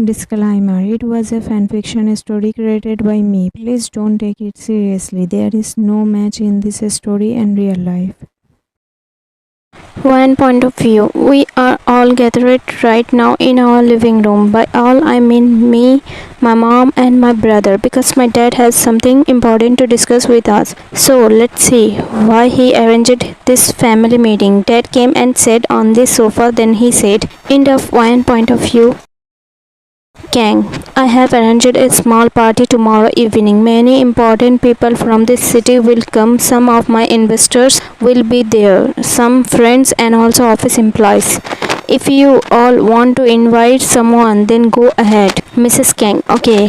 Disclaimer: it was a fanfiction story created by me. Please don't take it seriously. There is no match in this story and real life. One point of view. We are all gathered right now in our living room. By all, I mean me, my mom, and my brother, because my dad has something important to discuss with us. So, let's see why he arranged this family meeting. Dad came and sat on the sofa, then he said, "End of one point of view. Gang, I have arranged a small party tomorrow evening. Many important people from this city will come. Some of my investors will be there, some friends, and also office employees. If you all want to invite someone, then go ahead." Mrs. Kang: "Okay."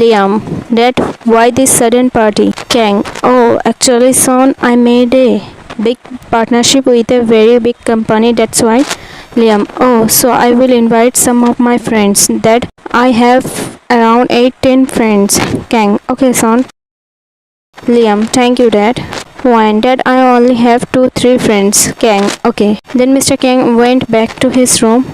Liam: "Dad, why this sudden party?" Kang: "Oh, actually, son, I made a big partnership with a very big company, that's why." Liam: "Oh, so I will invite some of my friends. That I have around 8-10 friends." Kang: "Okay, son." Liam: "Thank you, Dad." Why, Dad, I only have 2-3 friends. Kang: "Okay." Then Mr. Kang went back to his room.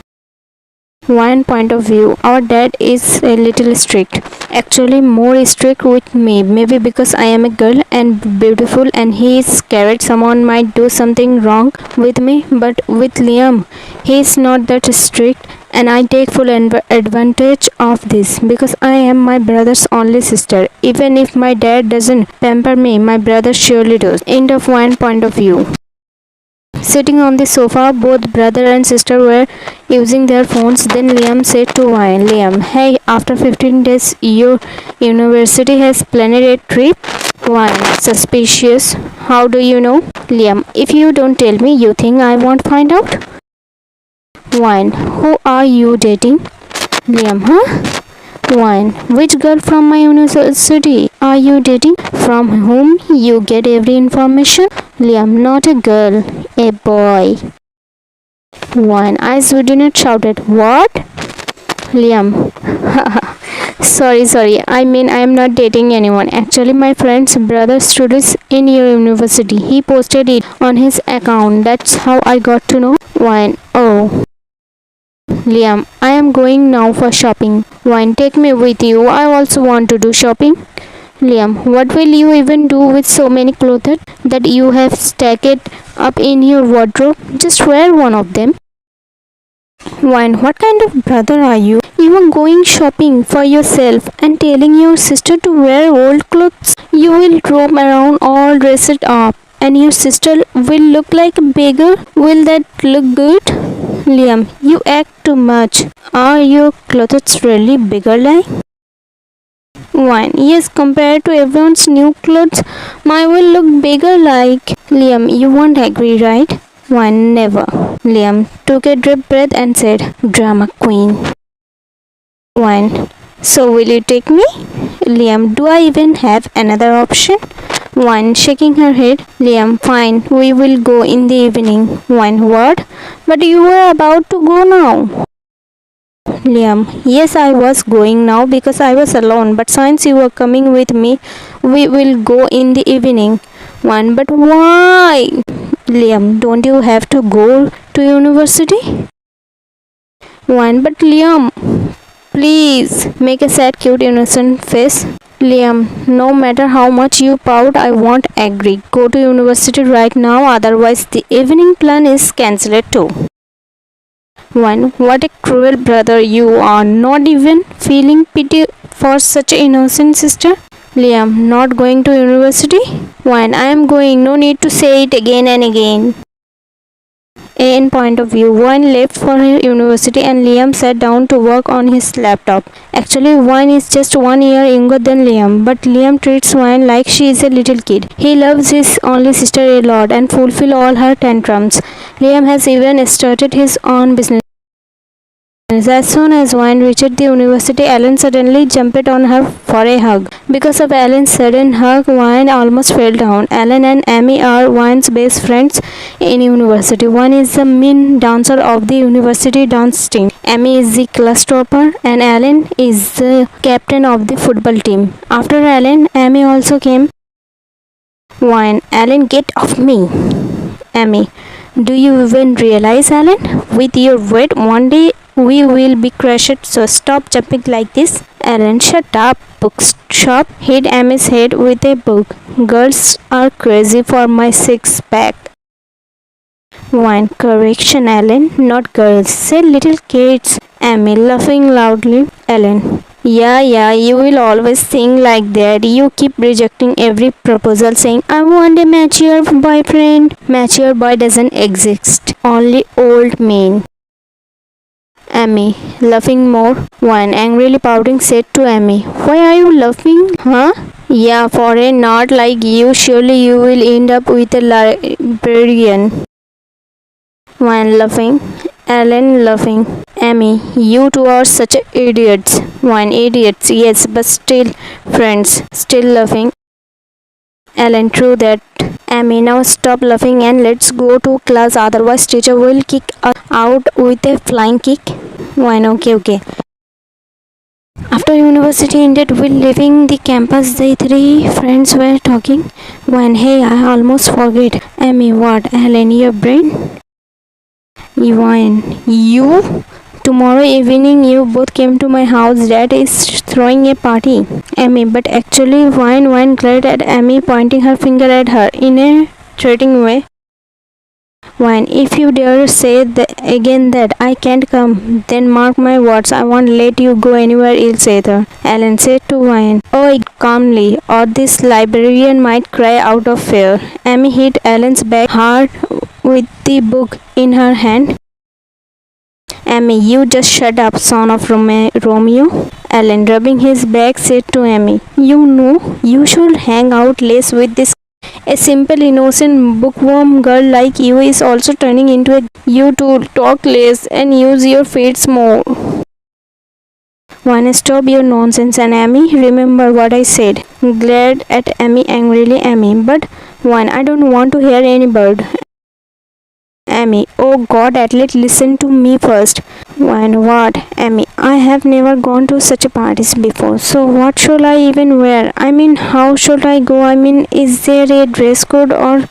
One point of view. Our dad is a little strict. Actually, more strict with me. Maybe because I am a girl and beautiful and he is scared someone might do something wrong with me. But with Liam, he is not that strict, and I take full advantage of this because I am my brother's only sister. Even if my dad doesn't pamper me, my brother surely does. End of one point of view. Sitting on the sofa, both brother and sister were using their phones. Then Liam said to Wayne, "Liam, hey, after 15 days, your university has planned a trip." Wayne: "Suspicious. How do you know?" Liam: "If you don't tell me, you think I won't find out?" Wayne: "Who are you dating?" Liam: "Huh?" Wayne: "Which girl from my university are you dating? From whom you get every information?" Liam: "Not a girl, a boy." Wayne: "Eyes would not shouted. What?" Liam: Sorry, I mean I am not dating anyone. Actually, my friend's brother studies in your university. He posted it on his account. That's how I got to know." Wayne: "Oh." Liam: "I am going now for shopping." Wayne: "Take me with you. I also want to do shopping." Liam: "What will you even do with so many clothes that you have stacked up in your wardrobe? Just wear one of them." Wayne: "What kind of brother are you? You are going shopping for yourself and telling your sister to wear old clothes? You will roam around all dressed up and your sister will look like a beggar. Will that look good?" Liam: "You act too much. Are your clothes really bigger like?" Wayne: "Yes, compared to everyone's new clothes, mine will look bigger like." Liam: "You won't agree, right?" Wayne: "Never." Liam took a deep breath and said, "Drama queen." Wayne: "So will you take me?" Liam: "Do I even have another option?" Wayne shaking her head. Liam: "Fine, we will go in the evening." Wayne: "What? But you were about to go now." Liam: "Yes, I was going now because I was alone, but since you were coming with me, we will go in the evening." Wayne: "But why?" Liam: "Don't you have to go to university?" Wayne: "But Liam, please." Make a sad, cute, innocent face. Liam: "No matter how much you pout, I won't agree. Go to university right now, otherwise the evening plan is cancelled too." One: "What a cruel brother you are, not even feeling pity for such an innocent sister." Liam: "Not going to university?" One: "I am going, no need to say it again and again." In point of view. One left for university and Liam sat down to work on his laptop. Actually, Wayne is just 1 year younger than Liam, but Liam treats Wayne like she is a little kid. He loves his only sister a lot and fulfill all her tantrums. Liam has even started his own business. As soon as Wayne reached the university, Alan suddenly jumped on her for a hug. Because of Alan's sudden hug, Wayne almost fell down. Alan and Amy are Wayne's best friends in university. Wayne is the main dancer of the university dance team. Amy is the class topper and Alan is the captain of the football team. After Alan, Amy also came. Wayne: "Alan, get off me." Amy: "Do you even realize, Alan? With your weight, one day we will be crushed, so stop jumping like this. Ellen, shut up. Bookshop hit Amy's head with a book. Girls are crazy for my six-pack. One correction, Ellen, not girls. Say little kids. Amy laughing loudly. Ellen, yeah, you will always think like that. You keep rejecting every proposal saying, I want a mature boyfriend. Mature boy doesn't exist. Only old men. Amy, laughing more. One angrily pouting said to Amy, why are you laughing, huh? Yeah, for a nerd like you, surely you will end up with a librarian. One laughing. Ellen laughing. Amy, you two are such idiots. One idiots, yes, but still friends. Still laughing. Ellen, true that. Amy, now stop laughing and let's go to class, otherwise teacher will kick us out with a flying kick. One, okay. After university ended, while leaving the campus, the three friends were talking. One, hey, I almost forget. Amy, what? Ellen, your brain? One, you? Tomorrow evening you both came to my house. Dad is throwing a party. Amy, but actually Wine glared at Amy, pointing her finger at her in a threatening way. Wine, if you dare say again that I can't come, then mark my words, I won't let you go anywhere else either. Ellen said to Wine, oh, calmly, or this librarian might cry out of fear. Amy hit Ellen's back hard with the book in her hand. Amy, you just shut up, son of Romeo. Ellen, rubbing his back, said to Amy, you know, you should hang out less with this. A simple, innocent, bookworm girl like you is also turning into a... You to talk less and use your feet more. One, stop your nonsense, and Amy, remember what I said. Glared at Amy angrily. Amy, but one, I don't want to hear any word. Amy, oh God, at least listen to me first. One, what? Amy, I have never gone to such a parties before, so what should I even wear? I mean, how should I go? I mean, is there a dress code or...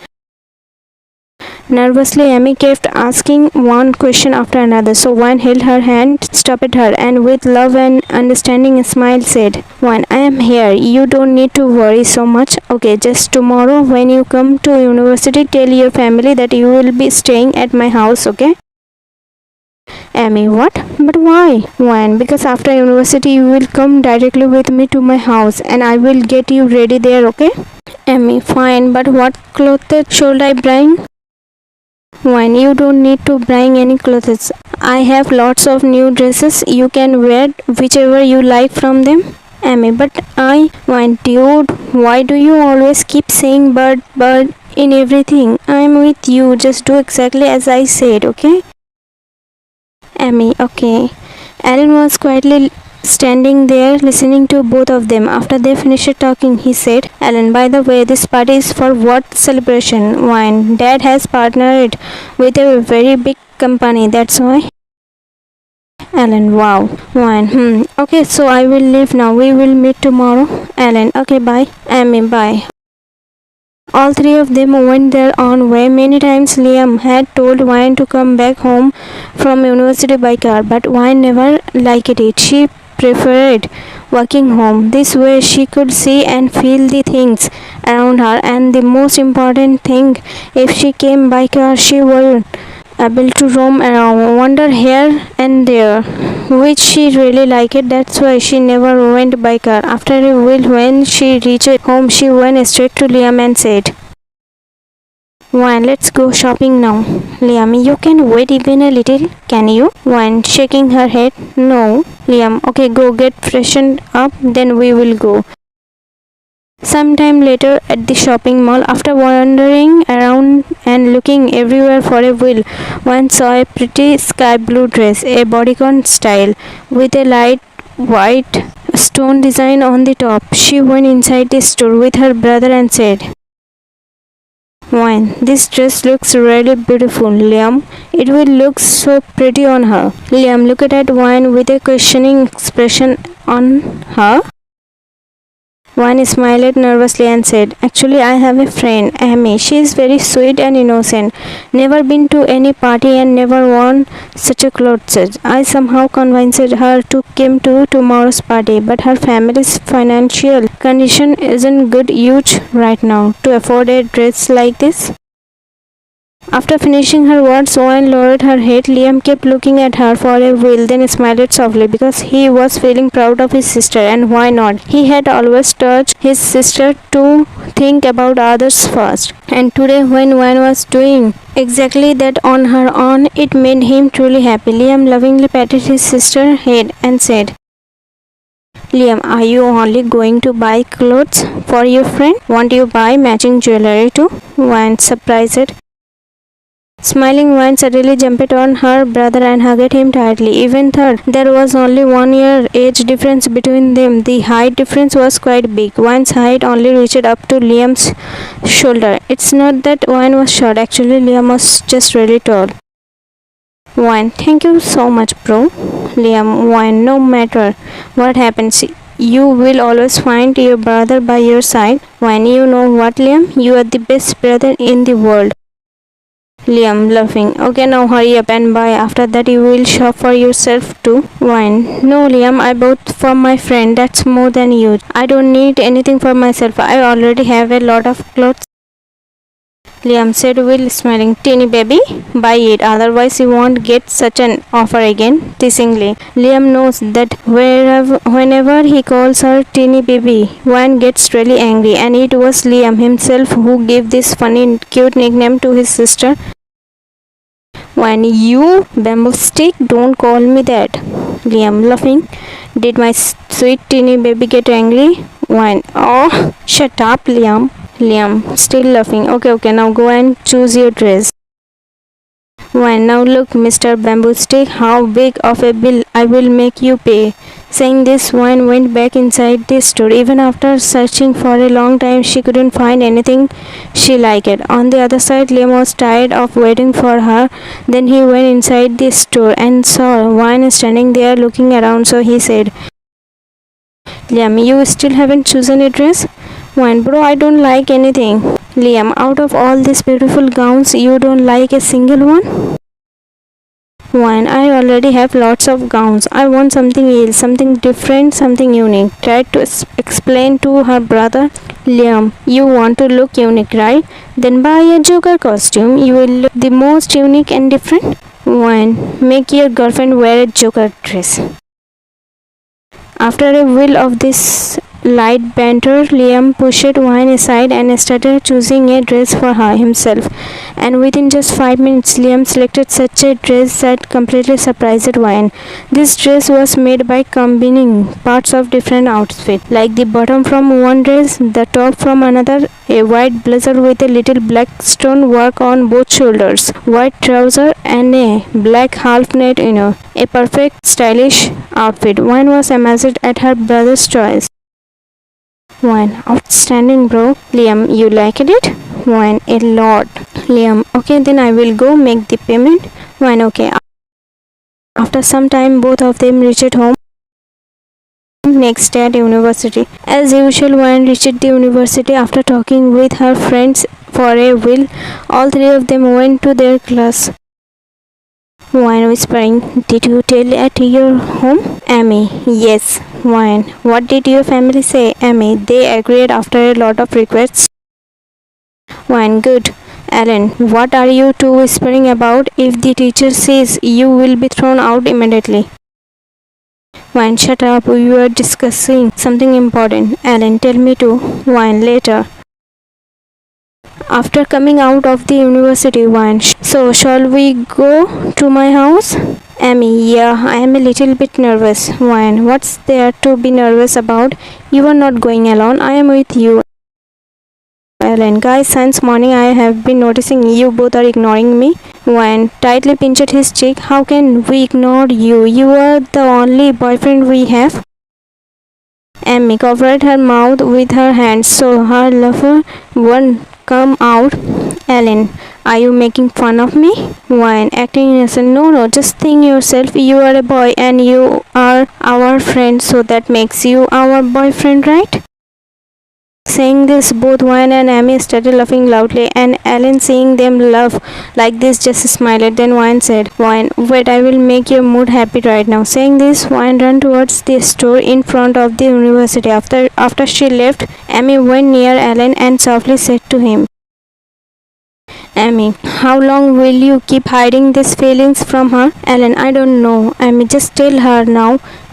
Nervously, Amy kept asking one question after another, so one held her hand, stopped her, and with love and understanding smile said, One, I am here. You don't need to worry so much. Okay, just tomorrow when you come to university, tell your family that you will be staying at my house, okay? Amy, what? But why? One, because after university you will come directly with me to my house and I will get you ready there, okay? Amy, fine, but what clothes should I bring? One, you don't need to bring any clothes. I have lots of new dresses. You can wear whichever you like from them. Amy, but one, dude, why do you always keep saying but in everything? I'm with you. Just do exactly as I said, okay? Amy, okay. Alan was quietly standing there listening to both of them. After they finished talking, he said, Alan, by the way, this party is for what celebration? Wine. Dad has partnered with a very big company, that's why. Alan, wow. Wine, okay, so I will leave now. We will meet tomorrow. Alan, okay, bye. Amy, bye. All three of them went their own way. Many times Liam had told Wine to come back home from university by car, but Wine never liked it. She preferred walking home. This way she could see and feel the things around her, and the most important thing, if she came by car, she was able to roam around, wander here and there, which she really liked. That's why she never went by car. After a while, when she reached home, she went straight to Liam and said, Wine, let's go shopping now. Liam, you can wait even a little, can you? Wine, shaking her head, no. Liam, okay, go get freshened up, then we will go. Sometime later at the shopping mall, after wandering around and looking everywhere for a while, one saw a pretty sky blue dress, a bodycon style, with a light white stone design on the top. She went inside the store with her brother and said, Wine, this dress looks really beautiful, Liam. It will look so pretty on her. Liam looked at Wine with a questioning expression on her. Wayne smiled nervously and said, "Actually, I have a friend, Amy. She is very sweet and innocent. Never been to any party and never worn such a clothes. I somehow convinced her to come to tomorrow's party, but her family's financial condition isn't good huge right now to afford a dress like this." After finishing her words, Wayne lowered her head. Liam kept looking at her for a while, then smiled softly because he was feeling proud of his sister, and why not? He had always taught his sister to think about others first, and today when Wayne was doing exactly that on her own, it made him truly happy. Liam lovingly patted his sister's head and said, "Liam, are you only going to buy clothes for your friend? Won't you buy matching jewelry too?" Wayne surprised. Smiling, Wayne suddenly jumped on her brother and hugged him tightly. Even though there was only 1 year age difference between them, the height difference was quite big. Wayne's height only reached up to Liam's shoulder. It's not that Wayne was short, actually Liam was just really tall. Wayne, thank you so much, bro. Liam, Wayne, no matter what happens, you will always find your brother by your side. Wayne, you know what, Liam? You are the best brother in the world. Liam, laughing, okay, now hurry up and buy. After that you will shop for yourself too. Wayne, no Liam, I bought for my friend. That's more than you. I don't need anything for myself. I already have a lot of clothes. Liam said, Will, smiling. Teeny baby, buy it, otherwise you won't get such an offer again, teasingly. Liam knows that whenever he calls her teeny baby, Wayne gets really angry, and it was Liam himself who gave this funny, cute nickname to his sister. Wayne, you bamboo stick, don't call me that. Liam, laughing. Did my sweet teeny baby get angry? Wayne, oh, shut up, Liam. Liam, still laughing. Okay, now go and choose your dress. Wayne, now look, Mr. Bamboo Stick, how big of a bill I will make you pay. Saying this, Wayne went back inside the store. Even after searching for a long time, she couldn't find anything she liked. On the other side, Liam was tired of waiting for her. Then he went inside the store and saw Wayne standing there looking around, so he said, Liam, you still haven't chosen a dress? Wayne, bro, I don't like anything. Liam, out of all these beautiful gowns, you don't like a single one? Wayne, I already have lots of gowns. I want something else, something different, something unique. Tried to explain to her brother. Liam, you want to look unique, right? Then buy a Joker costume. You will look the most unique and different. Wayne, make your girlfriend wear a Joker dress. After a while of this light banter, Liam pushed Wayne aside and started choosing a dress for her himself. And within just 5 minutes, Liam selected such a dress that completely surprised Wayne. This dress was made by combining parts of different outfits, like the bottom from one dress, the top from another, a white blazer with a little black stone work on both shoulders, white trouser, and a black half-net inner. A perfect, stylish outfit. Wayne was amazed at her brother's choice. Wayne, outstanding, bro. Liam, you liked it? Wayne, a lot. Liam, okay, then I will go make the payment. Wayne, okay. After some time, both of them reached home next day at university. As usual, Wayne reached the university after talking with her friends for a while. All three of them went to their class. Wayne whispering, did you tell at your home? Amy, yes. Wayne, what did your family say? Amy, they agreed after a lot of requests. Wayne, good. Alan, what are you two whispering about? If the teacher says, you will be thrown out immediately. Wayne, shut up. We were discussing something important. Alan, tell me too. Wayne, later. After coming out of the university, Wayne, so shall we go to my house? Amy, yeah, I am a little bit nervous. Wayne, what's there to be nervous about? You are not going alone. I am with you. Alan, guys, since morning I have been noticing you both are ignoring me. Wayne tightly pinched his cheek. How can we ignore you? You are the only boyfriend we have. Amy covered her mouth with her hands so her lover won't come out. Alan, are you making fun of me? Wayne, acting innocent. No, just think yourself. You are a boy and you are our friend, so that makes you our boyfriend, right? Saying this, both Wayne and Amy started laughing loudly, and Alan, seeing them laugh like this, just smiled. Then Wayne said, "Wayne, wait, I will make your mood happy right now." Saying this, Wayne ran towards the store in front of the university. After she left, Amy went near Alan and softly said to him, "Amy, how long will you keep hiding these feelings from her?" Alan, "I don't know. Amy, just tell her now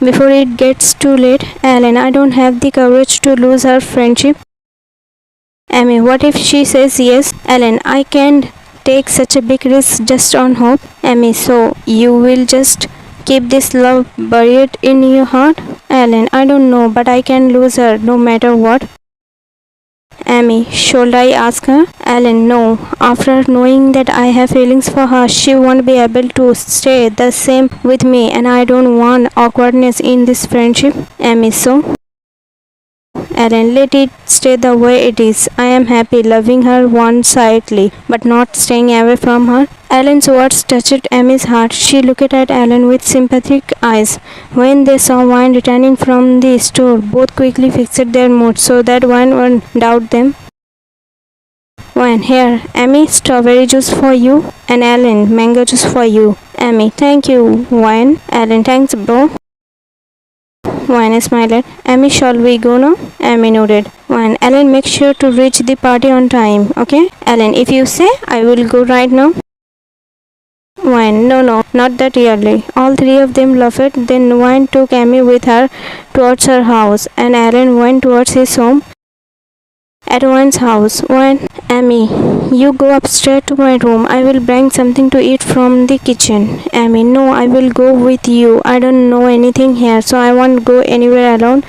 before it gets too late." Alan, "I don't have the courage to lose her friendship." Amy, "What if she says yes?" Alan, "I can't take such a big risk just on hope." Amy, "So you will just keep this love buried in your heart?" Alan, "I don't know, but I can lose her no matter what." Amy, "Should I ask her?" Alan, "No. After knowing that I have feelings for her, she won't be able to stay the same with me, and I don't want awkwardness in this friendship." Amy, "So?" Alan, "Let it stay the way it is. I am happy loving her one-sidedly, but not staying away from her." Alan's words touched Amy's heart. She looked at Alan with sympathetic eyes. When they saw Wine returning from the store, both quickly fixed their mood so that Wine won't doubt them. Wine, "Here, Amy, strawberry juice for you," and Alan, "Mango juice for you." Amy, "Thank you, Wine." Alan, "Thanks, bro." Wine smiled. Amy, "Shall we go now?" Amy nodded. Wine, "Alan, make sure to reach the party on time, okay?" Alan, "If you say, I will go right now." Wine, No, not that early." All three of them laughed. Then Wine took Amy with her towards her house, and Alan went towards his home. At Wine's house, Wine, "Amy, you go upstairs to my room. I will bring something to eat from the kitchen." Amy, "No, I will go with you. I don't know anything here, so I won't go anywhere alone."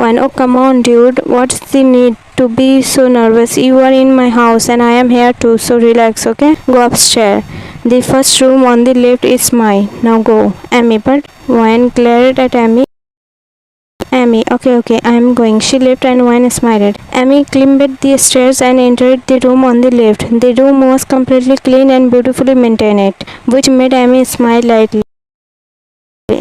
Wine, "Oh, come on, dude. What's the need to be so nervous? You are in my house and I am here too, so relax, okay? Go upstairs. The first room on the left is mine. Now go." Amy, "But..." Wine glared at Amy. Amy, okay, I am going." She left and Wine smiled. Amy climbed the stairs and entered the room on the left. The room was completely clean and beautifully maintained, which made Amy smile lightly.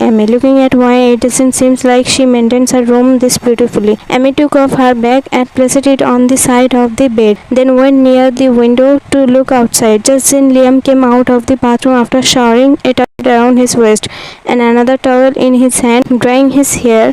Amy, looking at Wine, "It doesn't seem like she maintains her room this beautifully." Amy took off her bag and placed it on the side of the bed, then went near the window to look outside. Just then Liam came out of the bathroom after showering, a towel around his waist and another towel in his hand, drying his hair.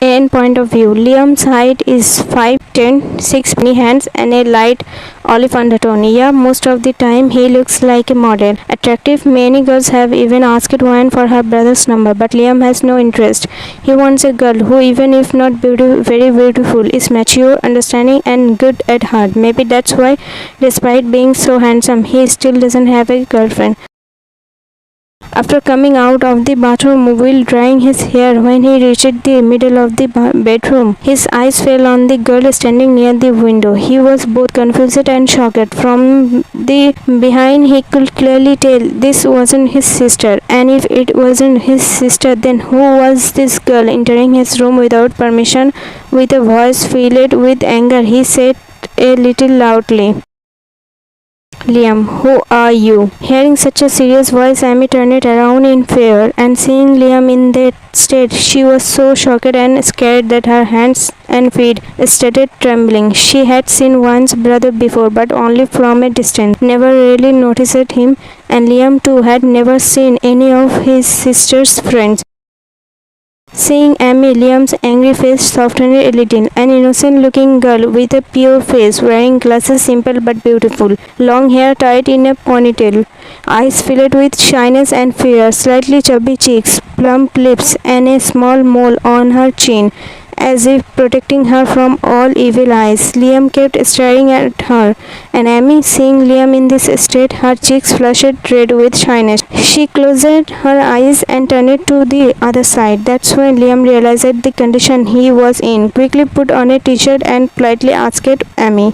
In point of view, Liam's height is 5'10", 6 penny hands and a light olive undertone. Yeah, most of the time he looks like a model. Attractive. Many girls have even asked Wine for her brother's number, but Liam has no interest. He wants a girl who, even if not very beautiful, is mature, understanding and good at heart. Maybe that's why, despite being so handsome, he still doesn't have a girlfriend. After coming out of the bathroom while drying his hair, when he reached the middle of the bedroom, his eyes fell on the girl standing near the window. He was both confused and shocked. From the behind, he could clearly tell this wasn't his sister. And if it wasn't his sister, then who was this girl entering his room without permission? With a voice filled with anger, he said a little loudly, "Liam, who are you?" Hearing such a serious voice, Amy turned around in fear, and seeing Liam in that state, she was so shocked and scared that her hands and feet started trembling. She had seen Wine's brother before, but only from a distance, never really noticed him, and Liam too had never seen any of his sister's friends. Seeing Amy, Liam's angry face softened a little. An innocent-looking girl with a pure face, wearing glasses, simple but beautiful, long hair tied in a ponytail, eyes filled with shyness and fear, slightly chubby cheeks, plump lips, and a small mole on her chin, as if protecting her from all evil eyes. Liam kept staring at her, and Amy, seeing Liam in this state, her cheeks flushed red with shyness. She closed her eyes and turned to the other side. That's when Liam realized the condition he was in, quickly put on a t-shirt and politely asked Amy,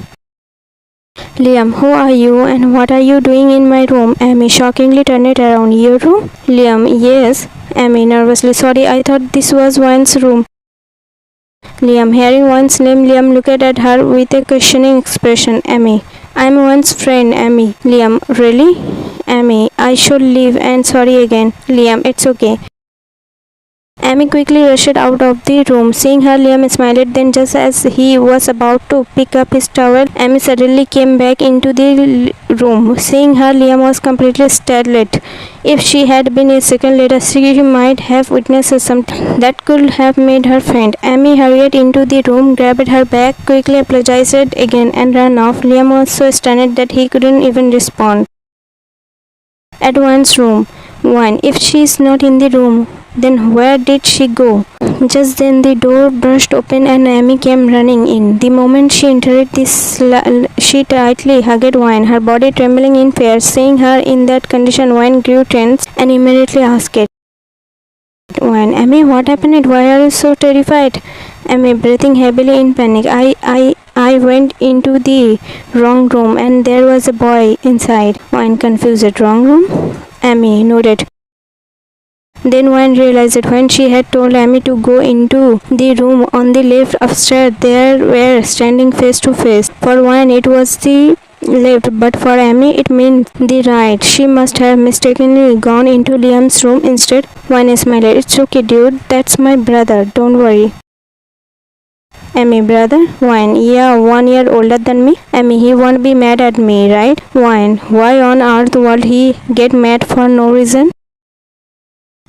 "Liam, who are you and what are you doing in my room?" Amy shockingly turned around. "Your room?" Liam, "Yes." Amy nervously, "Sorry, I thought this was Wine's room." Liam, hearing Wine's name, Liam looked at her with a questioning expression. Amy, "I'm Wine's friend, Amy." Liam, "Really?" Amy, "I should leave and sorry again." Liam, "It's okay." Amy quickly rushed out of the room. Seeing her, Liam smiled. Then, just as he was about to pick up his towel, Amy suddenly came back into the room. Seeing her, Liam was completely startled. If she had been a second later, she might have witnessed something that could have made her faint. Amy hurried into the room, grabbed her bag, quickly apologized again, and ran off. Liam was so stunned that he couldn't even respond. At Juan's room. Juan, if she is not in the room, then where did she go? Just then the door burst open and Amy came running in. The moment she entered, she tightly hugged Juan, her body trembling in fear. Seeing her in that condition, Juan grew tense and immediately asked Juan, Amy, what happened? Why are you so terrified? Amy, breathing heavily in panic. I went into the wrong room and there was a boy inside. Juan confused. Wrong room? Amy nodded. Then Juan realized when she had told Amy to go into the room on the left upstairs, they were standing face to face. For Juan, it was the left, but for Amy, it meant the right. She must have mistakenly gone into Liam's room instead. Juan smiled. It's okay, dude. That's my brother. Don't worry. Amy, brother? Juan, yeah, 1 year older than me. Amy, he won't be mad at me, right? Juan, why on earth would he get mad for no reason?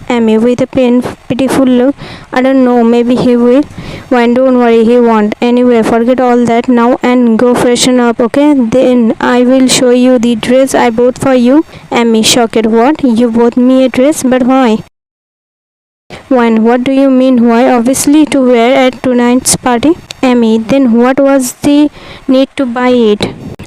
Amy, with a pitiful look. I don't know, maybe he will. Juan, don't worry, he won't. Anyway, forget all that now and go freshen up, okay? Then I will show you the dress I bought for you. Amy, shocked. What? You bought me a dress? But why? Juan, what do you mean why? Obviously to wear at tonight's party. Amy, then what was the need to buy it?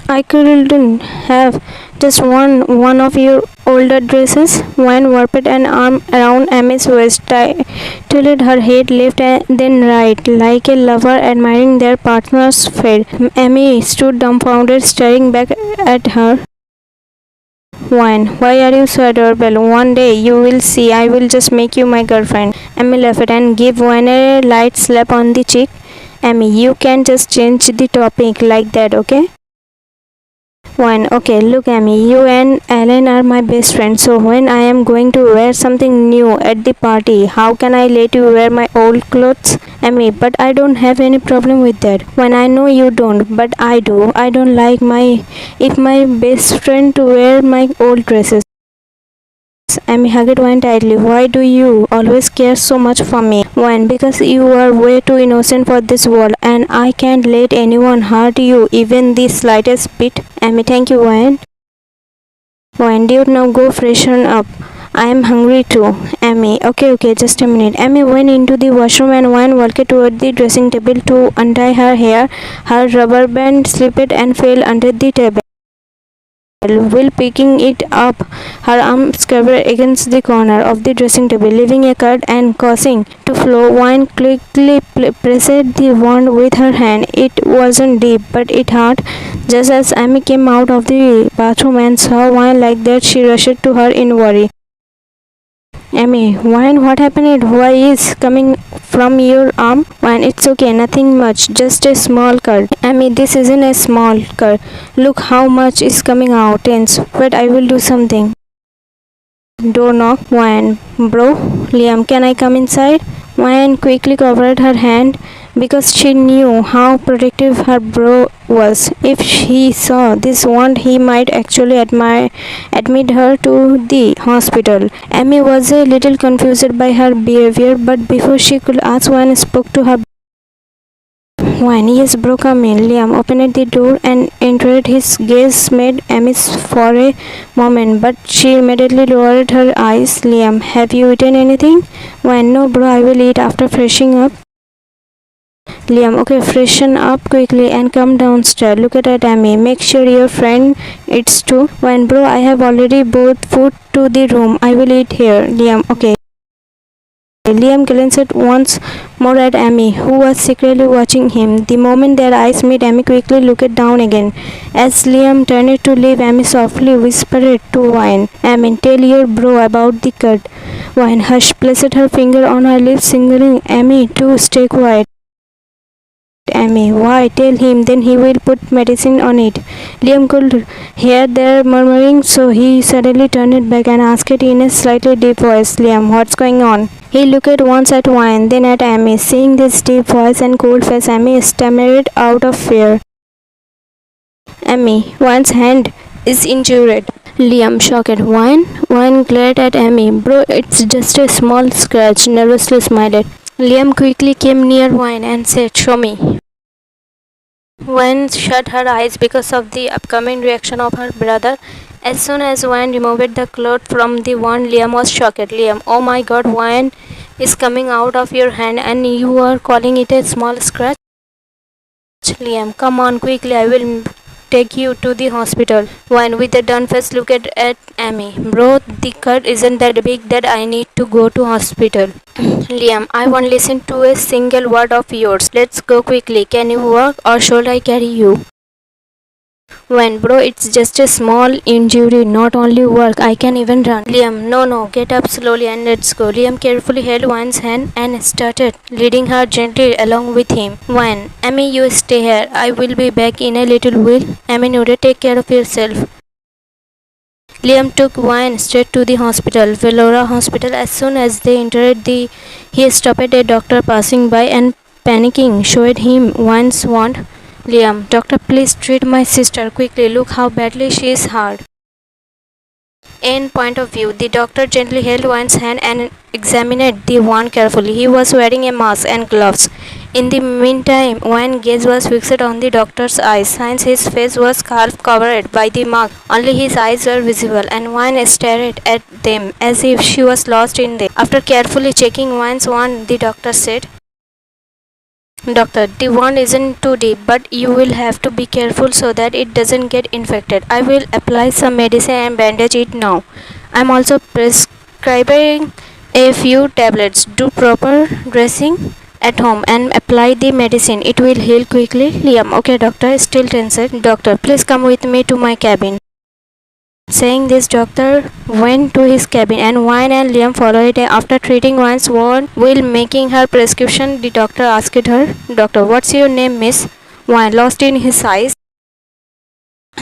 I couldn't have just one of your older dresses. Juan wrapped an arm around Amy's waist, tilted her head left and then right, like a lover admiring their partner's fate. Amy stood dumbfounded, staring back at her. Juan, why are you so adorable? One day you will see I will just make you my girlfriend. Amy laughed and gave Juan a light slap on the cheek. Amy, you can just change the topic like that, okay? Juan, okay, look Amy, you and Alan are my best friends, so when I am going to wear something new at the party, how can I let you wear my old clothes? Amy, but I don't have any problem with that. When I know you don't, but I do. I don't like if my best friend to wear my old dresses. Amy hugged Juan tightly. Why do you always care so much for me? Juan, because you are way too innocent for this world and I can't let anyone hurt you even the slightest bit. Amy, thank you, Juan. Juan, dude, now go freshen up. I am hungry too. Amy, okay, just a minute. Amy went into the washroom and Juan walked toward the dressing table to untie her hair. Her rubber band slipped and fell under the table. While picking it up, her arm covered against the corner of the dressing table, leaving a cut and causing to flow. Juan quickly pressed the wound with her hand. It wasn't deep, but it hurt. Just as Amy came out of the bathroom and saw Juan like that, she rushed to her in worry. Amy, Juan, what happened? Why is coming from your arm? Juan, it's okay, nothing much, just a small cut. Amy, this isn't a small cut. Look how much is coming out. Tense. But I will do something. Door knock. Juan, bro, Liam, can I come inside? Juan quickly covered her hand because she knew how protective her bro was. If he saw this wound, he might actually admit her to the hospital. Amy was a little confused by her behavior, but before she could ask, Juan spoke to her. Juan, yes bro, come in. Liam opened the door and entered. His gaze made Ami's for a moment, but she immediately lowered her eyes. Liam, have you eaten anything? Juan, no bro, I will eat after freshening up. Liam, okay, freshen up quickly and come downstairs. Look at Amy. Make sure your friend eats too. Juan, bro, I have already brought food to the room. I will eat here. Liam, okay. Liam glanced once more at Amy, who was secretly watching him. The moment their eyes met, Amy quickly looked down again. As Liam turned to leave, Amy softly whispered to Juan, Amy, tell your bro about the cut. Juan, hush, placed her finger on her lips, signaling Amy to stay quiet. Amy. Why? Tell him, then he will put medicine on it. Liam could hear their murmuring, so he suddenly turned it back and asked it in a slightly deep voice, Liam, what's going on? He looked once at Wine, then at Amy. Seeing this deep voice and cold face, Amy stammered out of fear. Amy, Wine's hand is injured. Liam shocked. Wine? Wine glared at Amy. Bro, it's just a small scratch, nervously smiled. Liam quickly came near Wine and said, show me. Wine shut her eyes because of the upcoming reaction of her brother. As soon as Wine removed the cloth from the wound, Liam was shocked. Liam, oh my god, Wine is coming out of your hand and you are calling it a small scratch? Liam, come on quickly, I will take you to the hospital. Wine with a done face looked at Amy. Bro, the cut isn't that big that I need to go to hospital. Liam, I won't listen to a single word of yours. Let's go quickly. Can you walk or should I carry you? Wine, bro, it's just a small injury, not only work, I can even run. Liam, no, get up slowly and let's go. Liam carefully held Wine's hand and started leading her gently along with him. Wine, Amy, you stay here. I will be back in a little while. Amy nodded, take care of yourself. Liam took Wine straight to the hospital, Velora Hospital. As soon as they entered, he stopped a doctor passing by and panicking showed him Wine's wound. Liam, doctor, please treat my sister quickly. Look how badly she is hurt. In point of view, the doctor gently held Wine's hand and examined the wound carefully. He was wearing a mask and gloves. In the meantime, Wine's gaze was fixed on the doctor's eyes. Since his face was half covered by the mask, only his eyes were visible, and Wine stared at them as if she was lost in them. After carefully checking Wine's wound, the doctor said, Doctor, the wound isn't too deep, but you will have to be careful so that it doesn't get infected. I will apply some medicine and bandage it now. I'm also prescribing a few tablets. Do proper dressing at home and apply the medicine. It will heal quickly. Liam, okay doctor, still tensed. Doctor, please come with me to my cabin. Saying this, doctor went to his cabin and Wine and Liam followed. After treating Wine's wound while making her prescription, the doctor asked her, Doctor, what's your name, miss? Wine lost in his eyes.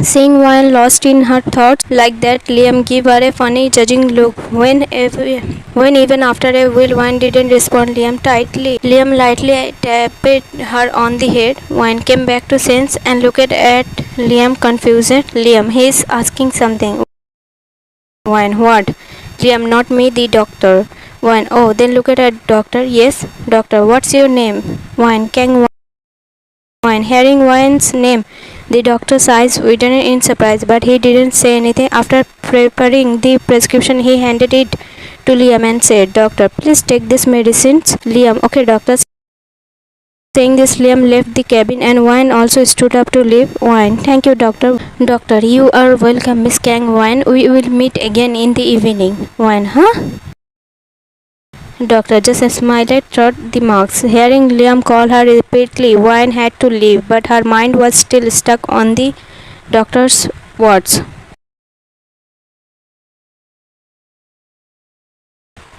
Seeing Wine lost in her thoughts like that, Liam gave her a funny judging look. When even after a while Wine didn't respond, Liam lightly tapped her on the head. Wine came back to sense and looked at Liam confused. Liam, he is asking something. Wine, what? Liam, not me, the doctor. Wine, oh, then look at doctor. Yes, doctor, what's your name? Wine, Kang Wine. Hearing Wine's name, the doctor's eyes widened in surprise, but he didn't say anything. After preparing the prescription, he handed it to Liam and said, Doctor, please take this medicines. Liam, okay doctor. Saying this, Liam left the cabin and Wine also stood up to leave. Wine, thank you doctor. Doctor, you are welcome, Miss Kang Wine. We will meet again in the evening. Wine, huh? Doctor just smiled through the marks. Hearing Liam call her repeatedly, Wine had to leave, but her mind was still stuck on the doctor's words.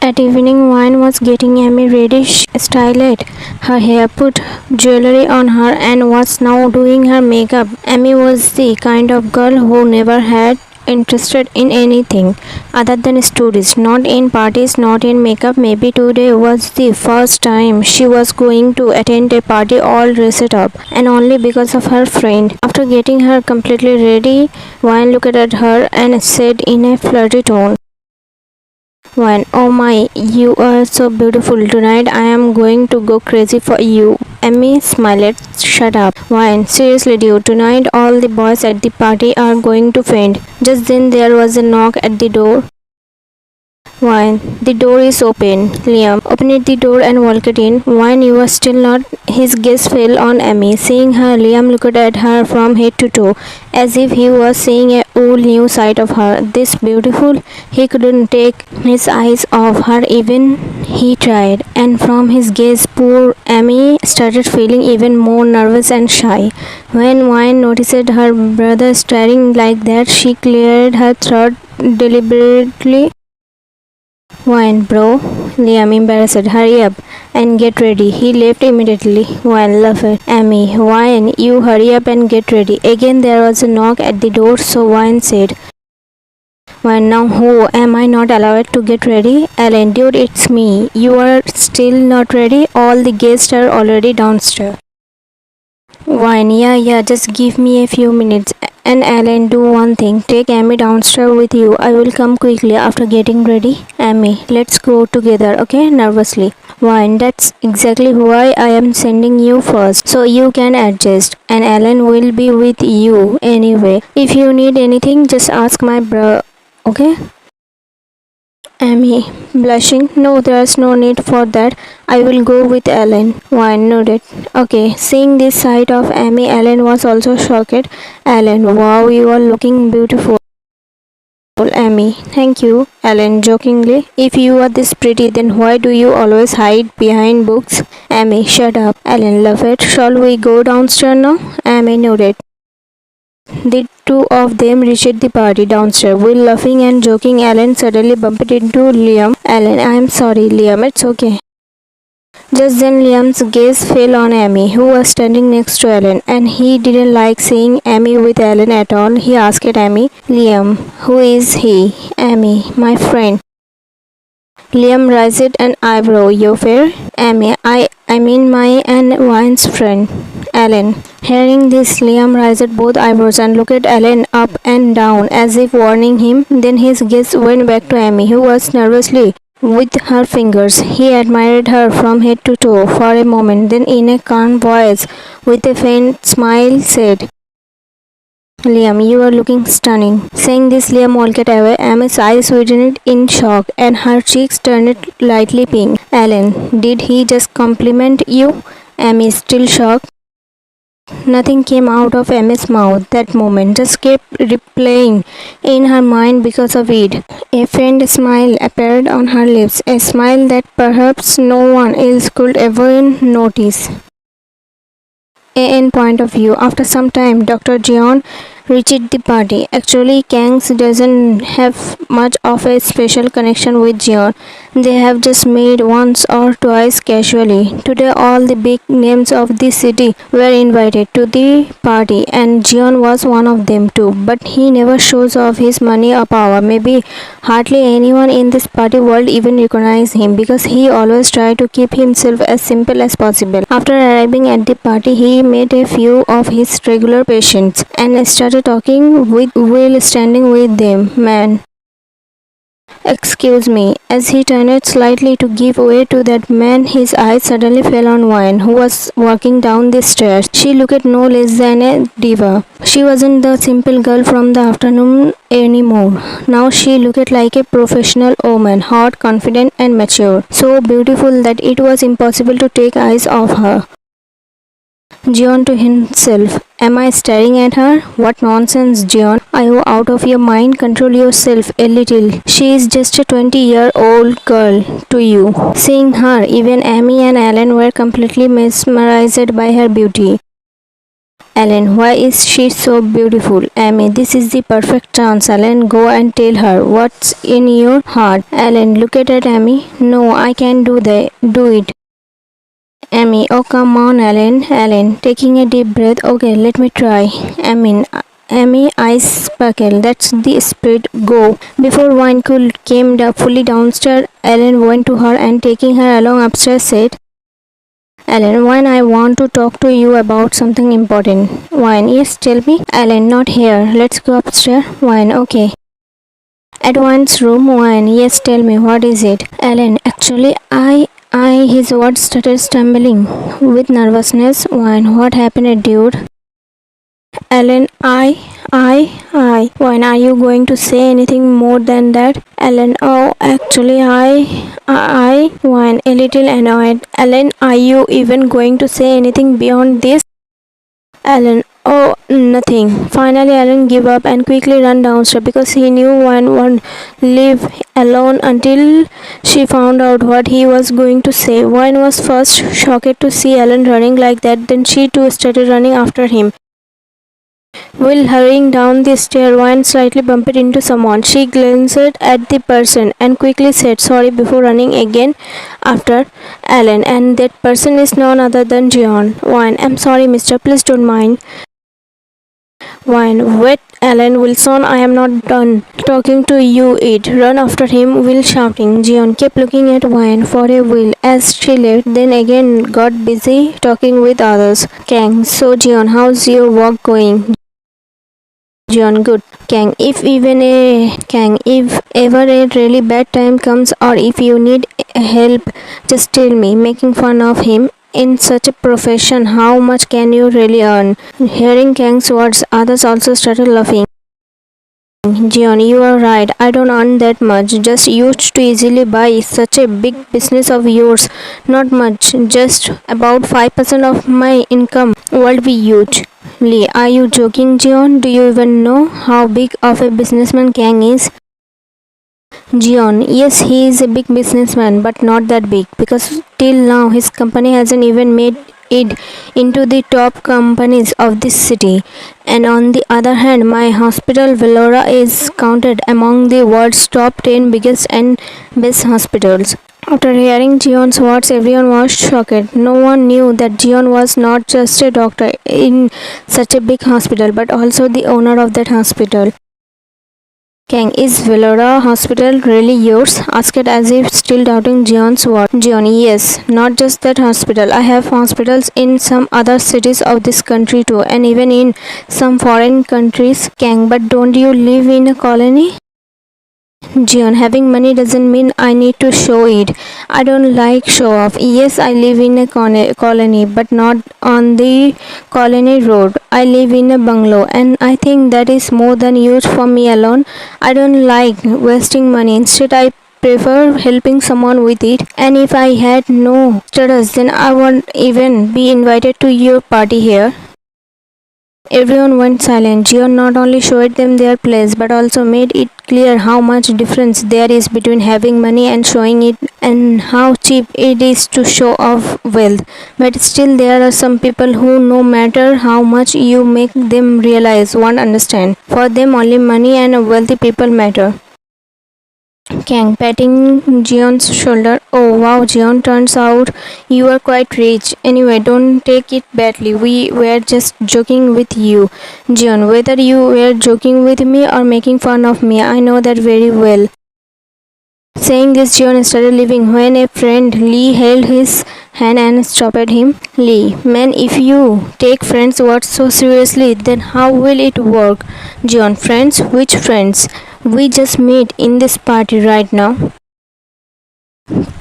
At evening, Wine was getting Amy ready. She styled her hair, put jewelry on her, and was now doing her makeup. Amy was the kind of girl who never had interested in anything other than stories, not in parties, not in makeup. Maybe today was the first time she was going to attend a party all dressed up, and only because of her friend. After getting her completely ready, Wine looked at her and said in a flirty tone, Wine, oh my, you are so beautiful. Tonight I am going to go crazy for you. Amy smiled. Shut up. Wine, seriously dude, tonight all the boys at the party are going to faint. Just then there was a knock at the door. Wine, the door is open. Liam opened the door and walked in. Wine, you are still not. His gaze fell on Amy. Seeing her, Liam looked at her from head to toe, as if he was seeing a whole new side of her. This beautiful, he couldn't take his eyes off her even he tried. And from his gaze, poor Amy started feeling even more nervous and shy. When Wine noticed her brother staring like that, she cleared her throat deliberately. Wine, bro. Liam, embarrassed. Hurry up. and get ready. He left immediately. Wine laughed. Amy, Wine, you hurry up and get ready. Again there was a knock at the door, so Wine said, Wine, now who? Am I not allowed to get ready? Ellen, dude, it's me. You are still not ready? All the guests are already downstairs. Wine, yeah, just give me a few minutes. And Ellen, do one thing. Take Amy downstairs with you. I will come quickly after getting ready. Amy, let's go together, okay? Nervously. Wine, that's exactly why I am sending you first, so you can adjust. And Ellen will be with you anyway. If you need anything, just ask my bro, okay? Amy, blushing, no, there's no need for that. I will go with Ellen. Wine nodded. Okay, seeing this side of Amy, Ellen was also shocked. Ellen, wow, you are looking beautiful. Amy, thank you. Ellen, jokingly, if you are this pretty, then why do you always hide behind books? Amy, shut up. Ellen laughed. Shall we go downstairs now? Amy nodded. The two of them reached the party downstairs. While laughing and joking, Ellen suddenly bumped into Liam. Ellen, I am sorry, Liam, it's okay. Just then Liam's gaze fell on Amy, who was standing next to Ellen, and he didn't like seeing Amy with Ellen at all. He asked Amy, Liam, who is he? Amy, my friend. Liam raised an eyebrow. You fair? Amy, I mean my and Wine's friend. Ellen. Hearing this, Liam raised both eyebrows and looked at Ellen up and down as if warning him. Then his gaze went back to Amy, who was nervously with her fingers. He admired her from head to toe for a moment, then in a calm voice, with a faint smile, said, Liam, you are looking stunning. Saying this, Liam walked away. Amy's eyes widened in shock, and her cheeks turned lightly pink. Ellen, did he just compliment you? Amy, still shocked. Nothing came out of Amy's mouth that moment, just kept replaying in her mind because of it. A faint smile appeared on her lips, a smile that perhaps no one else could ever notice. End point of view. After some time, Dr. Jeon reached the party. Actually, Kangs doesn't have much of a special connection with Jeon. They have just met once or twice casually. Today, all the big names of the city were invited to the party, and Jeon was one of them too. But he never shows off his money or power. Maybe hardly anyone in this party world even recognizes him, because he always tried to keep himself as simple as possible. After arriving at the party, he met a few of his regular patients and started talking with Will standing with them. Man, excuse me. As he turned slightly to give way to that man, his eyes suddenly fell on Wine, who was walking down the stairs. She looked no less than a diva. She wasn't the simple girl from the afternoon anymore. Now she looked like a professional woman, hot, confident, and mature. So beautiful that it was impossible to take eyes off her. Jeon to himself, am I staring at her? What nonsense, Jeon. Are you out of your mind? Control yourself a little. She is just a 20-year-old girl to you. Seeing her, even Amy and Ellen were completely mesmerized by her beauty. Ellen, why is she so beautiful? Amy, this is the perfect chance. Ellen, go and tell her what's in your heart. Ellen, look at Amy. No, I can't do it. Amy, oh come on, Ellen. Ellen, taking a deep breath. Okay, let me try. Amy, eyes sparkle. That's the spirit. Go. Before Wine came fully downstairs, Ellen went to her and taking her along upstairs said, Ellen, Wine, I want to talk to you about something important. Wine, yes, tell me. Ellen, not here. Let's go upstairs. Wine, okay. At Wine's room, Wine, yes, tell me, what is it? Ellen, actually, his words started stumbling with nervousness. Wine, what happened, dude? Ellen, Wine, are you going to say anything more than that? Ellen, oh, actually, Wine, a little annoyed. Ellen, are you even going to say anything beyond this? Ellen, oh, nothing. Finally, Ellen gave up and quickly ran downstairs because he knew Wine wouldn't leave alone until she found out what he was going to say. Wine was first shocked to see Ellen running like that, then she too started running after him. While hurrying down the stair, Wan slightly bumped into someone. She glanced at the person and quickly said sorry before running again after Alan. And that person is none other than Jeon. Wan, I'm sorry, mister. Please don't mind. Wan, wait, Alan Wilson, I am not done talking to you yet. Run after him, Will shouting. Jeon kept looking at Wan for a while as she left, then again got busy talking with others. Kang, so Jeon, how's your work going? Jeon, good. If ever a really bad time comes or if you need help, just tell me. Making fun of him in such a profession, how much can you really earn? Hearing Kang's words, others also started laughing. Jeon, you are right. I don't earn that much. Just used to easily buy such a big business of yours. Not much. Just about 5% of my income would be huge. Lee, are you joking, Jeon? Do you even know how big of a businessman Kang is? Jeon, yes, he is a big businessman, but not that big because till now his company hasn't even made it into the top companies of this city. And on the other hand, my hospital Velora is counted among the world's top 10 biggest and best hospitals. After hearing Jeon's words, everyone was shocked. No one knew that Jeon was not just a doctor in such a big hospital, but also the owner of that hospital. Kang, is Velora Hospital really yours? Asked as if still doubting Jeon's word. Jeon, yes, not just that hospital. I have hospitals in some other cities of this country too, and even in some foreign countries. Kang, but don't you live in a colony? Jeon, having money doesn't mean I need to show it. I don't like show off. Yes, I live in a colony, but not on the colony road. I live in a bungalow, and I think that is more than huge for me alone. I don't like wasting money. Instead, I prefer helping someone with it. And if I had no status, then I won't even be invited to your party here. Everyone went silent. Jeon not only showed them their place but also made it clear how much difference there is between having money and showing it, and how cheap it is to show off wealth. But still there are some people who, no matter how much you make them realize, won't understand. For them only money and wealthy people matter. Kang, patting Jeon's shoulder. Oh wow, Jeon, turns out you are quite rich. Anyway, don't take it badly. We were just joking with you. Jeon, whether you were joking with me or making fun of me, I know that very well. Saying this, Jeon started leaving when a friend Lee held his hand and stopped him. Lee, man, if you take friends' words so seriously, then how will it work? Jeon, friends? Which friends? We just meet in this party right now.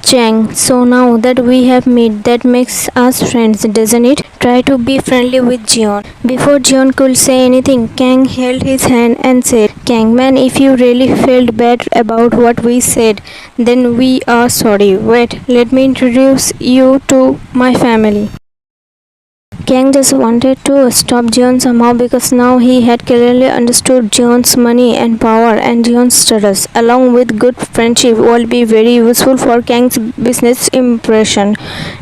Chang, so now that we have met, that makes us friends, doesn't it? Try to be friendly with Jeon. Before Jeon could say anything, Kang held his hand and said, Kang, man, if you really felt bad about what we said, then we are sorry. Wait, let me introduce you to my family. Kang just wanted to stop Jeon somehow because now he had clearly understood Jeon's money and power and Jeon's status, along with good friendship, will be very useful for Kang's business impression.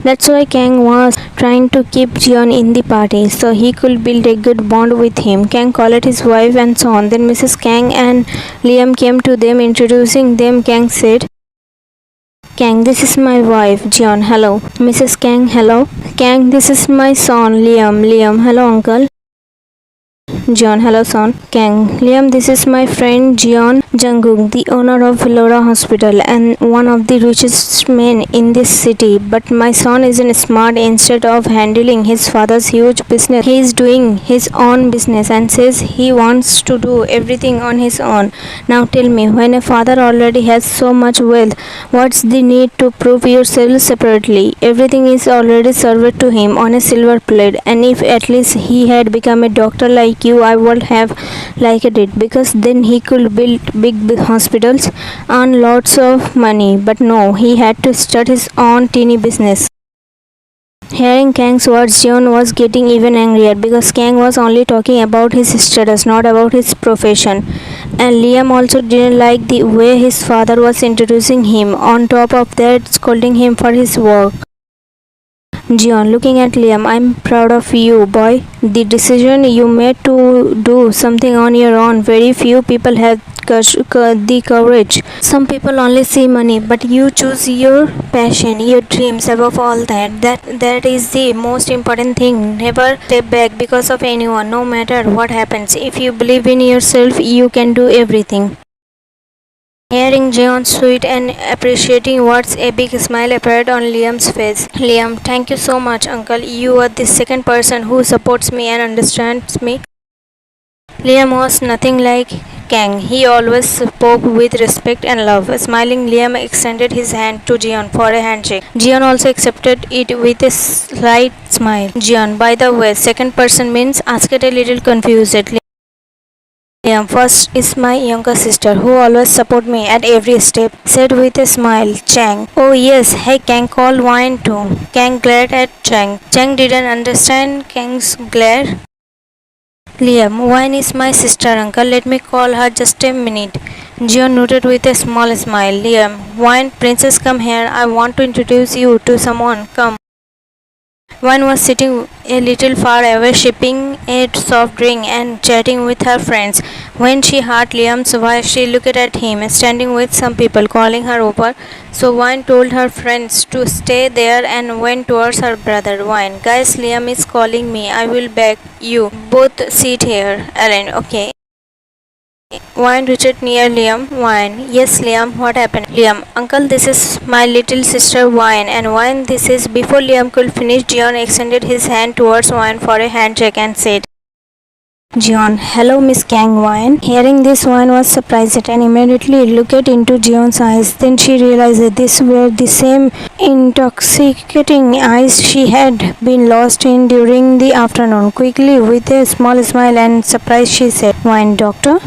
That's why Kang was trying to keep Jeon in the party, so he could build a good bond with him. Kang called his wife and so on. Then Mrs. Kang and Liam came to them, introducing them. Kang said, Kang, this is my wife, Jeon. Hello. Mrs. Kang, hello. Kang, this is my son, Liam. Liam, hello, uncle. Jeon, hello, son. Kang, Liam, this is my friend Jeon, Jungkook, the owner of Velora Hospital and one of the richest men in this city. But my son isn't smart. Instead of handling his father's huge business, he is doing his own business and says he wants to do everything on his own. Now tell me, when a father already has so much wealth, what's the need to prove yourself separately? Everything is already served to him on a silver plate, and if at least he had become a doctor like you, I would have liked it, because then he could build big hospitals, earn lots of money. But no, he had to start his own teeny business. Hearing Kang's words, Jeon was getting even angrier because Kang was only talking about his status, not about his profession. And Liam also didn't like the way his father was introducing him, on top of that scolding him for his work. Jeon, looking at Liam, I'm proud of you, boy. The decision you made to do something on your own. Very few people have the courage. Some people only see money, but you choose your passion, your dreams above all that. That is the most important thing. Never step back because of anyone, no matter what happens. If you believe in yourself, you can do everything. Hearing Jeon's sweet and appreciating words, a big smile appeared on Liam's face. Liam, thank you so much, uncle. You are the second person who supports me and understands me. Liam was nothing like Kang. He always spoke with respect and love. Smiling, Liam extended his hand to Jeon for a handshake. Jeon also accepted it with a slight smile. Jeon, by the way, second person means asked a little confused. Liam, first is my younger sister who always support me at every step, said with a smile. Chang. Oh yes, hey Kang called wine too. Kang glared at Chang. Chang didn't understand Kang's glare. Liam, wine is my sister, uncle. Let me call her just a minute. Jeon nodded with a small smile. Liam, wine, princess, come here. I want to introduce you to someone. Come. One was sitting a little far away, sipping a soft drink and chatting with her friends. When she heard Liam's voice, she looked at him, standing with some people, calling her over. So Wine told her friends to stay there and went towards her brother. Wine, guys, Liam is calling me. I will beg you. Both sit here. Ellen, okay. Wine reached near Liam. Wine, yes, Liam, what happened? Liam, uncle, this is my little sister Wine. And Wine, this is. Before Liam could finish, Jeon extended his hand towards Wine for a handshake and said, Jeon, hello, Miss Kang. Wine. Hearing this, Wine was surprised and immediately looked into Jeon's eyes. Then she realized that these were the same intoxicating eyes she had been lost in during the afternoon. Quickly, with a small smile and surprise, she said, Wine, doctor?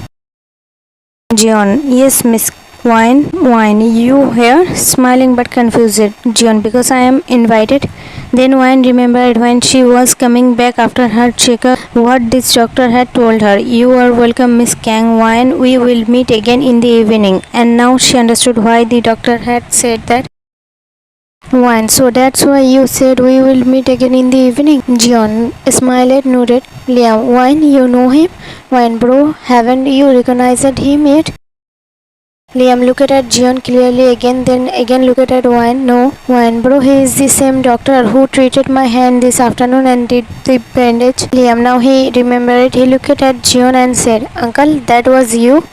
Jeon, yes, Miss Wine. Wine, you here? Smiling but confused. Jeon, because I am invited. Then Wine remembered when she was coming back after her checkup what this doctor had told her. You are welcome, Miss Kang. Wine, we will meet again in the evening. And now she understood why the doctor had said that. Wine, so that's why you said we will meet again in the evening. Jeon smiled, nodded. Liam, Wine, you know him? Wine, bro, haven't you recognized him yet? Liam looked at Jeon clearly again, then again looked at Wine. No, Wine, bro, he is the same doctor who treated my hand this afternoon and did the bandage. Liam, now he remembered. He looked at Jeon and said, Uncle, that was you?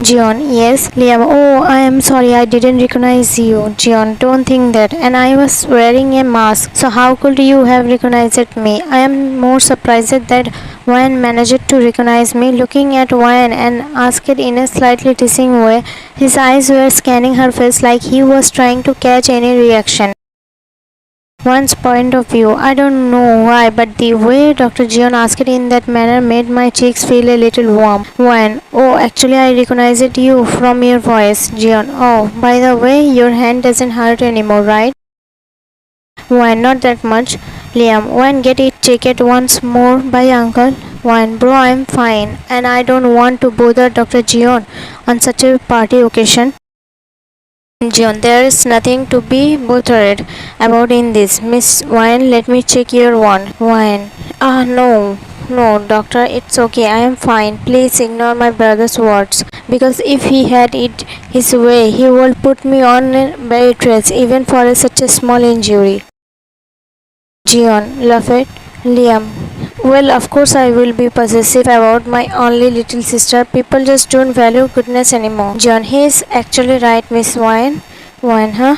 Jeon, yes. Liam, oh, I am sorry, I didn't recognize you. Jeon, don't think that. And I was wearing a mask, so how could you have recognized me? I am more surprised that Wine managed to recognize me. Looking at Wine and asked in a slightly teasing way. His eyes were scanning her face like he was trying to catch any reaction. One's point of view. I don't know why, but the way Dr. Jeon asked it in that manner made my cheeks feel a little warm. One, oh, actually I recognized you from your voice. Jeon, oh, by the way, your hand doesn't hurt anymore, right? One, not that much. Liam, one, get it checked once more by uncle. One, bro, I'm fine, and I don't want to bother Dr. Jeon on such a party occasion. Jeon, there is nothing to be bothered about in this. Miss Wine, let me check your one. Wine. No, doctor, it's okay. I am fine. Please ignore my brother's words. Because if he had it his way, he would put me on bed rest even for such a small injury. Jeon, laughed. Liam. Well, of course I will be possessive about my only little sister. People just don't value goodness anymore. Jeon, he is actually right, Miss Wine. Wine, huh?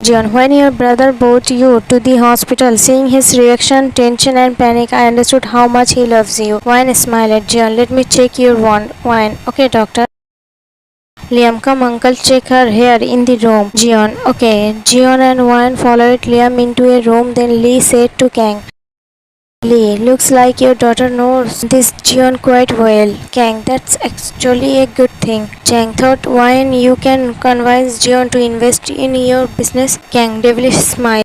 Jeon, when your brother brought you to the hospital, seeing his reaction, tension and panic, I understood how much he loves you. Wine smiled. Jeon, let me check your wand. Wine, okay, doctor. Liam, come uncle, check her hair in the room. Jeon, okay. Jeon and Wine followed Liam into a room, then Lee said to Kang, Lee, looks like your daughter knows this Jeon quite well. Kang, that's actually a good thing. Chang thought, Wine, you can convince Jeon to invest in your business. Kang, devilish smile.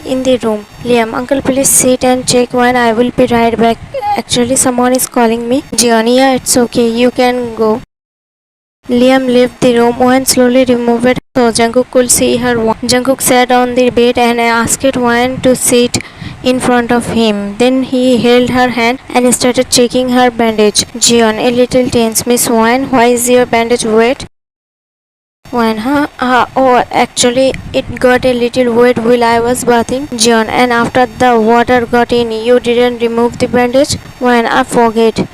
In the room. Liam, uncle, please sit and check Wine. I will be right back. Actually, someone is calling me. Jeon, yeah, it's okay. You can go. Liam left the room when slowly removed so Jungkook could see her. Jungkook sat on the bed and asked Wan to sit in front of him. Then he held her hand and started checking her bandage. Jeon, a little tense. Miss Wan, why is your bandage wet? Wan, oh, actually, it got a little wet while I was bathing. Jeon, and after the water got in, you didn't remove the bandage? Wan, I forget.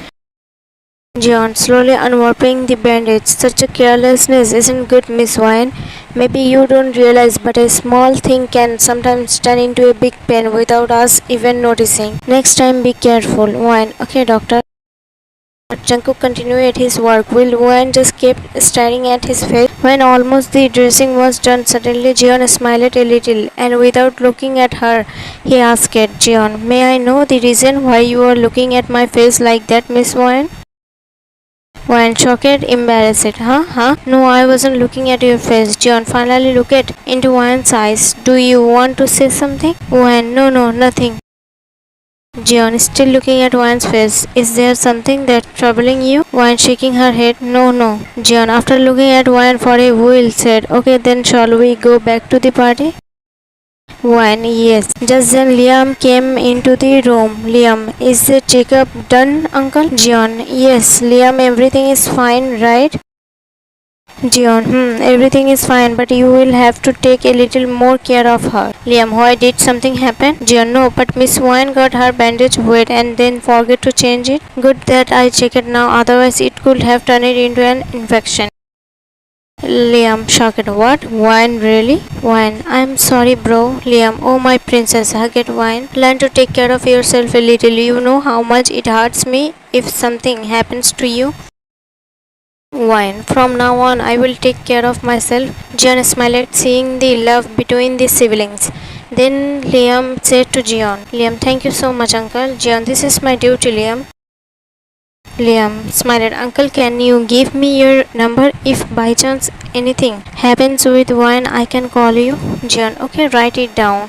Jeon, slowly unwrapping the bandage. Such a carelessness isn't good, Miss Wine. Maybe you don't realize, but a small thing can sometimes turn into a big pain without us even noticing. Next time, be careful. Wine, okay, doctor. Jungkook continued his work, while Wine just kept staring at his face. When almost the dressing was done, suddenly Jeon smiled a little, and without looking at her, he asked, Jeon, may I know the reason why you are looking at my face like that, Miss Wine? Wan shocked, embarrassed. Huh? No, I wasn't looking at your face. Jeon finally looked into Wan's eyes. Do you want to say something? Wan, no, nothing. Jeon still looking at Wan's face. Is there something that's troubling you? Wan shaking her head. No. Jeon, after looking at Wan for a while, said, okay, then shall we go back to the party? Wan, yes. Just then Liam came into the room. Liam, is the checkup done, uncle? Jeon, yes. Liam, everything is fine, right? Jeon, everything is fine, but you will have to take a little more care of her. Liam, why did something happen? Jeon, no, but Miss Wine got her bandage wet and then forget to change it. Good that I check it now, otherwise it could have turned it into an infection. Liam, shocked. What? Wine, really? Wine, I'm sorry, bro. Liam, oh my princess, hug it, Wine. Learn to take care of yourself a little. You know how much it hurts me if something happens to you. Wine, from now on, I will take care of myself. Jeon smiled, seeing the love between the siblings. Then Liam said to Jeon, Liam, thank you so much, uncle. Jeon, this is my duty, Liam. Liam smiled. Uncle, can you give me your number? If by chance anything happens with Wine, I can call you. Jeon, okay, write it down.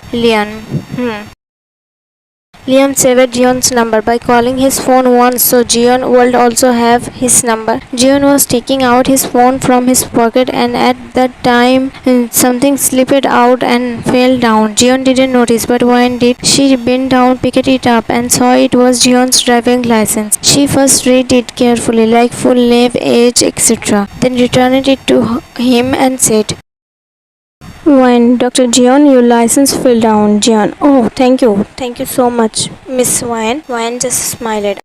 Liam saved Jeon's number by calling his phone once so Jeon would also have his number. Jeon was taking out his phone from his pocket and at that time something slipped out and fell down. Jeon didn't notice but Wine did. She bent down, picked it up and saw it was Jeon's driving license. She first read it carefully like full name, age, etc. Then returned it to him and said, Wine, Dr. Jeon, your license fell down. Jeon, oh, thank you so much, Miss Wine. Wine just smiled.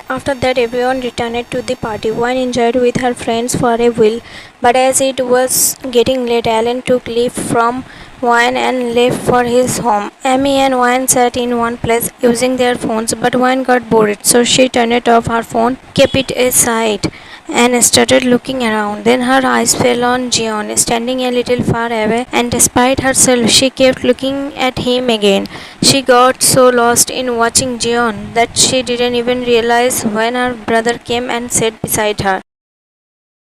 After that, everyone returned to the party. Wine enjoyed with her friends for a while, but as it was getting late, Alan took leave from Wine and left for his home. Amy and Wine sat in one place using their phones, but Wine got bored, so she turned off her phone, kept it aside, and started looking around. Then her eyes fell on Jeon, standing a little far away, and despite herself, she kept looking at him again. She got so lost in watching Jeon that she didn't even realize when her brother came and sat beside her.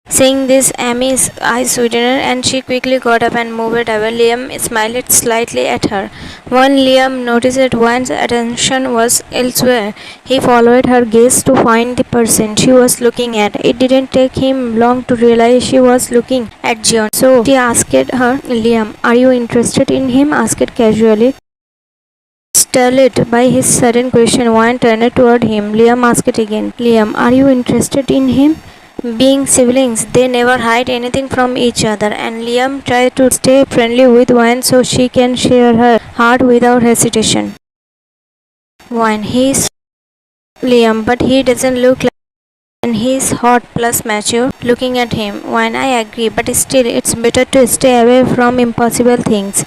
Seeing this, Amy's eyes widened and she quickly got up and moved away. Liam smiled slightly at her. When Liam noticed Wan's attention was elsewhere, he followed her gaze to find the person she was looking at. It didn't take him long to realize she was looking at Jeon. So he asked her, Liam, are you interested in him? Asked casually. Startled by his sudden question, Wan turned toward him. Liam asked again, Liam, are you interested in him? Being siblings, they never hide anything from each other, and Liam tried to stay friendly with Wan so she can share her heart without hesitation. Wan, he's Liam, but he doesn't look like and he's hot plus mature. Looking at him, Wan, I agree, but still it's better to stay away from impossible things.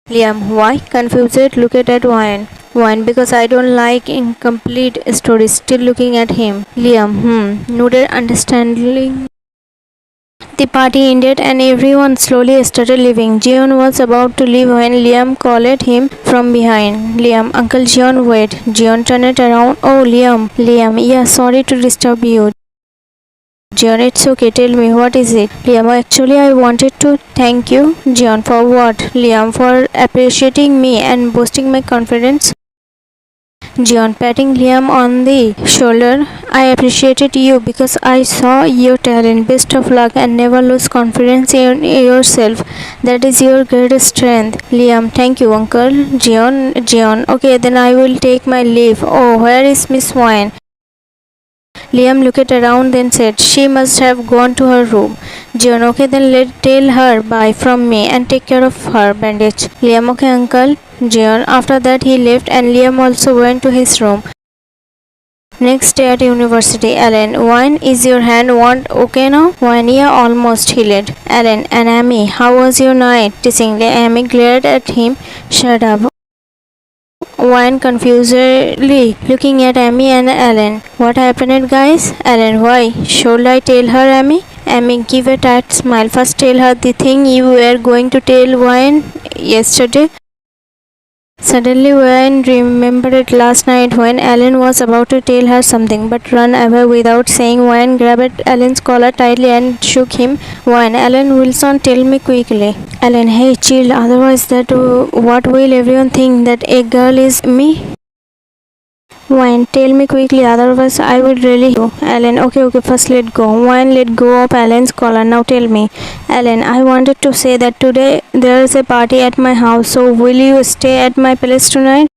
Liam, why? Confused, looked at Wan. Wan, because I don't like incomplete stories. Still looking at him. Liam, nodded understanding. The party ended and everyone slowly started leaving. Jeon was about to leave when Liam called him from behind. Liam, Uncle Jeon, wait. Jeon turned around. Oh, Liam, yeah, sorry to disturb you. Jeon, it's okay, tell me, what is it? Liam, actually I wanted to thank you. Jeon, for what? Liam, for appreciating me and boosting my confidence. Jeon patting Liam on the shoulder. I appreciated you because I saw your talent. Best of luck and never lose confidence in yourself. That is your greatest strength. Liam, thank you, uncle. Jeon, okay, then I will take my leave. Oh, where is Miss Wine? Liam looked around then said, she must have gone to her room. Jeon, okay, then tell her bye from me and take care of her bandage. Liam, okay, uncle. Jeon. After that he left and Liam also went to his room. Next day at university, Alan, Wine, is your hand wound okay now? Wine, yeah, almost healed. Alan, and Amy, how was your night? Teasingly, Amy glared at him. Shut up. Wine confusedly looking at Amy and Alan. What happened, guys? Alan, why? Should I tell her, Amy? Amy, give a tight smile. First tell her the thing you were going to tell Wine yesterday. Suddenly Wayne remembered last night when Alan was about to tell her something but ran away without saying. Wayne grabbed Alan's collar tightly and shook him. Wayne, Alan Wilson, tell me quickly. Alan, hey, chill, otherwise what will everyone think, that a girl is me? Wine, tell me quickly, otherwise I will really go. Alan, okay, first let go. Wine, let go of Alan's collar. Now tell me. Alan, I wanted to say that today there is a party at my house, so will you stay at my place tonight?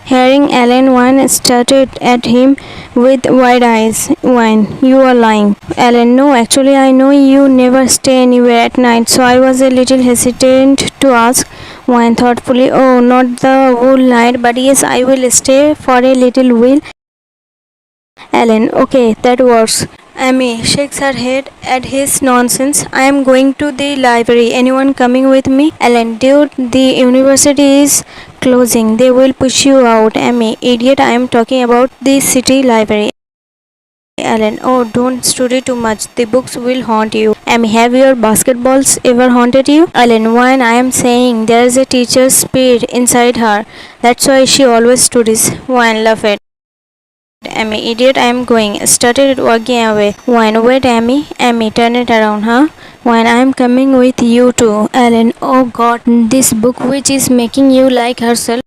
Hearing Alan, Wine started at him with wide eyes. Wine, you are lying. Alan, no, actually I know you never stay anywhere at night, so I was a little hesitant to ask. Wine thoughtfully, oh, not the whole night, but yes, I will stay for a little while. Alan, okay, that works. Amy shakes her head at his nonsense. I am going to the library. Anyone coming with me? Alan, dude, the university is closing. They will push you out. Amy, idiot, I am talking about the city library. Alan, oh, don't study too much. The books will haunt you. Amy, have your basketballs ever haunted you? Alan, why I am saying there is a teacher's spirit inside her. That's why she always studies. Wine, laugh it. Amy, idiot, I am going. Started walking away. Wine, wait, Amy. Amy, turn it around, huh? Wine, I am coming with you too. Alan, oh God, this book which is making you like herself.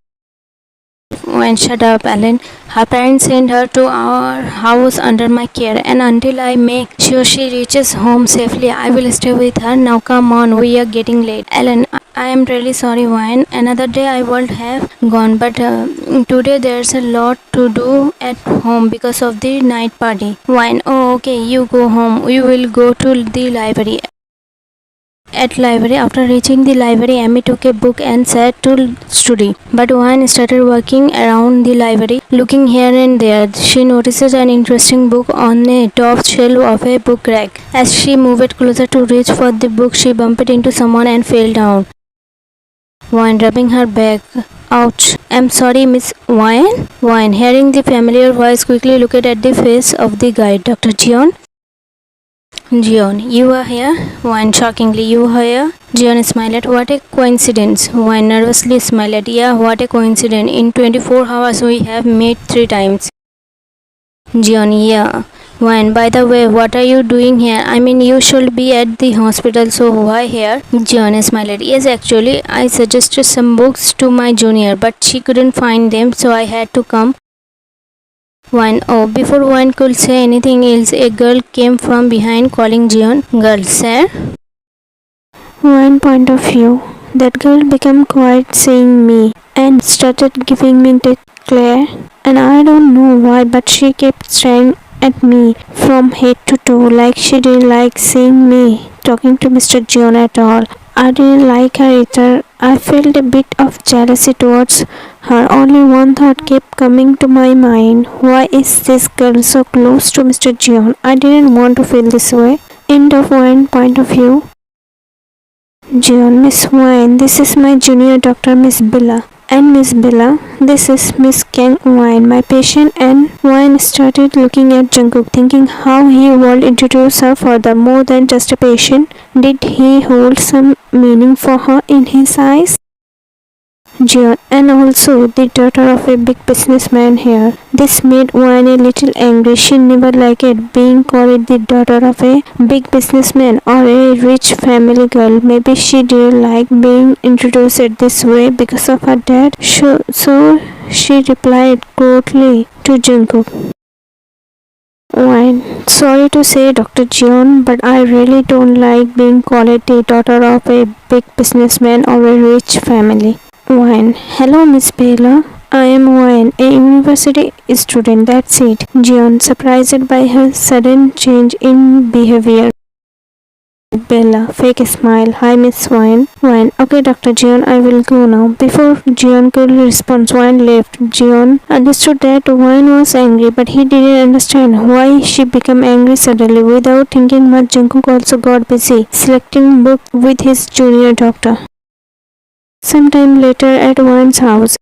Wine, shut up, Alan. Her parents sent her to our house under my care, and until I make sure she reaches home safely, I will stay with her. Now come on, we are getting late. Alan, I am really sorry, Wine. Another day I would have gone, but today there's a lot to do at home because of the night party. Wine, oh okay, you go home. We will go to the library. At library, after reaching the library, Amy took a book and sat to study. But Wine started walking around the library, looking here and there. She notices an interesting book on a top shelf of a book rack. As she moved closer to reach for the book, she bumped into someone and fell down. Wine rubbing her back. Ouch. I'm sorry, Miss Wine. Wine, hearing the familiar voice, quickly looked at the face of the guide. Dr. Jeon? Jeon, you are here? Wine, shockingly, you are here? Jeon smiled. What a coincidence. Wine nervously smiled. Yeah, what a coincidence. In 24 hours we have met 3 times. Jeon, yeah. Wine, by the way, what are you doing here? I mean, you should be at the hospital, so why here? Jeon smiled. Yes, actually, I suggested some books to my junior, but she couldn't find them, so I had to come. Wine, oh, before Wine could say anything else, a girl came from behind calling Jeon. Girl, sir? One point of view. That girl became quiet seeing me and started giving me the glare, and I don't know why, but she kept staring at me from head to toe like she didn't like seeing me talking to Mr. Jeon at all. I didn't like her either. I felt a bit of jealousy towards her. Only one thought kept coming to my mind. Why is this girl so close to Mr. Jeon? I didn't want to feel this way. End of one point of view. Jeon, Miss Wine, this is my junior doctor, Miss Billa. And Miss Billa, this is Miss Kang Wine, my patient. And Wine started looking at Jungkook, thinking how he would introduce her further. More than just a patient, did he hold some meaning for her in his eyes? Jeon, and also the daughter of a big businessman here. This made Wayne a little angry. She never liked it being called the daughter of a big businessman or a rich family girl. Maybe she didn't like being introduced this way because of her dad. So she replied coldly to Jungkook. Wine. Sorry to say, Dr. Jeon, but I really don't like being called the daughter of a big businessman or a rich family. Wine. Hello, Miss Bella. I am Wine, a university student. That's it. Jeon, surprised by her sudden change in behavior. Bella, fake a smile. Hi, Miss Wine. Wine. Okay, Dr. Jeon, I will go now. Before Jeon could respond, Wine left. Jeon understood that Wine was angry, but he didn't understand why she became angry suddenly. Without thinking much, Jungkook also got busy selecting book with his junior doctor. Sometime later at Wine's house,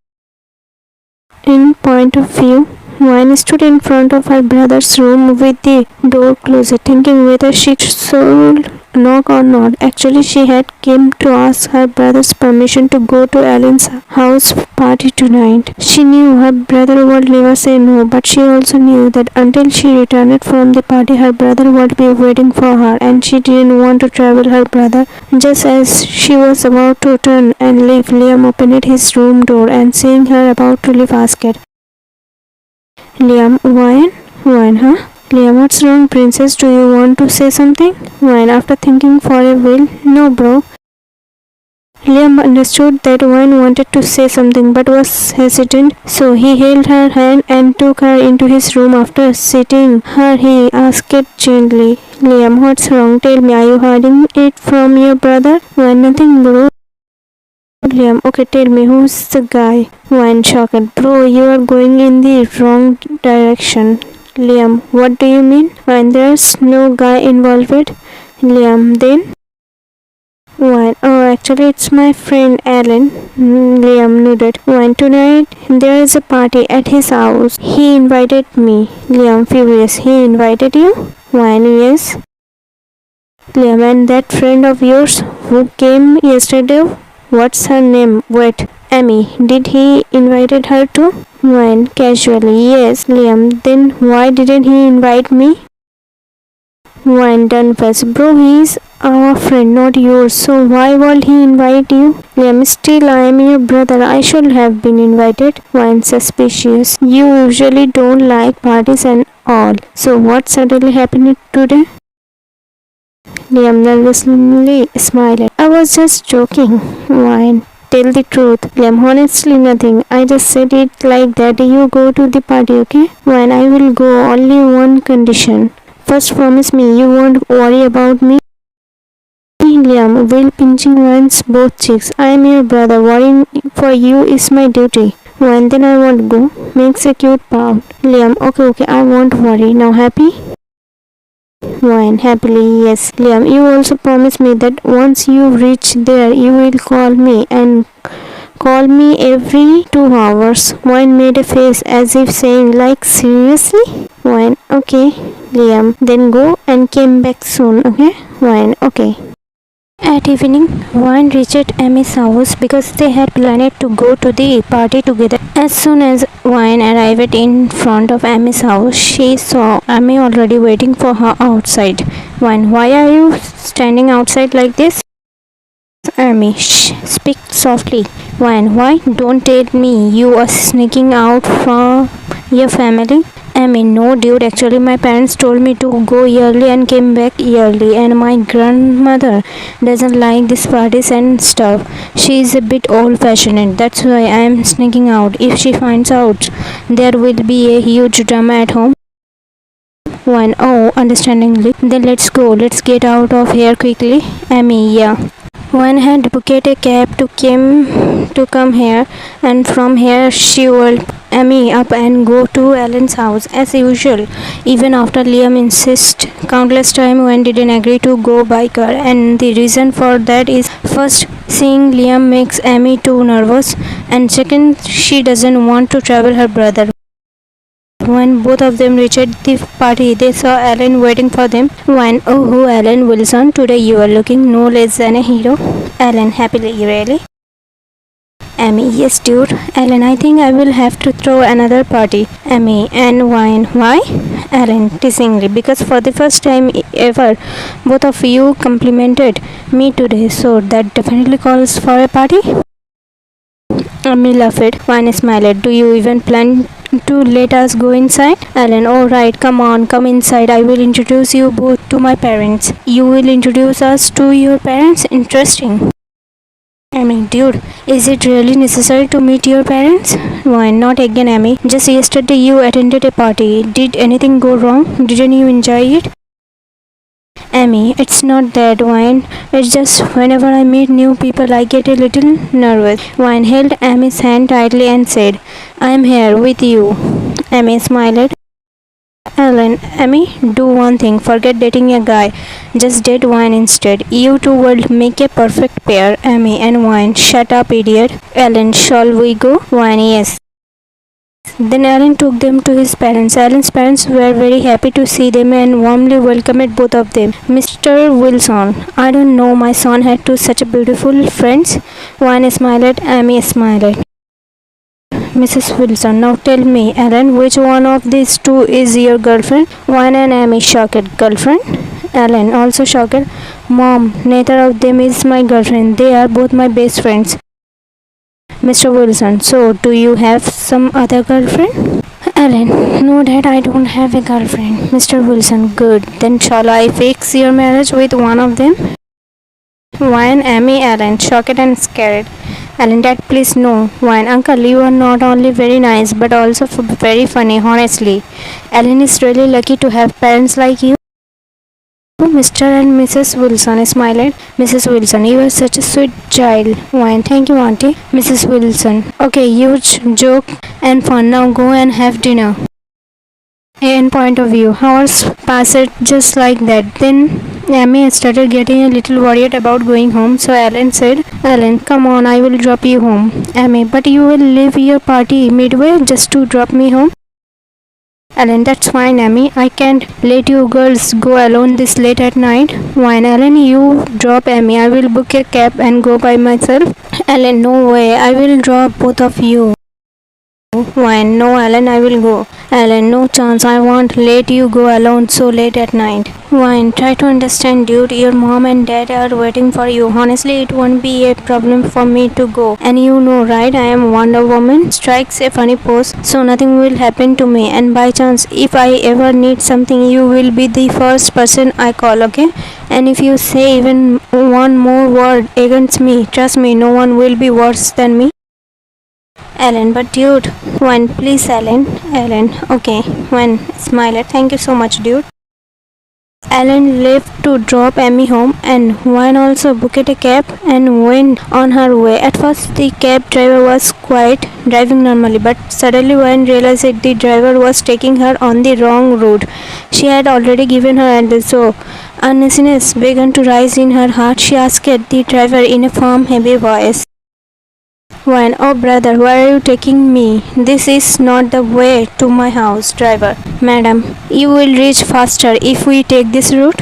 in point of view, Wine stood in front of her brother's room with the door closed, thinking whether she should knock or not. Actually, she had came to ask her brother's permission to go to Ellen's house party tonight. She knew her brother would never say no, but she also knew that until she returned from the party, her brother would be waiting for her, and she didn't want to trouble her brother. Just as she was about to turn and leave, Liam opened his room door and seeing her about to leave asked, Liam, Wine? Wine, huh? Liam, what's wrong, princess? Do you want to say something? Wine, after thinking for a while, no, bro. Liam understood that Wine wanted to say something but was hesitant, so he held her hand and took her into his room. After sitting her, he asked gently, Liam, what's wrong? Tell me, are you hiding it from your brother? Wine, nothing, bro. Liam, okay, tell me, who's the guy? Wine, shocked. Bro, you are going in the wrong direction. Liam, what do you mean? Wine, there's no guy involved. Liam, then? Wine, oh, actually, it's my friend Alan. Liam nodded. Wine, tonight there is a party at his house. He invited me. Liam, furious. He invited you? Wine, yes. Liam, and that friend of yours who came yesterday? What's her name? Wait, Amy. Did he invited her too? Wine, casually. Yes. Liam, then why didn't he invite me? Wine, done first. Bro, he's our friend, not yours. So why would he invite you? Liam, still I am your brother. I should have been invited. Wine, suspicious. You usually don't like parties and all. So what suddenly happened today? Liam nervously smiled. I was just joking. Wine, tell the truth. Liam, honestly nothing. I just said it like that. You go to the party, okay? Wine, I will go. Only one condition. First promise me you won't worry about me. Liam, while pinching Wine's both cheeks. I am your brother. Worrying for you is my duty. Wine, then I won't go. Makes a cute pout. Liam, okay, I won't worry. Now happy? Wine, happily, yes. Liam, you also promise me that once you reach there, you will call me and call me every 2 hours. Wine made a face as if saying, like, seriously? Wine, okay. Liam, then go and came back soon, okay? Wine, okay. At evening, Wine reached Amy's house because they had planned to go to the party together. As soon as Wine arrived in front of Amy's house, she saw Amy already waiting for her outside. Wine, why are you standing outside like this? Amy, shh, speak softly. Wine, why? Don't tell me you are sneaking out from your family. Amy, no dude, actually my parents told me to go early and came back early, and my grandmother doesn't like these parties and stuff. She is a bit old fashioned, that's why I am sneaking out. If she finds out, there will be a huge drama at home. Wine, oh, understandingly. Then let's go, let's get out of here quickly. Amy, yeah. Wine had booked a cab to come here, and from here she would Amy up and go to Ellen's house as usual. Even after Liam insisted countless times, Wine didn't agree to go by car, and the reason for that is first, seeing Liam makes Amy too nervous, and second, she doesn't want to trouble her brother. When both of them reached the party, they saw Ellen waiting for them. Wine, oh, Ellen Wilson, today you are looking no less than a hero. Ellen, happily, really? Amy, yes, dude. Ellen, I think I will have to throw another party. Amy, and wine. Why? Ellen, teasingly, because for the first time ever, both of you complimented me today, so that definitely calls for a party. Amy laughed. Wine smiled. Do you even plan to let us go inside? Ellen, oh right, come on, come inside. I will introduce you both to my parents. You will introduce us to your parents? Interesting. Amy, dude, is it really necessary to meet your parents? Why not again, Amy? Just yesterday you attended a party. Did anything go wrong? Didn't you enjoy it? Amy, it's not that, Wine. It's just whenever I meet new people, I get a little nervous. Wine held Amy's hand tightly and said, I'm here with you. Amy smiled. Ellen, Amy, do one thing. Forget dating a guy. Just date Wine instead. You two will make a perfect pair. Amy and Wine. Shut up, idiot. Ellen, shall we go? Wine, yes. Then Ellen took them to his parents. Ellen's parents were very happy to see them and warmly welcomed both of them. Mr. Wilson, I don't know my son had two such beautiful friends. Wine smiled. Amy smiled. Mrs. Wilson, now tell me, Ellen, which one of these two is your girlfriend? Wine and Amy shocked. Girlfriend? Ellen, also shocked. Mom, neither of them is my girlfriend. They are both my best friends. Mr. Wilson, so do you have some other girlfriend? Ellen, no, Dad, I don't have a girlfriend. Mr. Wilson, good. Then shall I fix your marriage with one of them? Wine, Amy, Ellen, shocked and scared. Ellen, Dad, please no. Wine, Uncle, you are not only very nice but also very funny, honestly. Ellen is really lucky to have parents like you. Mr. and Mrs. Wilson smiled. Mrs. Wilson, you are such a sweet child. Wine, thank you, Auntie. Mrs. Wilson, okay, huge joke and fun. Now go and have dinner. In point of view, hours passed just like that. Then Amy started getting a little worried about going home, so Ellen said, Ellen, come on, I will drop you home. Amy, but you will leave your party midway just to drop me home? Ellen, that's fine, Amy. I can't let you girls go alone this late at night. Wine, Ellen, you drop Amy. I will book a cab and go by myself. Ellen, no way. I will drop both of you. Wine, no, Ellen, I will go. Ellen, no chance. I won't let you go alone so late at night. Wine, try to understand, dude. Your mom and dad are waiting for you. Honestly, it won't be a problem for me to go. And you know, right? I am Wonder Woman. Strikes a funny pose, so nothing will happen to me. And by chance, if I ever need something, you will be the first person I call, okay? And if you say even one more word against me, trust me, no one will be worse than me. Ellen, but dude. Wine, please, Ellen. Ellen, okay. Wine, smiled. Thank you so much, dude. Ellen left to drop Amy home, and Wine also booked a cab and went on her way. At first, the cab driver was quiet, driving normally, but suddenly Wine realized that the driver was taking her on the wrong route. She had already given her address, so uneasiness began to rise in her heart. She asked the driver in a firm, heavy voice, Wine, oh brother, where are you taking me? This is not the way to my house. Driver, Madam, you will reach faster if we take this route.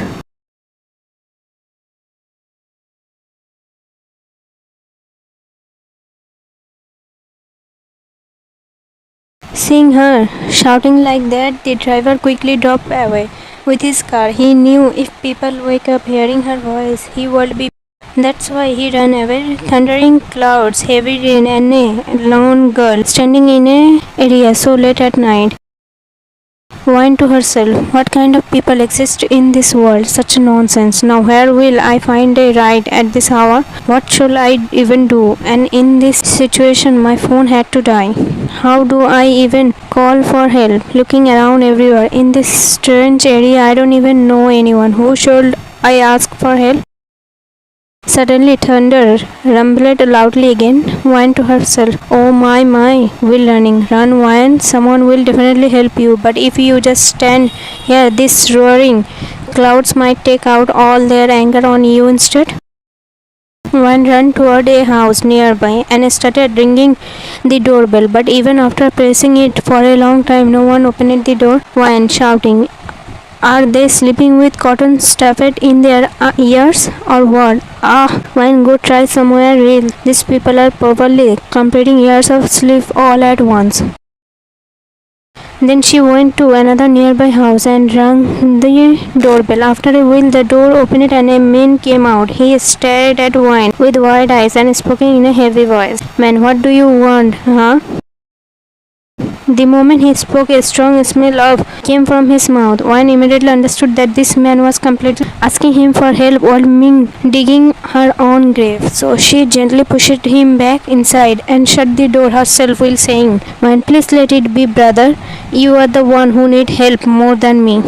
Seeing her shouting like that, the driver quickly drove away with his car. He knew if people wake up hearing her voice, he would be. That's why he ran away. Thundering clouds, heavy rain, and a lone girl standing in a area so late at night. Whined to herself, what kind of people exist in this world? Such nonsense. Now where will I find a ride at this hour? What shall I even do? And in this situation my phone had to die. How do I even call for help? Looking around everywhere. In this strange area I don't even know anyone. Who should I ask for help? Suddenly thunder rumbled loudly again. Whined to herself, oh my, will running. Run, Wine, someone will definitely help you. But if you just stand here, this roaring clouds might take out all their anger on you instead. Wine ran toward a house nearby and started ringing the doorbell. But even after pressing it for a long time, no one opened the door. Wine shouting, Are they sleeping with cotton stuffed in their ears or what? Wine, go try somewhere real. These people are probably completing years of sleep all at once. Then she went to another nearby house and rang the doorbell. After a while, the door opened and a man came out. He stared at Wine with wide eyes and spoke in a heavy voice. Man, what do you want, huh? The moment he spoke, a strong smell of came from his mouth. Wine immediately understood that this man was completely asking him for help while Ming digging her own grave. So she gently pushed him back inside and shut the door herself while saying, Wine, please let it be, brother. You are the one who need help more than me.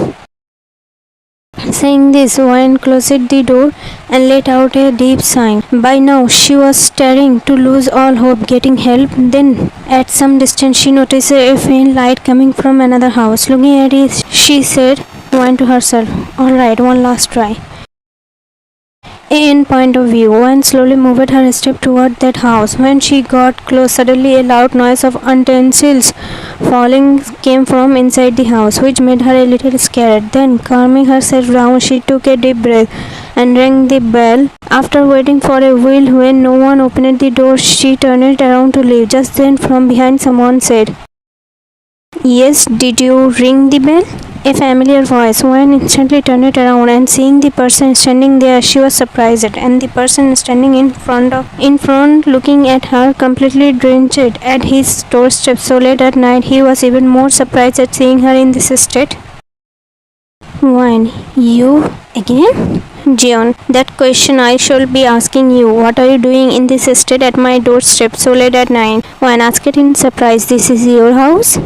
Saying this, Wine closed the door and let out a deep sigh. By now, she was starting to lose all hope getting help. Then, at some distance, she noticed a faint light coming from another house. Looking at it, she said, Wine to herself, Alright, one last try. In point of view, Wine slowly moved her step toward that house. When she got close, suddenly a loud noise of utensils falling came from inside the house, which made her a little scared. Then, calming herself down, she took a deep breath and rang the bell. After waiting for a while, when no one opened the door, she turned around to leave. Just then, from behind, someone said, Yes, did you ring the bell? A familiar voice. Wine instantly turned around and seeing the person standing there, she was surprised. And the person standing in front, looking at her, completely drenched at his doorstep so late at night, he was even more surprised at seeing her in this state. Wine, you again? Jeon, that question I shall be asking you. What are you doing in this state at my doorstep so late at night? Wine asked in surprise. This is your house?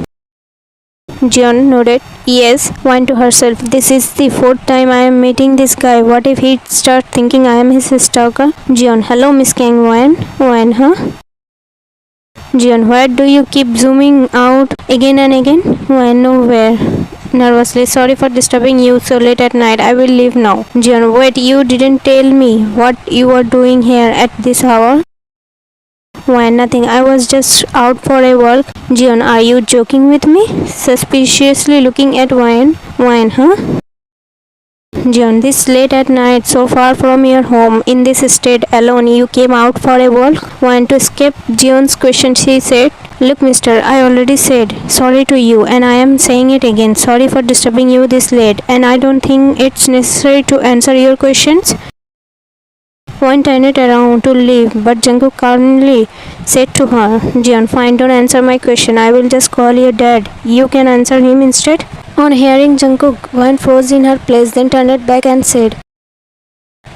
Jeon nodded. Yes. Wine to herself. This is the fourth time I am meeting this guy. What if he starts thinking I am his stalker? Jeon, hello Miss Kang. Wine, huh? Jeon, where do you keep zooming out again and again? Wine, nowhere. Nervously, sorry for disturbing you so late at night. I will leave now. Jeon, wait, you didn't tell me what you are doing here at this hour? Why, nothing. I was just out for a walk. Jeon, are you joking with me? Suspiciously looking at Wine. Wine, huh? Jeon, this late at night, so far from your home, in this state, alone, you came out for a walk? Wine, to escape Jeon's question, she said, Look, mister, I already said sorry to you, and I am saying it again. Sorry for disturbing you this late, and I don't think it's necessary to answer your questions. Wine turned around to leave, but Jungkook calmly said to her, Jeon, fine, don't answer my question. I will just call your dad. You can answer him instead. On hearing Jungkook, Wine froze in her place, then turned back and said,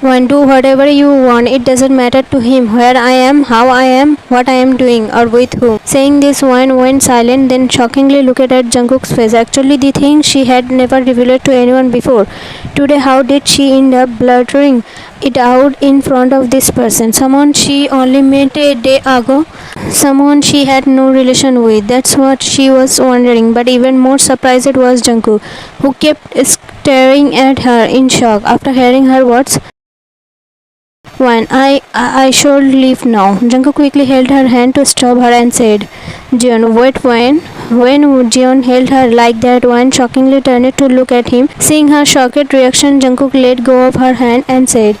Wine, do whatever you want. It doesn't matter to him where I am, how I am, what I am doing, or with whom. Saying this, Wine went silent, then shockingly looked at Jungkook's face. Actually, the thing she had never revealed to anyone before. Today, how did she end up blurting it out in front of this person? Someone she only met a day ago? Someone she had no relation with? That's what she was wondering. But even more surprised was Jungkook, who kept staring at her in shock. After hearing her words, Wine, I should leave now. Jungkook quickly held her hand to stop her and said, Jeon, wait, Wine. When Jeon held her like that, Wine shockingly turned to look at him. Seeing her shocked reaction, Jungkook let go of her hand and said,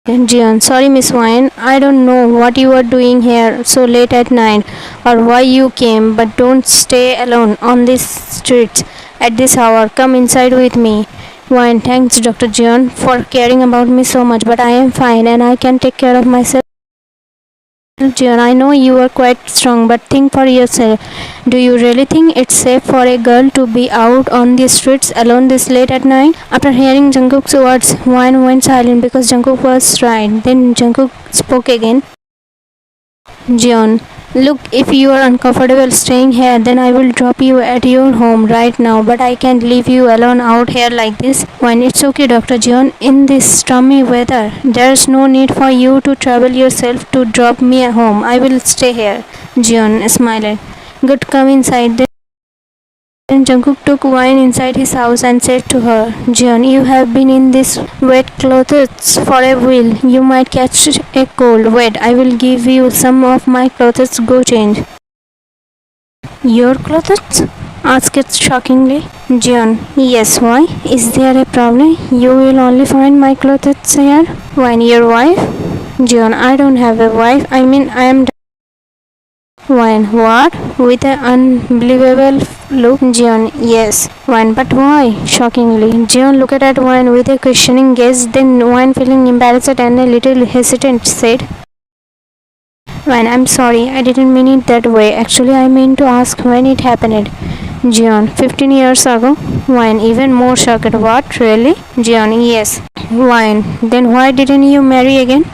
Jeon, sorry Miss Wine, I don't know what you are doing here so late at night or why you came, but don't stay alone on these streets at this hour. Come inside with me. Wine, thanks Dr. Jeon for caring about me so much, but I am fine and I can take care of myself. Jeon, I know you are quite strong, but think for yourself. Do you really think it's safe for a girl to be out on the streets alone this late at night? After hearing Jungkook's words, Wine went silent because Jungkook was right. Then Jungkook spoke again. Jeon, look, if you are uncomfortable staying here, then I will drop you at your home right now, but I can't leave you alone out here like this. Wine, it's okay, Dr. Jeon. In this stormy weather, there's no need for you to travel yourself to drop me at home. I will stay here. Jeon smiled. Good, come inside. Then Jungkook took Wine inside his house and said to her, Jeon, you have been in these wet clothes for a while. You might catch a cold. Wait, I will give you some of my clothes. Go change. Your clothes? asked it shockingly. Jeon, yes, why? Is there a problem? You will only find my clothes here. When your wife? Jeon, I don't have a wife. I mean, I am. When what? With an unbelievable look. Jeon, yes. When, but why? Shockingly. Jeon looked at Wine with a questioning gaze, then Wine, feeling embarrassed and a little hesitant, said, When I'm sorry, I didn't mean it that way. Actually, I meant to ask when it happened. Jeon, 15 years ago. Wine, even more shocked. What, really? Jeon, yes. Wine, then why didn't you marry again?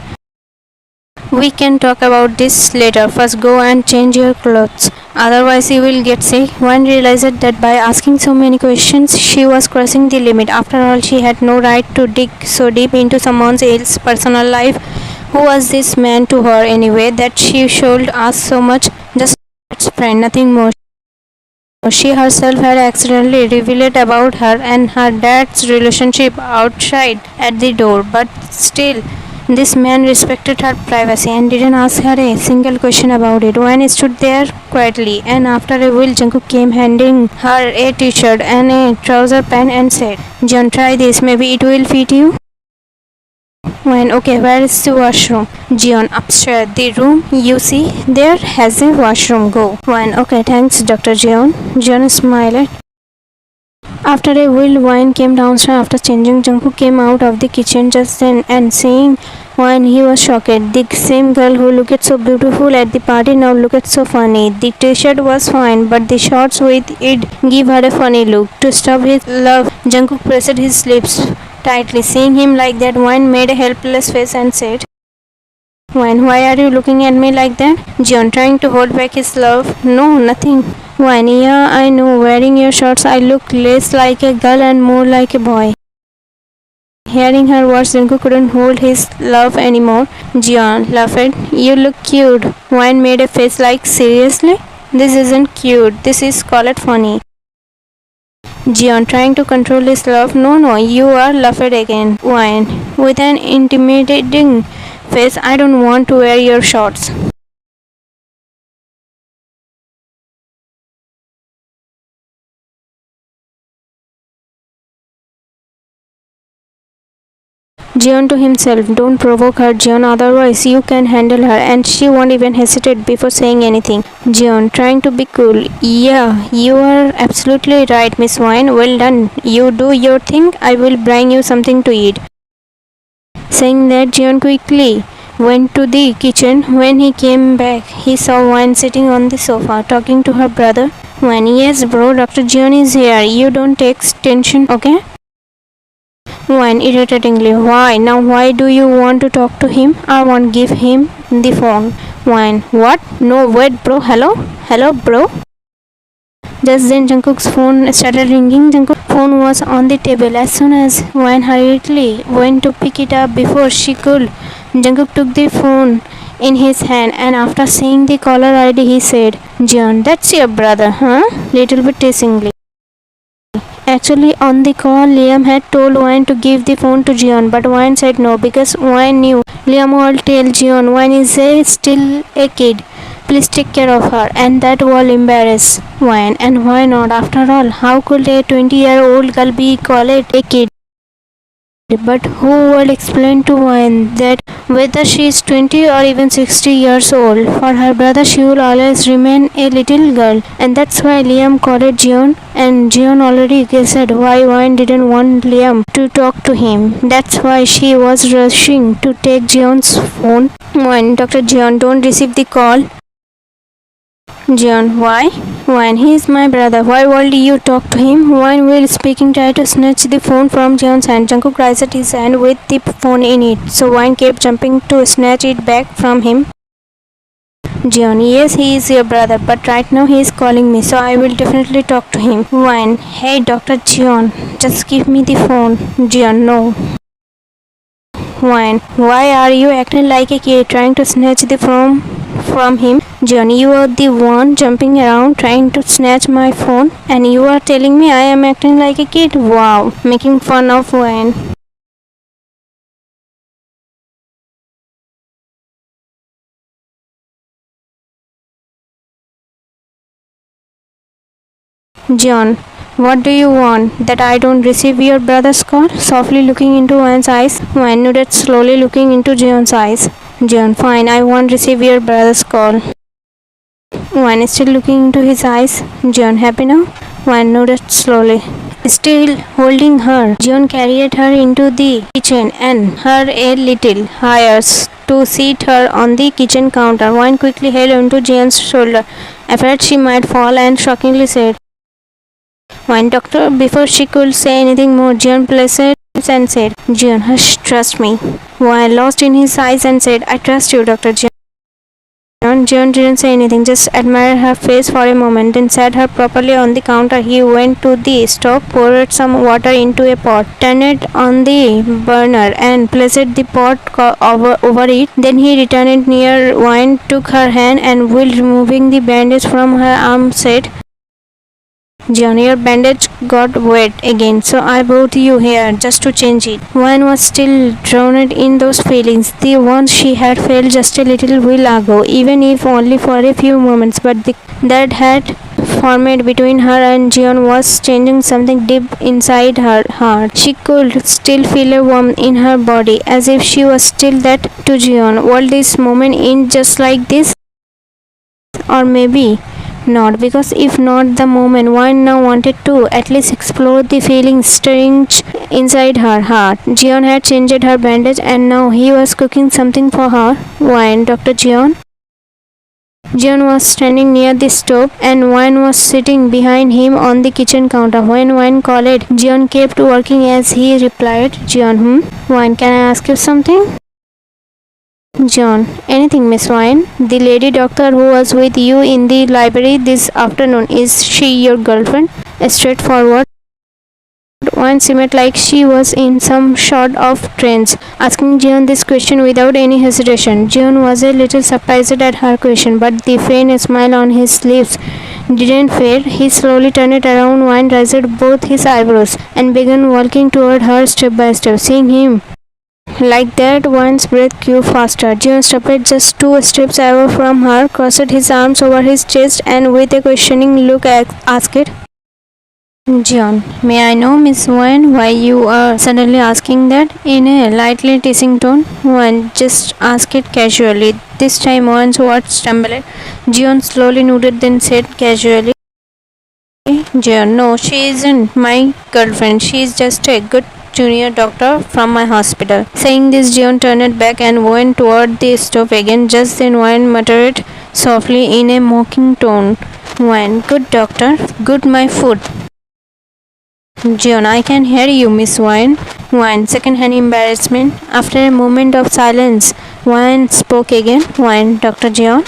We can talk about this later. First, go and change your clothes. Otherwise, you will get sick. Wine realized that by asking so many questions, she was crossing the limit. After all, she had no right to dig so deep into someone else's personal life. Who was this man to her anyway that she should ask so much? Just a friend, nothing more. She herself had accidentally revealed about her and her dad's relationship outside at the door, but still, this man respected her privacy and didn't ask her a single question about it. Wayne stood there quietly, and after a while, Jungkook came handing her a t-shirt and a trouser pant and said, Jeon, try this, maybe it will fit you. When okay, where is the washroom? Jeon, upstairs. The room you see there has a washroom. Go. When okay, thanks, Dr. Jeon. Jeon smiled. After a while, Wine came downstairs after changing. Jungkook came out of the kitchen just then and seeing Wine, he was shocked. The same girl who looked so beautiful at the party now looked so funny. The t-shirt was fine, but the shorts with it gave her a funny look. To stop his love, Jungkook pressed his lips tightly. Seeing him like that, Wine made a helpless face and said, Wine, why are you looking at me like that? Jeon, trying to hold back his love. No, nothing. Wine, yeah, I know. Wearing your shorts, I look less like a girl and more like a boy. Hearing her words, Jungkook couldn't hold his love anymore. Jeon laughed. You look cute. Wine made a face like, seriously? This isn't cute. This is called funny. Jeon, trying to control his love. No, you are laughed again. Wine, with an intimidating face, I don't want to wear your shorts. Jeon to himself, don't provoke her, Jeon, otherwise you can handle her and she won't even hesitate before saying anything. Jeon, trying to be cool, yeah, you are absolutely right, Miss Wine, well done. You do your thing, I will bring you something to eat. Saying that, Jeon quickly went to the kitchen. When he came back, he saw Wine sitting on the sofa talking to her brother. Wine, yes bro, Dr. Jeon is here, you don't take tension, okay? Wine irritatingly, why? Now why do you want to talk to him? I won't give him the phone. Wine, what? No, wait bro, hello? Hello bro? Just then Jungkook's phone started ringing. Jungkook's phone was on the table. As soon as Wine hurriedly went to pick it up before she could, Jungkook took the phone in his hand and after seeing the caller ID he said, Jeon, that's your brother, huh? Little bit teasingly. Actually, on the call, Liam had told Wine to give the phone to Jeon, but Wine said no because Wine knew Liam would tell Jeon Wine is still a kid. Please take care of her, and that will embarrass Wine. And why not? After all, how could a 20-year-old girl be called a kid? But who will explain to Wine that whether she is 20 or even 60 years old, for her brother she will always remain a little girl. And that's why Liam called Jeon, and Jeon already guessed why Wine didn't want Liam to talk to him. That's why she was rushing to take Jeon's phone. Wine, Dr. Jeon, don't receive the call. Jeon, why? Wine, he is my brother. Why would you talk to him? Wine, while speaking, tried to snatch the phone from Jeon's hand. Jungkook raised his hand with the phone in it, so Wine kept jumping to snatch it back from him. Jeon, yes, he is your brother, but right now he is calling me, so I will definitely talk to him. Wine, hey Dr. Jeon, just give me the phone. Jeon, no. Wine, why are you acting like a kid trying to snatch the phone from him? Jeon, you are the one jumping around trying to snatch my phone and you are telling me I am acting like a kid? Wow, making fun of Wine. Jeon, what do you want? That I don't receive your brother's call? Softly looking into Wan's eyes, Wan nodded, slowly looking into Jeon's eyes. Jeon, fine, I won't receive your brother's call. Wan is still looking into his eyes. Jeon, happy now? Wan nodded slowly. Still holding her, Jeon carried her into the kitchen and her a little higher to seat her on the kitchen counter. Wan quickly held onto Jeon's shoulder, afraid she might fall, and shockingly said, "Wine, doctor." Before she could say anything more, Jeon placed and said, "Jeon, hush, trust me." Wine lost in his eyes and said, "I trust you, Dr. Jeon." Jeon didn't say anything, just admired her face for a moment, then sat her properly on the counter. He went to the stove, poured some water into a pot, turned it on the burner, and placed the pot over it. Then he returned it near Wine, took her hand, and while removing the bandage from her arm, said, "Jeon, your bandage got wet again, so I brought you here just to change it." Wine was still drowned in those feelings, the ones she had felt just a little while ago, even if only for a few moments, but that had formed between her and Jeon was changing something deep inside her heart. She could still feel a warmth in her body, as if she was still that to Jeon. Will this moment end just like this? Or maybe not, because if not the moment, Wine now wanted to at least explore the feeling stirring inside her heart. Jeon had changed her bandage and now he was cooking something for her. Wine, Dr. Jeon. Jeon was standing near the stove and Wine was sitting behind him on the kitchen counter. When Wine called, Jeon kept working as he replied, "Jeon, Wine, can I ask you something?" "Jeon, anything, Miss Wine. The lady doctor who was with you in the library this afternoon, is she your girlfriend?" Straightforward. Wine seemed like she was in some sort of trance, asking Jeon this question without any hesitation. Jeon was a little surprised at her question, but the faint smile on his lips didn't fade. He slowly turned it around. Wine raised both his eyebrows and began walking toward her step by step. Seeing him like that, Wine's breath grew faster. Jeon stopped just 2 steps away from her, crossed his arms over his chest, and with a questioning look asked, "Jeon, may I know, Miss Wine, why you are suddenly asking that?" In a lightly teasing tone, Wine just asked it casually. This time Wine's words stumbled. Jeon slowly nodded, then said casually, "Jeon, no, she isn't my girlfriend. She is just a good junior doctor from my hospital." Saying this, Jeon turned back and went toward the stove again. Just then Wine muttered softly in a mocking tone, "Wine, good doctor, good my food." "Jeon, I can hear you, Miss Wine." Wine, second-hand embarrassment. After a moment of silence, Wine spoke again. "Wine, Dr. Jeon."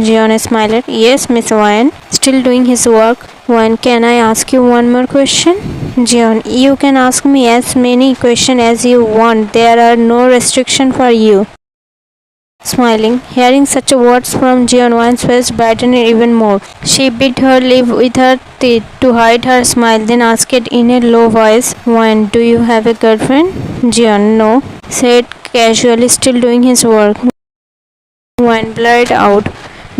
Jeon smiled. "Yes, Miss Wine." Still doing his work. "Wine, can I ask you one more question?" "Jeon, you can ask me as many questions as you want. There are no restrictions for you." Smiling, hearing such words from Jeon, Wine's face brightened even more. She bit her lip with her teeth to hide her smile, then asked in a low voice, "Wine, do you have a girlfriend?" Jeon, "No," said casually, still doing his work. Wine blurted out,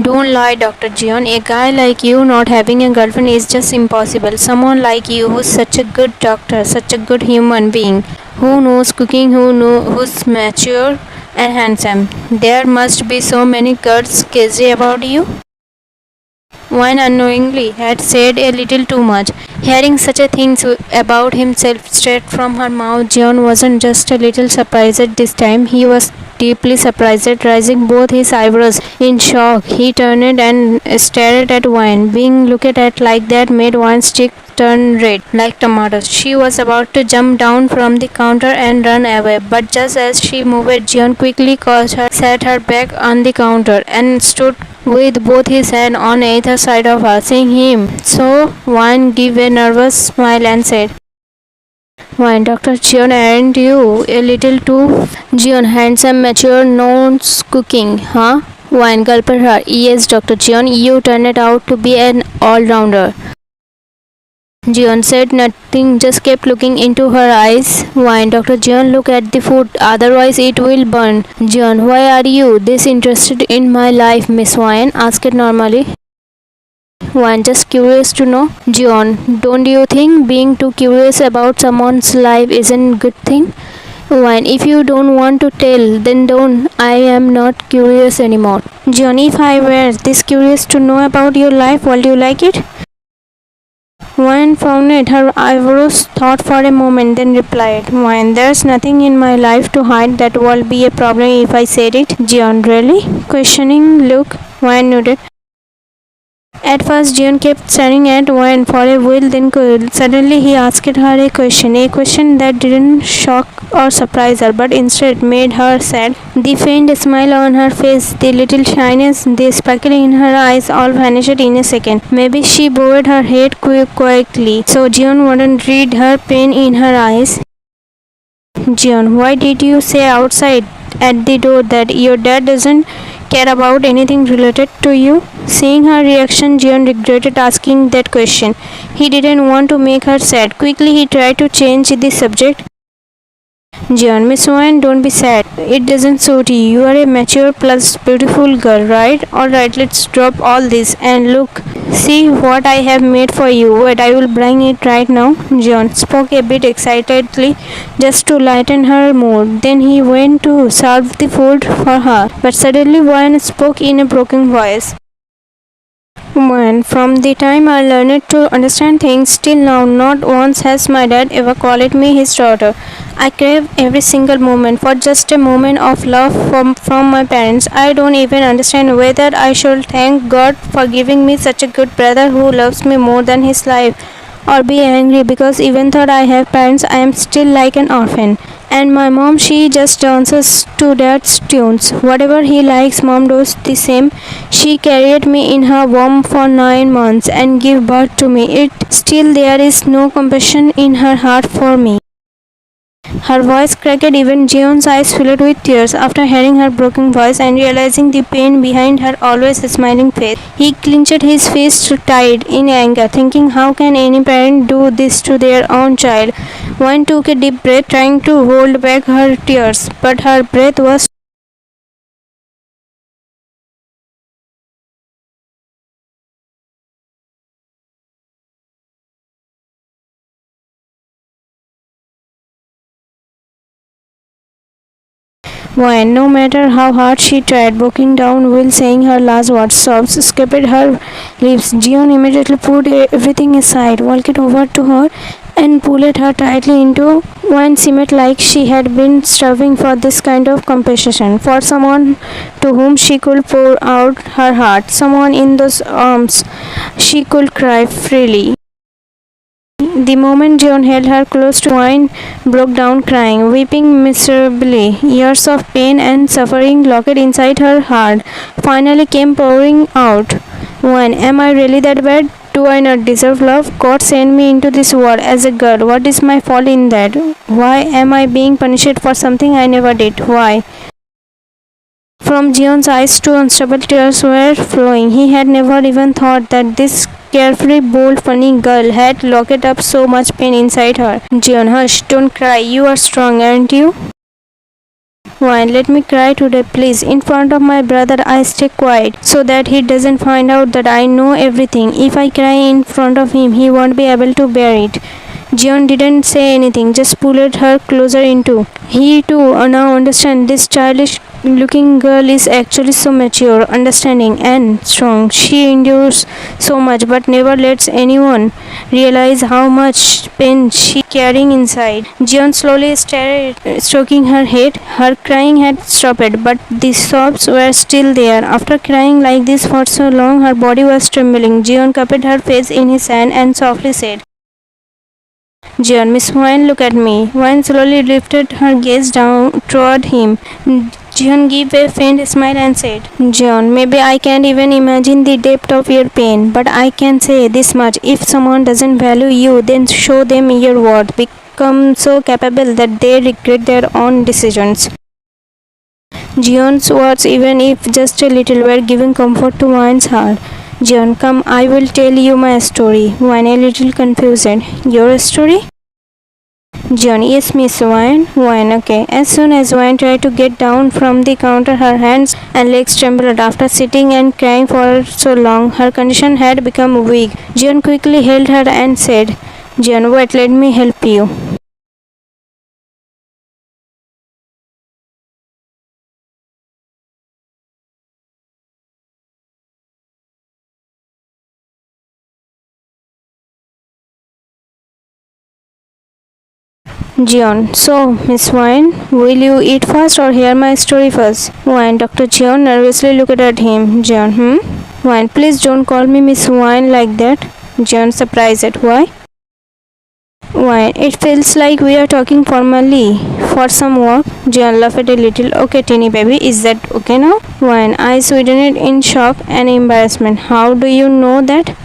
"Don't lie, Dr. Jeon. A guy like you not having a girlfriend is just impossible. Someone like you who's such a good doctor, such a good human being, who knows cooking, who's mature and handsome. There must be so many girls crazy about you." Wine unknowingly had said a little too much. Hearing such a thing about himself straight from her mouth, Jeon wasn't just a little surprised this time. He was deeply surprised, raising both his eyebrows in shock. He turned and stared at Wine. Being looked at like that made Wine's cheek turn red like tomatoes. She was about to jump down from the counter and run away, but just as she moved, Jeon quickly caused her, sat her back on the counter, and stood with both his hands on either side of her. Seeing him so, Wine gave a nervous smile and said, "Wine, Dr. Jeon, aren't you a little too Jeon, handsome, mature, knows cooking, huh?" Wine gulped her. "Yes, Dr. Jeon, you turned out to be an all-rounder." Jeon said nothing, just kept looking into her eyes. "Wine, Dr. Jeon, look at the food, otherwise it will burn." "Jeon, why are you this interested in my life, Miss Wine?" asked normally. One just curious to know. Jeon, don't you think being too curious about someone's life isn't a good thing? One, if you don't want to tell, then don't. I am not curious anymore. Jeon, if I were this curious to know about your life, would you like it? Wine frowned her eyebrows, thought for a moment, then replied, Wine, there's nothing in my life to hide that will be a problem if I said it. Jeon, really? Questioning look, Wine nodded. At first, Jeon kept staring at Wine for a while, then cooled. Suddenly, he asked her a question that didn't shock or surprise her, but instead made her sad. The faint smile on her face, the little shyness, the sparkle in her eyes all vanished in a second. Maybe she bowed her head quietly, so Jeon wouldn't read her pain in her eyes. Jeon, why did you say outside at the door that your dad doesn't care about anything related to you? Seeing her reaction, Jeon regretted asking that question. He didn't want to make her sad. Quickly, he tried to change the subject. Jeon, Miss Wine, don't be sad. It doesn't suit you. You are a mature plus beautiful girl, right? Alright, let's drop all this and look. See what I have made for you. Wait, I will bring it right now. Jeon spoke a bit excitedly just to lighten her mood. Then he went to serve the food for her. But suddenly Wine spoke in a broken voice. When from the time I learned to understand things till now, not once has my dad ever called me his daughter. I crave every single moment for just a moment of love from my parents. I don't even understand whether I should thank God for giving me such a good brother who loves me more than his life, or be angry because even though I have parents, I am still like an orphan. And my mom, she just dances to dad's tunes. Whatever he likes, mom does the same. She carried me in her womb for 9 months and gave birth to me. It still there is no compassion in her heart for me. Her voice cracked. Even Jeon's eyes filled with tears after hearing her broken voice and realizing the pain behind her always smiling face. He clenched his fist tight in anger, thinking, how can any parent do this to their own child? Wine took a deep breath, trying to hold back her tears, but her breath was Wine, no matter how hard she tried, breaking down while saying her last words, sobs escaped her lips. Jeon immediately put everything aside, walked over to her, and pulled her tightly into one seemed like she had been starving for this kind of compassion, for someone to whom she could pour out her heart, someone in those arms she could cry freely. The moment Jeon held her close to Wine, broke down crying, weeping miserably. Years of pain and suffering locked inside her heart finally came pouring out. Wine, am I really that bad? Do I not deserve love? God sent me into this world as a girl. What is my fault in that? Why am I being punished for something I never did? Why? From Jeon's eyes, two unstable tears were flowing. He had never even thought that this carefree, bold, funny girl had locked up so much pain inside her. Jeon, hush, don't cry. You are strong, aren't you? Why, let me cry today, please. In front of my brother, I stay quiet so that he doesn't find out that I know everything. If I cry in front of him, he won't be able to bear it. Jeon didn't say anything, just pulled her closer into. He too now understand this childish looking girl is actually so mature, understanding and strong. She endures so much but never lets anyone realize how much pain she carrying inside. Jeon slowly started stroking her head. Her crying had stopped, but the sobs were still there. After crying like this for so long, her body was trembling. Jeon cupped her face in his hand and softly said, Jeon, Miss Wine, look at me. Wine slowly lifted her gaze down toward him. Jeon gave a faint smile and said, Jeon, maybe I can't even imagine the depth of your pain, but I can say this much. If someone doesn't value you, then show them your worth. Become so capable that they regret their own decisions. Jeon's words, even if just a little, were giving comfort to Wine's heart. Jeon, come, I will tell you my story. Wine a little confused. Your story? Jeon, yes, Miss Wine. Wine, okay. As soon as Wine tried to get down from the counter, her hands and legs trembled. After sitting and crying for so long, her condition had become weak. Jeon quickly held her and said, Jeon, wait, let me help you. Jeon, so, Miss Wine, will you eat first or hear my story first? Wine, Dr. Jeon nervously looked at him. Jeon, Wine, please don't call me Miss Wine like that. Jeon, surprised. Why? Wine, it feels like we are talking formally. For some work? Jeon laughed a little. Okay, teeny baby, is that okay now? Wine, eyes widened in shock and embarrassment. How do you know that?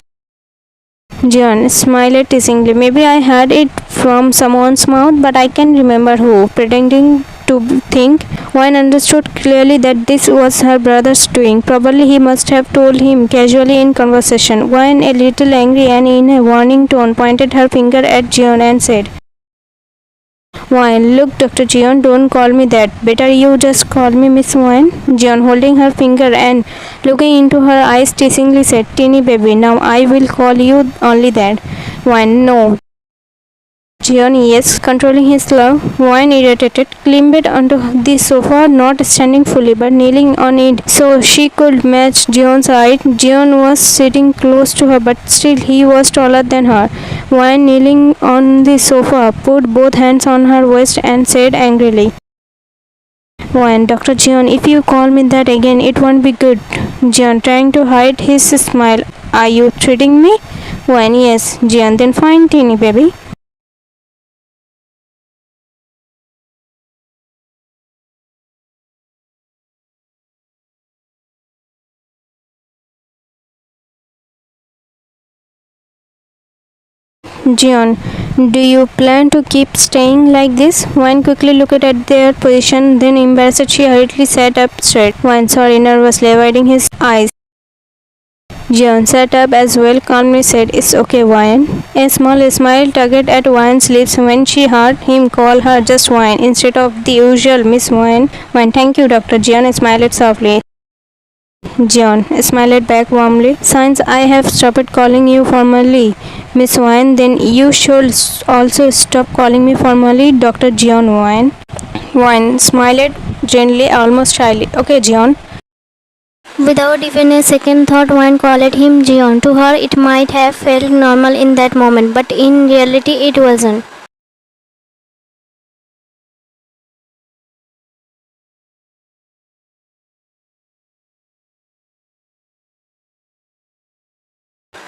Jeon smiled teasingly. Maybe I heard it from someone's mouth, but I can't remember who. Pretending to think, Wine understood clearly that this was her brother's doing. Probably he must have told him casually in conversation. Wine, a little angry and in a warning tone, pointed her finger at Jeon and said, Wine, look, Dr. Jeon, don't call me that. Better you just call me Miss Wine. Jeon, holding her finger and looking into her eyes, teasingly said, Teeny baby, now I will call you only that. Wine, no. Jeon, yes, controlling his love. Wine, irritated, climbed onto the sofa, not standing fully but kneeling on it so she could match Jeon's height. Jeon was sitting close to her, but still he was taller than her. Wine, kneeling on the sofa, put both hands on her waist and said angrily, Wine, Dr. Jeon, if you call me that again, it won't be good. Jeon, trying to hide his smile, are you treating me? Wine, yes. Jeon, then fine, teeny baby. Jeon, do you plan to keep staying like this? Wine quickly looked at their position, then embarrassed she hurriedly sat up straight. Wine, sorry, nervously avoiding his eyes. Jeon sat up as well, calmly said, It's okay, Wine. A small smile tugged at Wine's lips when she heard him call her just Wine instead of the usual Miss Wine. Wine, thank you, Dr. Jeon smiled softly. Jeon smiled back warmly. Since I have stopped calling you formally Miss Wine, then you should also stop calling me formally Dr. Jeon Wine. Wine smiled gently, almost shyly. Okay, Jeon. Without even a second thought, Wine called him Jeon. To her, it might have felt normal in that moment, but in reality, it wasn't.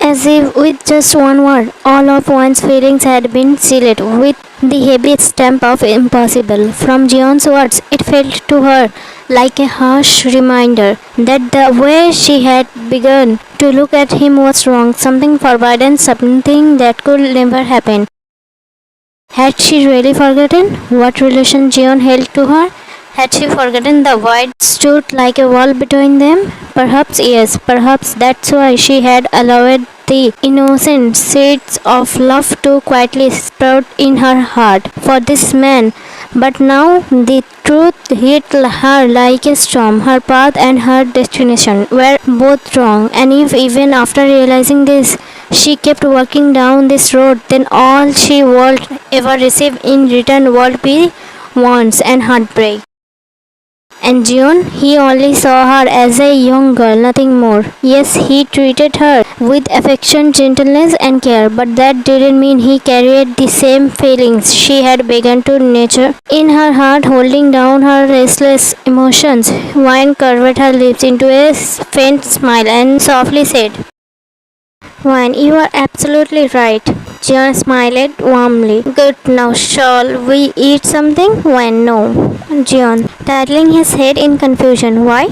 As if with just one word, all of Wine's feelings had been sealed with the heavy stamp of impossible. From Jeon's words, it felt to her like a harsh reminder that the way she had begun to look at him was wrong, something forbidden, something that could never happen. Had she really forgotten what relation Jeon held to her? Had she forgotten the void stood like a wall between them? Perhaps yes, perhaps that's why she had allowed the innocent seeds of love to quietly sprout in her heart for this man. But now the truth hit her like a storm. Her path and her destination were both wrong, and if even after realizing this, she kept walking down this road, then all she would ever receive in return would be wounds and heartbreak. And Jeon, he only saw her as a young girl, nothing more. Yes, he treated her with affection, gentleness and care, but that didn't mean he carried the same feelings she had begun to nurture in her heart, holding down her restless emotions. Wine curved her lips into a faint smile and softly said, Wine, you are absolutely right. Jeon smiled warmly. Good, now shall we eat something? Wine, no. Jeon, titling his head in confusion. Why?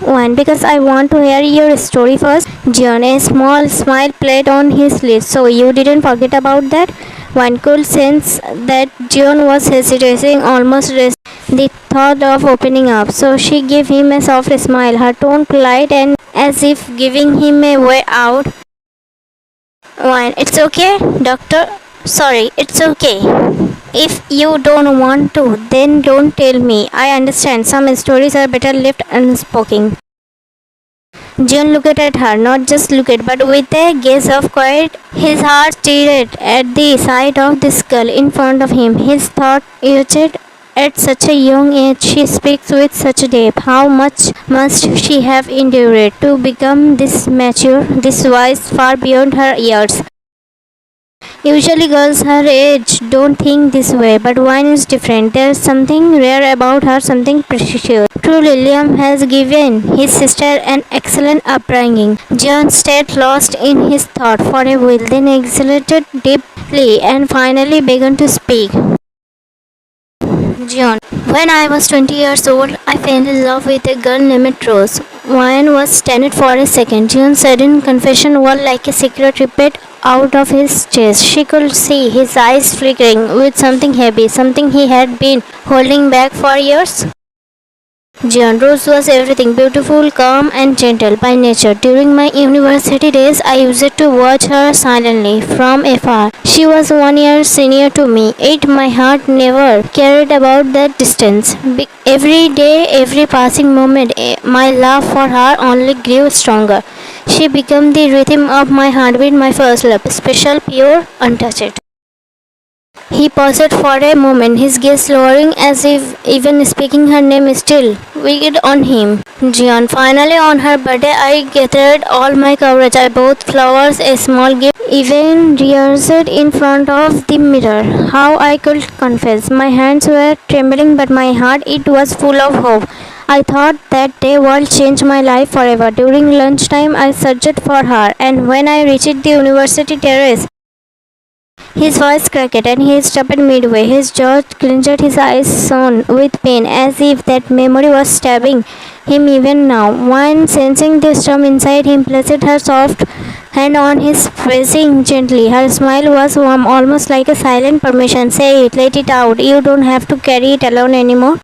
Wine, because I want to hear your story first. Jeon, a small smile played on his lips. So you didn't forget about that? One could sense that Jeon was hesitating, almost the thought of opening up. So she gave him a soft smile, her tone polite and as if giving him a way out. Wine, it's okay, doctor. Sorry, it's okay. If you don't want to, then don't tell me. I understand some stories are better left unspoken. Jeon looked at her, not just looked, but with a gaze of quiet. His heart stirred at the sight of this girl in front of him. His thought urged at such a young age she speaks with such depth. How much must she have endured to become this mature, this wise, far beyond her years? Usually girls her age don't think this way, but wine is different. There's something rare about her, something precious. Truly, Liam has given his sister an excellent upbringing. John stayed lost in his thought for a while, then exhaled deeply and finally began to speak. Jeon. When I was 20 years old, I fell in love with a girl named Rose. Wine was stunned for a second. Jeon's sudden confession was like a secret ripped out of his chest. She could see his eyes flickering with something heavy, something he had been holding back for years. Jeon. Rose was everything, beautiful, calm and gentle by nature. During my university days, I used to watch her silently from afar. She was 1 year senior to me, yet my heart never cared about that distance. Every day, every passing moment, my love for her only grew stronger. She became the rhythm of my heartbeat, my first love, special, pure, untouched. He paused for a moment, his gaze lowering as if even speaking her name still weighed on him. Jeon. Finally, on her birthday, I gathered all my courage. I bought flowers, a small gift, even rehearsed in front of the mirror. How I could confess. My hands were trembling, but my heart, it was full of hope. I thought that day would change my life forever. During lunchtime, I searched for her, and when I reached the university terrace, his voice cracked and he stopped midway. His jaw clenched, his eyes shone with pain, as if that memory was stabbing him even now. One, sensing the storm inside him, placed her soft hand on his, pressing gently. Her smile was warm, almost like a silent permission. Say it, let it out. You don't have to carry it alone anymore.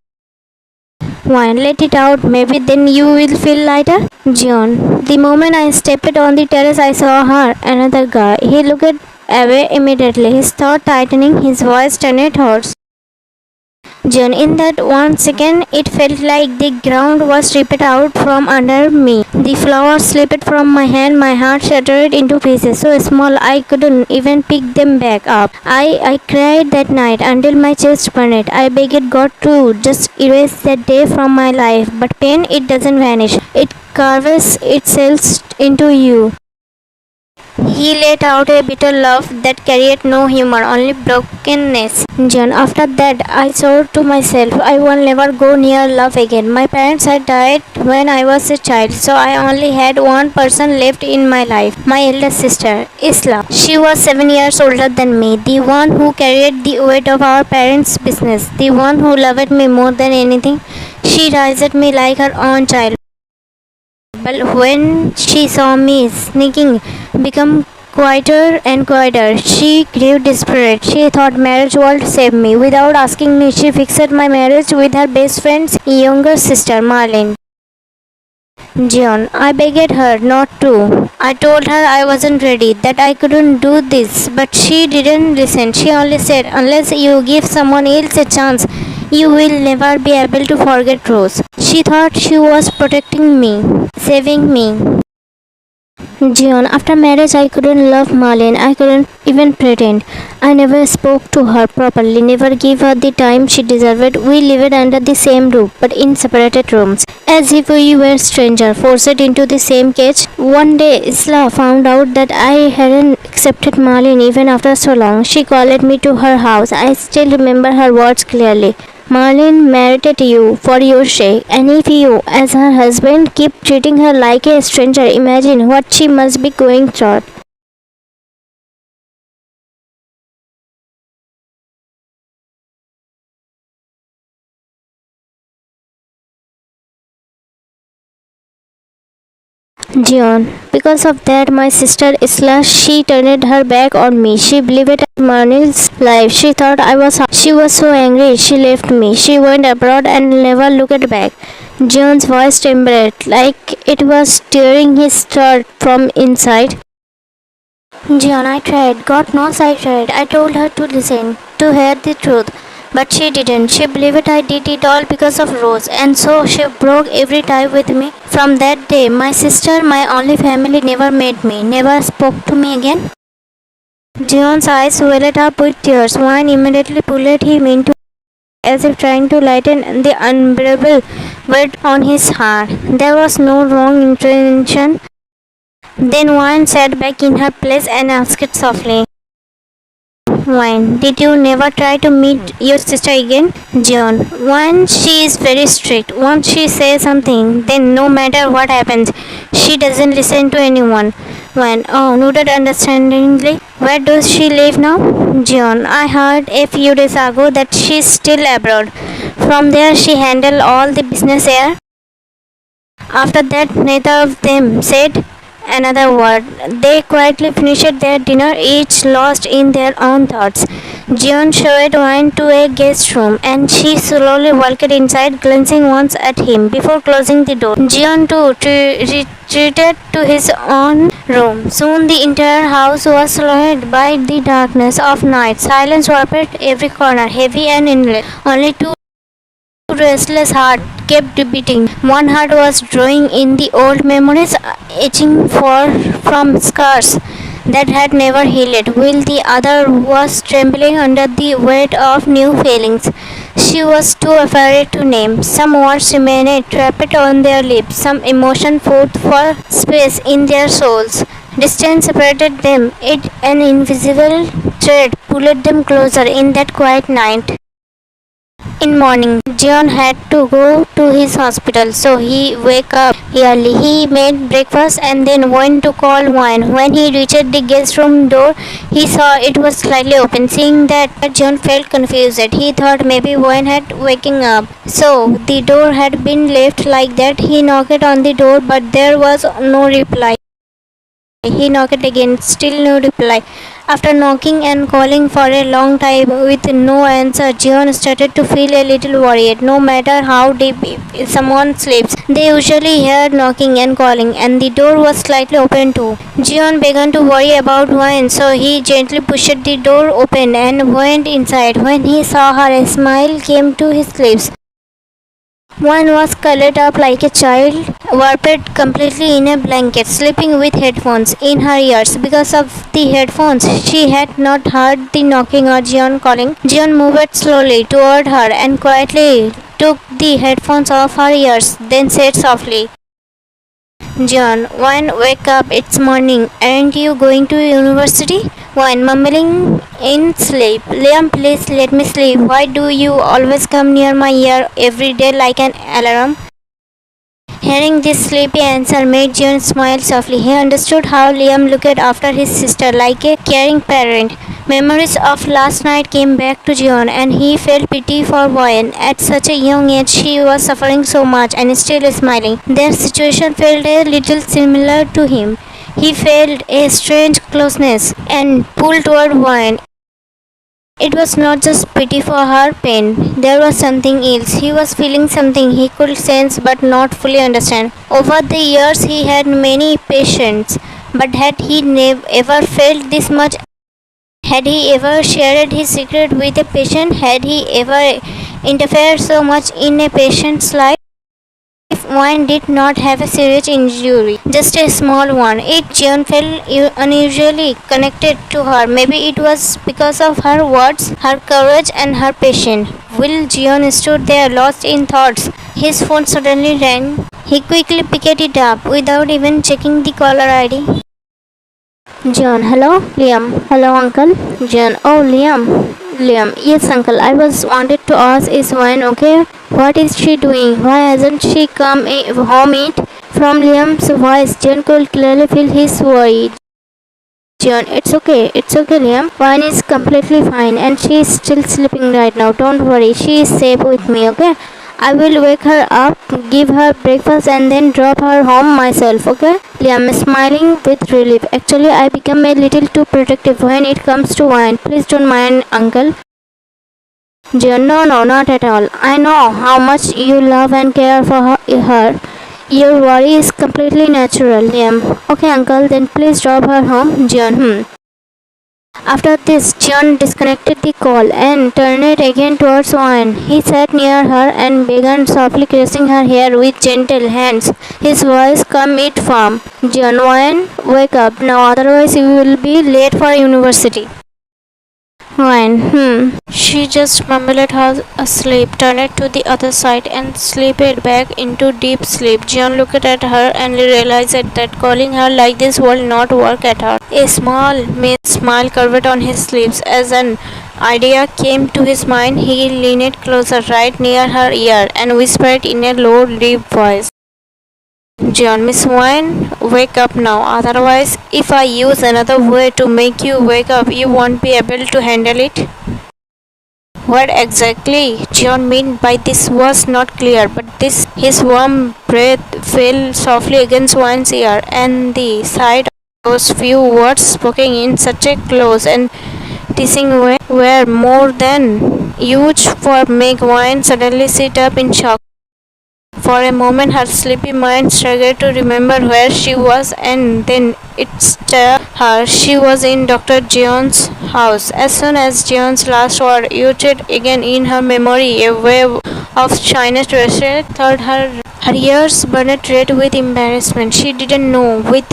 One, let it out. Maybe then you will feel lighter. Jeon. The moment I stepped on the terrace, I saw her, another guy. He looked away immediately, his thought tightening, his voice turned hoarse. Jeon. In that 1 second, it felt like the ground was ripped out from under me. The flowers slipped from my hand, my heart shattered into pieces, so small I couldn't even pick them back up. I cried that night until my chest burned. I begged God to just erase that day from my life, but pain, it doesn't vanish. It carves itself into you. He let out a bitter laugh that carried no humor, only brokenness. Jeon. After that, I swore to myself I will never go near love again. My parents had died when I was a child, so I only had one person left in my life, my elder sister, Isla. She was 7 years older than me, the one who carried the weight of our parents' business, the one who loved me more than anything. She raised me like her own child. But when she saw me sneaking become quieter and quieter, she grew desperate. She thought marriage would save me. Without asking me, she fixed my marriage with her best friend's younger sister, Marlene. Jeon. I begged her not to. I told her I wasn't ready, that I couldn't do this, but she didn't listen. She only said, unless you give someone else a chance, you will never be able to forget Rose. She thought she was protecting me, saving me. Jeon. After marriage, I couldn't love Marlene. I couldn't even pretend. I never spoke to her properly, never gave her the time she deserved. We lived under the same roof, but in separated rooms, as if we were strangers, forced into the same cage. One day, Isla found out that I hadn't accepted Marlene even after so long. She called me to her house. I still remember her words clearly. Marlene married you for your sake, and if you, as her husband, keep treating her like a stranger, imagine what she must be going through. Jeon. Because of that, my sister Isla, she turned her back on me. She believed in Marlene's life. She thought she was so angry. She left me. She went abroad and never looked back. Jeon's voice trembled like it was tearing his heart from inside. Jeon, I tried. God knows I tried. I told her to listen, to hear the truth. But she didn't. She believed I did it all because of Rose, and so she broke every tie with me. From that day, my sister, my only family, never met me, never spoke to me again. Jeon's eyes welled up with tears. One immediately pulled him into as if trying to lighten the unbearable weight on his heart. There was no wrong intention. Then one sat back in her place and asked softly, "Wine, did you never try to meet your sister again?" Jeon, "Once she is very strict. Once she says something, then no matter what happens, she doesn't listen to anyone." Wine, "Oh," nodded understandingly. "Where does she live now?" Jeon, "I heard a few days ago that she's still abroad. From there she handled all the business here." After that, neither of them said another word. They quietly finished their dinner, each lost in their own thoughts. Jeon showed Wine to a guest room, and she slowly walked inside, glancing once at him before closing the door. Jeon too retreated to his own room. Soon the entire house was swallowed by the darkness of night. Silence wrapped every corner, heavy and endless. Only two restless hearts kept beating. One heart was drawing in the old memories, itching from scars that had never healed, while the other was trembling under the weight of new feelings she was too afraid to name. Some words remained trapped on their lips, some emotion fought for space in their souls. Distance separated them, it an invisible thread pulled them closer in that quiet night. In morning, Jeon had to go to his hospital, so he woke up early. He made breakfast and then went to call Wine. When he reached the guest room door, he saw it was slightly open. Seeing that, Jeon felt confused. He thought maybe Wine had waking up, so the door had been left like that. He knocked on the door, but there was no reply. He knocked again, still no reply. After knocking and calling for a long time with no answer, Jeon started to feel a little worried. No matter how deep someone sleeps, they usually hear knocking and calling, and the door was slightly open too. Jeon began to worry about Wine, so he gently pushed the door open and went inside. When he saw her, a smile came to his lips. One was curled up like a child, wrapped completely in a blanket, sleeping with headphones in her ears. Because of the headphones, she had not heard the knocking or Jeon calling. Jeon moved slowly toward her and quietly took the headphones off her ears, then said softly, "Jeon, Wine, wake up, it's morning. Aren't you going to university?" Wine, mumbling in sleep, "Liam, please let me sleep. Why do you always come near my ear every day like an alarm?" Hearing this sleepy answer made Jeon smile softly. He understood how Liam looked after his sister like a caring parent. Memories of last night came back to Jeon, and he felt pity for Wine. At such a young age, she was suffering so much and still smiling. Their situation felt a little similar to him. He felt a strange closeness and pull toward Wine. It was not just pity for her pain, there was something else. He was feeling something he could sense but not fully understand. Over the years, he had many patients, but had he ever felt this much? Had he ever shared his secret with a patient? Had he ever interfered so much in a patient's life? Wine did not have a serious injury, just a small one. Jeon felt unusually connected to her. Maybe it was because of her words, her courage, and her patience. While Jeon stood there lost in thoughts, his phone suddenly rang. He quickly picked it up without even checking the caller ID. Jeon, hello? Liam, hello uncle? Jeon, oh Liam. Liam, yes uncle, I was wanted to ask, is Wine okay? What is she doing? Why hasn't she come home yet? From Liam's voice, Jeon could clearly feel his worry. Jeon, it's okay Liam. Wine is completely fine and she is still sleeping right now. Don't worry, she is safe with me, okay? I will wake her up, give her breakfast and then drop her home myself, okay? Liam smiling with relief. Actually, I become a little too protective when it comes to Wine. Please don't mind, uncle. Jeon, no, not at all. I know how much you love and care for her. Your worry is completely natural, Liam. Okay, uncle, then please drop her home. Jeon, After this, Jeon disconnected the call and turned it again towards Wayne. He sat near her and began softly caressing her hair with gentle hands. His voice calm yet firm. Jeon, Wayne, wake up now, otherwise you will be late for university. Wayne, She just mumbled her asleep, turned to the other side, and slipped back into deep sleep. Jeon looked at her and realized that calling her like this would not work at all. A small smile curved on his lips as an idea came to his mind. He leaned closer, right near her ear, and whispered in a low, deep voice. Jeon, Miss Wayne, wake up now. Otherwise, if I use another way to make you wake up, you won't be able to handle it. What exactly Jeon meant by this was not clear, but his warm breath fell softly against Wayne's ear, and the sight of those few words spoken in such a close and teasing way were more than huge for make Wayne suddenly sit up in shock. For a moment her sleepy mind struggled to remember where she was, and then it struck her she was in Dr. Jeon's house. As soon as Jeon's last word uttered again in her memory, a wave of shyness rushed through her. Her ears burned red with embarrassment. She didn't know with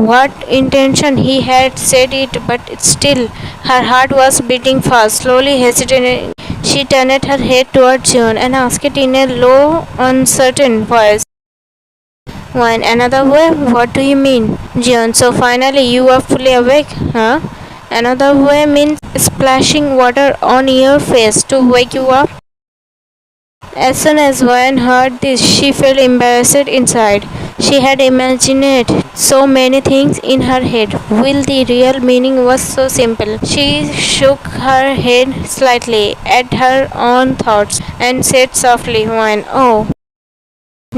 what intention he had said it, but still her heart was beating fast. Slowly hesitating, she turned her head toward Jeon and asked in a low, uncertain voice, "One another way? What do you mean?" Jeon, so finally you are fully awake, huh? Another way means splashing water on your face to wake you up. As soon as Wayne heard this, she felt embarrassed inside. She had imagined so many things in her head, while the real meaning was so simple. She shook her head slightly at her own thoughts and said softly, "Wayne, oh,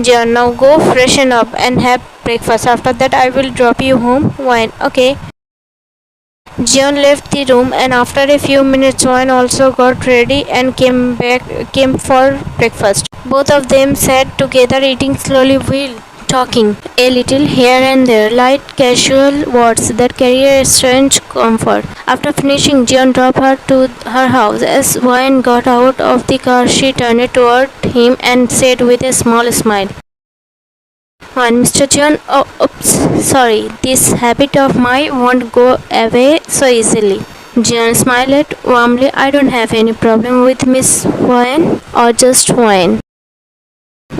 John, now go freshen up and have breakfast. After that, I will drop you home." Wayne, okay. Jeon left the room, and after a few minutes Jeon also got ready and came for breakfast. Both of them sat together eating slowly while talking a little here and there, light casual words that carry a strange comfort. After finishing, Jeon dropped her to her house. As Jeon got out of the car, she turned toward him and said with a small smile, "One, Mr. Jeon, oh, oops, sorry, this habit of mine won't go away so easily." Jeon smiled warmly. "I don't have any problem with Miss Wayne or just Wayne."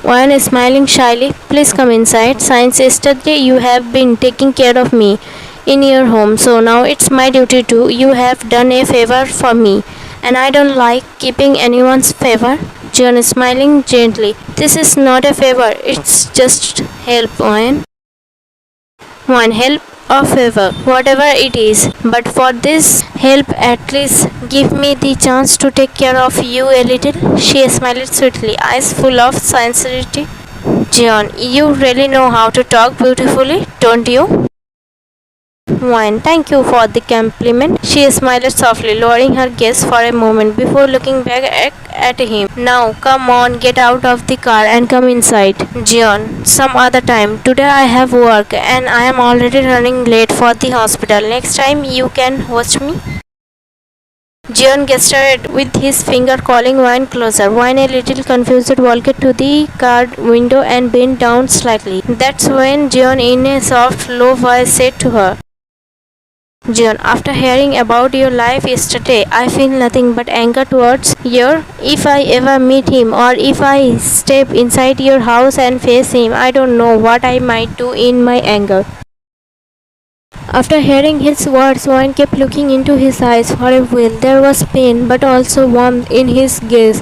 Wayne is smiling shyly. "Please come inside. Since yesterday you have been taking care of me in your home, so now it's my duty too. You have done a favor for me, and I don't like keeping anyone's favor." Jeon is smiling gently. "This is not a favor, it's just help, Wayne." "One help or favor, whatever it is. But for this help, at least give me the chance to take care of you a little." She smiled sweetly, eyes full of sincerity. "Jeon, you really know how to talk beautifully, don't you?" "Wine, thank you for the compliment." She smiled softly, lowering her gaze for a moment before looking back at him. "Now, come on, get out of the car and come inside." "Jeon, some other time. Today I have work and I am already running late for the hospital. Next time you can watch me." Jeon gestured with his finger, calling Wine closer. Wine, a little confused, walked to the car window and bent down slightly. That's when Jeon, in a soft, low voice, said to her, "Jeon, after hearing about your life yesterday, I feel nothing but anger towards your. If I ever meet him or if I step inside your house and face him, I don't know what I might do in my anger." After hearing his words, Wayne kept looking into his eyes for a while. There was pain but also warmth in his gaze.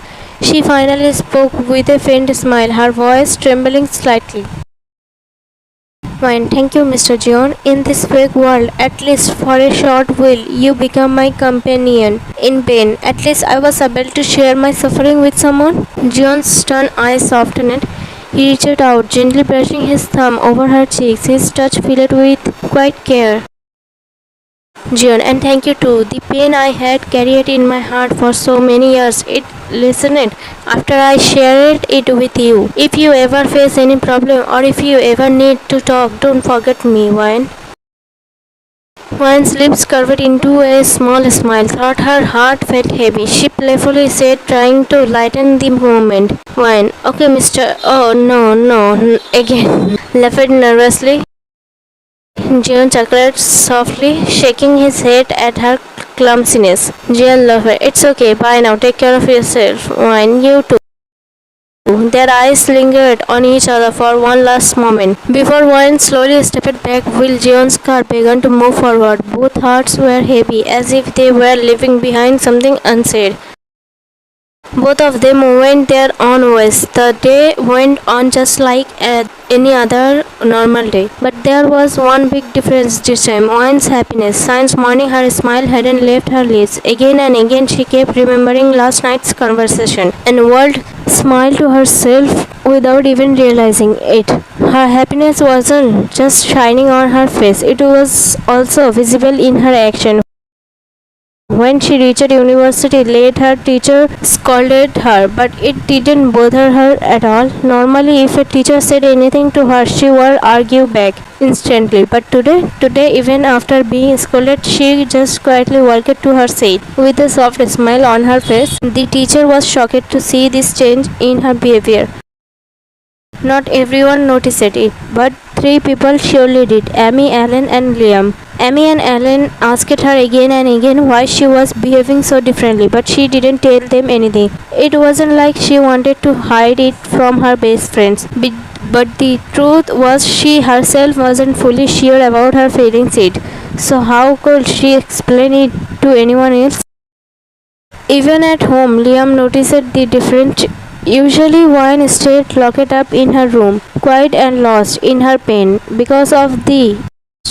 She finally spoke with a faint smile, her voice trembling slightly. "Fine, thank you, Mr. Jeon. In this fake world, at least for a short while, you become my companion in pain. At least I was able to share my suffering with someone." Jeon's stern eyes softened. He reached out, gently brushing his thumb over her cheeks, his touch filled with quiet care. "Jeon, and thank you too. The pain I had carried in my heart for so many years, it lessened after I shared it with you. If you ever face any problem or if you ever need to talk, don't forget me, Wayne." One's lips curved into a small smile. Thought her heart felt heavy. She playfully said, trying to lighten the moment. One, okay, mister. Oh, no, no, again. Laughed nervously. Jeon chuckled softly, shaking his head at her clumsiness. Jeon laughed. It's okay. Bye now. Take care of yourself. One, you too. Their eyes lingered on each other for one last moment before one slowly stepped back while Jeon's car began to move forward. Both hearts were heavy, as if they were leaving behind something unsaid. Both of them went their own ways. The day went on just like any other normal day. But there was one big difference this time. One's happiness. Since morning her smile hadn't left her lips. Again and again she kept remembering last night's conversation and world smiled to herself without even realizing it. Her happiness wasn't just shining on her face, it was also visible in her action. When she reached university late, her teacher scolded her, but it didn't bother her at all. Normally, if a teacher said anything to her, she would argue back instantly. But today, even after being scolded, she just quietly walked to her seat with a soft smile on her face. The teacher was shocked to see this change in her behavior. Not everyone noticed it, but three people surely did: Amy, Alan, and Liam. Amy and Alan asked her again and again why she was behaving so differently, but she didn't tell them anything. It wasn't like she wanted to hide it from her best friends, but the truth was she herself wasn't fully sure about her feelings yet. So how could she explain it to anyone else? Even at home, Liam noticed the difference. Usually one stayed locked up in her room, quiet and lost in her pain because of the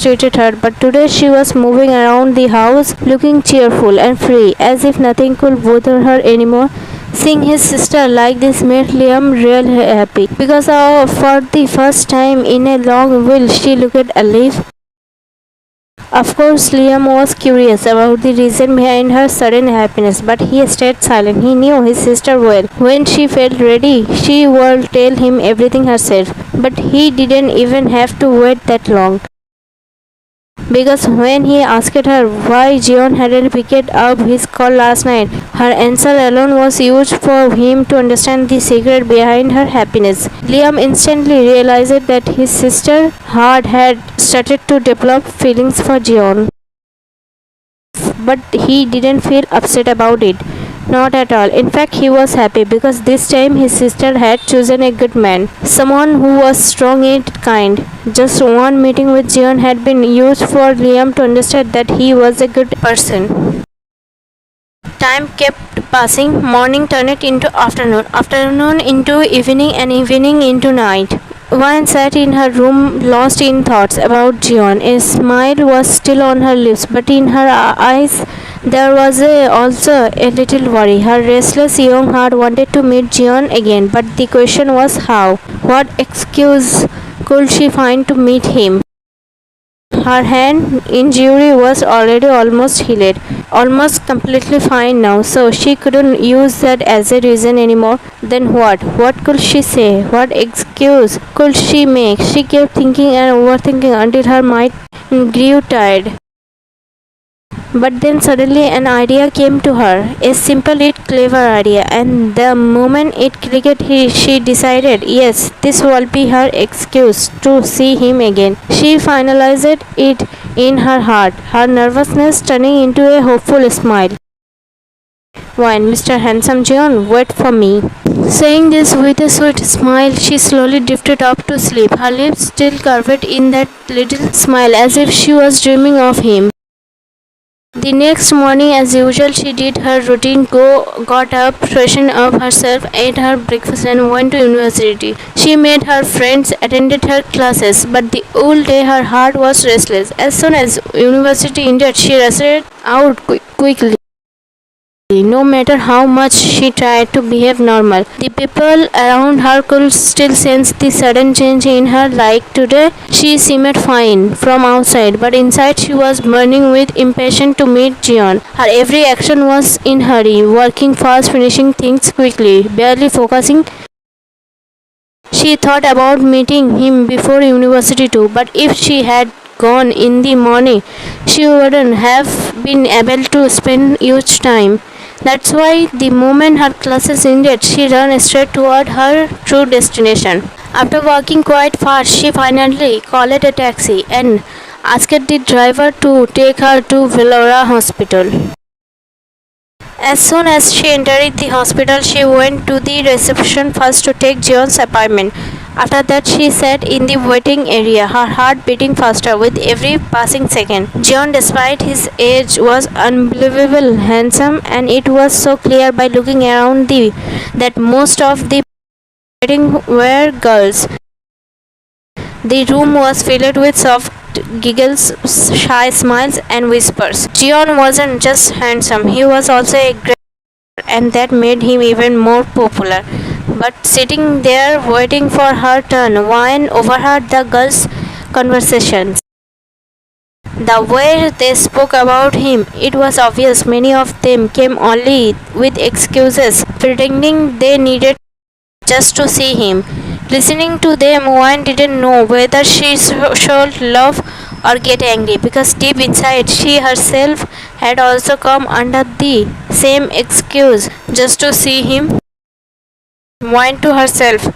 treated her, but today she was moving around the house looking cheerful and free, as if nothing could bother her anymore. Seeing his sister like this made Liam real happy, because for the first time in a long while she looked alive. Of course, Liam was curious about the reason behind her sudden happiness, but he stayed silent. He knew his sister well. When she felt ready, she would tell him everything herself, but he didn't even have to wait that long. Because when he asked her why Jeon hadn't picked up his call last night, her answer alone was huge for him to understand the secret behind her happiness. Liam instantly realized that his sister's heart had started to develop feelings for Jeon. But he didn't feel upset about it. Not at all. In fact, he was happy because this time his sister had chosen a good man. Someone who was strong and kind. Just one meeting with Jeon had been used for Liam to understand that he was a good person. Time kept passing. Morning turned into afternoon, afternoon into evening, and evening into night. Wan sat in her room lost in thoughts about Jeon. A smile was still on her lips, but in her eyes there was also a little worry. Her restless young heart wanted to meet Jeon again, but the question was how. What excuse could she find to meet him? Her hand injury was already almost healed, almost completely fine now, so she couldn't use that as a reason anymore. Then what? What could she say? What excuse could she make? She kept thinking and overthinking until her mind grew tired. But then suddenly an idea came to her, a simple yet clever idea, and the moment it clicked, she decided, yes, this will be her excuse to see him again. She finalized it in her heart, her nervousness turning into a hopeful smile. When Mr. Handsome Jeon, wait for me. Saying this with a sweet smile, she slowly drifted off to sleep, her lips still curved in that little smile as if she was dreaming of him. The next morning, as usual, she did her routine, got up, freshened up herself, ate her breakfast and went to university. She made her friends, attended her classes, but the whole day her heart was restless. As soon as university ended, she rushed out quickly. No matter how much she tried to behave normal, the people around her could still sense the sudden change in her. Like today, she seemed fine from outside, but inside she was burning with impatience to meet Jeon. Her every action was in hurry, working fast, finishing things quickly, barely focusing. She thought about meeting him before university too, but if she had gone in the morning, she wouldn't have been able to spend huge time. That's why the moment her classes ended, she ran straight toward her true destination. After walking quite far, she finally called a taxi and asked the driver to take her to Vellora Hospital. As soon as she entered the hospital, she went to the reception first to take Jeon's appointment. After that, she sat in the waiting area, her heart beating faster with every passing second. Jeon, despite his age, was unbelievably handsome, and it was so clear by looking around that most of the waiting were girls. The room was filled with soft giggles, shy smiles, and whispers. Jeon wasn't just handsome, he was also a great actor, and that made him even more popular. But sitting there waiting for her turn, Wayne overheard the girls' conversations. The way they spoke about him, it was obvious many of them came only with excuses, pretending they needed just to see him. Listening to them, one didn't know whether she should love or get angry, because deep inside she herself had also come under the same excuse just to see him. Whined to herself,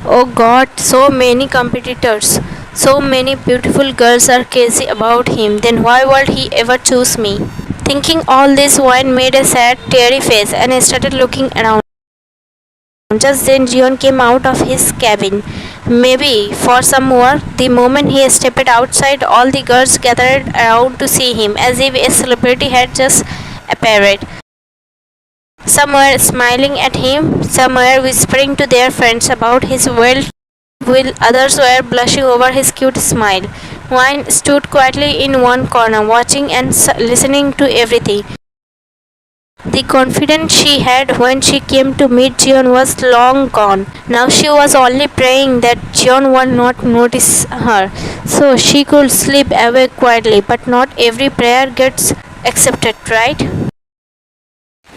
"Oh God, so many competitors, so many beautiful girls are crazy about him, then why would he ever choose me?" Thinking all this, Wine made a sad, teary face and started looking around. Just then, Jeon came out of his cabin, maybe for some work. The moment he stepped outside, all the girls gathered around to see him, as if a celebrity had just appeared. Some were smiling at him, some were whispering to their friends about his wealth, while others were blushing over his cute smile. Wine stood quietly in one corner, watching and listening to everything. The confidence she had when she came to meet Jeon was long gone. Now she was only praying that Jeon would not notice her, so she could slip away quietly. But not every prayer gets accepted, right?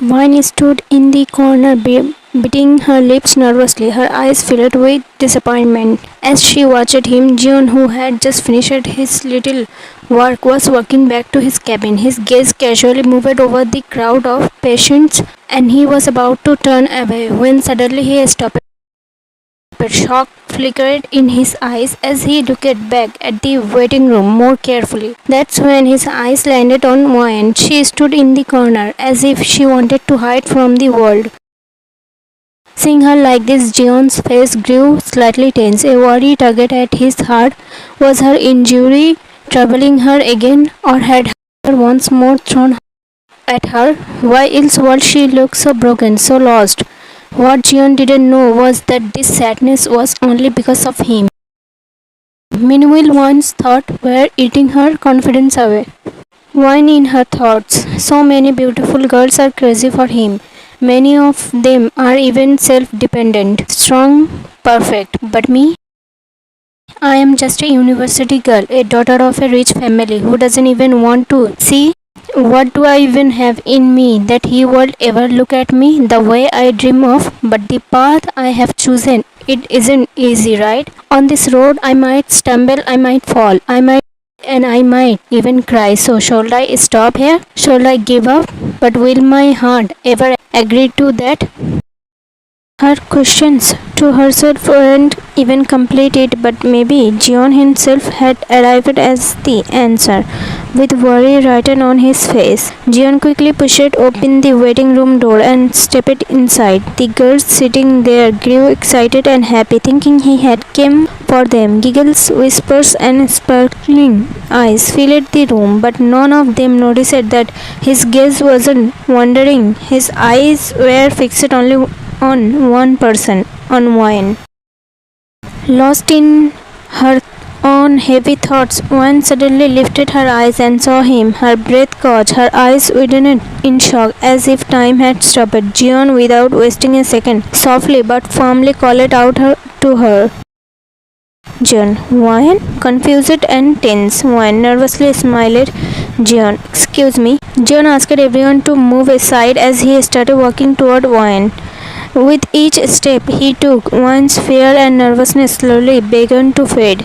Vine stood in the corner, beating her lips nervously, her eyes filled with disappointment. As she watched him, Jeon, who had just finished his little work, was walking back to his cabin. His gaze casually moved over the crowd of patients, and he was about to turn away when suddenly he stopped. Shock flickered in his eyes as he looked back at the waiting room more carefully. That's when his eyes landed on Moyen. She stood in the corner as if she wanted to hide from the world. Seeing her like this, Jeon's face grew slightly tense. A worry tugged at his heart. Was her injury troubling her again, or had her once more thrown at her? Why else would she look so broken, so lost? What Jeon didn't know was that this sadness was only because of him. Meanwhile, Wine's thoughts were eating her confidence away. Wine in her thoughts. So many beautiful girls are crazy for him. Many of them are even self-dependent, strong, perfect. But me? I am just a university girl, a daughter of a rich family who doesn't even want to see. What do I even have in me that he would ever look at me the way I dream of? But the path I have chosen, it isn't easy, right? On this road, I might stumble, I might fall, I might even cry. So should I stop here? Should I give up? But will my heart ever agree to that? Her questions to herself weren't even completed, but maybe Jeon himself had arrived as the answer. With worry written on his face, Jeon quickly pushed open the waiting room door and stepped inside. The girls sitting there grew excited and happy, thinking he had come for them. Giggles, whispers, and sparkling eyes filled the room, but none of them noticed that his gaze wasn't wandering. His eyes were fixed only on one person, on Wine. Lost in her own heavy thoughts, Wine suddenly lifted her eyes and saw him. Her breath caught, her eyes widened in shock, as if time had stopped. Jeon, without wasting a second, softly but firmly called out to her. Jeon. Wine? Confused and tense, Wine nervously smiled. Jeon. Excuse me. Jeon asked everyone to move aside as he started walking toward Wine. With each step he took, Wine's fear and nervousness slowly began to fade.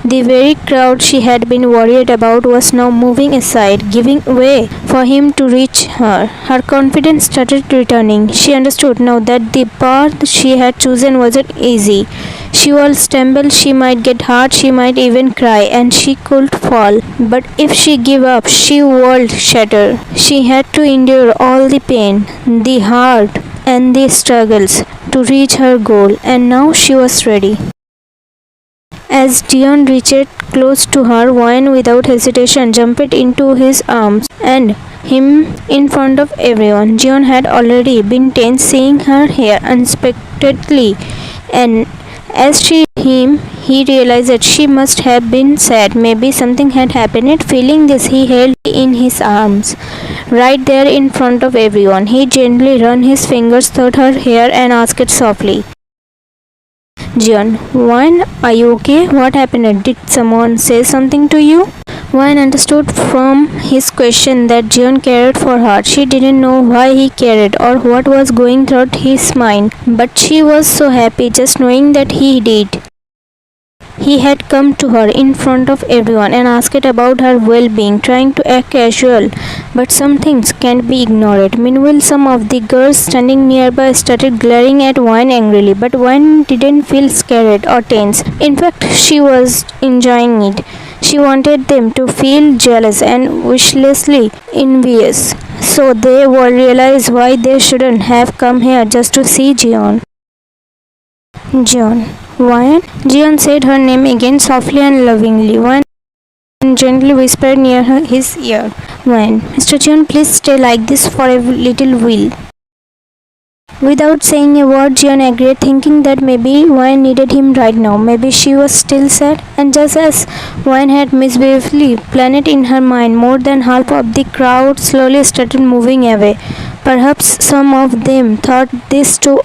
The very crowd she had been worried about was now moving aside, giving way for him to reach her. Her confidence started returning. She understood now that the path she had chosen wasn't easy. She will stumble, she might get hurt, she might even cry, and she could fall. But if she gave up, she would shatter. She had to endure all the pain, the hurt, and the struggles to reach her goal, and now she was ready. As Jeon reached close to her, Wayne without hesitation jumped into his arms and him in front of everyone. Jeon had already been tense seeing her here unexpectedly, and as she him, he realized that she must have been sad. Maybe something had happened. Feeling this, he held her in his arms, right there in front of everyone. He gently ran his fingers through her hair and asked softly, Jeon, Wayne, are you okay? What happened? Did someone say something to you? Wayne understood from his question that Jeon cared for her. She didn't know why he cared or what was going through his mind, but she was so happy just knowing that he did. He had come to her in front of everyone and asked about her well-being, trying to act casual, but some things can't be ignored. Meanwhile, some of the girls standing nearby started glaring at Wayne angrily, but Wayne didn't feel scared or tense. In fact, she was enjoying it. She wanted them to feel jealous and viciously envious, so they would realize why they shouldn't have come here just to see Jeon. Jeon. Wayne? Jeon said her name again softly and lovingly. Wayne gently whispered near his ear. Wayne, Mr. Jeon, please stay like this for a little while. Without saying a word, Jeon agreed, thinking that maybe Wayne needed him right now. Maybe she was still sad. And just as Wayne had mischievously planned in her mind, more than half of the crowd slowly started moving away. Perhaps some of them thought this too.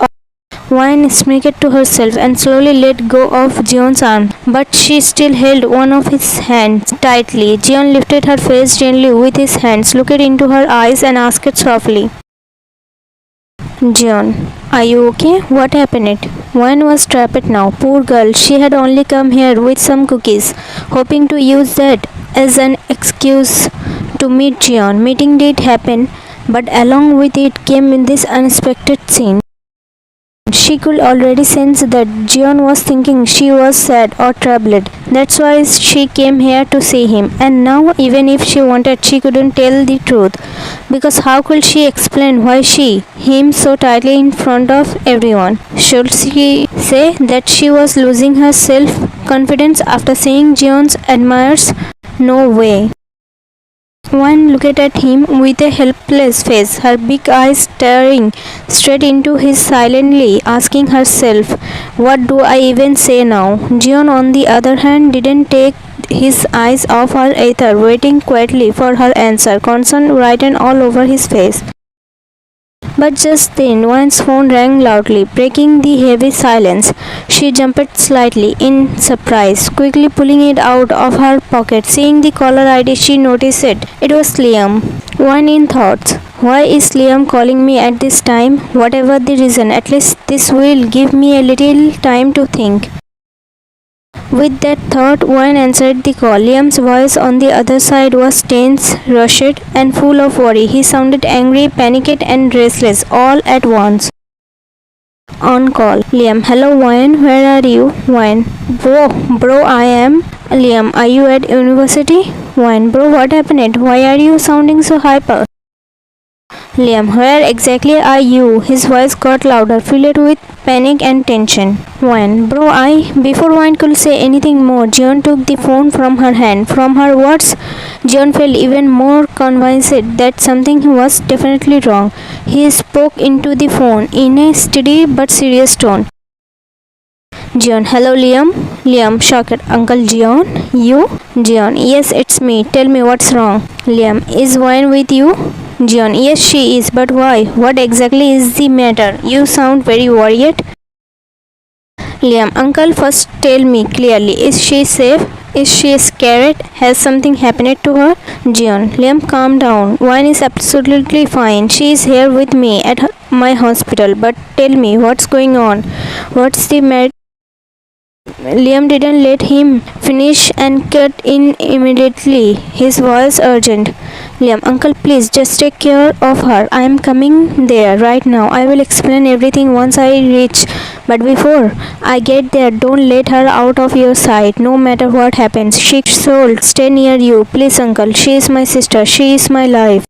Wayne smirked to herself and slowly let go of Jeon's arm, but she still held one of his hands tightly. Jeon lifted her face gently with his hands, looked into her eyes and asked softly, Jeon, are you okay? What happened? Wayne was trapped now. Poor girl, she had only come here with some cookies, hoping to use that as an excuse to meet Jeon. Meeting did happen, but along with it came this unexpected scene. She could already sense that Jeon was thinking she was sad or troubled. That's why she came here to see him. And now, even if she wanted, she couldn't tell the truth. Because how could she explain why him so tightly in front of everyone? Should she say that she was losing her self-confidence after seeing Jeon's admirers? No way. Wayne looked at him with a helpless face, her big eyes staring straight into his silently, asking herself, what do I even say now? Jeon, on the other hand, didn't take his eyes off her either, waiting quietly for her answer, concern written all over his face. But just then, Wayne's phone rang loudly, breaking the heavy silence. She jumped slightly in surprise, quickly pulling it out of her pocket. Seeing the caller ID, she noticed it. It was Liam. Wayne in thoughts. Why is Liam calling me at this time? Whatever the reason, at least this will give me a little time to think. With that thought, Wayne answered the call. Liam's voice on the other side was tense, rushed, and full of worry. He sounded angry, panicked, and restless all at once. On call. Liam, hello Wayne, where are you? Wayne, bro, I am. Liam, are you at university? Wayne, bro, what happened? Why are you sounding so hyper? Liam, where exactly are you? His voice got louder, filled with panic and tension. Wayne, bro, Before Wayne could say anything more, Jeon took the phone from her hand. From her words, Jeon felt even more convinced that something was definitely wrong. He spoke into the phone in a steady but serious tone. Jeon, hello Liam. Liam, shocked. Uncle Jeon, you? Jeon, yes, it's me. Tell me what's wrong. Liam, is Wayne with you? Jeon, yes, she is, but why? What exactly is the matter? You sound very worried. Liam, uncle, first tell me clearly, is she safe? Is she scared? Has something happened to her? Jeon, Liam, calm down. Wayne is absolutely fine. She is here with me at my hospital, but tell me what's going on. What's the matter? Liam didn't let him finish and cut in immediately, his voice urgent. Liam, uncle, please just take care of her. I am coming there right now. I will explain everything once I reach. But before I get there, don't let her out of your sight, no matter what happens. She should stay near you. Please, uncle. She is my sister. She is my life.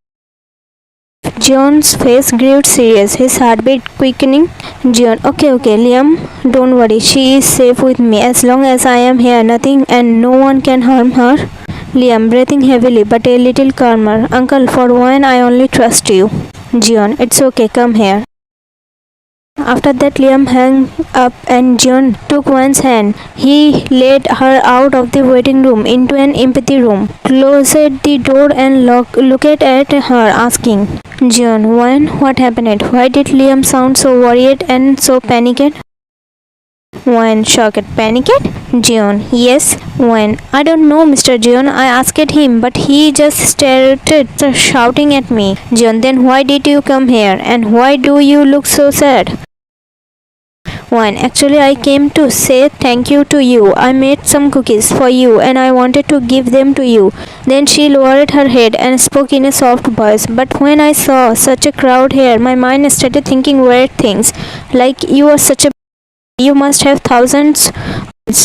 Jeon's face grew serious, his heartbeat quickening. Jeon, okay, Liam, don't worry. She is safe with me. As long as I am here, nothing and no one can harm her. Liam, breathing heavily but a little calmer. Uncle, for one, I only trust you. Jeon, it's okay, come here. After that, Liam hung up and Jeon took one's hand. He led her out of the waiting room into an empty room, closed the door and looked at her, asking, Jeon, Wan, what happened? Why did Liam sound so worried and so panicked? Wan, shocked. Panicked? Jeon, yes. Wan, I don't know, Mr. Jeon. I asked him, but he just started shouting at me. Jeon, then why did you come here? And why do you look so sad? One, actually I came to say thank you to you. I made some cookies for you and I wanted to give them to you. Then she lowered her head and spoke in a soft voice. But when I saw such a crowd here, my mind started thinking weird things. Like you are such a... You must have thousands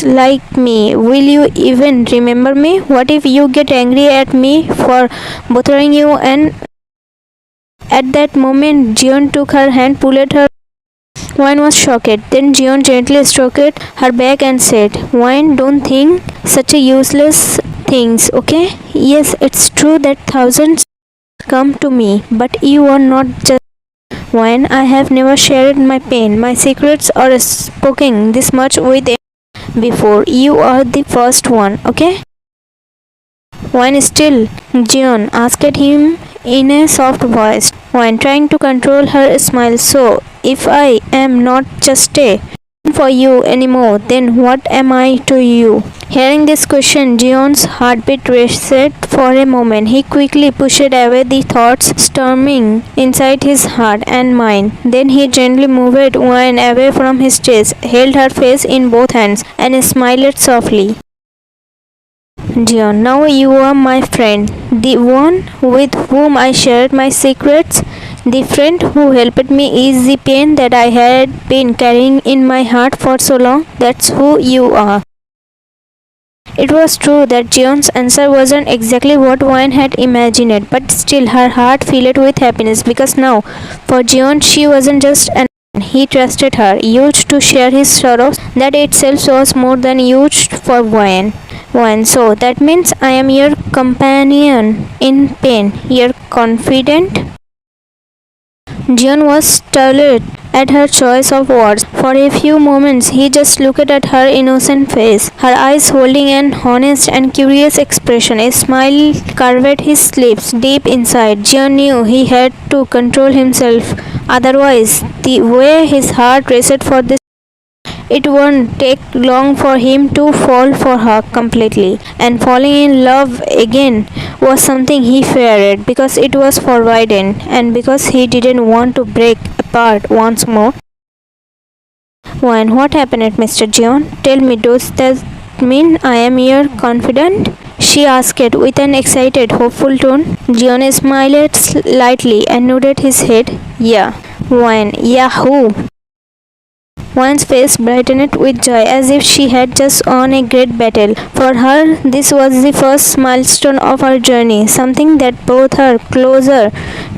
like me. Will you even remember me? What if you get angry at me for bothering you? And at that moment, Jeon took her hand, pulled her. Wine was shocked. Then Jeon gently stroked her back and said, Wine, don't think such a useless things, okay? Yes, it's true that thousands come to me, but you are not just Wine. I have never shared my pain, my secrets, or spoken this much with anyone before. You are the first one, okay? Wine still, Jeon asked him in a soft voice, Wine trying to control her smile. So, if I am not just a for you anymore, then what am I to you? Hearing this question, Jeon's heartbeat raced for a moment. He quickly pushed away the thoughts storming inside his heart and mind. Then he gently moved Wine away from his chest, held her face in both hands, and smiled softly. Jeon, now you are my friend, the one with whom I shared my secrets, the friend who helped me ease the pain that I had been carrying in my heart for so long. That's who you are. It was true that Jeon's answer wasn't exactly what Wine had imagined, but still her heart filled with happiness because now, for Jeon, she wasn't just an he trusted her, used to share his sorrows. That itself was more than used for Wine. So that means I am your companion in pain, your confidant. Jeon was startled at her choice of words. For a few moments he just looked at her innocent face, her eyes holding an honest and curious expression. A smile curved his lips deep inside. Jeon knew he had to control himself, otherwise the way his heart raced for this, it won't take long for him to fall for her completely. And falling in love again was something he feared because it was forbidden and because he didn't want to break apart once more. When what happened, Mr. Jeon? Tell me, does that mean I am your confidant? She asked with an excited, hopeful tone. Jeon smiled slightly and nodded his head. Yeah. When? Yeah, who? Wine's face brightened with joy as if she had just won a great battle. For her, this was the first milestone of her journey, something that brought her closer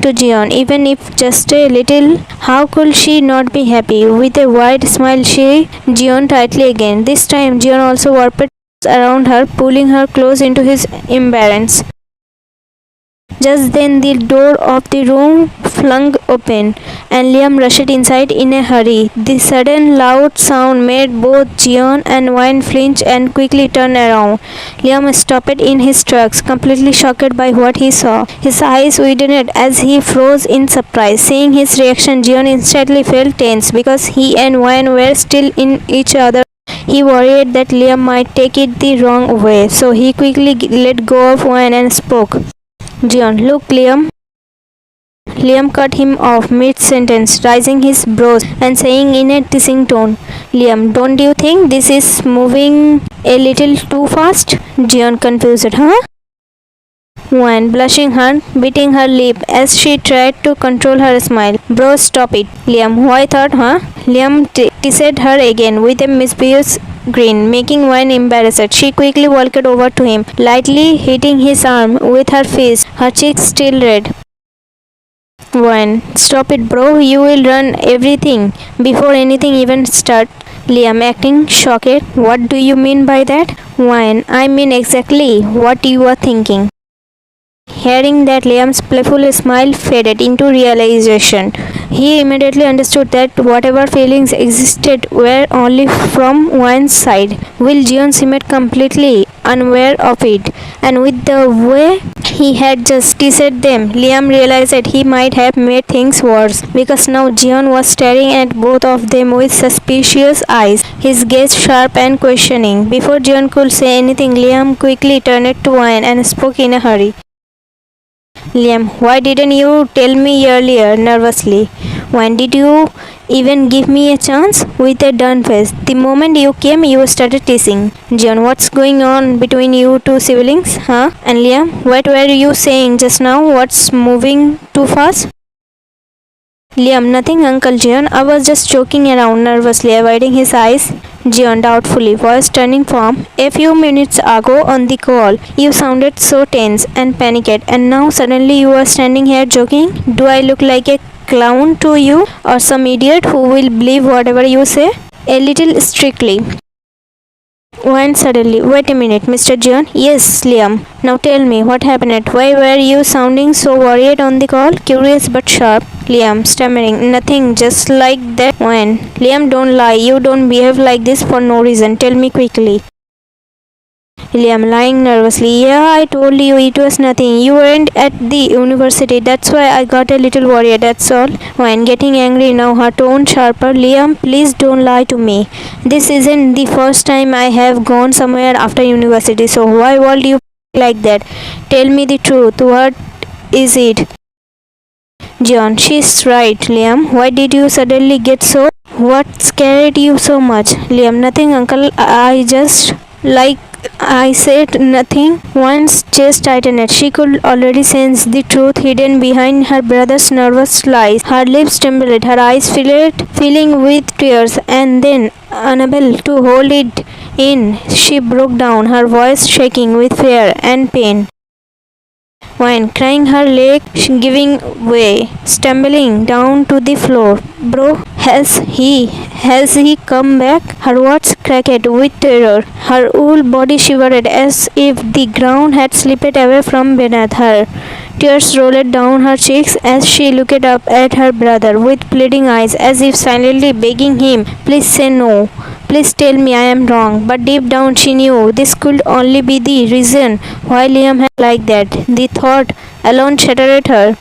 to Jeon, even if just a little. How could she not be happy? With a wide smile, she Jeon tightly again. This time, Jeon also wrapped around her, pulling her close into his embrace. Just then the door of the room flung open and Liam rushed inside in a hurry. The sudden loud sound made both Jeon and Wine flinch and quickly turn around. Liam stopped in his tracks, completely shocked by what he saw. His eyes widened as he froze in surprise. Seeing his reaction, Jeon instantly felt tense because he and Wine were still in each other. He worried that Liam might take it the wrong way, so he quickly let go of Wine and spoke. Jeon, look, Liam. Liam cut him off mid-sentence, raising his brows and saying in a teasing tone, Liam, don't you think this is moving a little too fast? Jeon confused, huh? Wan, blushing her, biting her lip as she tried to control her smile. Bro, stop it. Liam, why thought, huh? Liam teased her again with a mischievous grin, making Wan embarrassed. She quickly walked over to him, lightly hitting his arm with her fist, her cheeks still red. Wan, stop it, bro. You will run everything before anything even starts. Liam, acting shocked. What do you mean by that? Wan, I mean exactly what you are thinking. Hearing that, Liam's playful smile faded into realization. He immediately understood that whatever feelings existed were only from one side, while Jeon seemed completely unaware of it. And with the way he had just teased them, Liam realized that he might have made things worse, because now Jeon was staring at both of them with suspicious eyes, his gaze sharp and questioning. Before Jeon could say anything, Liam quickly turned to Wayne and spoke in a hurry. Liam, why didn't you tell me earlier? Nervously. When did you even give me a chance? With a done face. The moment you came, you started teasing. Jeon, what's going on between you two siblings? Huh? And Liam, what were you saying just now? What's moving too fast? Liam, nothing, Uncle Jeon. I was just joking around, nervously avoiding his eyes. Jeon doubtfully, voice turning firm. A few minutes ago on the call, you sounded so tense and panicked, and now suddenly you are standing here joking? Do I look like a clown to you, or some idiot who will believe whatever you say? A little strictly. When suddenly, wait a minute, Mr. Jeon. Yes, Liam. Now tell me, what happened? Why were you sounding so worried on the call? Curious but sharp. Liam, stammering. Nothing, just like that. When? Liam, don't lie. You don't behave like this for no reason. Tell me quickly. Liam, lying nervously. Yeah, I told you it was nothing. You weren't at the university. That's why I got a little worried. That's all. When getting angry now, her tone sharper. Liam, please don't lie to me. This isn't the first time I have gone somewhere after university. So why would you like that? Tell me the truth. What is it? Jeon, she's right. Liam, why did you suddenly get so? What scared you so much? Liam, nothing, uncle. I just I said nothing. One's chest tightened. She could already sense the truth hidden behind her brother's nervous lies. Her lips trembled, her eyes filling with tears, and then, unable to hold it in, she broke down, her voice shaking with fear and pain. When crying, her leg giving way, stumbling down to the floor. Bro, has he come back? Her words cracked with terror. Her whole body shivered as if the ground had slipped away from beneath her. Tears rolled down her cheeks as she looked up at her brother with pleading eyes, as if silently begging him, please say no. Please tell me I am wrong. But deep down she knew this could only be the reason why Liam had like that. The thought alone shattered her.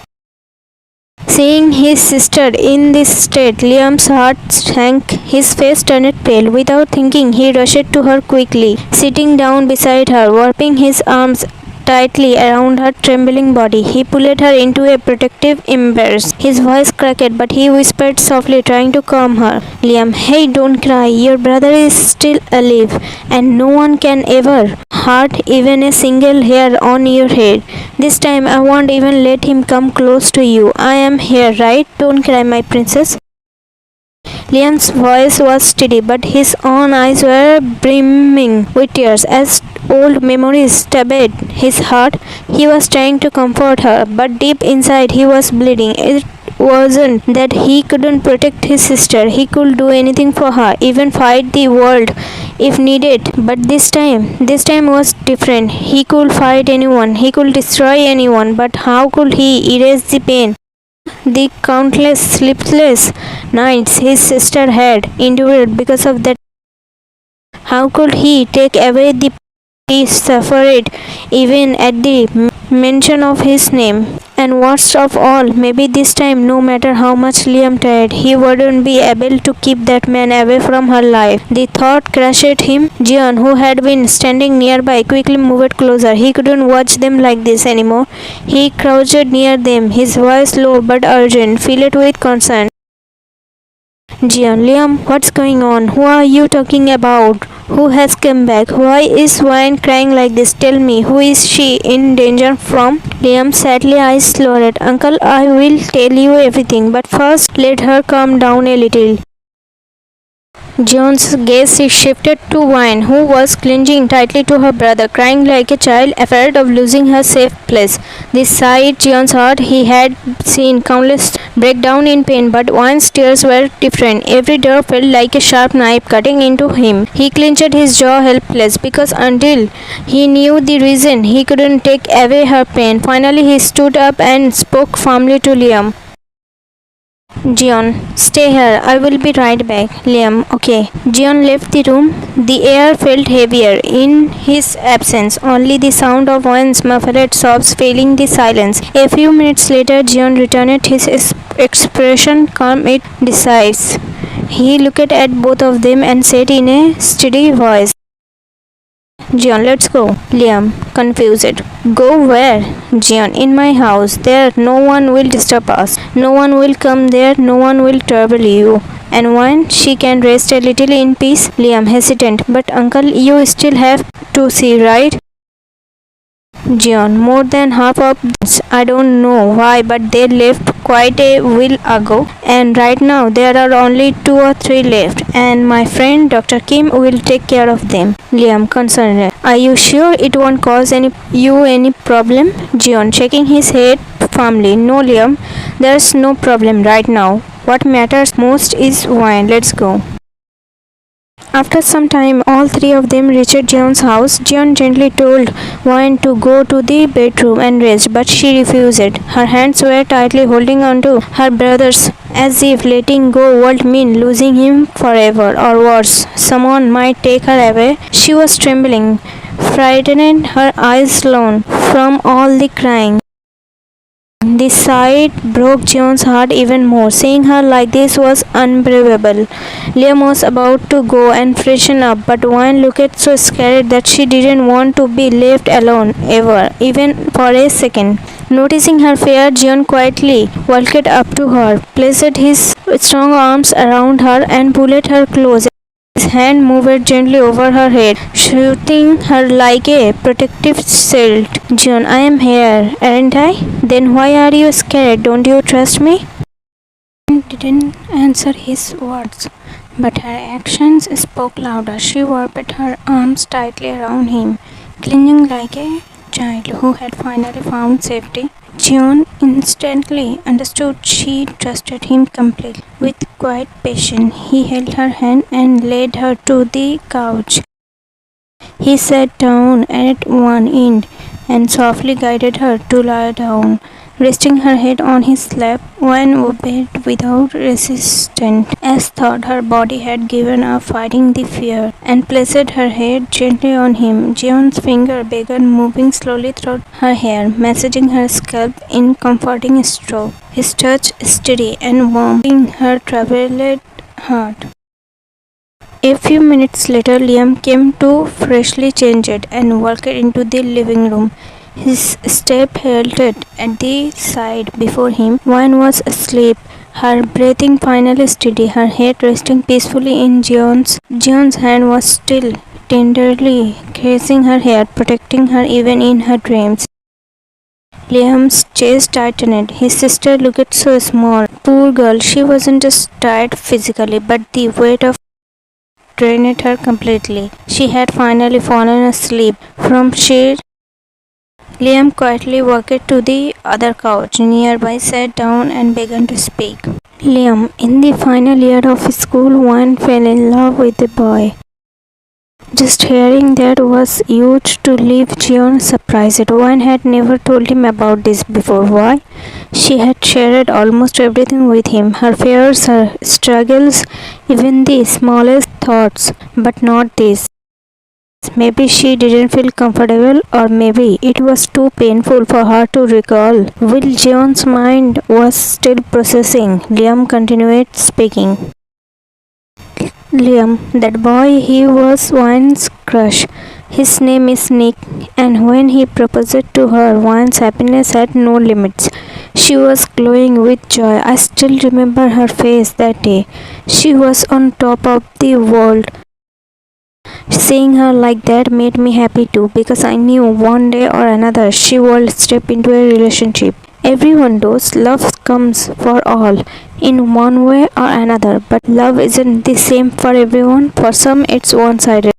Seeing his sister in this state, Liam's heart sank, his face turned pale. Without thinking, he rushed to her quickly, sitting down beside her, wrapping his arms tightly around her trembling body. He pulled her into a protective embrace. His voice cracked, but he whispered softly, trying to calm her. Liam, hey, don't cry. Your brother is still alive, and no one can ever hurt even a single hair on your head. This time, I won't even let him come close to you. I am here, right? Don't cry, my princess. Liam's voice was steady, but his own eyes were brimming with tears as old memories stabbed his heart. He was trying to comfort her, but deep inside he was bleeding. It wasn't that he couldn't protect his sister. He could do anything for her, even fight the world if needed. But this time was different. He could fight anyone, he could destroy anyone, but how could he erase the pain? The countless sleepless nights his sister had endured because of that. How could he take away the pain he suffered even at the mention of his name? And worst of all, maybe this time, no matter how much Liam tried, he wouldn't be able to keep that man away from her life. The thought crushed him. Jeon, who had been standing nearby, quickly moved closer. He couldn't watch them like this anymore. He crouched near them, his voice low but urgent, filled with concern. Jeon, Liam, what's going on? Who are you talking about? Who has come back? Why is Wine crying like this? Tell me, who is she in danger from? Liam sadly eyes lowered. Uncle, I will tell you everything, but first let her calm down a little. Jeon's gaze shifted to Wine, who was clinging tightly to her brother, crying like a child, afraid of losing her safe place. This sight Jeon's heart. He had seen countless break down in pain, but Wine's tears were different. Every tear felt like a sharp knife cutting into him. He clenched his jaw helpless, because until he knew the reason, he couldn't take away her pain. Finally, he stood up and spoke firmly to Liam. Jeon, stay here. I will be right back. Liam, okay. Jeon left the room. The air felt heavier in his absence. Only the sound of Wine's muffled sobs filling the silence. A few minutes later, Jeon returned, his expression calm yet decisive. He looked at both of them and said in a steady voice, Jeon, let's go. Liam, confused. Go where? Jeon, in my house. There no one will disturb us. No one will come there. No one will trouble you. And when she can rest a little in peace. Liam, hesitant. But uncle, you still have to see, right? Jeon, more than half of this. I don't know why, but they left quite a while ago, and right now there are only 2 or 3 left, and my friend Dr. Kim will take care of them. Liam, concerned. Are you sure it won't cause you any problem? Jeon, shaking his head firmly. No, Liam, there's no problem right now. What matters most is wine. Let's go. After some time, all 3 of them reached Jeon's house. Jeon gently told Wine to go to the bedroom and rest, but she refused. Her hands were tightly holding onto her brother's, as if letting go would mean losing him forever, or worse, someone might take her away. She was trembling, frightened, her eyes swollen from all the crying. This sight broke Jeon's heart even more. Seeing her like this was unbearable. Liam was about to go and freshen up, but Wine looked so scared that she didn't want to be left alone ever, even for a second. Noticing her fear, Jeon quietly walked up to her, placed his strong arms around her and pulled her close. His hand moved gently over her head, shielding her like a protective shield. Jeon, I am here, aren't I? Then why are you scared? Don't you trust me? She didn't answer his words, but her actions spoke louder. She wrapped her arms tightly around him, clinging like a child who had finally found safety. Jeon instantly understood she trusted him completely. With quiet patience, he held her hand and led her to the couch. He sat down at one end and softly guided her to lie down. Resting her head on his lap, Wine obeyed without resistance, as thought her body had given up fighting the fear, and placed her head gently on him. Jeon's finger began moving slowly through her hair, massaging her scalp in comforting stroke. His touch steady and warming her troubled heart. A few minutes later, Liam came to freshly changed and walked into the living room. His step halted at the side before him. Wine was asleep, her breathing finally steady, her head resting peacefully in Jeon's. Jeon's hand was still tenderly caressing her hair, protecting her even in her dreams. Liam's chest tightened. His sister looked so small. Poor girl, she wasn't just tired physically, but the weight of drained her completely. She had finally fallen asleep from sheer. Liam quietly walked to the other couch nearby, sat down and began to speak. Liam, in the final year of school, Wine fell in love with the boy. Just hearing that was huge to leave Jeon surprised. Wine had never told him about this before. Why? She had shared almost everything with him, her fears, her struggles, even the smallest thoughts, but not this. eyes. Maybe she didn't feel comfortable, or maybe it was too painful for her to recall. While Jeon's mind was still processing, Liam continued speaking. Liam, that boy, he was Wine's crush. His name is Nick, and when he proposed to her, Wine's happiness had no limits. She was glowing with joy. I still remember her face that day. She was on top of the world. Seeing her like that made me happy too, because I knew one day or another she would step into a relationship. Everyone does. Love comes for all in one way or another, but love isn't the same for everyone. For some, it's one sided.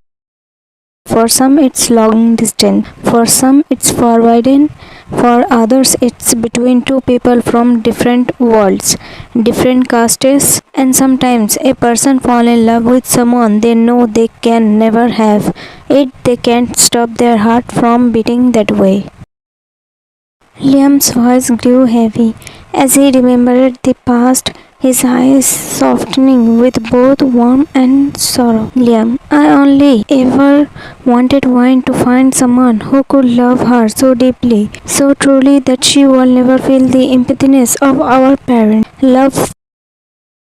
For some, it's long distance. For some, it's forbidden. For others, it's between two people from different worlds, different castes, and sometimes a person falls in love with someone they know they can never have. It they can't stop their heart from beating that way. Liam's voice grew heavy as he remembered the past, his eyes softening with both warmth and sorrow. Liam, I only ever wanted Wine to find someone who could love her so deeply, so truly that she will never feel the emptiness of our parents' love,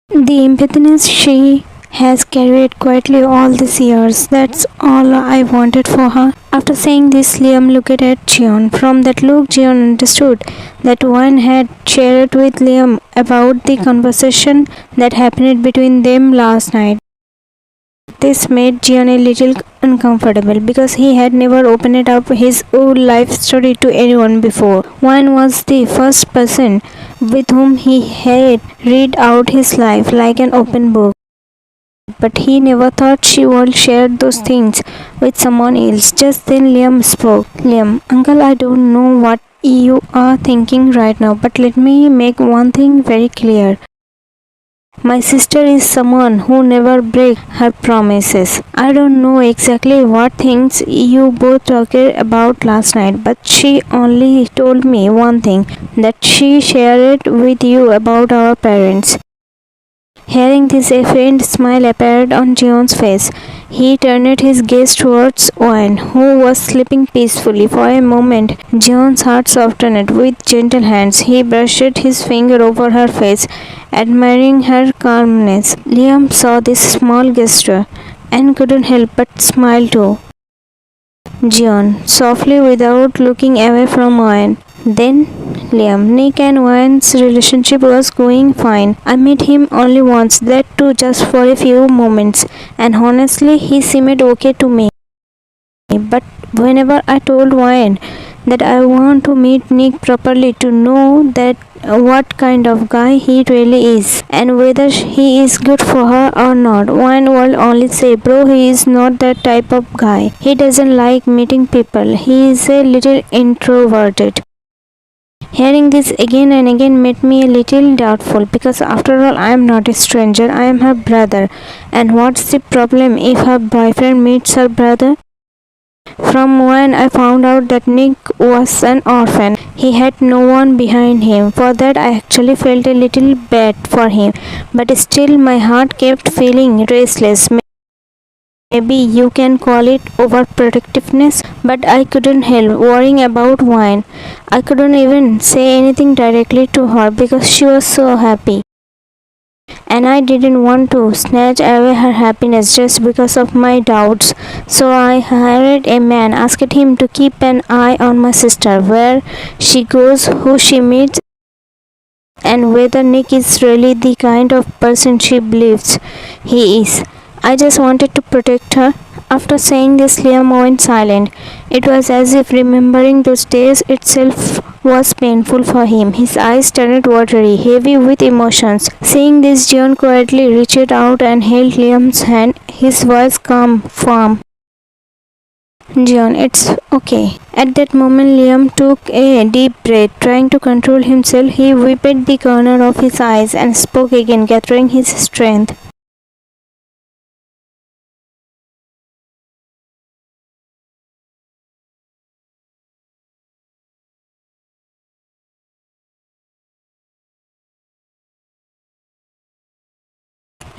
the emptiness she has carried quietly all these years. That's all I wanted for her. After saying this, Liam looked at Jeon. From that look, Jeon understood that Wine had shared with Liam about the conversation that happened between them last night. This made Jeon a little uncomfortable because he had never opened up his own life story to anyone before. Wine was the first person with whom he had read out his life like an open book. But he never thought she would share those things with someone else. Just then Liam spoke. Liam, uncle, I don't know what you are thinking right now, but let me make one thing very clear. My sister is someone who never breaks her promises. I don't know exactly what things you both talked about last night, but she only told me one thing, that she shared with you about our parents. Hearing this, a faint smile appeared on Jeon's face. He turned his gaze towards Wine, who was sleeping peacefully. For a moment, Jeon's heart softened. With gentle hands, he brushed his finger over her face, admiring her calmness. Liam saw this small gesture and couldn't help but smile too. Jeon, softly without looking away from Wine. Then Liam, Nick and Wine's relationship was going fine. I met him only once, that too just for a few moments, and honestly he seemed okay to me. But whenever I told Wine that I want to meet Nick properly to know that what kind of guy he really is and whether he is good for her or not, Wine will only say, bro, he is not that type of guy. He doesn't like meeting people. He is a little introverted. Hearing this again and again made me a little doubtful, because after all I am not a stranger, I am her brother. And what's the problem if her boyfriend meets her brother? From when I found out that Nick was an orphan, he had no one behind him. For that I actually felt a little bad for him, but still my heart kept feeling restless. Maybe you can call it overprotectiveness, but I couldn't help worrying about Wine. I couldn't even say anything directly to her because she was so happy. And I didn't want to snatch away her happiness just because of my doubts. So I hired a man, asked him to keep an eye on my sister, where she goes, who she meets, and whether Nick is really the kind of person she believes he is. I just wanted to protect her. After saying this, Liam went silent. It was as if remembering those days itself was painful for him. His eyes turned watery, heavy with emotions. Seeing this, Jeon quietly reached out and held Liam's hand, his voice calm, firm. Jeon, it's okay. At that moment, Liam took a deep breath. Trying to control himself, he wiped the corner of his eyes and spoke again, gathering his strength.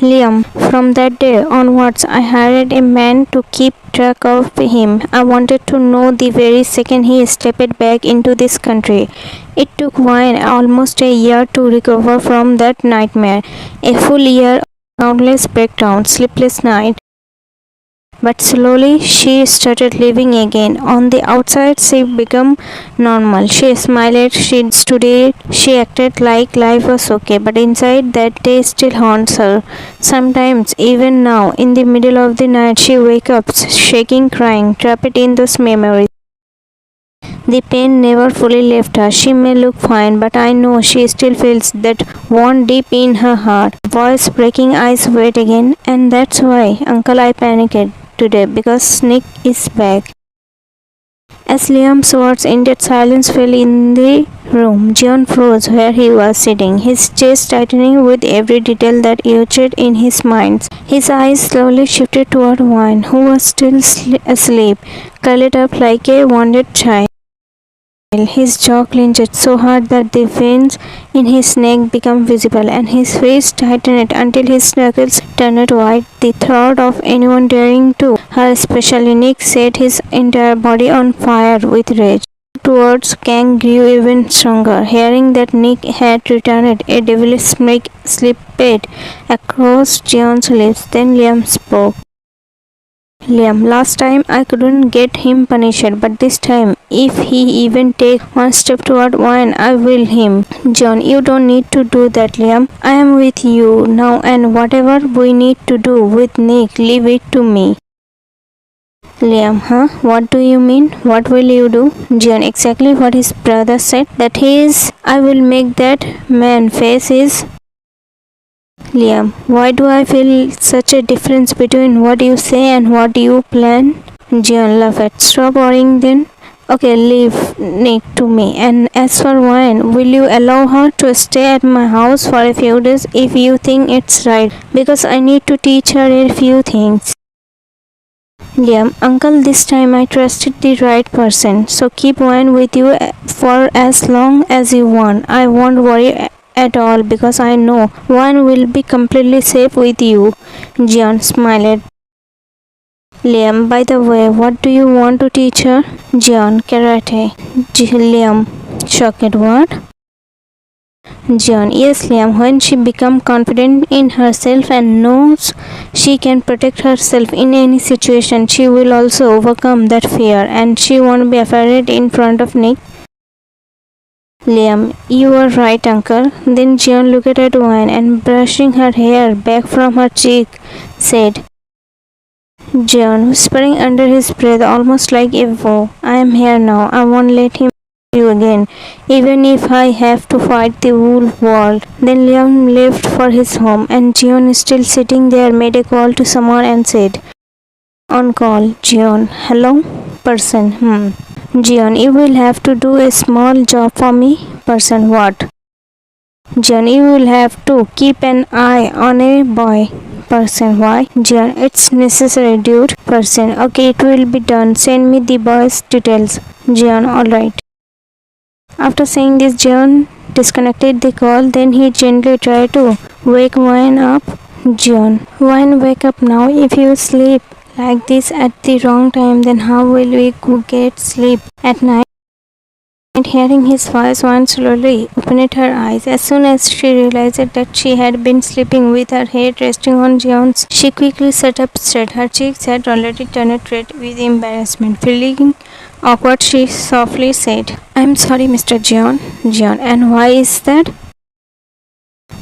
Liam, from that day onwards, I hired a man to keep track of him. I wanted to know the very second he stepped back into this country. It took Wayne almost a year to recover from that nightmare. A full year of countless breakdowns, sleepless nights. But slowly she started living again. On the outside she became normal. She smiled, she studied, she acted like life was okay. But inside that day still haunts her. Sometimes, even now, in the middle of the night, she wakes up shaking, crying, trapped in those memories. The pain never fully left her. She may look fine, but I know she still feels that wound deep in her heart. Voice breaking, eyes wet again, and that's why, Uncle, I panicked today because Nick is back. As Liam's words ended, silence fell in the room. Jeon froze where he was sitting, his chest tightening with every detail that echoed in his mind. His eyes slowly shifted toward Wayne, who was still asleep, curled up like a wounded child. His jaw clenched so hard that the veins in his neck became visible, and his face tightened until his knuckles turned white. The thought of anyone daring to her, especially Nick, set his entire body on fire with rage. Towards Kang grew even stronger. Hearing that Nick had returned, a devilish smirk slipped across Jeon's lips. Then Liam spoke. Liam, last time I couldn't get him punished, but this time, if he even takes one step toward Wayne, I will him. Jeon, you don't need to do that, Liam. I am with you now, and whatever we need to do with Nick, leave it to me. Liam, huh? What do you mean? What will you do? Jeon, exactly what his brother said. That he is, I will make that man face his. Liam, why do I feel such a difference between what you say and what you plan? Jeon laughed. Stop worrying then. Okay, leave Nick to me. And as for Wayne, will you allow her to stay at my house for a few days if you think it's right? Because I need to teach her a few things. Liam, Uncle, this time I trusted the right person. So keep Wayne with you for as long as you want. I won't worry at all because I know one will be completely safe with you. Jeon smiled. Liam, by the way, what do you want to teach her? Jeon, karate. Liam, shocked, what? Jeon, yes, Liam, when she becomes confident in herself and knows she can protect herself in any situation, she will also overcome that fear and she won't be afraid in front of Nick. Liam, you are right, Uncle. Then Jeon looked at Wayne and brushing her hair back from her cheek, said, Jeon, whispering under his breath almost like a vow, I am here now. I won't let him you again, even if I have to fight the whole world. Then Liam left for his home, and Jeon, still sitting there, made a call to someone and said, on call, Jeon, hello? Person, Jeon, you will have to do a small job for me. Person, what? Jeon, you will have to keep an eye on a boy. Person, why? Jeon, it's necessary, dude. Person, okay, it will be done. Send me the boy's details. Jeon, alright. After saying this, Jeon disconnected the call. Then he gently tried to wake Wayne up. Jeon, Wayne, wake up now. If you sleep like this at the wrong time, then how will we get sleep at night? Hearing his voice, Wayne slowly opened her eyes. As soon as she realized that she had been sleeping with her head resting on Jeon's, she quickly sat up straight. Her cheeks had already turned red with embarrassment. Feeling awkward, she softly said, I'm sorry, Mr. Jeon. Jeon, and why is that?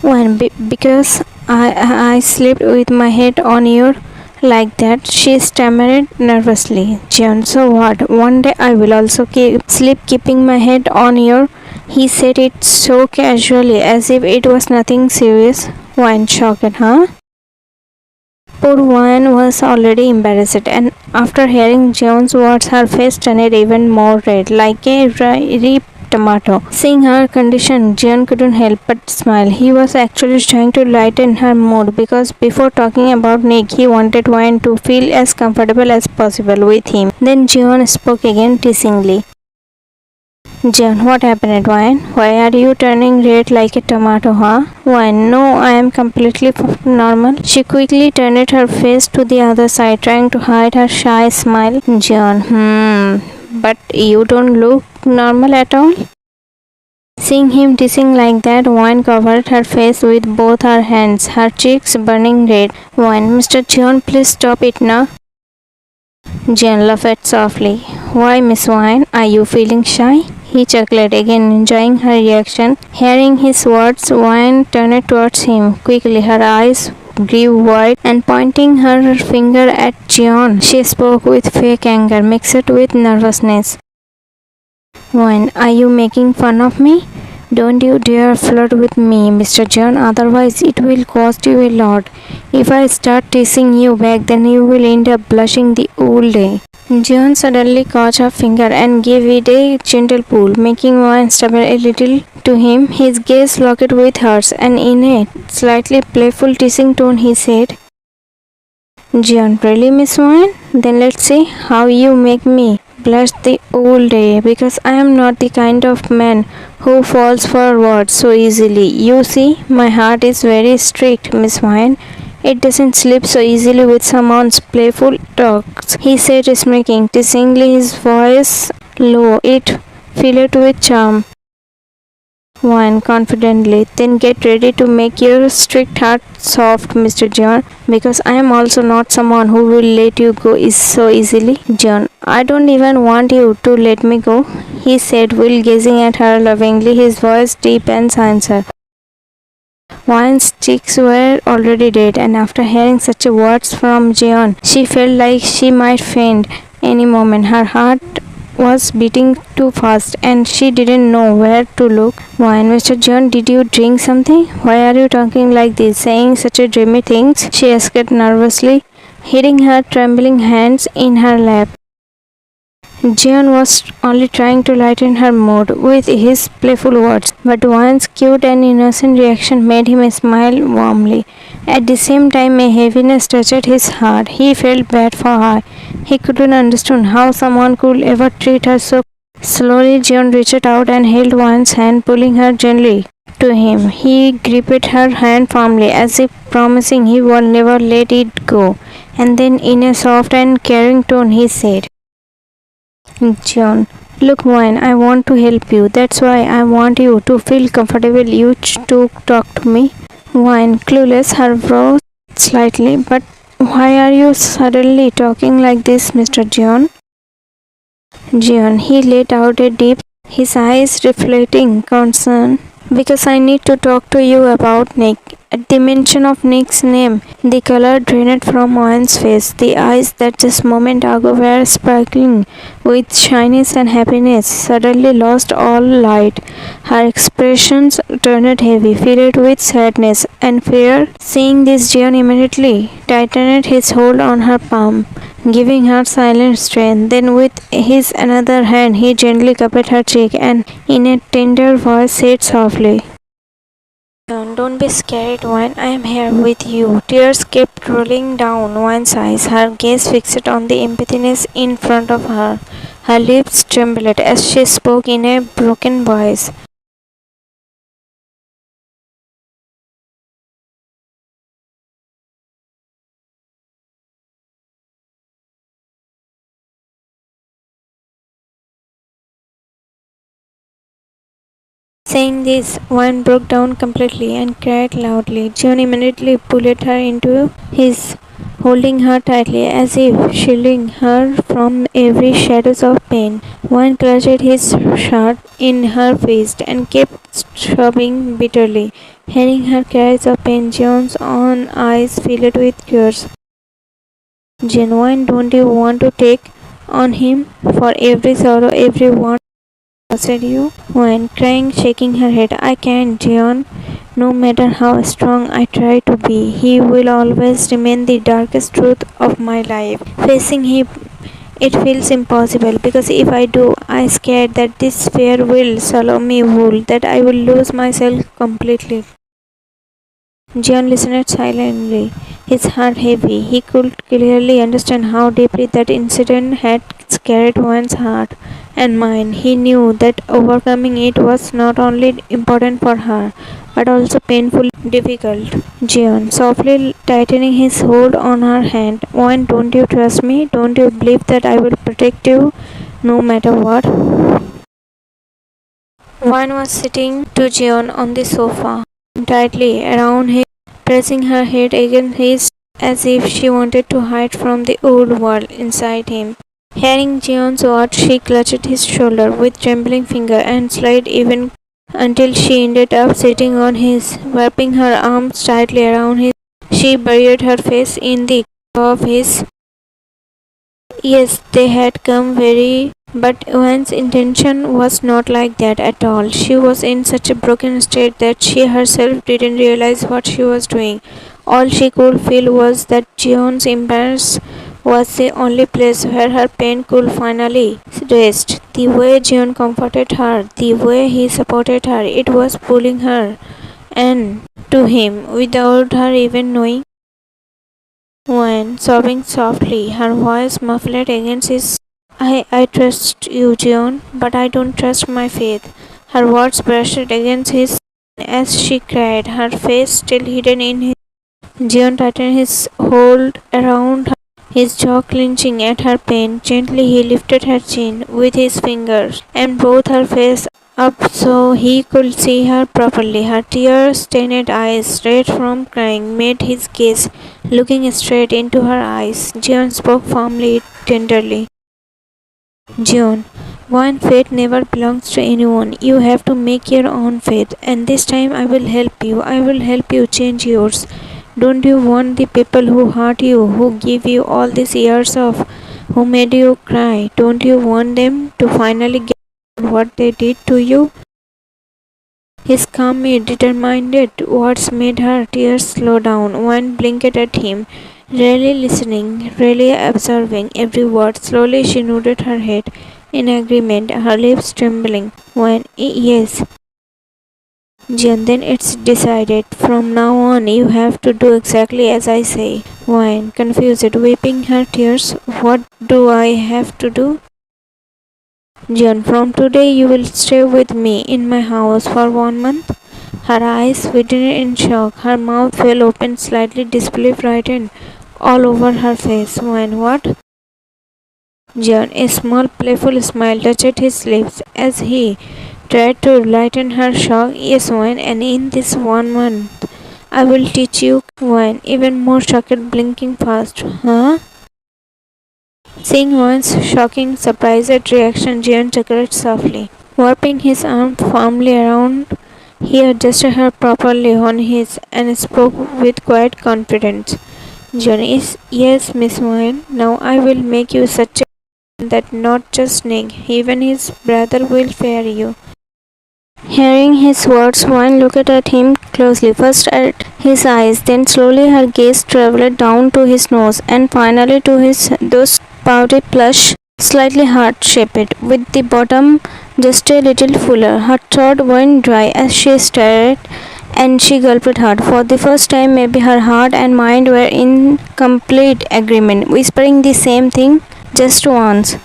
Wayne, because I slept with my head on your like that, she stammered nervously. Jeon, so what? One day I will also sleep keeping my head on your. He said it so casually as if it was nothing serious. Wayne shocked, huh? Poor Wayne was already embarrassed, and after hearing Jeon's words, her face turned even more red, like a ripe tomato. Seeing her condition, Jeon couldn't help but smile. He was actually trying to lighten her mood because before talking about Nick, he wanted Wayne to feel as comfortable as possible with him. Then Jeon spoke again teasingly. Jeon, what happened, Wine? Why are you turning red like a tomato, huh? Wine, no, I am completely normal. She quickly turned her face to the other side, trying to hide her shy smile. Jeon, but you don't look normal at all. Seeing him teasing like that, Wine covered her face with both her hands, her cheeks burning red. Wine, Mr. Jeon, please stop it now. Jeon laughed softly. Why, Miss Wine, are you feeling shy? He chuckled again, enjoying her reaction. Hearing his words, Wine turned towards him. Quickly, her eyes grew wide, and pointing her finger at Jeon, she spoke with fake anger mixed with nervousness. Wine, are you making fun of me? Don't you dare flirt with me, Mr. Jeon, otherwise it will cost you a lot. If I start teasing you back, then you will end up blushing the whole day. Jeon suddenly caught her finger and gave it a gentle pull, making Wine stumble a little to him. His gaze locked with hers, and in a slightly playful teasing tone he said, Jeon, really, Miss Wine? Then let's see how you make me blush the whole day, because I am not the kind of man who falls for words so easily. You see, my heart is very strict, Miss Wine. It doesn't slip so easily with someone's playful talks, he said, smirking, teasingly, his voice low, it filled with charm. Wine confidently, then get ready to make your strict heart soft, Mr. Jeon, because I am also not someone who will let you go so easily. Jeon, I don't even want you to let me go, he said, while gazing at her lovingly, his voice deep and sincere. Wine's cheeks were already red, and after hearing such words from Jeon, she felt like she might faint any moment. Her heart was beating too fast, and she didn't know where to look. Wine, Mr. Jeon, did you drink something? Why are you talking like this, saying such a dreamy things? She asked nervously, hiding her trembling hands in her lap. Jeon was only trying to lighten her mood with his playful words, but Wine's cute and innocent reaction made him smile warmly. At the same time, a heaviness touched his heart. He felt bad for her. He couldn't understand how someone could ever treat her so. Slowly, Jeon reached out and held Wine's hand, pulling her gently to him. He gripped her hand firmly, as if promising he would never let it go. And then, in a soft and caring tone, he said, Jeon, look, Wine, I want to help you. That's why I want you to feel comfortable. You to talk to me. Wine, clueless, her brows slightly, but why are you suddenly talking like this, Mr. Jeon? Jeon, he let out a deep, his eyes reflecting concern. Because I need to talk to you about Nick. At the mention of Nick's name, the color drained from Wine's face. The eyes that just moment ago were sparkling with shyness and happiness suddenly lost all light. Her expressions turned heavy, filled with sadness and fear. Seeing this, Jeon immediately tightened his hold on her palm, giving her silent strength. Then with his another hand, he gently cupped her cheek and in a tender voice said softly, don't be scared, Wine. I am here with you. Tears kept rolling down Wine's eyes, her gaze fixed on the emptiness in front of her. Her lips trembled as she spoke in a broken voice. Saying this, Wine broke down completely and cried loudly. Jeon immediately pulled her into his, holding her tightly as if shielding her from every shadow of pain. Wine clutched his shirt in her fist and kept sobbing bitterly. Hearing her cries of pain, Jeon's own eyes filled with tears. Jeon, Wine, don't you want to take on him for every sorrow, every want? Said you, Wine, crying, shaking her head. I can't, Jeon. No matter how strong I try to be, he will always remain the darkest truth of my life. Facing him, it feels impossible, because if I do, I'm scared that this fear will swallow me whole, that I will lose myself completely. Jeon listened silently, his heart heavy. He could clearly understand how deeply that incident had scarred one's heart and mind. He knew that overcoming it was not only important for her, but also painfully difficult. Jeon, softly tightening his hold on her hand, "Why don't you trust me? Don't you believe that I will protect you no matter what?" Wan was sitting to Jeon on the sofa, tightly around him, pressing her head against his as if she wanted to hide from the old world inside him. Hearing Jeon's words, she clutched his shoulder with trembling finger and slid even until she ended up sitting on his, wrapping her arms tightly around his. She buried her face in the curve of his. Yes, they had come very, but Wan's intention was not like that at all. She was in such a broken state that she herself didn't realize what she was doing. All she could feel was that Jeon's embrace was the only place where her pain could finally rest. The way Jeon comforted her, the way he supported her, it was pulling her and to him without her even knowing. When, sobbing softly, her voice muffled against his, I trust you, Jeon, but I don't trust my faith. Her words brushed against his as she cried, her face still hidden in his. Jeon tightened his hold around her, his jaw clenching at her pain. Gently he lifted her chin with his fingers and brought her face up so he could see her properly. Her tear-stained eyes, red from crying, made his gaze. Looking straight into her eyes, Jeon spoke firmly, tenderly. Jeon, one fate never belongs to anyone. You have to make your own fate, and this time I will help you. I will help you change yours. Don't you want the people who hurt you, who give you all these years of, who made you cry, don't you want them to finally get what they did to you? His calm, determined words made her tears slow down. One blinked at him, really listening, really observing every word. Slowly she nodded her head in agreement, her lips trembling. When, yes, Jen, then it's decided. From now on, you have to do exactly as I say. Wine, confused, wiping her tears. What do I have to do? Jen, from today you will stay with me in my house for 1 month. Her eyes widened in shock. Her mouth fell open slightly, display frightened all over her face. Wine, what? Jen, a small playful smile touched his lips as he tried to lighten her shock. Yes, Wine, and in this 1 month, I will teach you. Wine, even more shocked, blinking fast. Huh? Seeing Wine's shocking, surprised reaction, Jeon chuckled softly. Wrapping his arm firmly around, he adjusted her properly on his and spoke with quiet confidence. Jeon is, yes, Miss Wine, now I will make you such a that not just Nick, even his brother will fear you. Hearing his words, Wine looked at him closely, first at his eyes, then slowly her gaze traveled down to his nose and finally to his those pouty plush, slightly heart-shaped, with the bottom just a little fuller. Her throat went dry as she stared and she gulped hard. For the first time, maybe her heart and mind were in complete agreement, whispering the same thing just once.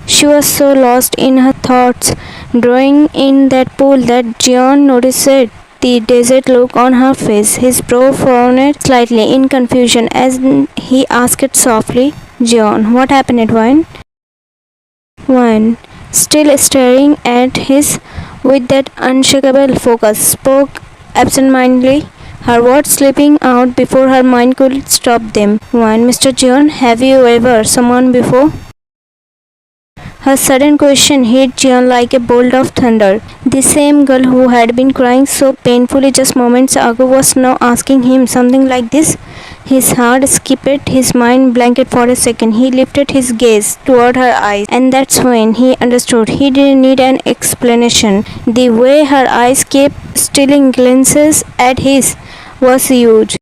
She was so lost in her thoughts, drawing in that pool, that Jeon noticed the dazed look on her face. His brow frowned slightly in confusion as he asked softly, Jeon, what happened at Wine? Wine, still staring at his with that unshakable focus, spoke absent-mindedly, her words slipping out before her mind could stop them. Wine, Mr. Jeon, have you ever someone before? Her sudden question hit Jeon like a bolt of thunder. The same girl who had been crying so painfully just moments ago was now asking him something like this. His heart skipped, his mind blanked for a second. He lifted his gaze toward her eyes, and that's when he understood. He didn't need an explanation. The way her eyes kept stealing glances at his was huge.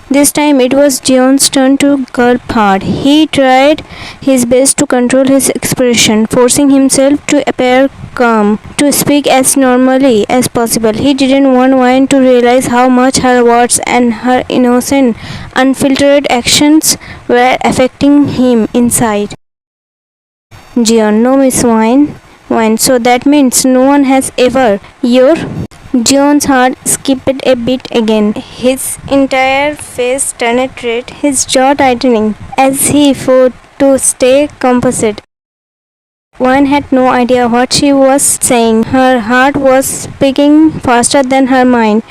This time it was Jeon's turn to gulp hard. He tried his best to control his expression, forcing himself to appear calm, to speak as normally as possible. He didn't want Wayne to realize how much her words and her innocent, unfiltered actions were affecting him inside. Jeon, no, Miss Wayne. Wayne, so that means no one has ever. Your. Jeon's heart skipped a beat again. His entire face turned red, his jaw tightening as he fought to stay composite. Wayne had no idea what she was saying. Her heart was speaking faster than her mind.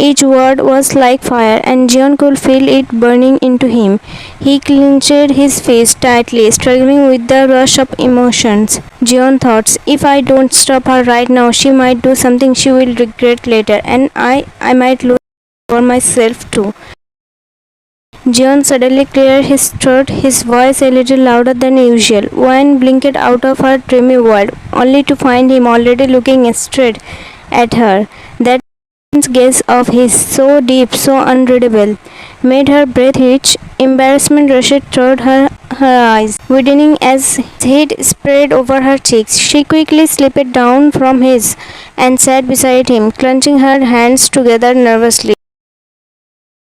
Each word was like fire, and Jeon could feel it burning into him. He clenched his fist tightly, struggling with the rush of emotions. Jeon thought, if I don't stop her right now, she might do something she will regret later, and I might lose for myself too. Jeon suddenly cleared his throat, his voice a little louder than usual. Wayne blinked out of her dreamy world, only to find him already looking straight at her. That gaze of his, so deep, so unreadable, made her breath hitch. Embarrassment rushed through her eyes, widening as heat spread over her cheeks. She quickly slipped down from his and sat beside him, clenching her hands together nervously.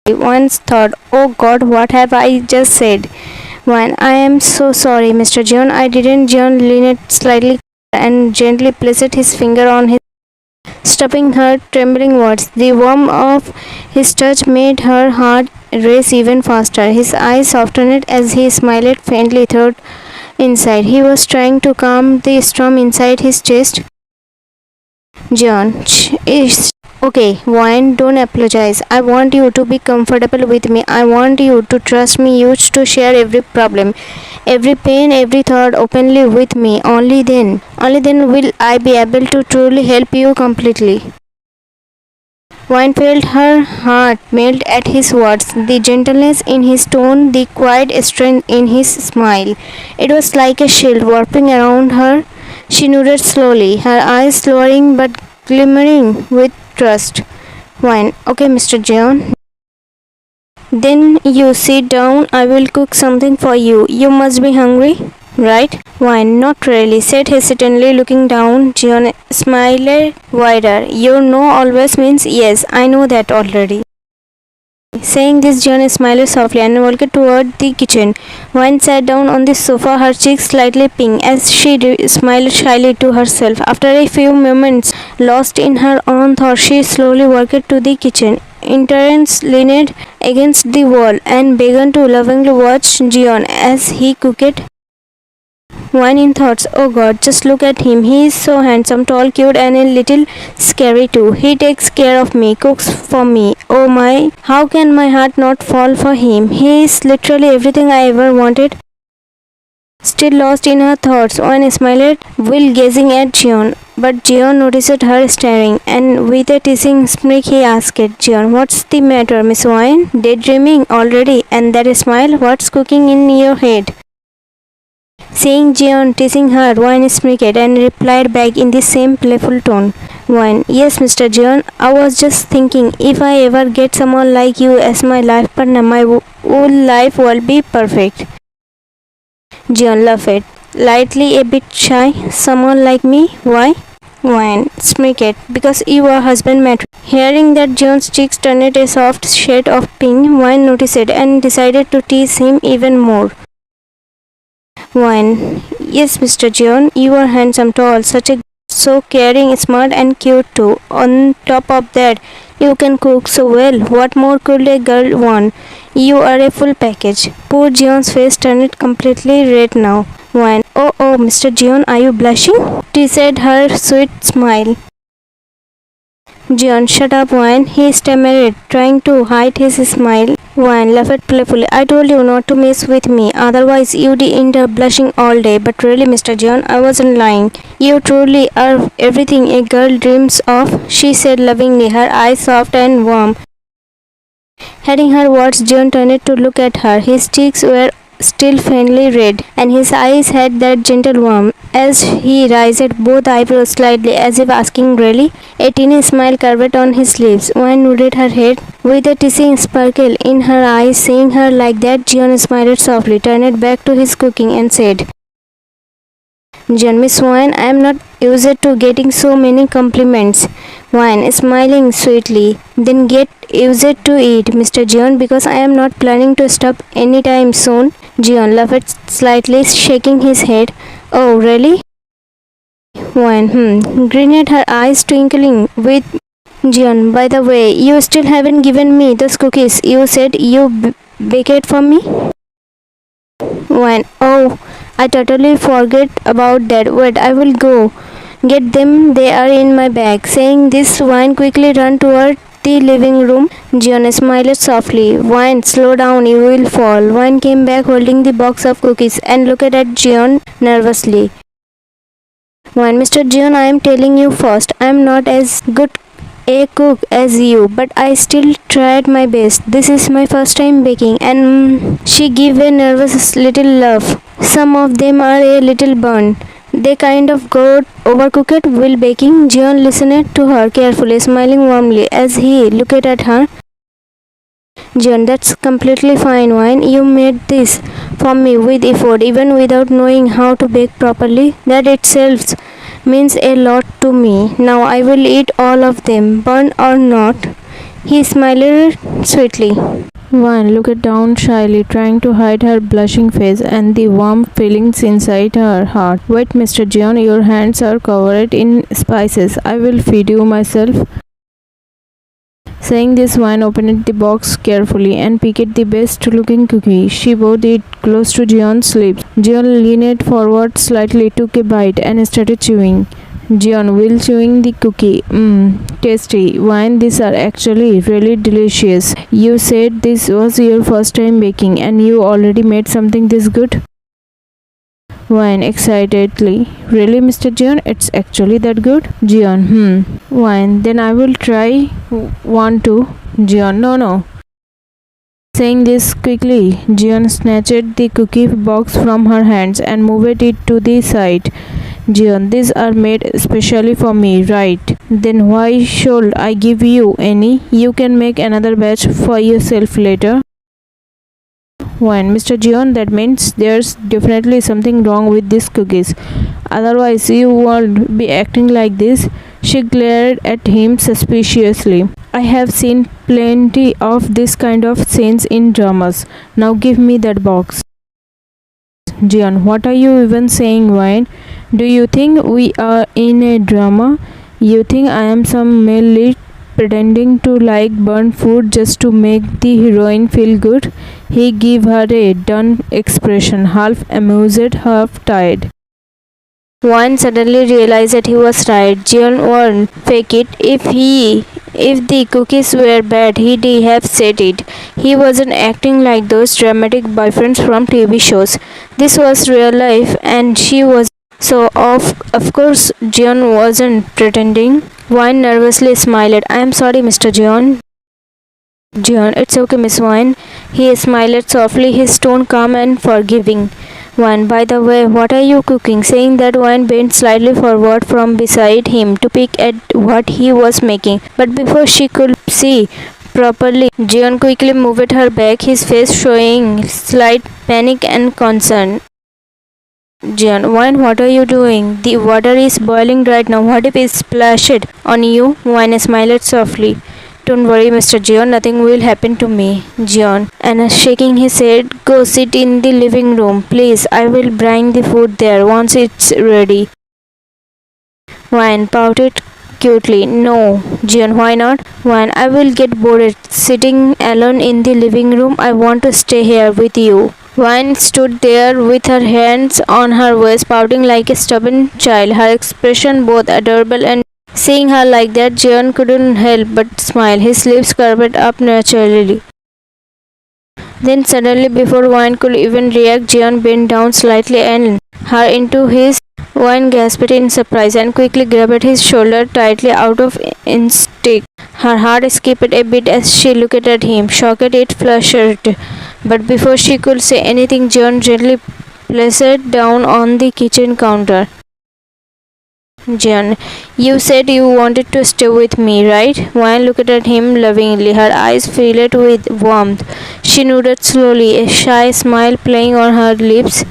Once thought, oh God, what have I just said? One, I am so sorry, Mr. Jeon. I didn't. Jeon leaned slightly and gently placed his finger on his, stopping her trembling words. The warmth of his touch made her heart race even faster. His eyes softened as he smiled faintly through inside. He was trying to calm the storm inside his chest. Jeon, it's okay, Wayne, don't apologize. I want you to be comfortable with me. I want you to trust me. You to share every problem, every pain, every thought openly with me. Only then will I be able to truly help you completely. Wayne felt her heart melt at his words, the gentleness in his tone, the quiet strength in his smile. It was like a shield wrapping around her. She nodded slowly, her eyes lowering but glimmering with trust. Wayne, okay, Mr. Jeon. Then you sit down. I will cook something for you. You must be hungry, right? Wayne, not really, said hesitantly, looking down. Jeon smiled wider. You know always means yes. I know that already. Saying this, Jeon smiled softly and walked toward the kitchen. Wayne sat down on the sofa, her cheeks slightly pink, as she smiled shyly to herself. After a few moments, lost in her own thoughts, she slowly walked to the kitchen. Terence leaned against the wall and began to lovingly watch Jeon as he cooked. Wayne in thoughts, oh God, just look at him. He is so handsome, tall, cute, and a little scary too. He takes care of me, cooks for me. Oh my, how can my heart not fall for him? He is literally everything I ever wanted. Still lost in her thoughts, Wayne smiled while gazing at Jeon. But Jeon noticed her staring, and with a teasing smirk he asked, Jeon, what's the matter, Miss Wayne? Daydreaming already? And that smile, what's cooking in your head? Seeing Jeon teasing her, Wayne smirked and replied back in the same playful tone. Wayne, yes, Mr. Jeon, I was just thinking, if I ever get someone like you as my life partner, my whole life will be perfect. Jeon laughed, lightly a bit shy. Someone like me? Why? Wayne smirked, because you are husband material. Hearing that, Jeon's cheeks turned a soft shade of pink. Wayne noticed it and decided to tease him even more. Wayne, yes, Mr. Jeon, you are handsome, tall, so caring, smart, and cute too. On top of that, you can cook so well. What more could a girl want? You are a full package. Poor Jeon's face turned completely red now. Wayne, oh, Mr. Jeon, are you blushing? She said, her sweet smile. Jeon, shut up, Wayne. He stammered, trying to hide his smile. Wayne laughed playfully. I told you not to mess with me, otherwise you'd end up blushing all day. But really, Mr. Jeon, I wasn't lying. You truly are everything a girl dreams of, she said lovingly, her eyes soft and warm. Hearing her words, Jeon turned to look at her. His cheeks were still faintly red, and his eyes had that gentle warmth. As he raised both eyebrows slightly, as if asking really, a teeny smile curved on his lips. Wayne nodded her head, with a teasing sparkle in her eyes. Seeing her like that, Jeon smiled softly, turned back to his cooking, and said, Jeon, Miss Wine, I am not used to getting so many compliments. Wine, smiling sweetly. Then get used to it, Mr. Jeon, because I am not planning to stop anytime soon. Jeon laughed slightly, shaking his head. Oh, really? Wine, grinning, her eyes twinkling with Jeon. By the way, you still haven't given me those cookies you said you baked for me? Wine, oh, I totally forget about that. Wait, I will go get them. They are in my bag. Saying this, Wine quickly ran toward the living room. Jeon smiled softly. Wine, slow down, you will fall. Wine came back holding the box of cookies and looked at Jeon nervously. Wine, Mr. Jeon, I am telling you first, I am not as good a cook as you, but I still tried my best. This is my first time baking, and she gave a nervous little laugh. Some of them are a little burnt. They kind of got overcooked while baking. Jeon listened to her carefully, smiling warmly as he looked at her. Jeon, that's completely fine, Wine. You made this for me with effort, even without knowing how to bake properly. That itself means a lot to me. Now I will eat all of them, burn or not. He smiled sweetly. One looked down shyly, trying to hide her blushing face and the warm feelings inside her heart. Wait, Mr. Jeon, your hands are covered in spices. I will feed you myself. Saying this, Wine opened the box carefully and picked the best looking cookie. She brought it close to Jeon's lips. Jeon leaned forward slightly, took a bite, and started chewing. Jeon while chewing the cookie. Tasty. Wine, these are actually really delicious. You said this was your first time baking and you already made something this good? Wine excitedly. Really, Mr. Jeon? It's actually that good? Jeon, Wine, then I will try one too. Jeon, no. Saying this quickly, Jeon snatched the cookie box from her hands and moved it to the side. Jeon, these are made especially for me, right? Then why should I give you any? You can make another batch for yourself later. Wine, Mr. Jeon, that means there's definitely something wrong with these cookies. Otherwise, you won't be acting like this. She glared at him suspiciously. I have seen plenty of this kind of scenes in dramas. Now give me that box. Jeon, what are you even saying, Wine? Do you think we are in a drama? You think I am some male lead pretending to like burnt food just to make the heroine feel good? He gave her a done expression, half amused, half tired. Wine suddenly realized that he was right. Jeon won't fake it. If the cookies were bad, he'd have said it. He wasn't acting like those dramatic boyfriends from TV shows. This was real life, and she was. So of course Jeon wasn't pretending. Wine nervously smiled. I am sorry, Mr. Jeon. Jeon, it's okay, Miss Wine. He smiled softly, his tone calm and forgiving. Wine, by the way, what are you cooking? Saying that, Wine bent slightly forward from beside him to peek at what he was making. But before she could see properly, Jeon quickly moved her back, his face showing slight panic and concern. Jeon, Wine, what are you doing? The water is boiling right now. What if it splashed on you? Wine smiled softly. Don't worry, Mr. Jeon, nothing will happen to me. Jeon, and shaking his head, go sit in the living room. Please, I will bring the food there once it's ready. Wine pouted cutely. No. Jeon, why not? Wine, I will get bored sitting alone in the living room. I want to stay here with you. Wine stood there with her hands on her waist, pouting like a stubborn child, her expression both adorable and seeing her like that, Jeon couldn't help but smile. His lips curved up naturally. Then suddenly, before Wine could even react, Jeon bent down slightly and her into his. Wine gasped in surprise and quickly grabbed his shoulder tightly out of instinct. Her heart skipped a bit as she looked at him, shocked it flushed. But before she could say anything, Jeon gently placed down on the kitchen counter. Jeon, you said you wanted to stay with me, right? Wine looked at him lovingly, her eyes filled with warmth. She nodded slowly, a shy smile playing on her lips.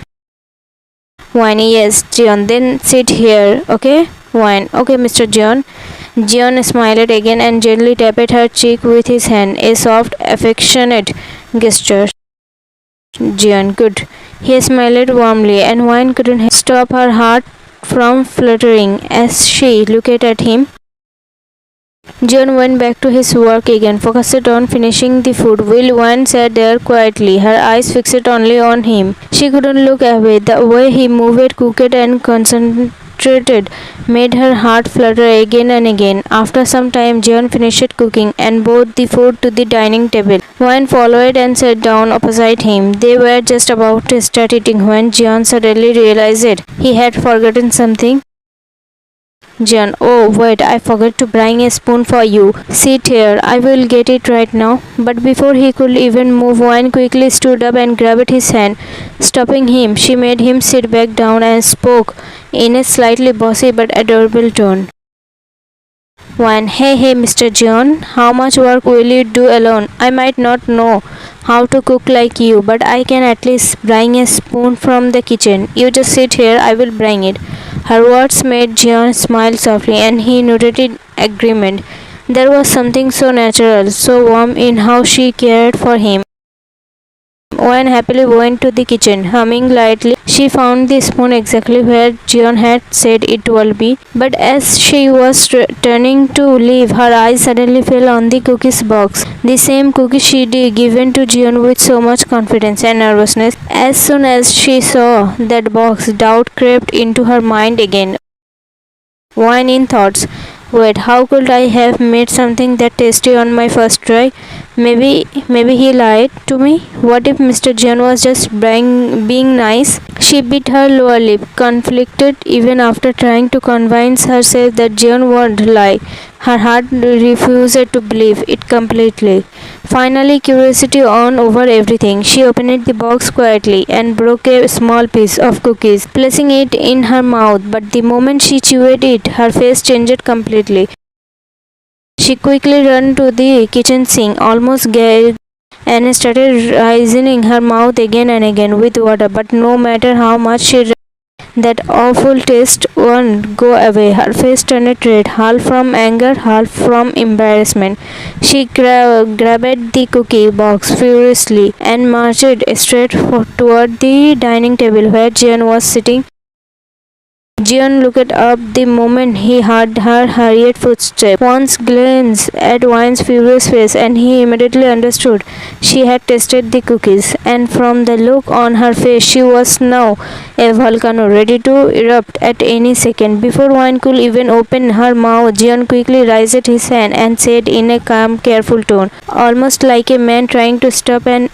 Wine, yes, Jeon, then sit here, okay? Wine, okay, Mr. Jeon. Jeon smiled again and gently tapped her cheek with his hand, a soft, affectionate gesture. Jeon, good. He smiled warmly, and Wine couldn't stop her heart from fluttering as she looked at him. Jeon went back to his work again, focused on finishing the food, while Wine sat there quietly, her eyes fixed only on him. She couldn't look away. The way he moved, cooked, and concentrated made her heart flutter again and again. After some time, Jeon finished cooking and brought the food to the dining table. Wine followed and sat down opposite him. They were just about to start eating when Jeon suddenly realized he had forgotten something. Jeon, oh wait, I forgot to bring a spoon for you. Sit here, I will get it right now. But before he could even move, Wine quickly stood up and grabbed his hand. Stopping him, she made him sit back down and spoke in a slightly bossy but adorable tone. Wine, hey, Mr. Jeon, how much work will you do alone? I might not know how to cook like you, but I can at least bring a spoon from the kitchen. You just sit here, I will bring it. Her words made Jeon smile softly, and he nodded in agreement. There was something so natural, so warm in how she cared for him. Wine happily went to the kitchen, humming lightly. She found the spoon exactly where Jeon had said it would be, but as she was turning to leave, her eyes suddenly fell on the cookies box. The same cookie she'd given to Jeon with so much confidence and nervousness. As soon as she saw that box, doubt crept into her mind again. Wine in thoughts. Wait, how could I have made something that tasty on my first try? Maybe he lied to me. What if Mr. Jeon was just being nice? She bit her lower lip, conflicted even after trying to convince herself that Jeon would lie. Her heart refused to believe it completely. Finally, curiosity won over everything. She opened the box quietly and broke a small piece of cookies, placing it in her mouth. But the moment she chewed it, her face changed completely. She quickly ran to the kitchen sink, almost gagged, and started rinsing her mouth again and again with water. But no matter how much she ran, that awful taste won't go away. Her face turned red, half from anger, half from embarrassment. She grabbed the cookie box furiously and marched straight toward the dining table where Jeon was sitting. Jeon looked up the moment he heard her hurried footsteps. Once glance at Wine's furious face, and he immediately understood she had tasted the cookies, and from the look on her face, she was now a volcano ready to erupt at any second. Before Wine could even open her mouth, Jeon quickly raised his hand and said in a calm, careful tone, almost like a man trying to stop an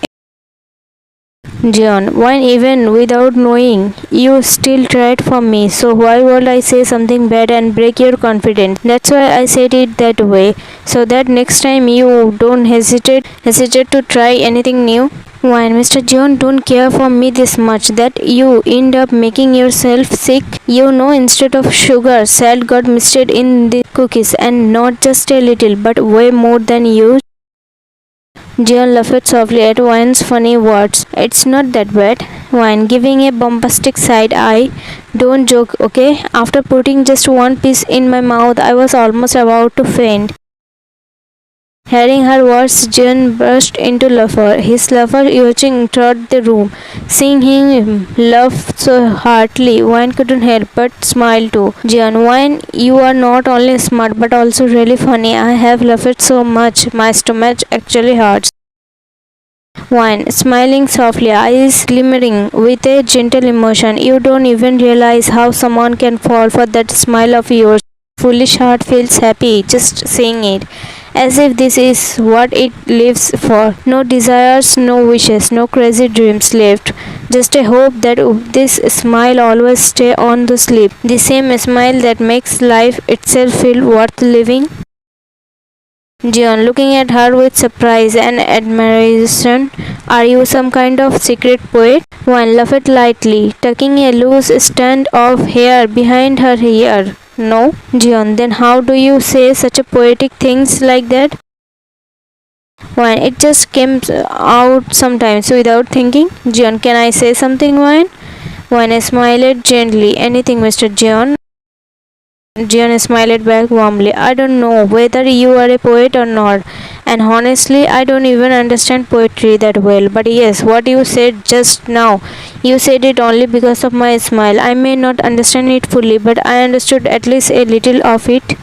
Jeon, Wine, even without knowing, you still tried for me, so why would I say something bad and break your confidence? That's why I said it that way, so that next time you don't hesitate to try anything new. Wine, Mr. Jeon, don't care for me this much that you end up making yourself sick. You know, instead of sugar, salt got mixed in the cookies, and not just a little, but way more than you. Jeon laughed softly at Wine's funny words. It's not that bad. Wine, giving a bombastic side eye. Don't joke, okay? After putting just one piece in my mouth, I was almost about to faint. Hearing her words, Jeon burst into laughter, his laughter echoing throughout the room. Seeing him laugh so heartily, Wine couldn't help but smile too. Jeon, Wine, you are not only smart but also really funny. I have laughed so much, my stomach actually hurts. Wine, smiling softly, eyes glimmering with a gentle emotion. You don't even realize how someone can fall for that smile of yours. Foolish heart feels happy just seeing it. As if this is what it lives for. No desires, no wishes, no crazy dreams left. Just a hope that this smile always stay on the sleep. The same smile that makes life itself feel worth living. Jeon, looking at her with surprise and admiration. Are you some kind of secret poet? Wine laughed lightly, tucking a loose strand of hair behind her ear. No, Jeon, then how do you say such a poetic things like that? Wine, it just comes out sometimes without thinking. Jeon, can I say something, Wine? When I smiled gently. Anything, Mr. Jeon? Jeon smiled back warmly. I don't know whether you are a poet or not, and honestly, I don't even understand poetry that well. But yes, what you said just now, you said it only because of my smile. I may not understand it fully, but I understood at least a little of it.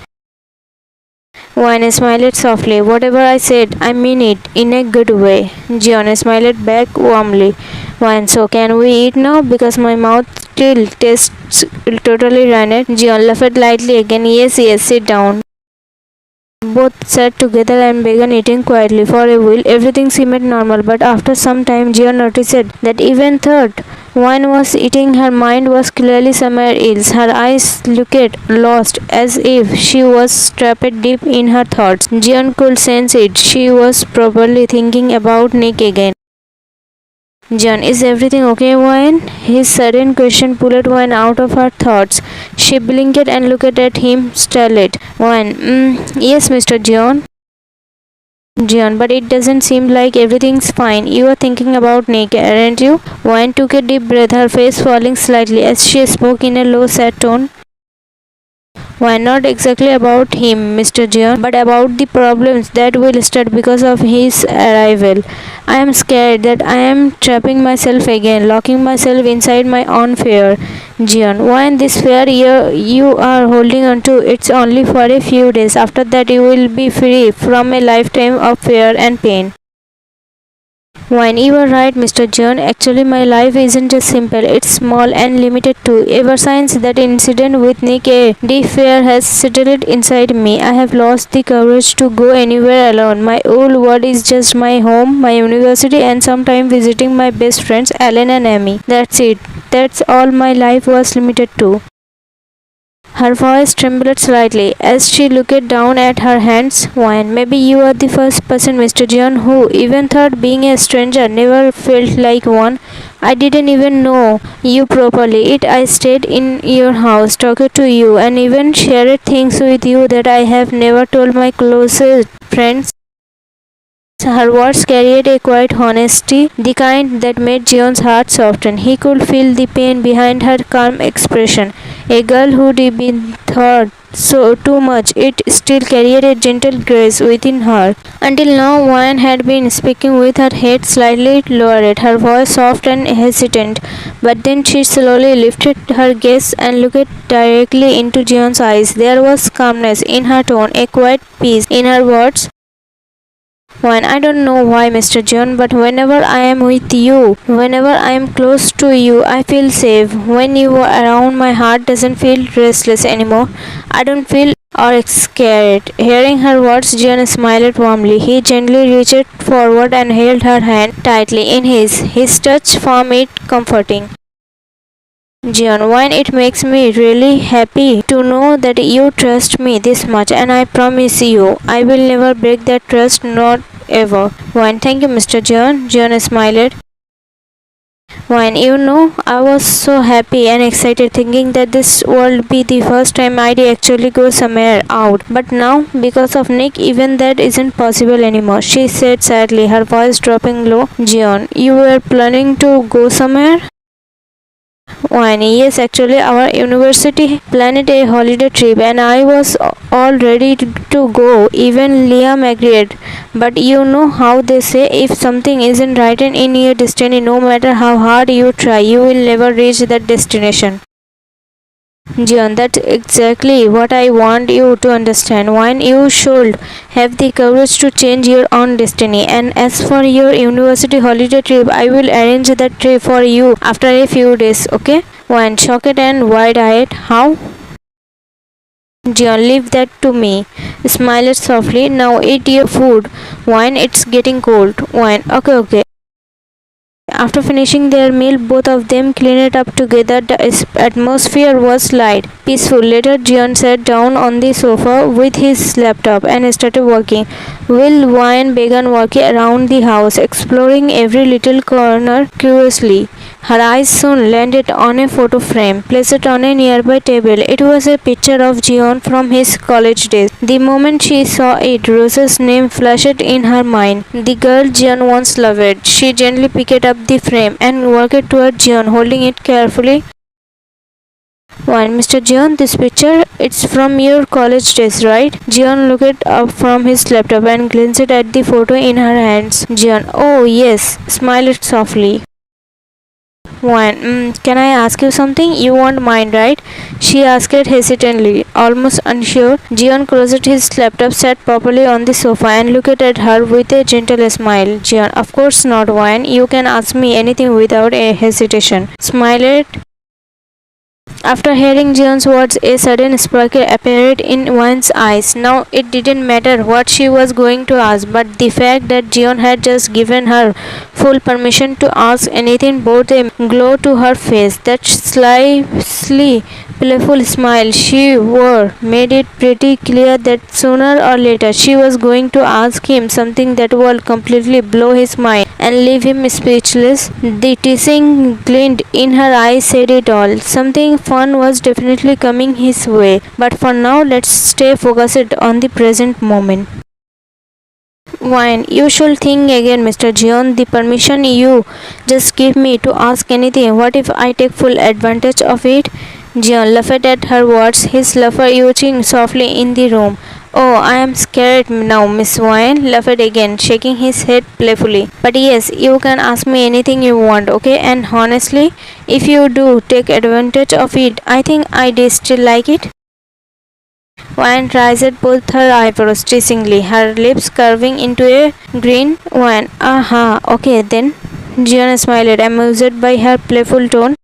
Wayne smiled softly. Whatever I said, I mean it in a good way. Jeon smiled back warmly. Wayne, so can we eat now? Because my mouth still tastes totally running. Jeon laughed lightly again. Yes, yes, sit down. Both sat together and began eating quietly. For a while, everything seemed normal, but after some time, Jeon noticed that even thought Wine was eating, her mind was clearly somewhere else. Her eyes looked lost, as if she was trapped deep in her thoughts. Jeon could sense it. She was probably thinking about Nick again. John, is everything okay, Wine? His sudden question pulled Wine out of her thoughts. She blinked and looked at him, startled. Wine, yes, Mr. John. Jeon, but it doesn't seem like everything's fine. You are thinking about Nick, aren't you? Wine took a deep breath, her face falling slightly as she spoke in a low, sad tone. Why not exactly about him, Mr. Jeon, but about the problems that will start because of his arrival. I am scared that I am trapping myself again, locking myself inside my own fear. Jeon, why in this fear you are holding on to? It's only for a few days. After that you will be free from a lifetime of fear and pain. Wine, you are right, Mr. Jeon. Actually, my life isn't just simple, it's small and limited too. Ever since that incident with Nick, a deep fear has settled inside me. I have lost the courage to go anywhere alone. My whole world is just my home, my university, and sometimes visiting my best friends, Alan and Amy. That's it. That's all my life was limited to. Her voice trembled slightly as she looked down at her hands. Wine, maybe you are the first person, Mr. Jeon, who even thought being a stranger never felt like one. I didn't even know you properly. I stayed in your house, talked to you, and even shared things with you that I have never told my closest friends. Her words carried a quiet honesty, the kind that made Jeon's heart soften. He could feel the pain behind her calm expression. A girl who'd been thought so too much, it still carried a gentle grace within her. Until now, Wyan had been speaking with her head slightly lowered, her voice soft and hesitant. But then she slowly lifted her gaze and looked directly into Jeon's eyes. There was calmness in her tone, a quiet peace in her words. One, I don't know why, Mr. John, but whenever I am with you, whenever I am close to you, I feel safe. When you are around, my heart doesn't feel restless anymore. I don't feel or scared. Hearing her words, John smiled warmly. He gently reached forward and held her hand tightly in his touch found it comforting. Jeon, why it makes me really happy to know that you trust me this much, and I promise you I will never break that trust, not ever. Wine, thank you, Mr. Jeon. Jeon smiled. Wine, I was so happy and excited thinking that this would be the first time I'd actually go somewhere out. But now, because of Nick, even that isn't possible anymore, she said sadly, her voice dropping low. Jeon, you were planning to go somewhere? Wine, yes, actually our university planned a holiday trip and I was all ready to go. Even Liam agreed. But you know how they say, if something isn't written in your destiny, no matter how hard you try, you will never reach that destination. Jeon, that's exactly what I want you to understand. Wine, you should have the courage to change your own destiny. And as for your university holiday trip, I will arrange that trip for you after a few days, okay? Wine, shocked and wide-eyed. How? Jeon, leave that to me. Smiled softly. Now eat your food. Wine, it's getting cold. Wine, okay. After finishing their meal, both of them cleaned up together. The atmosphere was light, peaceful. Later, Jeon sat down on the sofa with his laptop and started working. Will Wyan began walking around the house, exploring every little corner curiously. Her eyes soon landed on a photo frame, placed on a nearby table. It was a picture of Jeon from his college days. The moment she saw it, Rose's name flashed in her mind. The girl Jeon once loved. She gently picked up the frame and walked toward Jeon, holding it carefully. Why, Mr. Jeon, this picture, it's from your college days, right? Jeon looked up from his laptop and glanced at the photo in her hands. Jeon, oh yes, smiled softly. Can I ask you something? You won't mind, right? She asked hesitantly, almost unsure. Jeon closed his laptop, sat properly on the sofa, and looked at her with a gentle smile. Jeon, of course not, Wine. You can ask me anything without a hesitation. Smiled. After hearing Jeon's words, a sudden sparkle appeared in Wan's eyes. Now it didn't matter what she was going to ask, but the fact that Jeon had just given her full permission to ask anything brought a glow to her face. That slightly playful smile she wore made it pretty clear that sooner or later she was going to ask him something that would completely blow his mind and leave him speechless. The teasing glint in her eyes said it all. Something fun was definitely coming his way, but for now let's stay focused on the present moment. Wine, you should think again, Mr. Jeon. The permission you just gave me to ask anything, what if I take full advantage of it? Jeon laughed at her words, his laugh echoing softly in the room. Oh, I am scared now, Miss Wine laughed again, shaking his head playfully. But yes, you can ask me anything you want, okay? And honestly, if you do take advantage of it, I think I do still like it. Wine raised both her eyebrows teasingly, her lips curving into a grin. Wine, aha, okay then. Jeon smiled, amused by her playful tone.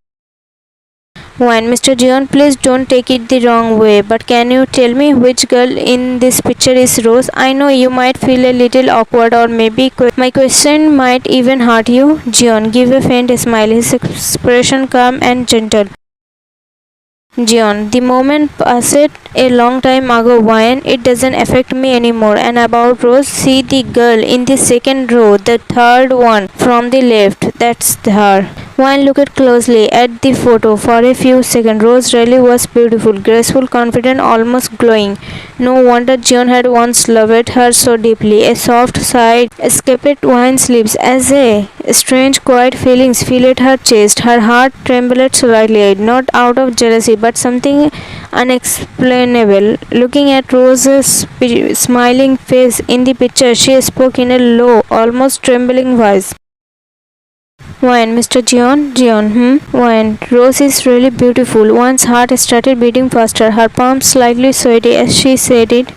Wine, Mr. Jeon, please don't take it the wrong way, but can you tell me which girl in this picture is Rose? I know you might feel a little awkward, or maybe my question might even hurt you. Jeon gave a faint smile, his expression calm and gentle. Jeon, the moment passed a long time ago, Wine. It doesn't affect me anymore. And about Rose, see the girl in the second row, the third one from the left. That's her. Wine looked closely at the photo for a few seconds. Rose really was beautiful, graceful, confident, almost glowing. No wonder Jeon had once loved her so deeply. A soft sigh escaped Wine's lips as a strange, quiet feeling filled her chest. Her heart trembled slightly, not out of jealousy, but something unexplainable. Looking at Rose's smiling face in the picture, she spoke in a low, almost trembling voice. Wine, Mr. Jeon, Wine, Rose is really beautiful. One's heart started beating faster, her palms slightly sweaty as she said it.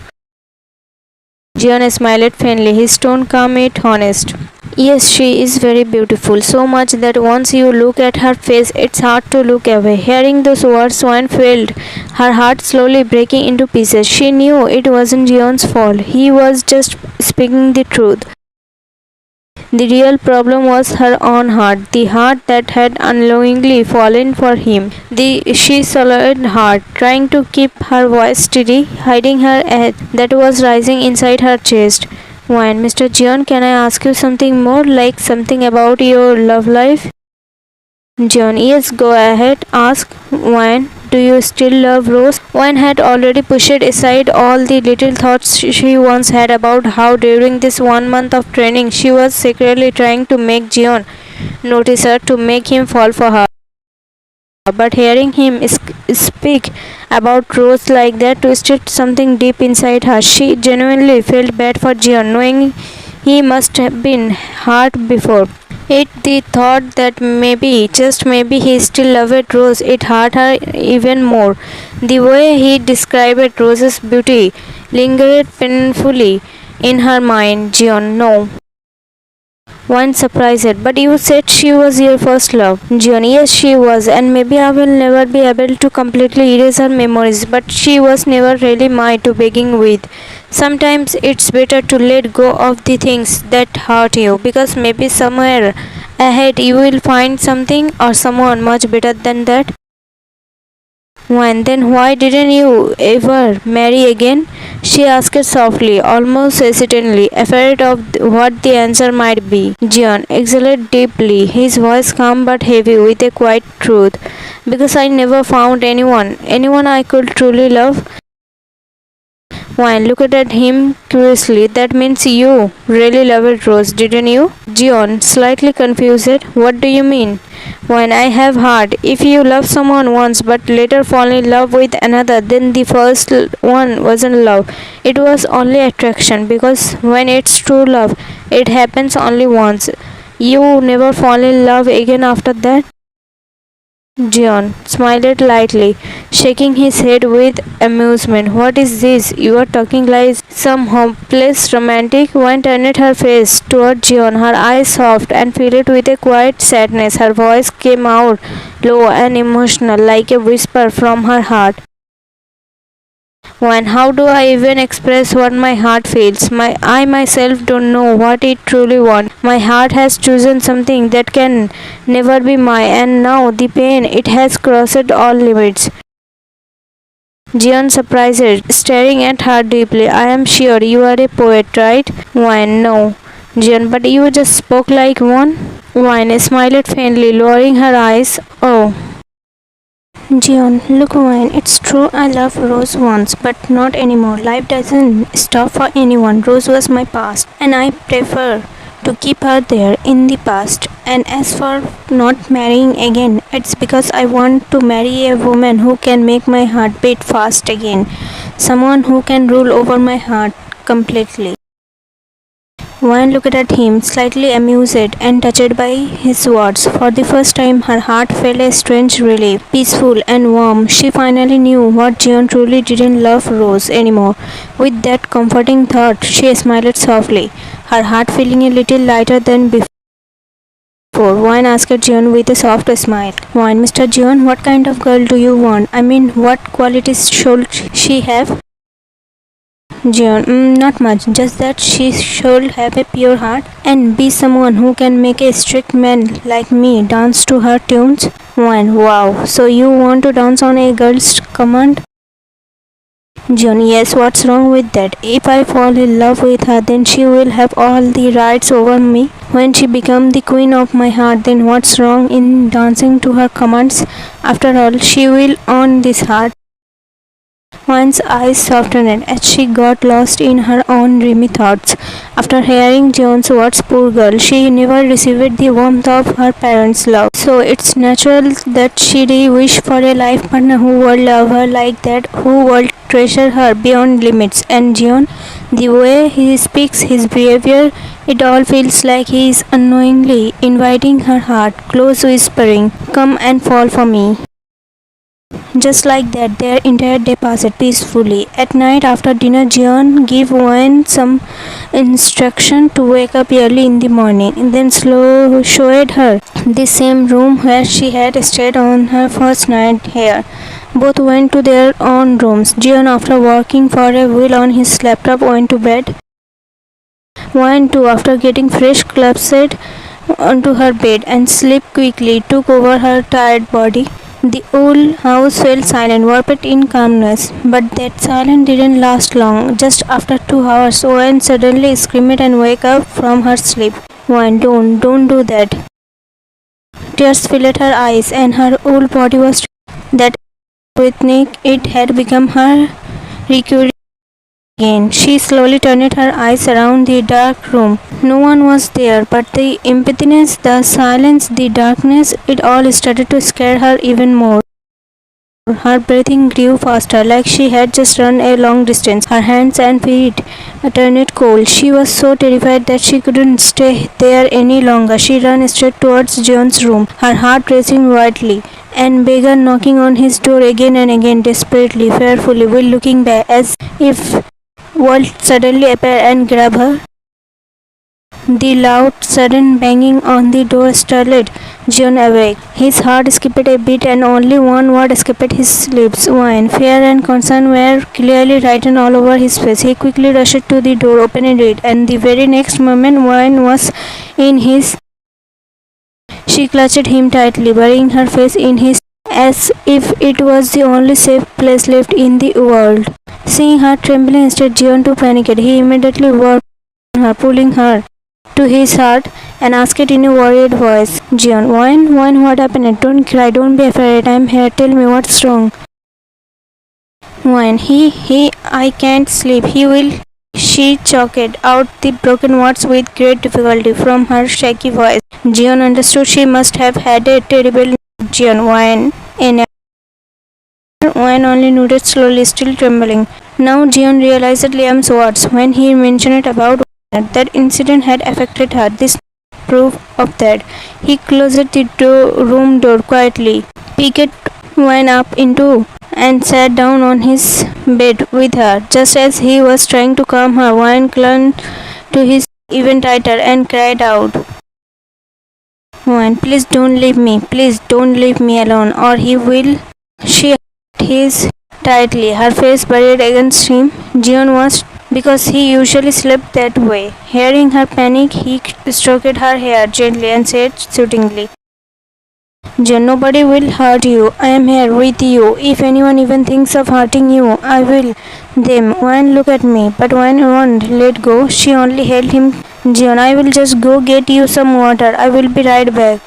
Jeon smiled faintly, his tone calm yet honest. Yes, she is very beautiful, so much that once you look at her face, it's hard to look away. Hearing those words, Wine felt her heart slowly breaking into pieces. She knew it wasn't Jeon's fault. He was just speaking the truth. The real problem was her own heart, the heart that had unknowingly fallen for him. She swallowed hard, trying to keep her voice steady, hiding her head that was rising inside her chest. Wine, Mr. Jeon, can I ask you something more, like something about your love life? Jeon, yes, go ahead, ask. Wine, do you still love Rose? Wine had already pushed aside all the little thoughts she once had about how during this 1 month of training she was secretly trying to make Jeon notice her, to make him fall for her. But hearing him speak about Rose like that twisted something deep inside her. She genuinely felt bad for Jeon, knowing he must have been hurt before. Yet the thought that maybe, just maybe, he still loved Rose, it hurt her even more. The way he described Rose's beauty lingered painfully in her mind. Jeon, no. One surprised, but you said she was your first love. Jeon, yes, she was, and maybe I will never be able to completely erase her memories, but she was never really mine to begin with. Sometimes it's better to let go of the things that hurt you, because maybe somewhere ahead you will find something or someone much better than that. Then why didn't you ever marry again? she asked softly, almost hesitantly, afraid of what the answer might be. Jeon exhaled deeply, his voice calm but heavy with a quiet truth. Because I never found anyone I could truly love. Wayne looked at him curiously. That means you really loved Rose, didn't you? Jeon, slightly confused. What do you mean? Wayne, I have heard. If you love someone once but later fall in love with another, then the first one wasn't love. It was only attraction. Because when it's true love, it happens only once. You never fall in love again after that? Jeon smiled lightly, shaking his head with amusement. What is this? You are talking like some hopeless romantic. One turned her face toward Jeon, her eyes soft and filled with a quiet sadness. Her voice came out low and emotional, like a whisper from her heart. When how do I even express what my heart feels? I myself don't know what it truly wants. My heart has chosen something that can never be mine, and now the pain it has crossed all limits. Jeon surprised, staring at her deeply. I am sure you are a poet, right? Wine, no. Jeon, but you just spoke like one. Wine smiled faintly, lowering her eyes. Oh. Jeon, look Wayne, it's true I loved Rose once, but not anymore. Life doesn't stop for anyone. Rose was my past, and I prefer to keep her there in the past. And as for not marrying again, it's because I want to marry a woman who can make my heart beat fast again. Someone who can rule over my heart completely. Wayne looked at him, slightly amused and touched by his words. For the first time, her heart felt a strange relief, peaceful and warm. She finally knew what Jeon truly didn't love Rose anymore. With that comforting thought, she smiled softly, her heart feeling a little lighter than before. Wayne asked Jeon with a soft smile. Wayne, Mr. Jeon, what kind of girl do you want? I mean, what qualities should she have? Jeon, not much, just that she should have a pure heart and be someone who can make a strict man like me dance to her tunes. One, wow, so you want to dance on a girl's command? Jeon, yes, what's wrong with that? If I fall in love with her, then she will have all the rights over me. When she becomes the queen of my heart, then what's wrong in dancing to her commands? After all, she will own this heart. One's eyes softened as she got lost in her own dreamy thoughts. After hearing Jeon's words, poor girl, she never received the warmth of her parents' love. So it's natural that she'd wish for a life partner who would love her like that, who would treasure her beyond limits. And Jeon, the way he speaks, his behavior, it all feels like he is unknowingly inviting her heart, close whispering, "Come and fall for me." Just like that, their entire day passed peacefully. At night after dinner, Jeon gave Wayne some instruction to wake up early in the morning, and then showed her the same room where she had stayed on her first night here. Both went to their own rooms. Jeon, after working for a while on his laptop, went to bed. Wayne too, after getting fresh, collapsed onto her bed and sleep quickly took over her tired body. The old house felt silent, warped in calmness, but that silence didn't last long. Just after 2 hours, Owen suddenly screamed and woke up from her sleep. Owen, don't do that. Tears filled her eyes, and her whole body was that rhythmic. It had become her recurring again. She slowly turned her eyes around the dark room. No one was there, but the emptiness, the silence, the darkness, it all started to scare her even more. Her breathing grew faster, like she had just run a long distance. Her hands and feet turned cold. She was so terrified that she couldn't stay there any longer. She ran straight towards Jeon's room, her heart racing wildly, and began knocking on his door again and again, desperately, fearfully, while looking back, as if would suddenly appear and grab her. The loud, sudden banging on the door startled Jeon awake. His heart skipped a beat and only one word escaped his lips. Wine. Fear and concern were clearly written all over his face. He quickly rushed to the door, opened it, and the very next moment Wine was in his. She clutched him tightly, burying her face in his as if it was the only safe place left in the world. Seeing her trembling instead, Jeon too panicked. He immediately warned her, pulling her to his heart and asked it in a worried voice. Jeon, Wine, what happened? Don't cry, don't be afraid. I'm here. Tell me what's wrong. Wine, I can't sleep. He will. She choked out the broken words with great difficulty from her shaky voice. Jeon understood she must have had a terrible night. Jeon, Wine only nodded slowly, still trembling. Now Jeon realized Liam's words when he mentioned about that incident had affected her. This proof of that. He closed the room door quietly. Picked Wine up into and sat down on his bed with her. Just as he was trying to calm her, Wine clung to his even tighter and cried out, Wine, please don't leave me. Please don't leave me alone or he will. She held his tightly, her face buried against him. Jeon was because he usually slept that way. Hearing her panic, he stroked her hair gently and said soothingly, Jeon, nobody will hurt you. I am here with you. If anyone even thinks of hurting you, I will them. Wine, look at me. But Wine won't let go. She only held him. Jeon, I will just go get you some water. I will be right back.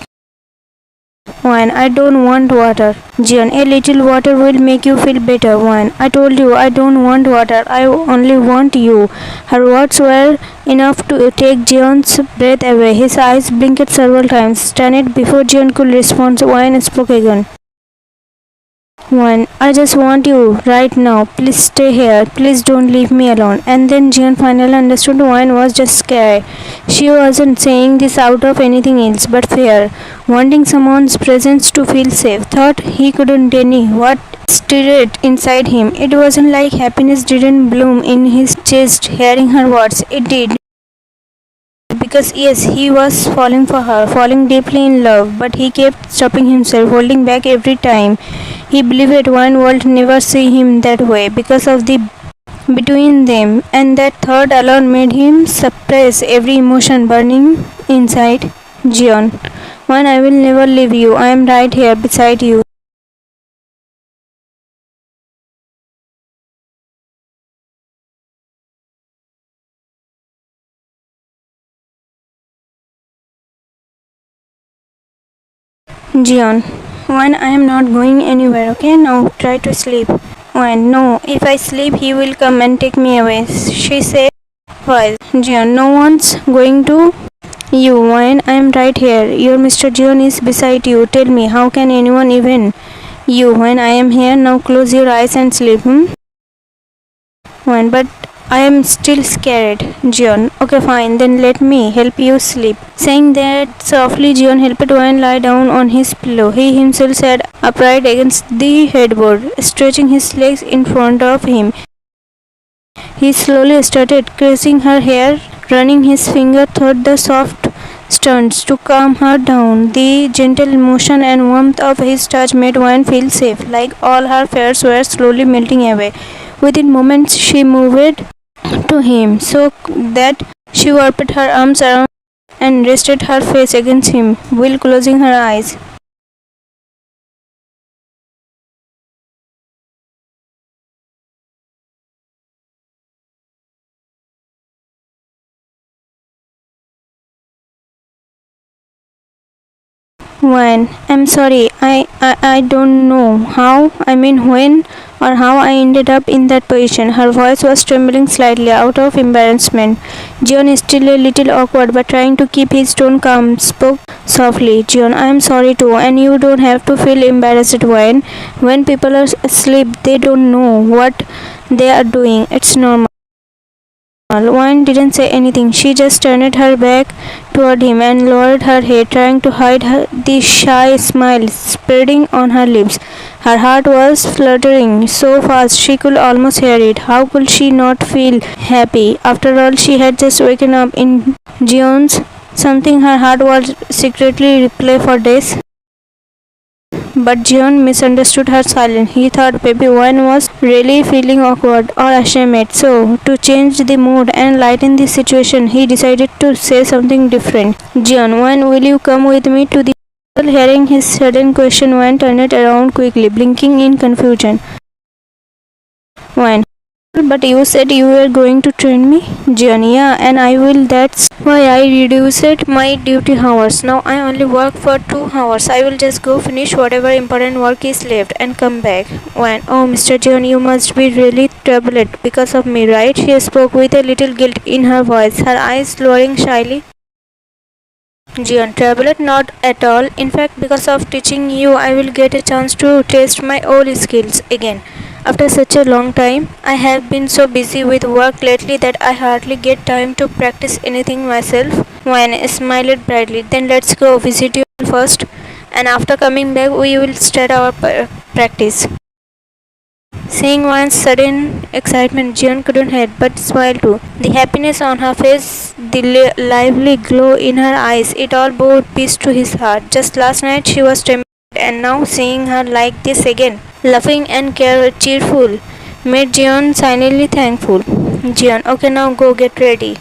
Wine, I don't want water. Jeon, a little water will make you feel better. Wine, I told you I don't want water. I only want you. Her words were enough to take Jeon's breath away. His eyes blinked several times. Stunned before Jeon could respond, Wine spoke again. Wine, I just want you right now. Please stay here. Please don't leave me alone. And then Jeon finally understood Wine was just scared. She wasn't saying this out of anything else but fear, wanting someone's presence to feel safe. Thought he couldn't deny what stirred inside him. It wasn't like happiness didn't bloom in his chest hearing her words. It did. Because yes, he was falling for her, falling deeply in love, but he kept stopping himself, holding back every time. He believed one would never see him that way because of the between them, and that thought alone made him suppress every emotion burning inside. Jeon, One, I will never leave you. I am right here beside you. Jeon, One, I am not going anywhere, okay? Now try to sleep. One, no, if I sleep, he will come and take me away. She said, Why? Jeon, no one's going to. You, One, I am right here. Your Mr. Jeon is beside you. Tell me, how can anyone even. You, When I am here, now close your eyes and sleep. One, but I am still scared. Jeon, okay fine, then let me help you sleep. Saying that softly, Jeon helped Wayne lie down on his pillow. He himself sat upright against the headboard, stretching his legs in front of him. He slowly started caressing her hair, running his finger through the soft strands to calm her down. The gentle motion and warmth of his touch made Wayne feel safe, like all her fears were slowly melting away. Within moments, she moved to him so that she wrapped her arms around and rested her face against him while closing her eyes. When I'm sorry, I don't know how, when or how I ended up in that position. Her voice was trembling slightly out of embarrassment. Jeon, still a little awkward but trying to keep his tone calm, spoke softly. Jeon, I am sorry too, and you don't have to feel embarrassed when people are asleep. They don't know what they are doing. It's normal. Wine didn't say anything. She just turned her back toward him and lowered her head, trying to hide the shy smile spreading on her lips. Her heart was fluttering so fast she could almost hear it. How could she not feel happy? After all, she had just woken up in Jeon's, something her heart was secretly replay for days. But Jeon misunderstood her silence. He thought baby Wine was really feeling awkward or ashamed. So, to change the mood and lighten the situation, he decided to say something different. Jeon, Wine, will you come with me to the hospital? Hearing his sudden question, Wine turned around quickly, blinking in confusion. Wine, But you said you were going to train me? Jeon, yeah, and I will. That's why I reduced my duty hours. Now I only work for 2 hours. I will just go finish whatever important work is left and come back. When, oh, Mr. Jeon, you must be really troubled because of me, right? She spoke with a little guilt in her voice, her eyes lowering shyly. Jeon, troubled? Not at all. In fact, because of teaching you, I will get a chance to test my old skills again. After such a long time, I have been so busy with work lately that I hardly get time to practice anything myself. Wayne smiled brightly. Then let's go visit you first, and after coming back, we will start our practice. Seeing Wayne's sudden excitement, Jeon couldn't help but smile too. The happiness on her face, the lively glow in her eyes, it all brought peace to his heart. Just last night she was trembling, and now seeing her like this again, laughing and cheerful, made Jeon silently thankful. Jeon, okay, now go get ready.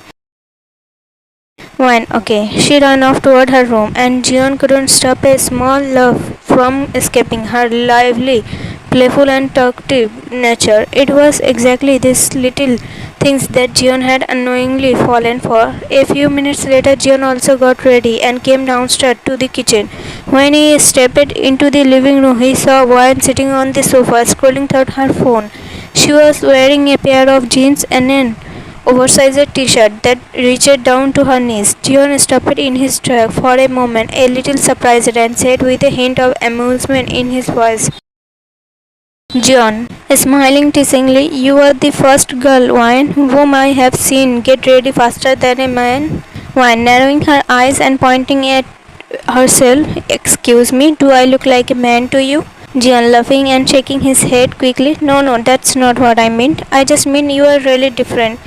Wine, okay. She ran off toward her room, and Jeon couldn't stop a small laugh from escaping her lively, playful and talkative nature. It was exactly these little things that Jeon had unknowingly fallen for. A few minutes later, Jeon also got ready and came downstairs to the kitchen. When he stepped into the living room, he saw Wine sitting on the sofa, scrolling through her phone. She was wearing a pair of jeans and an oversized t-shirt that reached down to her knees. Jeon stopped in his track for a moment, a little surprised, and said with a hint of amusement in his voice, Jeon, smiling teasingly, you are the first girl, Wine, whom I have seen get ready faster than a man. Wine, narrowing her eyes and pointing at herself, excuse me, do I look like a man to you? Jeon, laughing and shaking his head quickly, no, that's not what I meant. I just mean you are really different.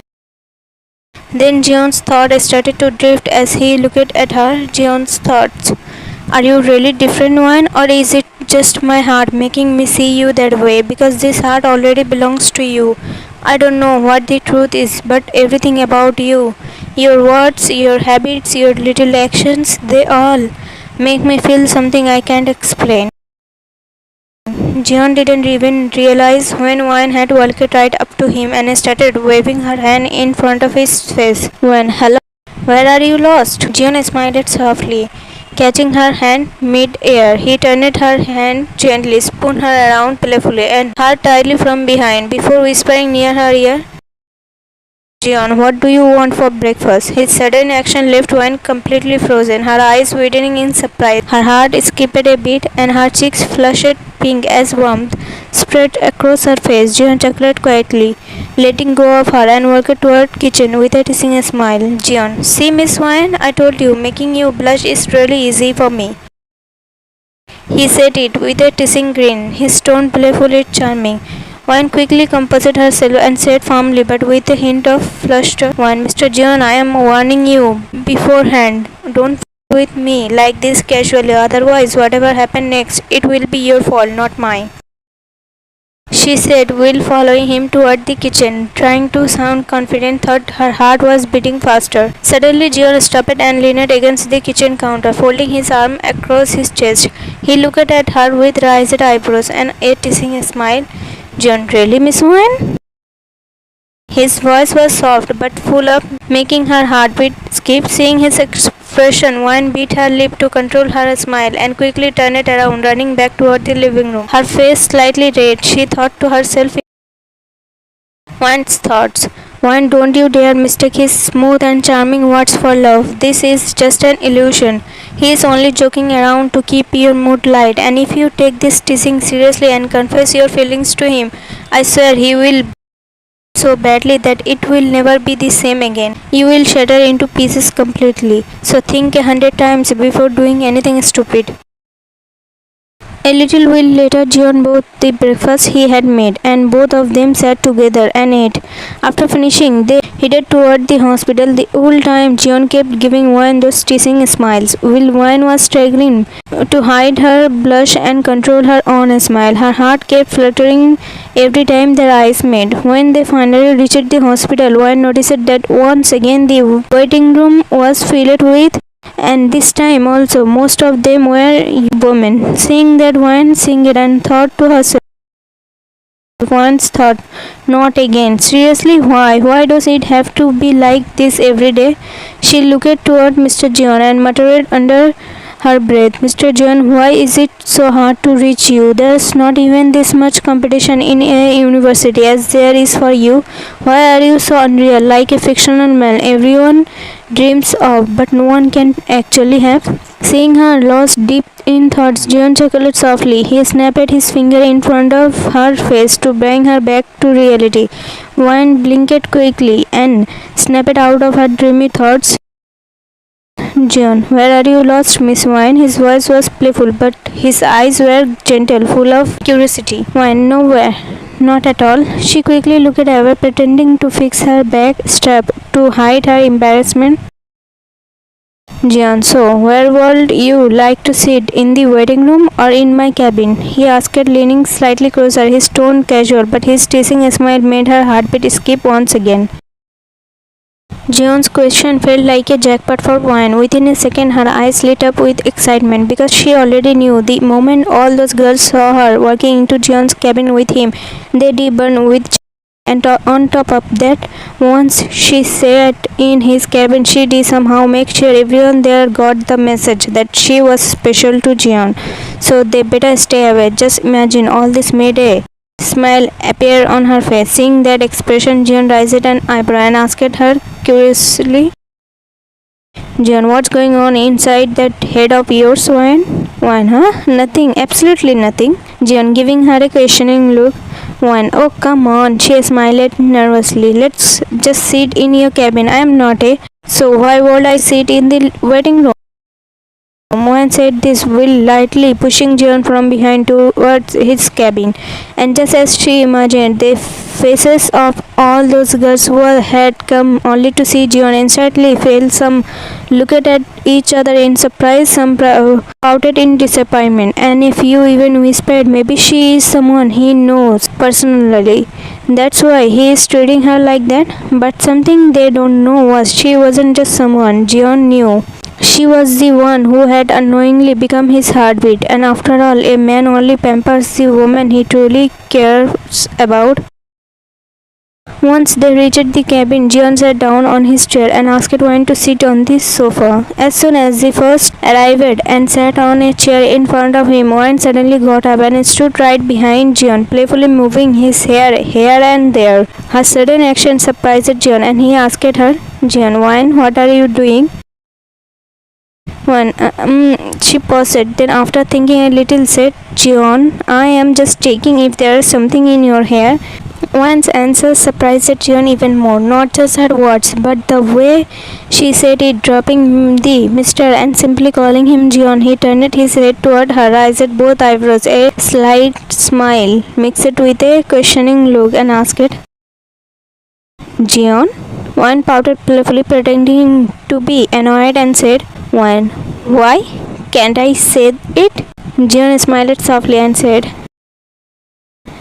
Then Jeon's thoughts started to drift as he looked at her. Jeon's thoughts. Are you really different, One? Or is it just my heart making me see you that way? Because this heart already belongs to you. I don't know what the truth is, but everything about you, your words, your habits, your little actions, they all make me feel something I can't explain. Jeon didn't even realize when Wine had walked right up to him and started waving her hand in front of his face. When, hello, where are you lost? Jeon smiled softly, catching her hand mid-air. He turned her hand gently, spun her around playfully, and her tightly from behind before whispering near her ear, Jeon, what do you want for breakfast? His sudden action left Wine completely frozen, her eyes widening in surprise. Her heart skipped a beat, and her cheeks flushed pink as warmth spread across her face. Jeon chuckled quietly, letting go of her, and walked toward kitchen with a teasing smile. Jeon, see, Miss Wine, I told you, making you blush is really easy for me. He said it with a teasing grin, his tone playful yet charming. Wine quickly composed herself and said firmly but with a hint of flushed Wine, Mr. Jeon, I am warning you beforehand. Don't f with me like this casually, otherwise whatever happens next, it will be your fault, not mine. She said, Will following him toward the kitchen, trying to sound confident, thought her heart was beating faster. Suddenly, Jeon stopped and leaned against the kitchen counter, folding his arm across his chest. He looked at her with raised eyebrows and a teasing smile. Jeon, really, Miss Wine? His voice was soft but full of making her heartbeat skip. Seeing his expression, Wine bit her lip to control her smile and quickly turned it around, running back toward the living room. Her face slightly red, she thought to herself. Wine's thoughts. Wine, don't you dare mistake his smooth and charming words for love. This is just an illusion. He is only joking around to keep your mood light, and if you take this teasing seriously and confess your feelings to him, I swear he will so badly that it will never be the same again. You will shatter into pieces completely. So think 100 times before doing anything stupid. A little while later, Jeon brought the breakfast he had made, and both of them sat together and ate. After finishing, they headed toward the hospital. The whole time, Jeon kept giving Wine those teasing smiles, while Wine was struggling to hide her blush and control her own smile. Her heart kept fluttering every time their eyes met. When they finally reached the hospital, Wine noticed that once again the waiting room was filled with, and this time also most of them were women. Seeing that, Wine sighed and thought to herself, Once thought, not again. Seriously, why? Why does it have to be like this every day? She looked toward Mr. Jeon and muttered under her breath, Mr. Jeon, why is it so hard to reach you? There's not even this much competition in a university as there is for you. Why are you so unreal, like a fictional man everyone dreams of, but no one can actually have? Seeing her lost deep in thoughts, Jeon chuckled softly. He snapped his finger in front of her face to bring her back to reality. Wine blinked quickly and snapped out of her dreamy thoughts. Jeon, where are you lost, Miss Wine? His voice was playful, but his eyes were gentle, full of curiosity. Wine, nowhere. Not at all. She quickly looked away, pretending to fix her back strap to hide her embarrassment. Jeon, so where would you like to sit? In the waiting room or in my cabin? He asked, leaning slightly closer, his tone casual, but his teasing smile made her heartbeat skip once again. Jeon's question felt like a jackpot for Wine. Within a second, her eyes lit up with excitement because she already knew the moment all those girls saw her walking into Jeon's cabin with him, they'd burn with joy. And on top of that, once she sat in his cabin, she'd somehow make sure everyone there got the message that she was special to Jeon. So they better stay away. Just imagine all this made a smile appear on her face. Seeing that expression, Jeon raised an eyebrow and asked her curiously, Jeon, what's going on inside that head of yours, Wine? Wine, huh? Nothing, absolutely nothing. Jeon, giving her a questioning look. Wine, oh come on, she smiled nervously. Let's just sit in your cabin. I am not a. So why would I sit in the waiting room? Mohan said this will lightly, pushing Jeon from behind towards his cabin. And just as she imagined, the faces of all those girls who had come only to see Jeon instantly fell. Some looked at each other in surprise, some pouted in disappointment, and a few even whispered, maybe she is someone he knows personally. That's why he is treating her like that. But something they don't know was she wasn't just someone Jeon knew. She was the one who had unknowingly become his heartbeat, and after all, a man only pampers the woman he truly cares about. Once they reached the cabin, Jeon sat down on his chair and asked Wine to sit on the sofa. As soon as the first arrived and sat on a chair in front of him, Wine suddenly got up and stood right behind Jeon, playfully moving his hair here and there. Her sudden action surprised Jeon, and he asked her, Jeon, Wine, what are you doing? She paused, then after thinking a little said, Jeon, I am just checking if there is something in your hair. One's answer surprised Jeon even more, not just her words, but the way she said it, dropping the Mr. and simply calling him Jeon. He turned his head toward her, raised both eyebrows, a slight smile mixed with a questioning look, and asked, Jeon? One pouted playfully, pretending to be annoyed, and said, One, why? Can't I say it? Jeon smiled softly and said,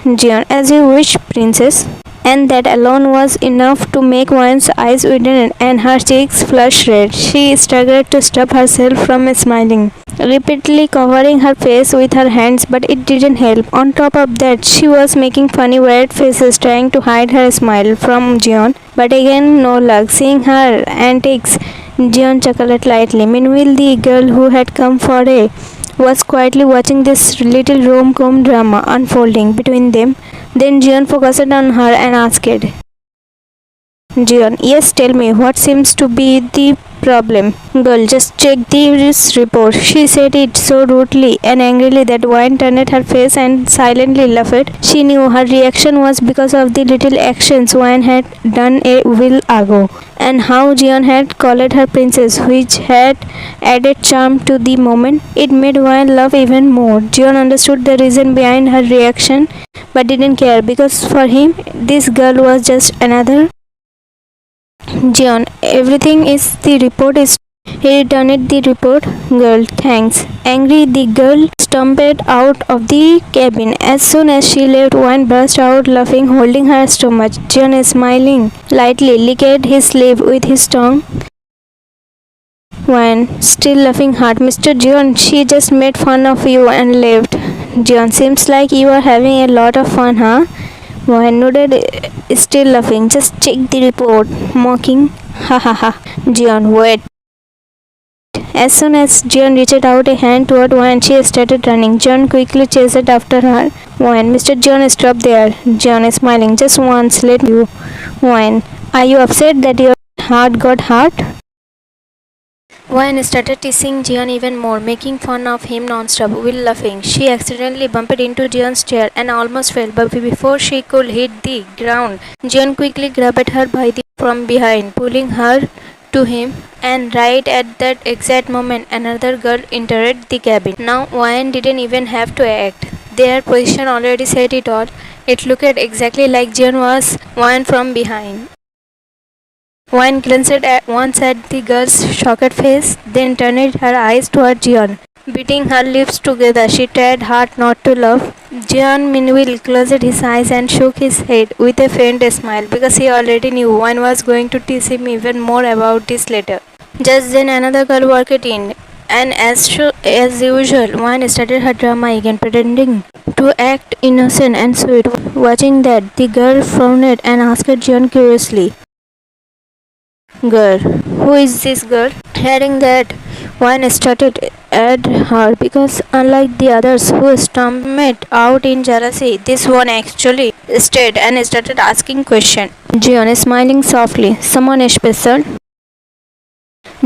Jeon, as you wish, princess. And that alone was enough to make Wine's eyes widen and her cheeks flush red. She struggled to stop herself from smiling, repeatedly covering her face with her hands, but it didn't help. On top of that, she was making funny weird faces trying to hide her smile from Jeon, but again no luck. Seeing her antics, Jeon chuckled lightly. Meanwhile, the girl who had come for a was quietly watching this little rom-com drama unfolding between them. Then Jeon focused on her and asked, Jeon, yes, tell me, what seems to be the problem? Girl, just check this report. She said it so rudely and angrily that Wine turned her face and silently laughed. She knew her reaction was because of the little actions Wine had done a while ago, and how Jeon had called her princess, which had added charm to the moment. It made Wine laugh even more. Jeon understood the reason behind her reaction, but didn't care, because for him, this girl was just another. Jeon, everything is the report is. He returned the report. Girl, thanks. Angry, the girl stomped out of the cabin. As soon as she left, Wine burst out laughing, holding her stomach. Jeon, smiling lightly, licked his sleeve with his tongue. Wine, still laughing hard. Mr. Jeon, she just made fun of you and left. Jeon, seems like you are having a lot of fun, huh? Wayne nodded, still laughing. Just check the report. Mocking. Ha ha ha. Jeon, wait. As soon as Jeon reached out a hand toward Wayne, she started running. Jeon quickly chased after her. Wayne, Mr. Jeon, stop there. Jeon is smiling. Just once, let you. Wayne, are you upset that your heart got hurt? Wayne started teasing Jeon even more, making fun of him non-stop, while laughing. She accidentally bumped into Jeon's chair and almost fell, but before she could hit the ground, Jeon quickly grabbed her from behind, pulling her to him, and right at that exact moment, another girl entered the cabin. Now Wayne didn't even have to act. Their position already said it all. It looked exactly like Jeon was Wayne from behind. Wayne glanced once at the girl's shocked face, then turned her eyes toward Jeon. Beating her lips together, she tried hard not to laugh. Jeon meanwhile closed his eyes and shook his head with a faint smile, because he already knew Wayne was going to tease him even more about this later. Just then another girl walked in, and as usual, Wayne started her drama again, pretending to act innocent and sweet. Watching that, the girl frowned and asked Jeon curiously, "Girl, who is this girl?" Hearing that, Wayne started at her, because unlike the others who stormed out in jealousy, this one actually stayed and started asking questions. Jeon is smiling softly. Someone special?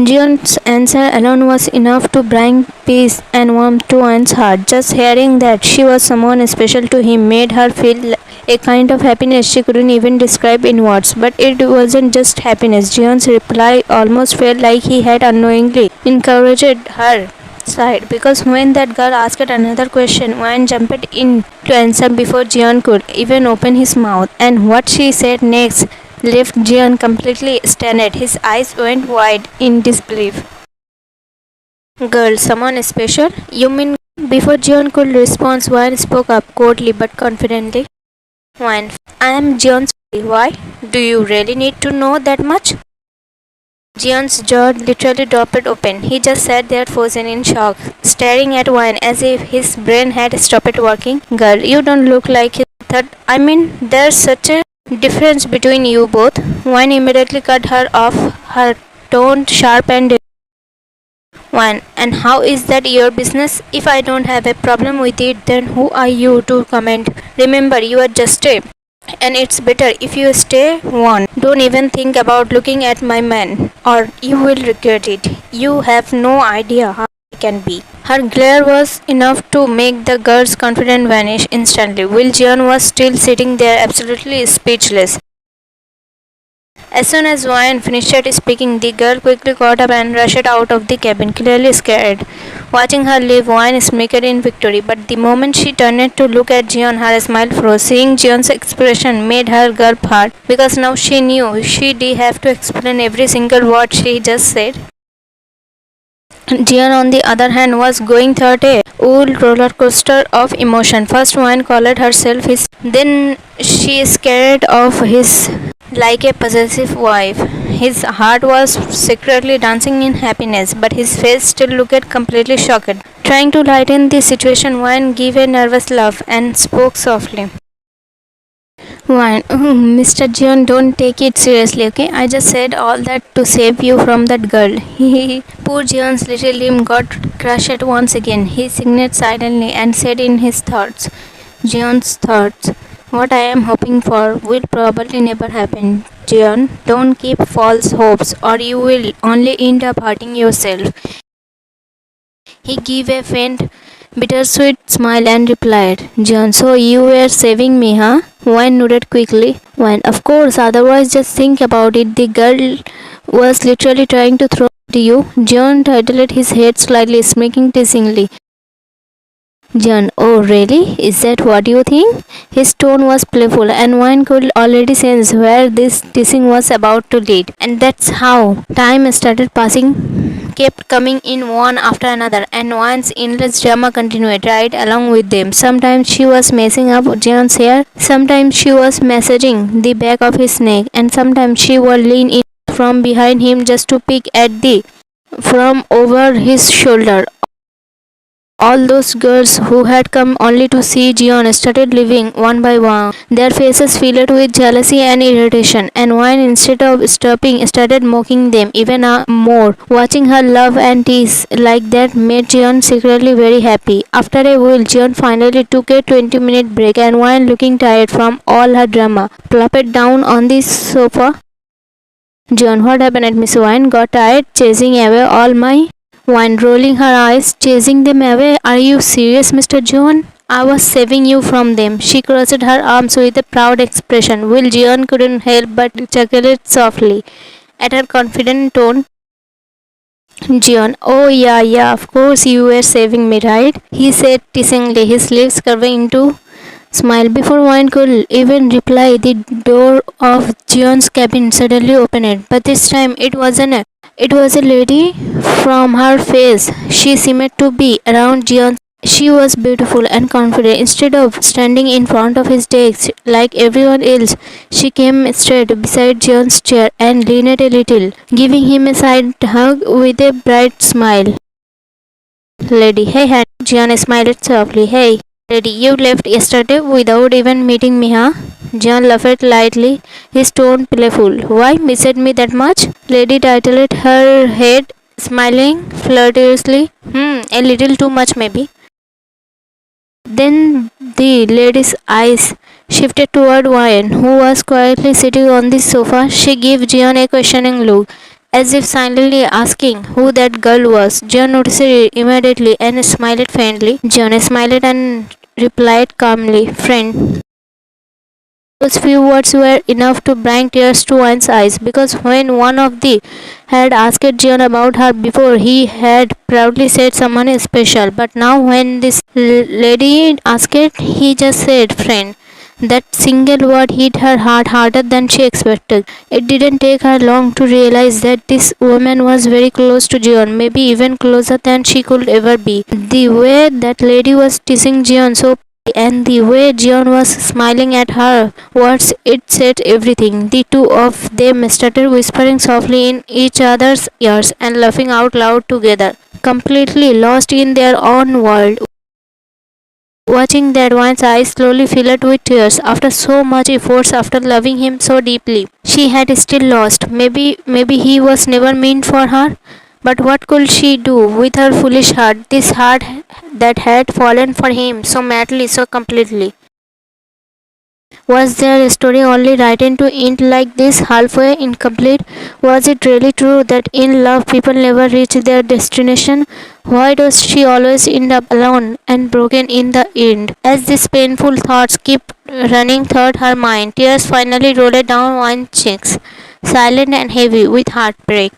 Jeon's answer alone was enough to bring peace and warmth to Wayne's heart. Just hearing that she was someone special to him made her feel a kind of happiness she couldn't even describe in words. But it wasn't just happiness. Jeon's reply almost felt like he had unknowingly encouraged her side, because when that girl asked another question, Wayne jumped in to answer before Jeon could even open his mouth. And what she said next left Jeon completely stunned. His eyes went wide in disbelief. Girl, someone special? You mean? Before Jeon could respond, Wayne spoke up coldly but confidently. Wayne, I am Jeon's friend. Why? Do you really need to know that much? Jeon's jaw literally dropped open. He just sat there frozen in shock, staring at Wayne as if his brain had stopped working. Girl, you don't look like his third. I mean, there's such a difference between you both. Wayne immediately cut her off, her tone sharp and Wayne, and how is that your business? If I don't have a problem with it, then who are you to comment? Remember, you are just a... And it's better if you stay one. Don't even think about looking at my man, or you will regret it. You have no idea how I can be. Her glare was enough to make the girl's confidence vanish instantly, while Jeon was still sitting there absolutely speechless. As soon as Wayne finished speaking, the girl quickly got up and rushed out of the cabin, clearly scared. Watching her leave, Wayne smirked in victory, but the moment she turned to look at Jeon, her smile froze. Seeing Jeon's expression made her gulp hard, because now she knew she did have to explain every single word she just said. Jeon, on the other hand, was going through a whole roller coaster of emotion. First, Wayne called herself his, then she scared of his like a possessive wife. His heart was secretly dancing in happiness, but his face still looked completely shocked. Trying to lighten the situation, Wayne gave a nervous laugh and spoke softly. Wayne, Mr. Jeon, don't take it seriously, okay? I just said all that to save you from that girl. Poor Jeon's little limb got crushed once again. He sighed silently and said in his thoughts, Jeon's thoughts, what I am hoping for will probably never happen. Jeon, don't keep false hopes, or you will only end up hurting yourself. He gave a faint, bittersweet smile and replied, Jeon, so you were saving me, huh? Wayne nodded quickly. Wayne, of course, otherwise just think about it. The girl was literally trying to throw to you. Jeon tilted his head slightly, smirking teasingly. Jeon, oh really? Is that what you think? His tone was playful, and Wayne could already sense where this teasing was about to lead. And that's how time started passing, kept coming in one after another, and Wayne's endless drama continued right along with them. Sometimes she was messing up Jeon's hair, sometimes she was massaging the back of his neck, and sometimes she would lean in from behind him just to peek at the from over his shoulder. All those girls who had come only to see Jeon started leaving one by one, their faces filled with jealousy and irritation, and Wine, instead of stopping, started mocking them even more. Watching her love and tease like that made Jeon secretly very happy. After a while, Jeon finally took a 20-minute break, and Wine, looking tired from all her drama, plopped down on the sofa. Jeon, what happened at Miss Wine? Got tired chasing away all my Wine, rolling her eyes, chasing them away. Are you serious, Mr. Jeon? I was saving you from them. She crossed her arms with a proud expression. Will Jeon couldn't help but chuckle softly at her confident tone. Jeon, oh yeah, of course you were saving me, right? He said teasingly, his lips curving into smile. Before Wine could even reply, the door of Jeon's cabin suddenly opened. But this time it was a lady. From her face, she seemed to be around Jeon. She was beautiful and confident. Instead of standing in front of his desk like everyone else, she came straight beside Jeon's chair and leaned a little, giving him a side hug with a bright smile. Lady, hey, honey. Jeon smiled softly. Hey, lady, you left yesterday without even meeting me, huh? Jeon laughed lightly, his tone playful. Why, missed me that much? Lady titled her head, smiling flirtatiously. A little too much, maybe. Then the lady's eyes shifted toward Wyan, who was quietly sitting on the sofa. She gave Jeon a questioning look, as if silently asking who that girl was. Jeon noticed it immediately and smiled faintly. Jeon smiled and replied calmly, Friend. Those few words were enough to bring tears to Wyan's eyes, because when one of the had asked Jeon about her before, he had proudly said someone special. But now when this lady asked, he just said friend. That single word hit her heart harder than she expected. It didn't take her long to realize that this woman was very close to Jeon, maybe even closer than she could ever be. The way that lady was teasing Jeon so and the way Jeon was smiling at her words, it said everything. The two of them started whispering softly in each other's ears and laughing out loud together, completely lost in their own world. Watching that one's eyes slowly filled with tears after so much efforts, after loving him so deeply, she had still lost. Maybe he was never meant for her. But what could she do with her foolish heart, this heart that had fallen for him so madly, so completely? Was their story only written to end like this, halfway incomplete? Was it really true that in love people never reach their destination? Why does she always end up alone and broken in the end? As these painful thoughts kept running through her mind, tears finally rolled down one cheeks, silent and heavy with heartbreak.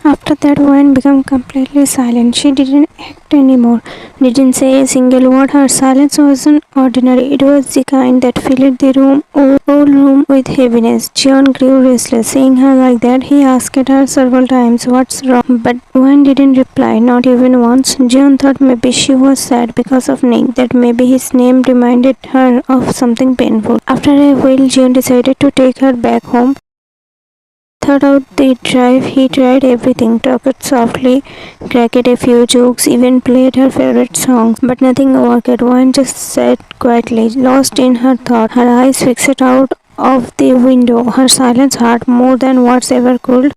After that, Wine became completely silent. She didn't act anymore, didn't say a single word. Her silence wasn't ordinary. It was the kind that filled the whole room with heaviness. Jeon grew restless. Seeing her like that, he asked her several times, What's wrong? But Wine didn't reply, not even once. Jeon thought maybe she was sad because of Nick, that maybe his name reminded her of something painful. After a while, Jeon decided to take her back home. Throughout the drive, he tried everything, talked softly, cracked a few jokes, even played her favorite songs, but nothing worked. One just sat quietly, lost in her thought, her eyes fixed out of the window, her silence hurt more than words ever could.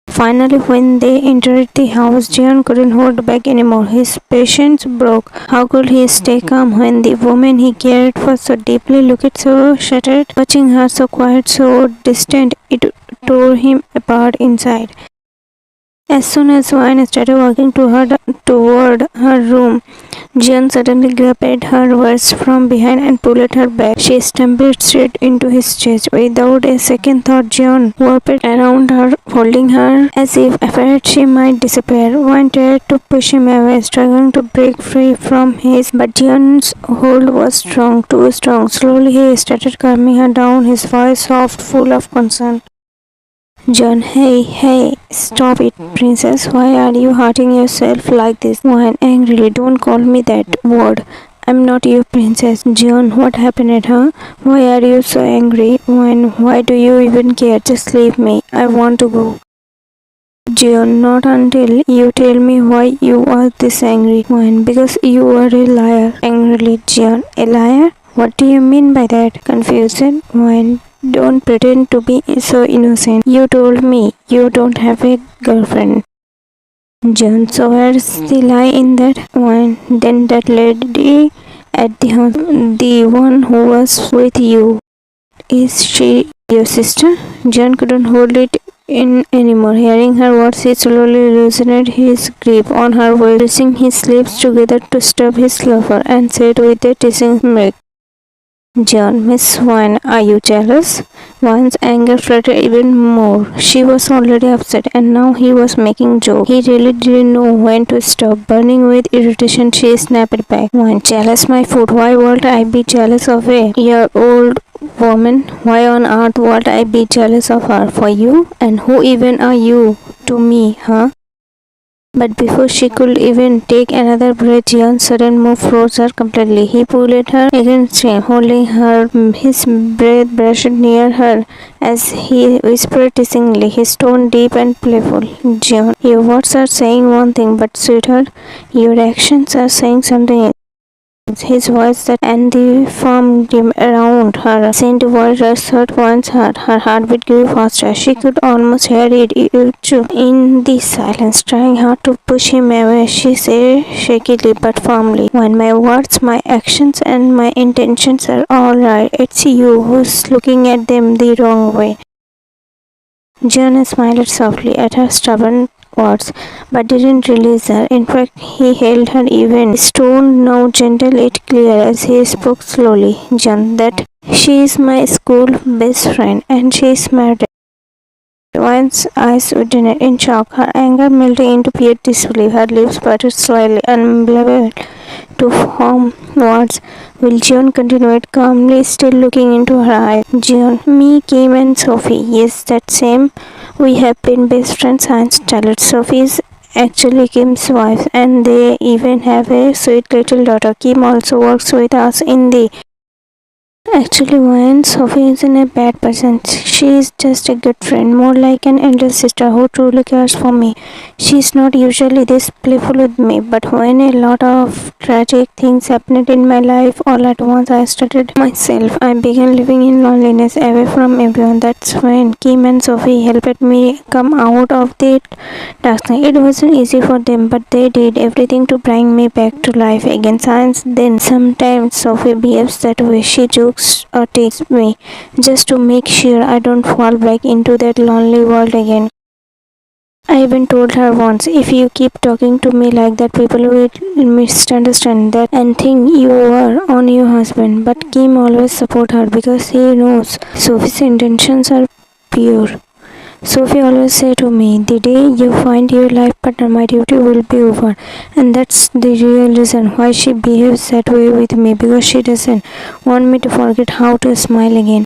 Finally, when they entered the house, Jeon couldn't hold back anymore. His patience broke. How could he stay calm when the woman he cared for so deeply looked so shattered? Watching her so quiet, so distant, it tore him apart inside. As soon as Wine started walking toward her room, Jeon suddenly grabbed her waist from behind and pulled her back. She stumbled straight into his chest. Without a second thought, Jeon wrapped around her, holding her as if afraid she might disappear. Wine tried to push him away, struggling to break free from his, but Jeon's hold was strong, too strong. Slowly he started calming her down, his voice soft, full of concern. Jeon, hey, stop it, princess. Why are you hurting yourself like this? Wine angrily, don't call me that word. I'm not your princess. Jeon, what happened, huh? Why are you so angry? Wine, why do you even care? Just leave me. I want to go. Jeon, not until you tell me why you are this angry. When? Because you are a liar. Angrily, Jeon, a liar? What do you mean by that? Confused. When? Don't pretend to be so innocent. You told me you don't have a girlfriend. Jeon, so where's the lie in that? When? Then that lady at the house, the one who was with you, is she your sister? Jeon couldn't hold it in anymore. Hearing her words, he slowly loosened his grip on her waist, pressing his lips together to stop his lover, and said with a teasing smirk, Jeon, Miss Swan, are you jealous? Swan's anger flared even more. She was already upset, and now he was making jokes. He really didn't know when to stop. Burning with irritation, she snapped back. Swan, jealous my food? Why would I be jealous of a year-old woman? Why on earth would I be jealous of her? For you? And who even are you to me, huh? But before she could even take another breath, Jeon's sudden move froze her completely. He pulled her against him, holding her, his breath brushed near her as he whispered teasingly, his tone deep and playful. Jeon, your words are saying one thing, but sweetheart, your actions are saying something else. His voice that and the firm grim around her sent voice rushed her one's heart. Her heartbeat grew faster. She could almost hear it in the silence. Trying hard to push him away, she said shakily but firmly, when my words, my actions and my intentions are all right, it's you who's looking at them the wrong way. Jeon smiled softly at her stubborn words, but didn't release her. In fact, he held her even, his tone now gentle yet clear as he spoke slowly. Jeon, that she is my school best friend, and she is married. One's eyes widened in shock, her anger melted into pure disbelief, her lips parted slightly, unable to form words. Will Jeon continued calmly, still looking into her eyes. Jeon, me, Kim and Sophie. Yes, that same. We have been best friends since childhood. Sophie is actually Kim's wife, and they even have a sweet little daughter. Kim also works with us in the Actually, when Sophie isn't a bad person, she is just a good friend, more like an elder sister who truly cares for me. She's not usually this playful with me, but when a lot of tragic things happened in my life all at once, I started myself. I began living in loneliness, away from everyone. That's when Kim and Sophie helped me come out of the darkness. It wasn't easy for them, but they did everything to bring me back to life again. Since then, sometimes Sophie behaves that way. She jokes or teases me just to make sure I don't fall back into that lonely world again. I even told her once, if you keep talking to me like that, people will misunderstand that and think you are on your husband. But Kim always support her because he knows Sophie's intentions are pure. Sophie always say to me, the day you find your life partner, my duty will be over. And that's the real reason why she behaves that way with me, because she doesn't want me to forget how to smile again.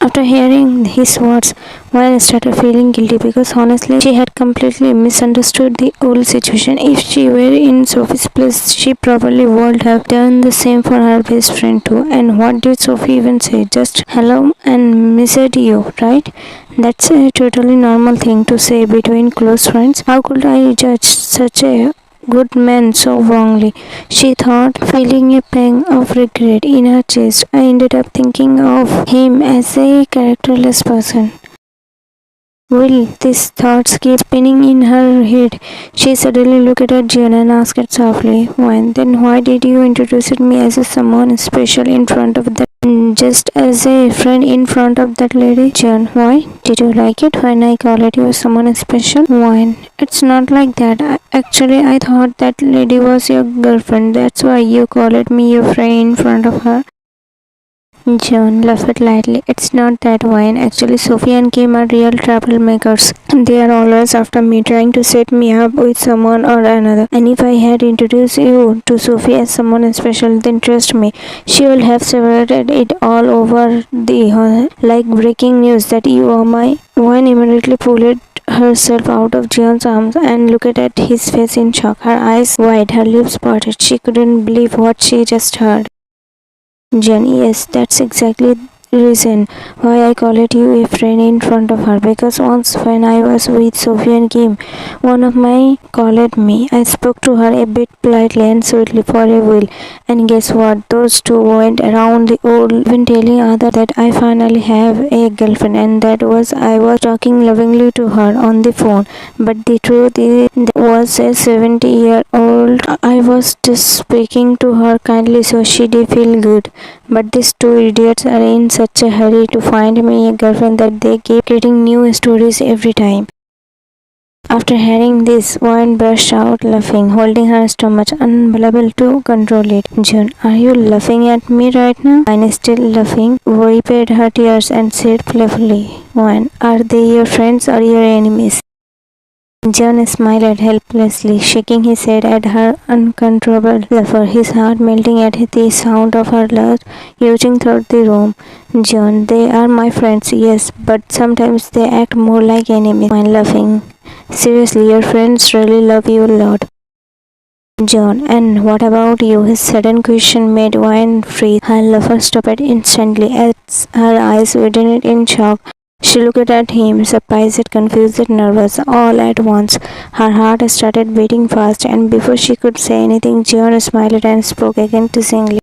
After hearing his words, Wayne started feeling guilty because honestly, she had completely misunderstood the whole situation. If she were in Sophie's place, she probably would have done the same for her best friend too. And what did Sophie even say? Just hello and missed you, right? That's a totally normal thing to say between close friends. How could I judge such a good man so wrongly? She thought, feeling a pang of regret in her chest. I ended up thinking of him as a characterless person. Will these thoughts keep spinning in her head? She suddenly looked at Jeon and asked softly, then why did you introduce me as someone special in front of that, just as a friend in front of that lady? Jeon, why? Did you like it when I called you someone special? Why? It's not like that. Actually, I thought that lady was your girlfriend. That's why you called me your friend in front of her. Jeon laughed lightly. It's not that way. Actually, Sophie and Kim are real troublemakers. They are always after me, trying to set me up with someone or another. And if I had introduced you to Sophie as someone special, then trust me, she will have separated it all over the like breaking news that you are my. One immediately pulled herself out of Jeon's arms and looked at his face in shock. Her eyes wide, her lips parted. She couldn't believe what she just heard. Jeon, yes, that's exactly reason why I called you a friend in front of her, because once when I was with Sophie and Kim, one of my called me. I spoke to her a bit politely and sweetly for a while, and guess what? Those two went around the old even telling others that I finally have a girlfriend, and that was I was talking lovingly to her on the phone. But the truth is, was a 70-year-old. I was just speaking to her kindly so she did feel good. But these two idiots are in such a hurry to find me a girlfriend that they keep getting new stories every time. After hearing this, Warren burst out laughing, holding her stomach, unable to control it. Jeon, are you laughing at me right now? Warren is still laughing, wiped her tears and said playfully, Warren, are they your friends or your enemies? Jeon smiled helplessly, shaking his head at her uncontrollable laughter, his heart melting at the sound of her laugh hugging through the room. Jeon, they are my friends, yes, but sometimes they act more like enemies. When laughing, seriously, your friends really love you a lot. Jeon, and what about you? His sudden question made Wine freeze. Her lover stopped instantly as her eyes widened in shock. She looked at him, surprised, confused, nervous, all at once. Her heart started beating fast, and before she could say anything, Jeon smiled and spoke again teasingly.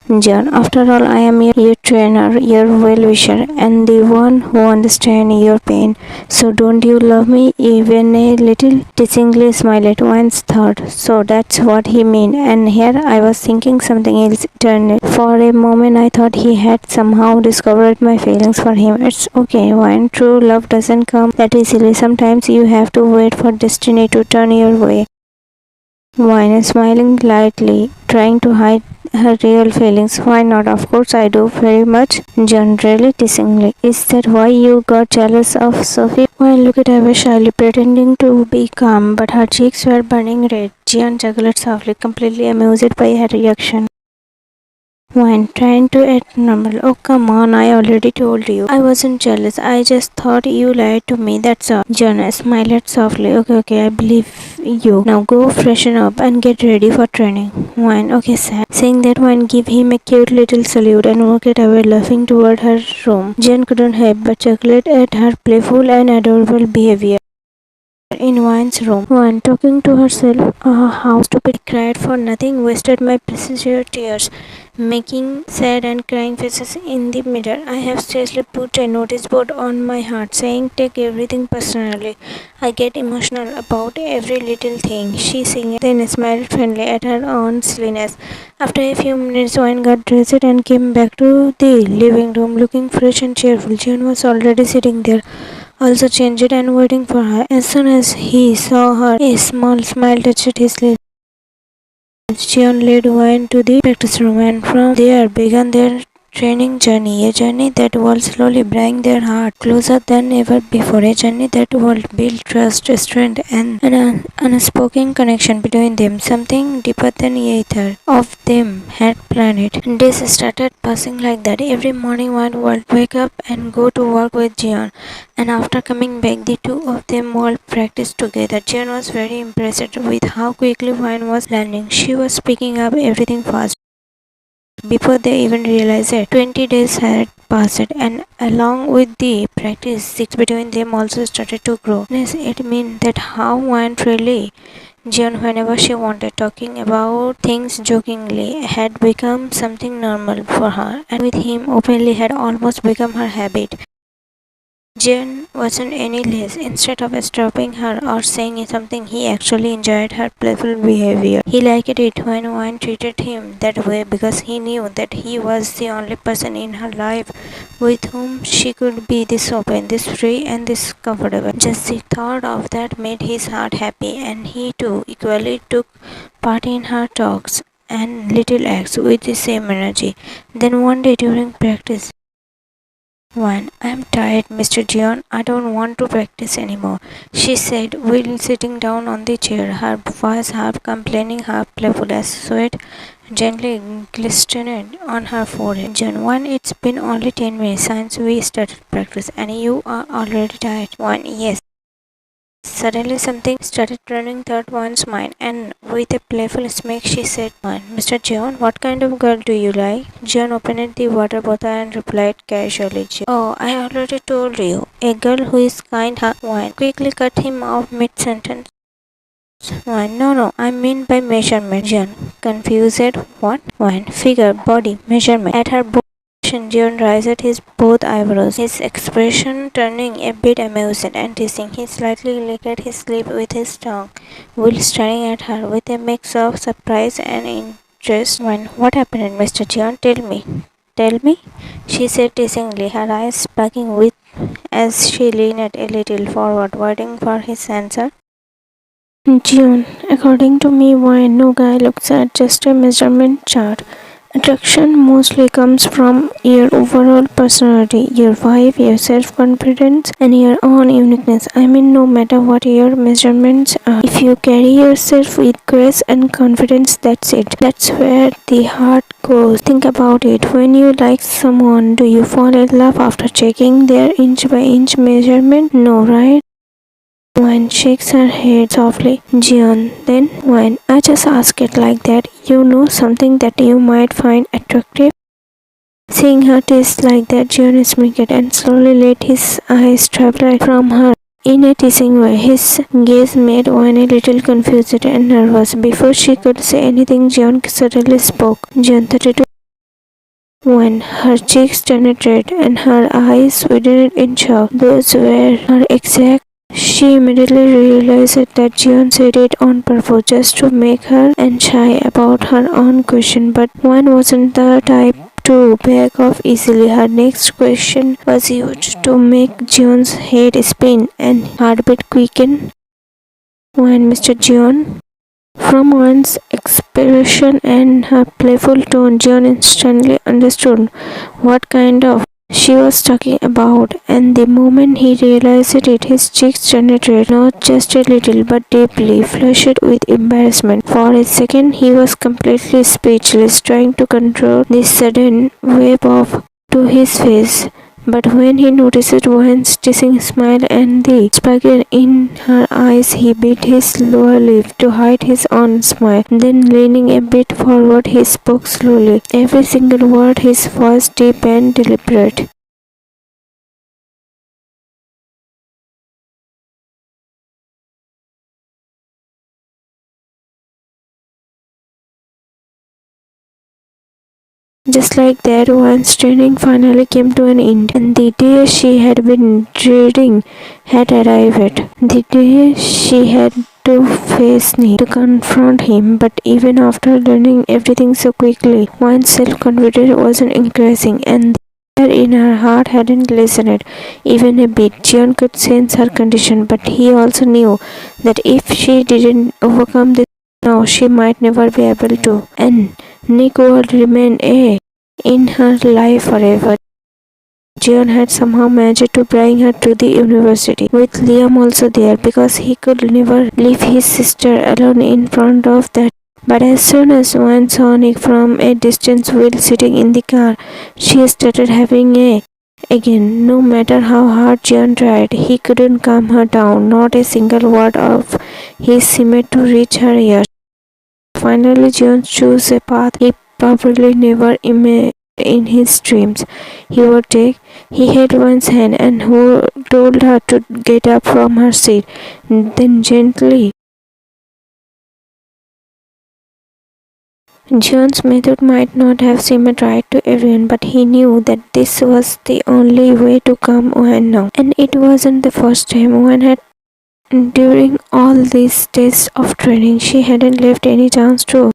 Jeon, after all, I am your trainer, your well-wisher, and the one who understands your pain. So don't you love me even a little? Teasingly smiled Wine's thought. So that's what he meant. And here I was thinking something else eternal. For a moment I thought he had somehow discovered my feelings for him. It's okay, Wine. True love doesn't come that easily. Sometimes you have to wait for destiny to turn your way. Wine smiling lightly, trying to hide her real feelings. Why not? Of course I do, very much. Generally teasingly. Is that why you got jealous of Sophie? Wine looked away shyly, pretending to be calm, but her cheeks were burning red. Jeon juggled softly, completely amused by her reaction. Wine trying to act normal. Oh, come on, I already told you. I wasn't jealous. I just thought you lied to me, that's all. Jeon smiled softly. Okay, I believe you. Now go freshen up and get ready for training. Wine, okay, sir. Saying that, Wine gave him a cute little salute and walked away laughing toward her room. Jeon couldn't help but chuckle at her playful and adorable behavior. In Wine's room, Wine talking to herself, how stupid, I cried for nothing, wasted my precious tears, making sad and crying faces in the mirror. I have seriously put a notice board on my heart saying take everything personally. I get emotional about every little thing. She singing, then smiled friendly at her own silliness. After a few minutes, Wine got dressed and came back to the living room looking fresh and cheerful. Jeon was already sitting there, also changed and waiting for her. As soon as he saw her, a small smile touched his lips. Jeon led Wine to the practice room, and from there began their training journey, a journey that would slowly bring their heart closer than ever before, a journey that would build trust, strength, and an unspoken connection between them, something deeper than either of them had planned it. Days started passing like that. Every morning Wine would wake up and go to work with Jeon, and after coming back, the two of them would practice together. Jeon was very impressed with how quickly Wine was learning. She was picking up everything fast. Before they even realized it, 20 days had passed, and along with the practice, six between them also started to grow. Yes, it meant that how Wine really Jeon, whenever she wanted, talking about things jokingly, had become something normal for her, and with him openly had almost become her habit. Jeon wasn't any less. Instead of stopping her or saying something, he actually enjoyed her playful behavior. He liked it when Wine treated him that way because he knew that he was the only person in her life with whom she could be this open, this free, and this comfortable. Just the thought of that made his heart happy, and he too equally took part in her talks and little acts with the same energy. Then one day during practice, Wine, I'm tired, Mr. Jeon. I don't want to practice anymore, she said while sitting down on the chair, her voice half complaining, half playful as sweat gently glistened on her forehead. Jeon, Wine, it's been only 10 minutes since we started practice, and you are already tired. Wine, yes. Suddenly something started running through one's mind, and with a playful smirk she said, Mr. Jeon, what kind of girl do you like? Jeon opened the water bottle and replied casually, Oh, I already told you. A girl who is kind. Wine quickly cut him off mid-sentence. Wine, no, I mean by measurement. Jeon, confused. What? Wine, figure, body, measurement. At her Jeon raised his both eyebrows, his expression turning a bit amused and teasing. He slightly licked his lip with his tongue, while staring at her with a mix of surprise and interest. What happened, Mr. Jeon? Tell me. Tell me, she said teasingly, her eyes sparkling with as she leaned a little forward, waiting for his answer. Jeon, according to me, why no guy looks at just a measurement chart. Attraction mostly comes from your overall personality, your vibe, your self-confidence, and your own uniqueness. I mean, no matter what your measurements are, if you carry yourself with grace and confidence, that's it. That's where the heart goes. Think about it. When you like someone, do you fall in love after checking their inch-by-inch measurement? No, right? Wine shakes her head softly. Jeon, then Wine, I just ask it like that. You know something that you might find attractive? Seeing her taste like that, Jeon smirked and slowly let his eyes travel from her in a teasing way. His gaze made Wine a little confused and nervous. Before she could say anything, Jeon suddenly spoke. Jeon 32. When her cheeks turned red and her eyes widened in shock, those were her exact. She immediately realized that Jeon said it on purpose just to make her and shy about her own question, but one wasn't the type to back off easily. Her next question was huge to make Jeon's head spin and heartbeat quicken. When Mr. Jeon, from one's expression and her playful tone, Jeon instantly understood what kind of she was talking about, and the moment he realized it, his cheeks turned red, not just a little, but deeply, flushed with embarrassment. For a second, he was completely speechless, trying to control the sudden wave of to his face. But when he noticed Wan's teasing smile and the sparkle in her eyes, he bit his lower lip to hide his own smile. Then, leaning a bit forward, he spoke slowly, every single word his voice deep and deliberate. Just like that, Wan's training finally came to an end, and the day she had been dreading had arrived. The day she had to face me, to confront him, but even after learning everything so quickly, Wan's self-confidence wasn't increasing, and the fear in her heart hadn't lessened even a bit. Jeon could sense her condition, but he also knew that if she didn't overcome this now, she might never be able to, and Nick would remain in her life forever. Jeon had somehow managed to bring her to the university, with Liam also there, because he could never leave his sister alone in front of that. But as soon as one saw Nick from a distance while sitting in the car, she started having again. No matter how hard Jeon tried, he couldn't calm her down. Not a single word of his seemed to reach her ears. Finally, Jeon chose a path he probably never imagined in his dreams he would take. He held one's hand and who told her to get up from her seat. Then gently. Jeon's method might not have seemed right to everyone, but he knew that this was the only way to calm Wan now. And it wasn't the first time Wan had. During all these days of training, she hadn't left any chance to.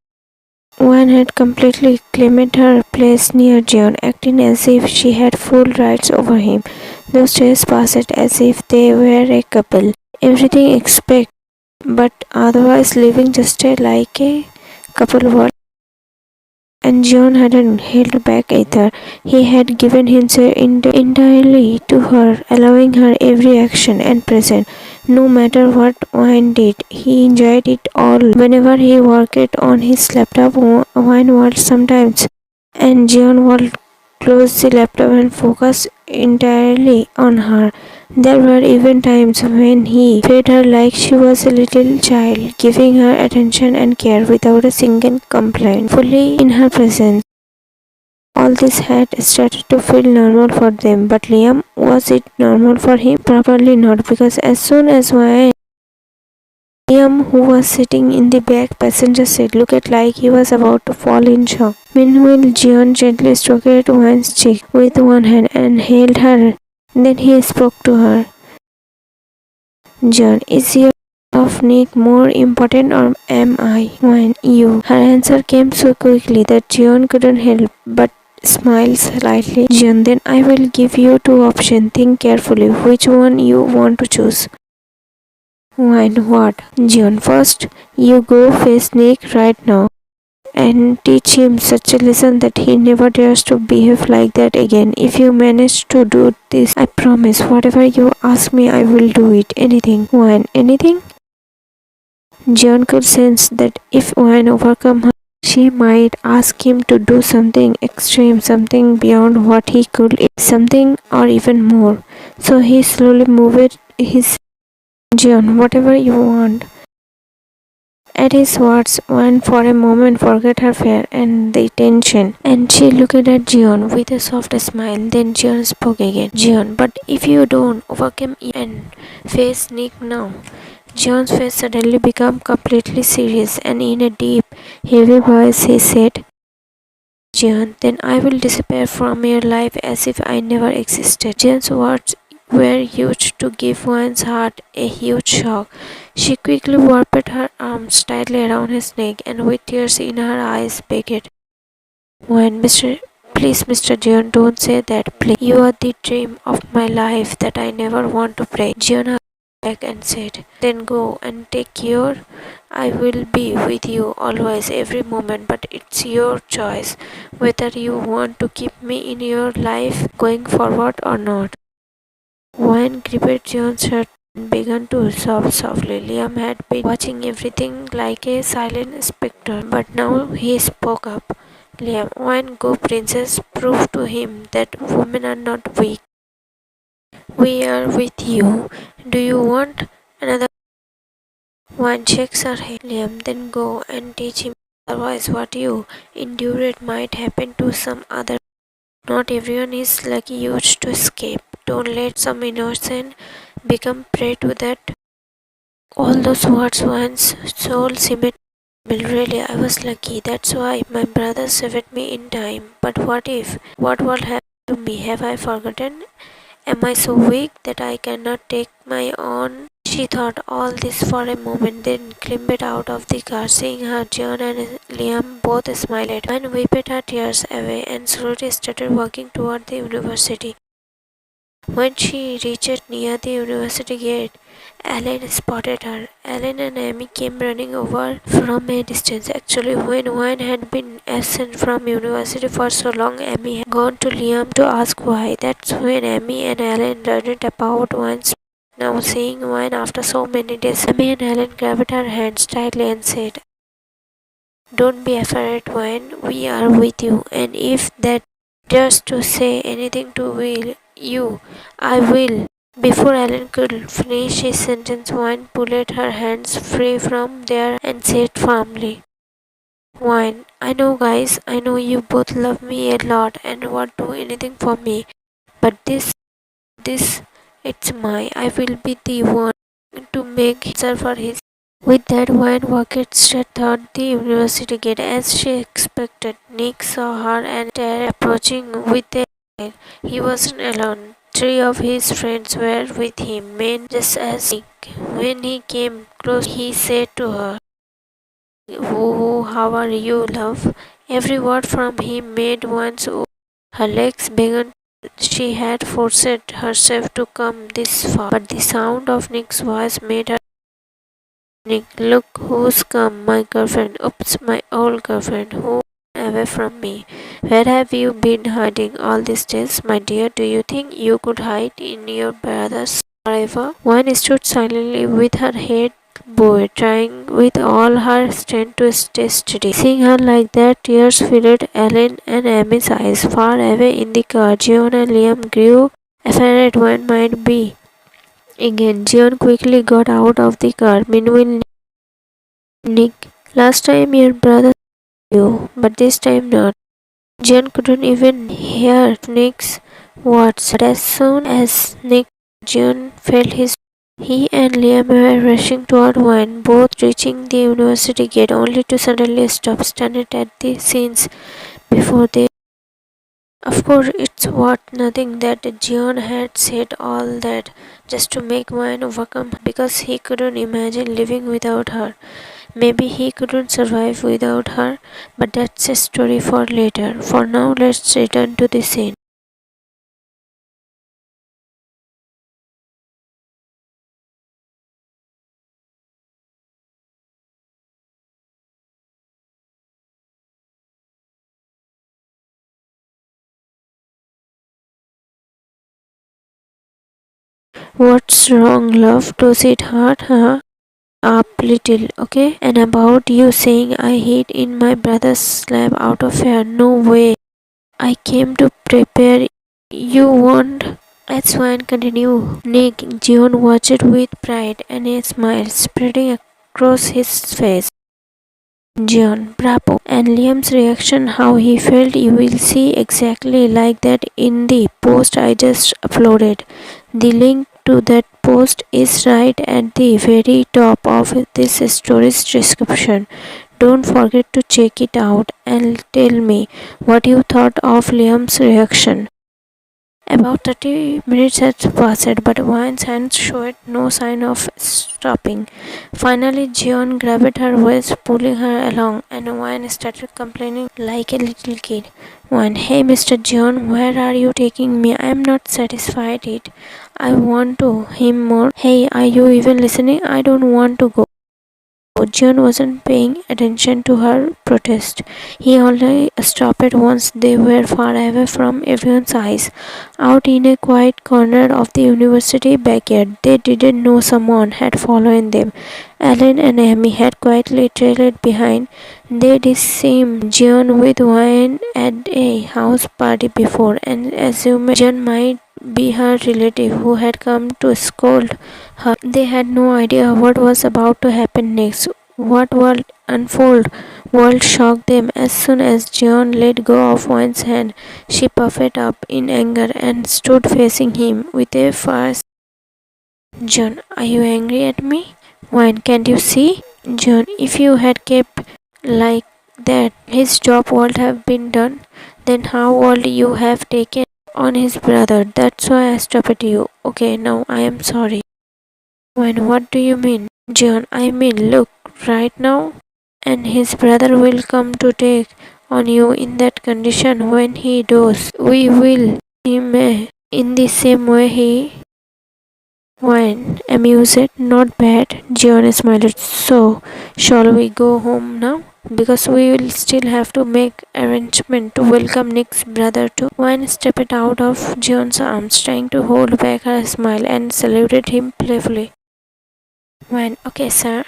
Wan had completely claimed her place near Jeon, acting as if she had full rights over him. Those days passed as if they were a couple. Everything except, but otherwise living just like a couple were. And Jeon hadn't held back either. He had given himself entirely to her, allowing her every action and present. No matter what Wine did, he enjoyed it all. Whenever he worked on his laptop, Wine would sometimes, and Jeon would close the laptop and focus entirely on her. There were even times when he fed her like she was a little child, giving her attention and care without a single complaint, fully in her presence. All this had started to feel normal for them, but Liam, was it normal for him? Probably not, because as soon as Liam, who was sitting in the back passenger seat, looked like he was about to fall in shock. Meanwhile, Jeon gently stroked Wan's cheek with one hand and held her. Then he spoke to her. Jeon, is your of Nick more important or am I? When you. Her answer came so quickly that Jeon couldn't help but smile slightly. Jeon, then I will give you two options. Think carefully which one you want to choose. When what? Jeon, first, you go face Nick right now and teach him such a lesson that he never dares to behave like that again. If you manage to do this, I promise whatever you ask me, I will do it. Anything. When? Anything? Jeon could sense that if Wan overcome her, she might ask him to do something extreme, something beyond what he could, something or even more. So he slowly moved his Jeon, whatever you want. At his words, Wan for a moment forgot her fear and the tension, and she looked at Jeon with a soft smile. Then Jeon spoke again. Jeon, but if you don't overcome it and face Nick now. Jeon's face suddenly became completely serious, and in a deep, heavy voice he said, Jeon, then I will disappear from your life as if I never existed. Jeon's words were huge to give Wan's heart a huge shock. She quickly wrapped her arms tightly around his neck and with tears in her eyes begged, Wan, please, Mr. Jeon, don't say that, please. You are the dream of my life that I never want to break. Jeon back and said, then go and take care. I will be with you always, every moment, but it's your choice whether you want to keep me in your life going forward or not. Wan gripped Jeon's shirt and began to sob softly. Liam had been watching everything like a silent spectre, but now he spoke up. Liam, Wan, go, princess, prove to him that women are not weak. We are with you. Do you want another one? Shakes her head. Liam, then go and teach him. Otherwise, what you endured might happen to some other. Not everyone is lucky used to escape. Don't let some innocent become prey to that. All those words once soul cemented. Really, I was lucky. That's why my brother saved me in time. But what if? What will happen to me? Have I forgotten? Am I so weak that I cannot take my own? She thought all this for a moment, then climbed out of the car, seeing her Jeon and Liam both smiled, and wiped her tears away and slowly started walking toward the university. When she reached near the university gate, Alan spotted her. Alan and Amy came running over from a distance. Actually, when Wayne had been absent from university for so long, Amy had gone to Liam to ask why. That's when Amy and Alan learned about Wayne's. Now seeing Wayne after so many days, Amy and Alan grabbed her hands tightly and said, don't be afraid, Wayne. We are with you. And if that dares to say anything to you, I will. Before Alan could finish his sentence, Wayne pulled her hands free from there and said firmly, Wayne, I know guys, I know you both love me a lot and would do anything for me. But this, it's my. I will be the one to make answer for his. With that, Wayne walked straight toward the university gate as she expected. Nick saw her and started approaching with a smile. He wasn't alone. Three of his friends were with him, men just as Nick. When he came close, he said to her, how are you, love? Every word from him made one's her legs began. She had forced herself to come this far, but the sound of Nick's voice made her. Nick, look who's come, my girlfriend. Oops, my old girlfriend, who ran away from me. Where have you been hiding all these days, my dear? Do you think you could hide in your brother's forever? One stood silently with her head bowed, trying with all her strength to stay steady. Seeing her like that, tears filled Ellen and Amy's eyes. Far away in the car, Jeon and Liam grew afraid one might be. Again, Jeon quickly got out of the car. Meanwhile, Nick, last time your brother you, but this time not. Jeon couldn't even hear Nick's words, but as soon as Nick Jeon felt his he and Liam were rushing toward one, both reaching the university gate only to suddenly stop, stunned at the scenes before them. Of course, it's worth nothing that Jeon had said all that just to make Wayne overcome because he couldn't imagine living without her. Maybe he couldn't survive without her, but that's a story for later. For now, let's return to the scene. What's wrong, love? Does it hurt, huh? Up little, okay? And about you saying I hid in my brother's slab out of fear. No way. I came to prepare. You won't. Let's one continue. Nick, Jeon watched with pride and a smile spreading across his face. Jeon, bravo. And Liam's reaction, how he felt, you will see exactly like that in the post I just uploaded. The link to that post is right at the very top of this story's description. Don't forget to check it out and tell me what you thought of Liam's reaction. About 30 minutes had passed, but Wine's hands showed no sign of stopping. Finally, Jeon grabbed her waist, pulling her along, and Wine started complaining like a little kid. Wine, hey Mr. Jeon, where are you taking me? I am not satisfied yet. I want to him more. Hey, are you even listening? I don't want to go. Jeon wasn't paying attention to her protest. He only stopped once they were far away from everyone's eyes. Out in a quiet corner of the university backyard, they didn't know someone had followed them. Alan and Amy had quietly trailed behind. They'd seen Jeon with Wayne at a house party before and assumed Jeon might be her relative who had come to scold her. They had no idea what was about to happen next. What would unfold world shocked them as soon as Jeon let go of Wayne's hand. She puffed up in anger and stood facing him with a fierce. John, are you angry at me? Wayne, can't you see? John, if you had kept like that, his job would have been done. Then how would you have taken on his brother? That's why I stopped you. Okay, now I am sorry. Wayne, what do you mean? John, I mean, look, right now, and his brother will come to take on you in that condition. When he does, we will him in the same way he went. Amused, not bad. Jeon smiled. So, shall we go home now? Because we will still have to make arrangement to welcome Nick's brother too. Wayne stepped out of Jeon's arms, trying to hold back her smile, and saluted him playfully. Wayne, okay, sir.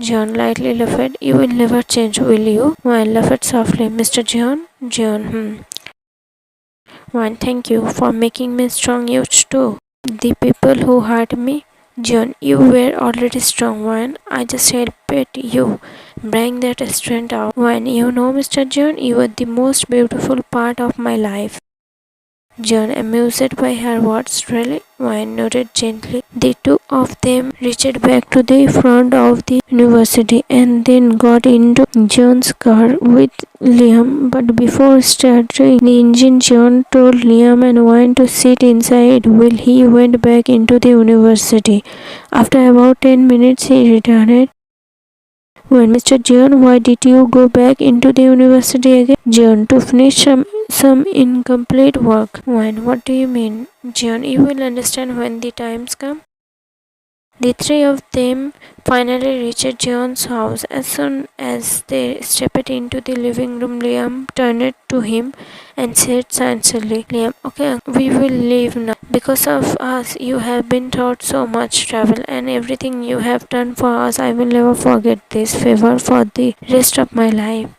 Jeon lightly laughed. You will never change, will you? Wayne laughed softly. Mr. Jeon? Jeon, Wayne, thank you for making me strong. You too. The people who hurt me, John, you were already strong. When I just helped you bring that strength out. When you know, Mr. John, you were the most beautiful part of my life. John, amused by her words, really? Wayne nodded gently. The two of them reached back to the front of the university and then got into John's car with Liam. But before starting the engine, John told Liam and Wayne to sit inside while he went back into the university. After about 10 minutes, he returned. When Mr. Jeon, why did you go back into the university again? Jeon, to finish some incomplete work. When? What do you mean? Jeon, you will understand when the times come. The three of them finally reached Jeon's house. As soon as they stepped into the living room, Liam turned to him and said sincerely, Liam, okay, we will leave now. Because of us, you have been through so much trouble and everything you have done for us. I will never forget this favor for the rest of my life.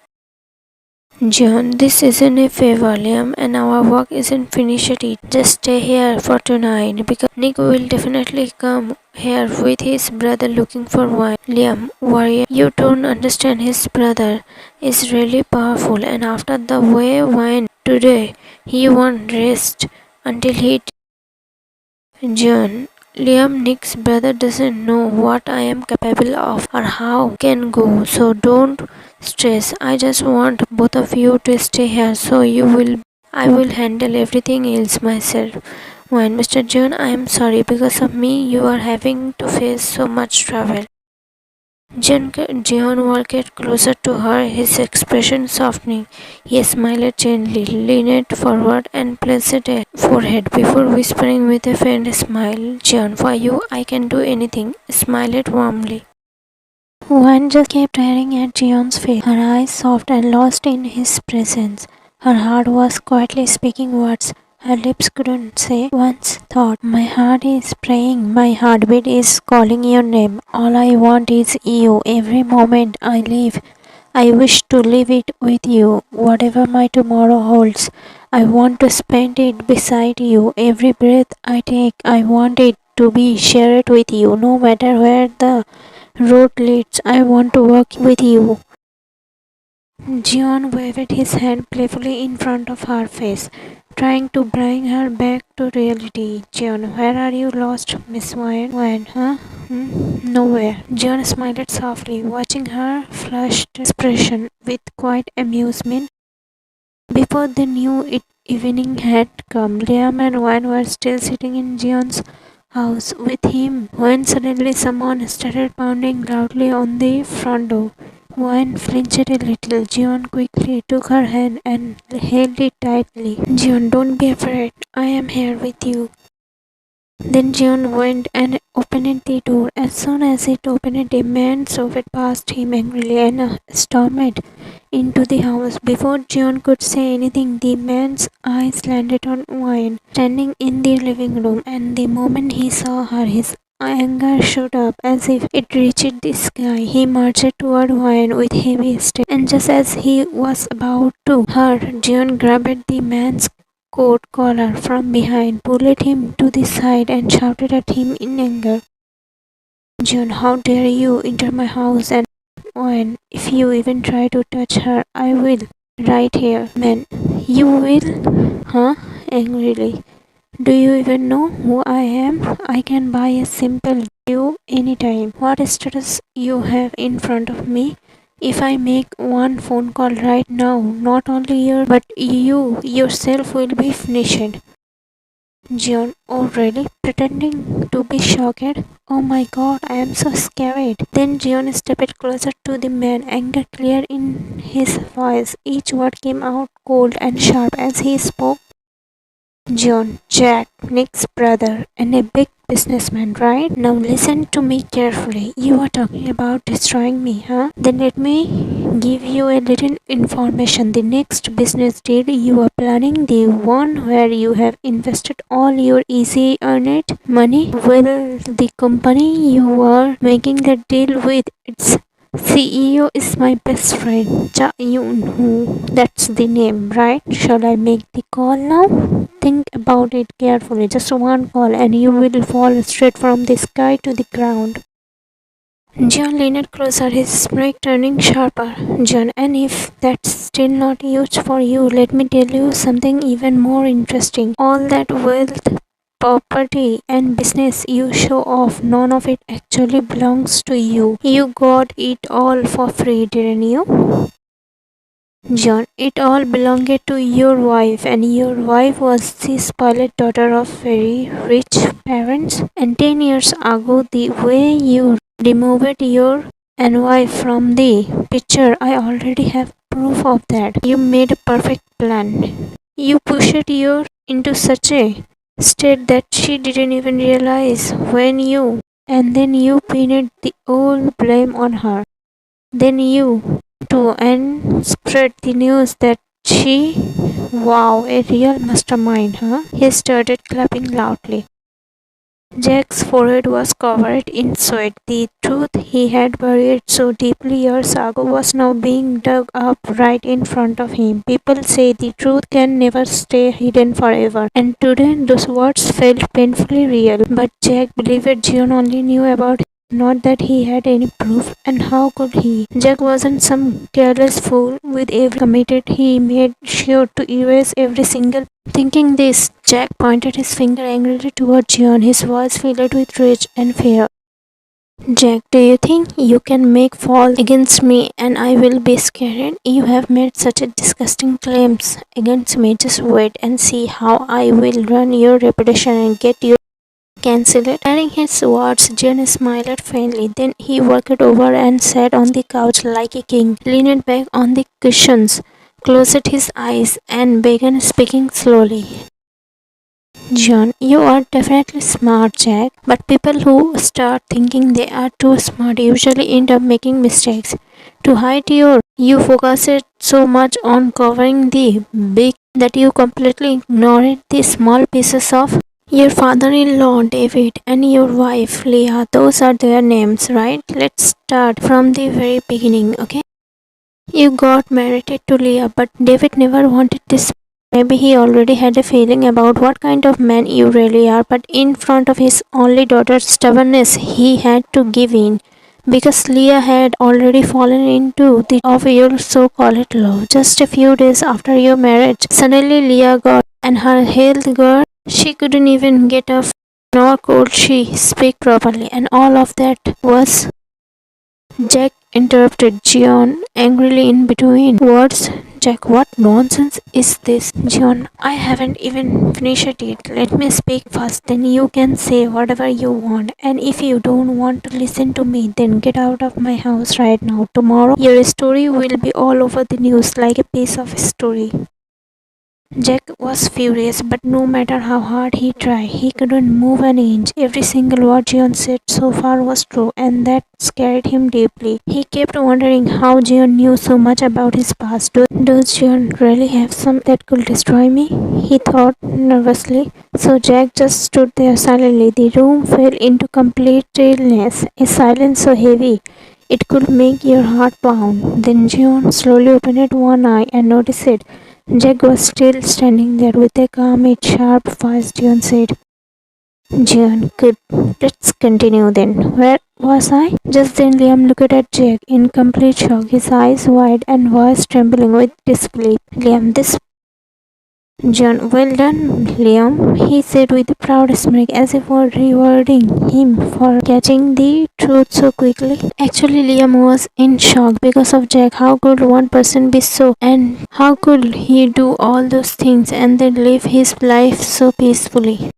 Jeon, this isn't a favor, Liam, and our work isn't finished yet. Just stay here for tonight because Nick will definitely come here with his brother looking for wine. Liam, warrior, you don't understand. His brother is really powerful, and after the way wine today, he won't rest until he. Jeon, Liam, Nick's brother doesn't know what I am capable of or how can go, so don't stress. I just want both of you to stay here so I will handle everything else myself. When Mr. Jeon, I am sorry because of me you are having to face so much trouble. Jeon walked closer to her, his expression softening. He smiled gently, leaned forward and placed a forehead before whispering with a faint smile, Jeon, for you I can do anything. Smiled warmly. Wan just kept staring at Jeon's face, her eyes soft and lost in his presence. Her heart was quietly speaking words her lips couldn't say. Wan's thought, my heart is praying, my heartbeat is calling your name. All I want is you. Every moment I live, I wish to live it with you. Whatever my tomorrow holds, I want to spend it beside you. Every breath I take, I want it to be shared with you. No matter where the road leads, I want to walk with you. Jeon waved his hand playfully in front of her face, trying to bring her back to reality. Jeon, where are you lost, Miss Wine? Wine, huh? Nowhere. Jeon smiled softly, watching her flushed expression with quiet amusement. Before they knew it, evening had come. Liam and Wine were still sitting in Jeon's house with him when suddenly someone started pounding loudly on the front door. Wine flinched a little. Jeon quickly took her hand and held it tightly. Jeon, don't be afraid. I am here with you. Then Jeon went and opened the door. As soon as it opened, a man shoved past him angrily and stormed into the house. Before Jeon could say anything, the man's eyes landed on Wine, standing in the living room, and the moment he saw her, his anger shot up as if it reached the sky. He marched toward Wine with heavy step, and just as he was about to, Jeon grabbed the man's coat collar from behind, pulled him to the side, and shouted at him in anger. Jeon, how dare you enter my house and when if you even try to touch her, I will. Right here, man. You will? Huh? Angrily. Do you even know who I am? I can buy a simple you anytime. What status you have in front of me? If I make one phone call right now, not only you but you yourself will be finished. Jeon, oh really? Pretending to be shocked? Oh my god, I am so scared. Then Jeon stepped closer to the man, anger clear in his voice. Each word came out cold and sharp as he spoke. Jeon, Jack, Nick's brother, and a big businessman, right? Now listen to me carefully. You are talking about destroying me, huh? Then let me give you a little information. The next business deal you are planning, the one where you have invested all your easy earned money, well, the company you are making the deal with, its CEO is my best friend, Jae-yoon. That's the name, right? Shall I make the call now? Think about it carefully. Just one call and you will fall straight from the sky to the ground. Jeon leaned closer, his smile turning sharper. Jeon, and if that's still not huge for you, let me tell you something even more interesting. All that wealth, property, and business you show off, none of it actually belongs to you. You got it all for free, didn't you? John, it all belonged to your wife, and your wife was the spoiled daughter of very rich parents. And 10 years ago, the way you removed your wife from the picture, I already have proof of that. You made a perfect plan. You pushed her into such a state that she didn't even realize and then you pinned the whole blame on her. Then you too and spread the news that she, wow, a real mastermind, huh? He started clapping loudly. Jack's forehead was covered in sweat. The truth he had buried so deeply years ago was now being dug up right in front of him. People say the truth can never stay hidden forever, and today those words felt painfully real. But Jack believed Jeon only knew about not that he had any proof, and how could he? Jack wasn't some careless fool. With every committed, he made sure to erase every single. Thinking this, Jack pointed his finger angrily toward Jeon, his voice filled with rage and fear. Jack, do you think you can make fall against me and I will be scared? You have made such a disgusting claims against me. Just wait and see how I will run your reputation and get you cancelled. Hearing his words, Jeon smiled faintly. Then he walked over and sat on the couch like a king, leaned back on the cushions, closed his eyes, and began speaking slowly. John, you are definitely smart, Jack, but people who start thinking they are too smart usually end up making mistakes. To hide you focused so much on covering the big that you completely ignored the small pieces of your father-in-law David and your wife Leah. Those are their names, right? Let's start from the very beginning, okay? You got married to Leah, but David never wanted this. Maybe he already had a feeling about what kind of man you really are, but in front of his only daughter's stubbornness, he had to give in. Because Leah had already fallen into the of your so-called love. Just a few days after your marriage, suddenly Leah got and her health got. She couldn't even get up, nor could she speak properly, and all of that was. Jack interrupted Jeon angrily in between words. Jack, what nonsense is this? Jeon, I haven't even finished it. Let me speak first, then you can say whatever you want. And if you don't want to listen to me, then get out of my house right now. Tomorrow, your story will be all over the news like a piece of story. Jack was furious, but no matter how hard he tried, he couldn't move an inch. Every single word Jeon said so far was true, and that scared him deeply. He kept wondering how Jeon knew so much about his past. Does Jeon really have some that could destroy me? He thought nervously. So Jack just stood there silently. The room fell into complete stillness, a silence so heavy it could make your heart pound. Then Jeon slowly opened one eye and noticed it. Jack was still standing there with a calm yet sharp voice. Jeon said, Jeon, good. Let's continue then. Where was I? Just then Liam looked at Jack in complete shock, his eyes wide and voice trembling with disbelief. Liam, this John, well done, Liam, he said with a proud smirk as if for rewarding him for catching the truth so quickly. Actually, Liam was in shock because of Jack. How could one person be so, and how could he do all those things and then live his life so peacefully?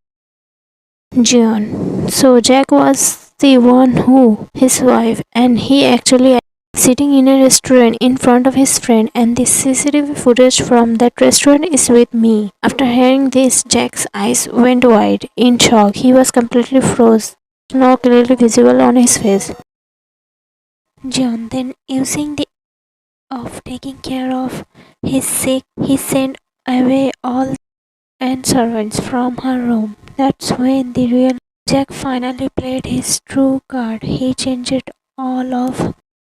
John. So Jack was the one who, his wife, and he actually sitting in a restaurant in front of his friend, and the CCTV footage from that restaurant is with me. After hearing this, Jack's eyes went wide. In shock, he was completely froze, no clearly visible on his face. John, then using the of taking care of his sick, he sent away all and servants from her room. That's when the real Jack finally played his true card. He changed it all off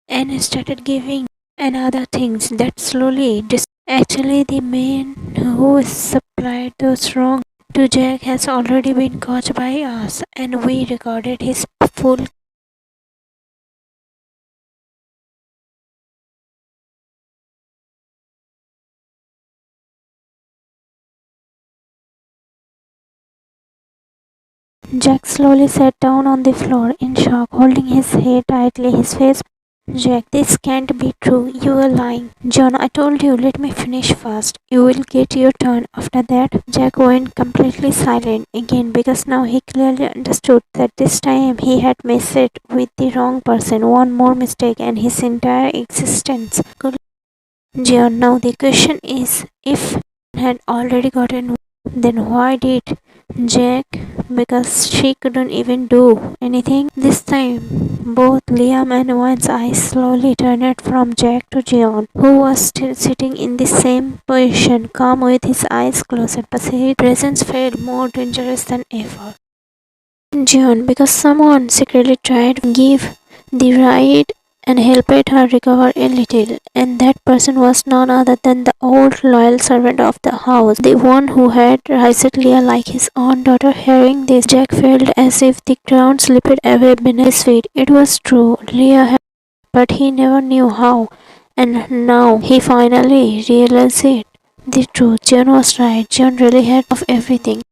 and started giving and other things that slowly actually the man who supplied those wrong to Jack has already been caught by us, and we recorded his full. Jack slowly sat down on the floor in shock, holding his head tightly, his face. Jack, this can't be true. You are lying. John, I told you, let me finish first. You will get your turn. After that, Jack went completely silent again because now he clearly understood that this time he had messed with the wrong person. One more mistake and his entire existence could. John, now the question is, if had already gotten, then why did Jack? Because she couldn't even do anything. This time, both Liam and Owen's eyes slowly turned from Jack to Jeon, who was still sitting in the same position, calm with his eyes closed, but his presence felt more dangerous than ever. Jeon, because someone secretly tried to give the ride and helped her recover a little, and that person was none other than the old loyal servant of the house, the one who had raised Leah like his own daughter. Hearing this, Jack felt as if the ground slipped away beneath his feet. It was true, Leah had, but he never knew how, and now he finally realized it. The truth, Jeon was right. Jeon really had of everything.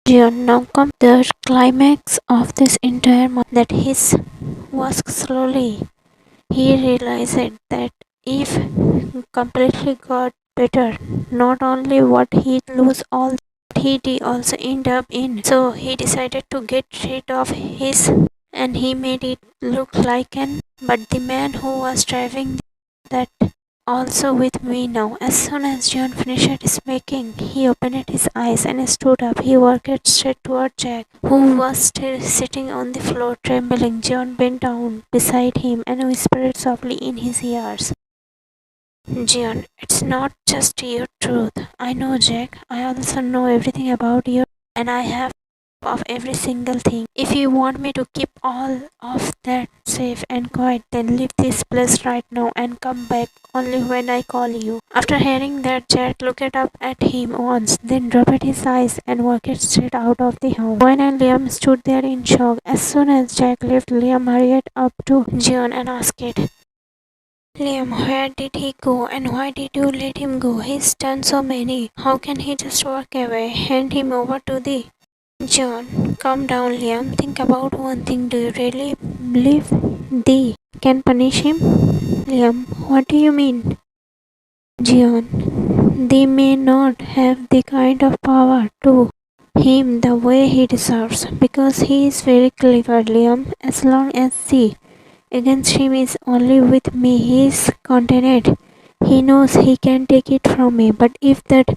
Jeon, now comes the climax of this entire month, that his was slowly. He realized that if completely got better, not only would he lose all that he also end up in. So he decided to get rid of his, and he made it look like an, but the man who was driving that also with me now. As soon as John finished speaking, he opened his eyes and stood up. He walked straight toward Jack, who was still sitting on the floor trembling. John bent down beside him and whispered softly in his ears. John, it's not just your truth. I know, Jack. I also know everything about you, and I have of every single thing. If you want me to keep all of that safe and quiet, then leave this place right now and come back only when I call you. After hearing that, Jack looked up at him once, then dropped his eyes and walked straight out of the house. Gwen and Liam stood there in shock. As soon as Jack left, Liam hurried up to Jeon and asked, Liam, where did he go and why did you let him go? He's done so many. How can he just walk away? Hand him over to the John, calm down, Liam. Think about one thing. Do you really believe they can punish him? Liam, what do you mean? John, they may not have the kind of power to him the way he deserves, because he is very clever, Liam. As long as the against him is only with me, he is contented. He knows he can take it from me, but if that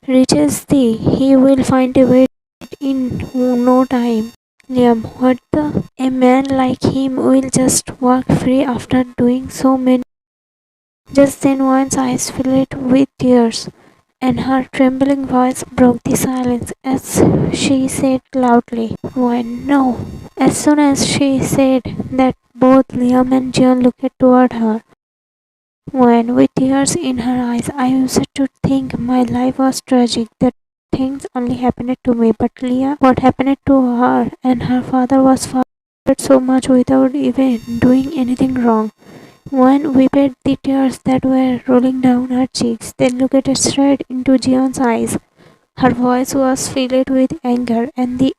reaches thee, he will find a way in no time. Liam, what the? A man like him will just walk free after doing so many. Just then One's eyes filled with tears, and her trembling voice broke the silence as she said loudly, One, no. As soon as she said that, both Liam and Jeon looked toward her. When, with tears in her eyes, I used to think my life was tragic, that things only happened to me, but Leah, what happened to her and her father was so much without even doing anything wrong. One wiped the tears that were rolling down her cheeks, then looked straight into Jeon's eyes. Her voice was filled with anger, and the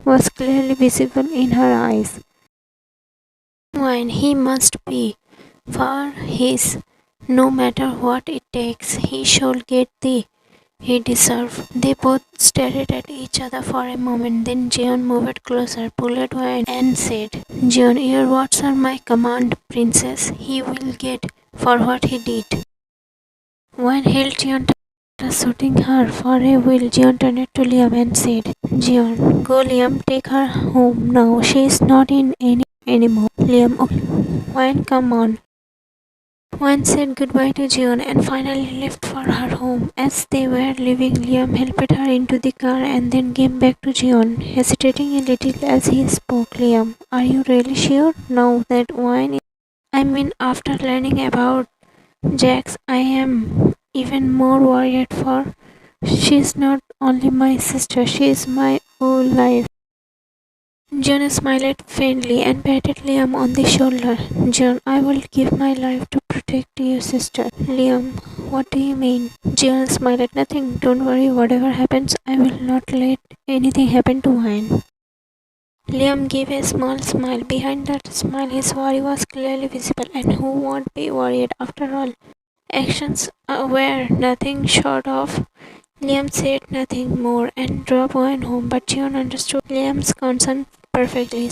was clearly visible in her eyes. When he must be for his, no matter what it takes, he should get the he deserved. They both stared at each other for a moment. Then Jeon moved closer, pulled Wayne, and said, Jeon, your words are my command, princess. He will get for what he did. Wayne held Jeon, shooting her for a will. Jeon turned to Liam and said, Jeon, go Liam, take her home now. She is not in any anymore. Liam, okay. Wayne, come on. One said goodbye to Jeon and finally left for her home. As they were leaving, Liam helped her into the car and then came back to Jeon, hesitating a little as he spoke. Liam, are you really sure now that wine is... I mean, after learning about Jax, I am even more worried for... She's not only my sister, she is my whole life. John smiled faintly and patted Liam on the shoulder. John, I will give my life to protect your sister. Liam, what do you mean? John smiled. Nothing. Don't worry. Whatever happens, I will not let anything happen to Wayne. Liam gave a small smile. Behind that smile, his worry was clearly visible. And who won't be worried after all? Actions were nothing short of... Liam said nothing more and drove Wayne home, but Jeon understood Liam's concern perfectly.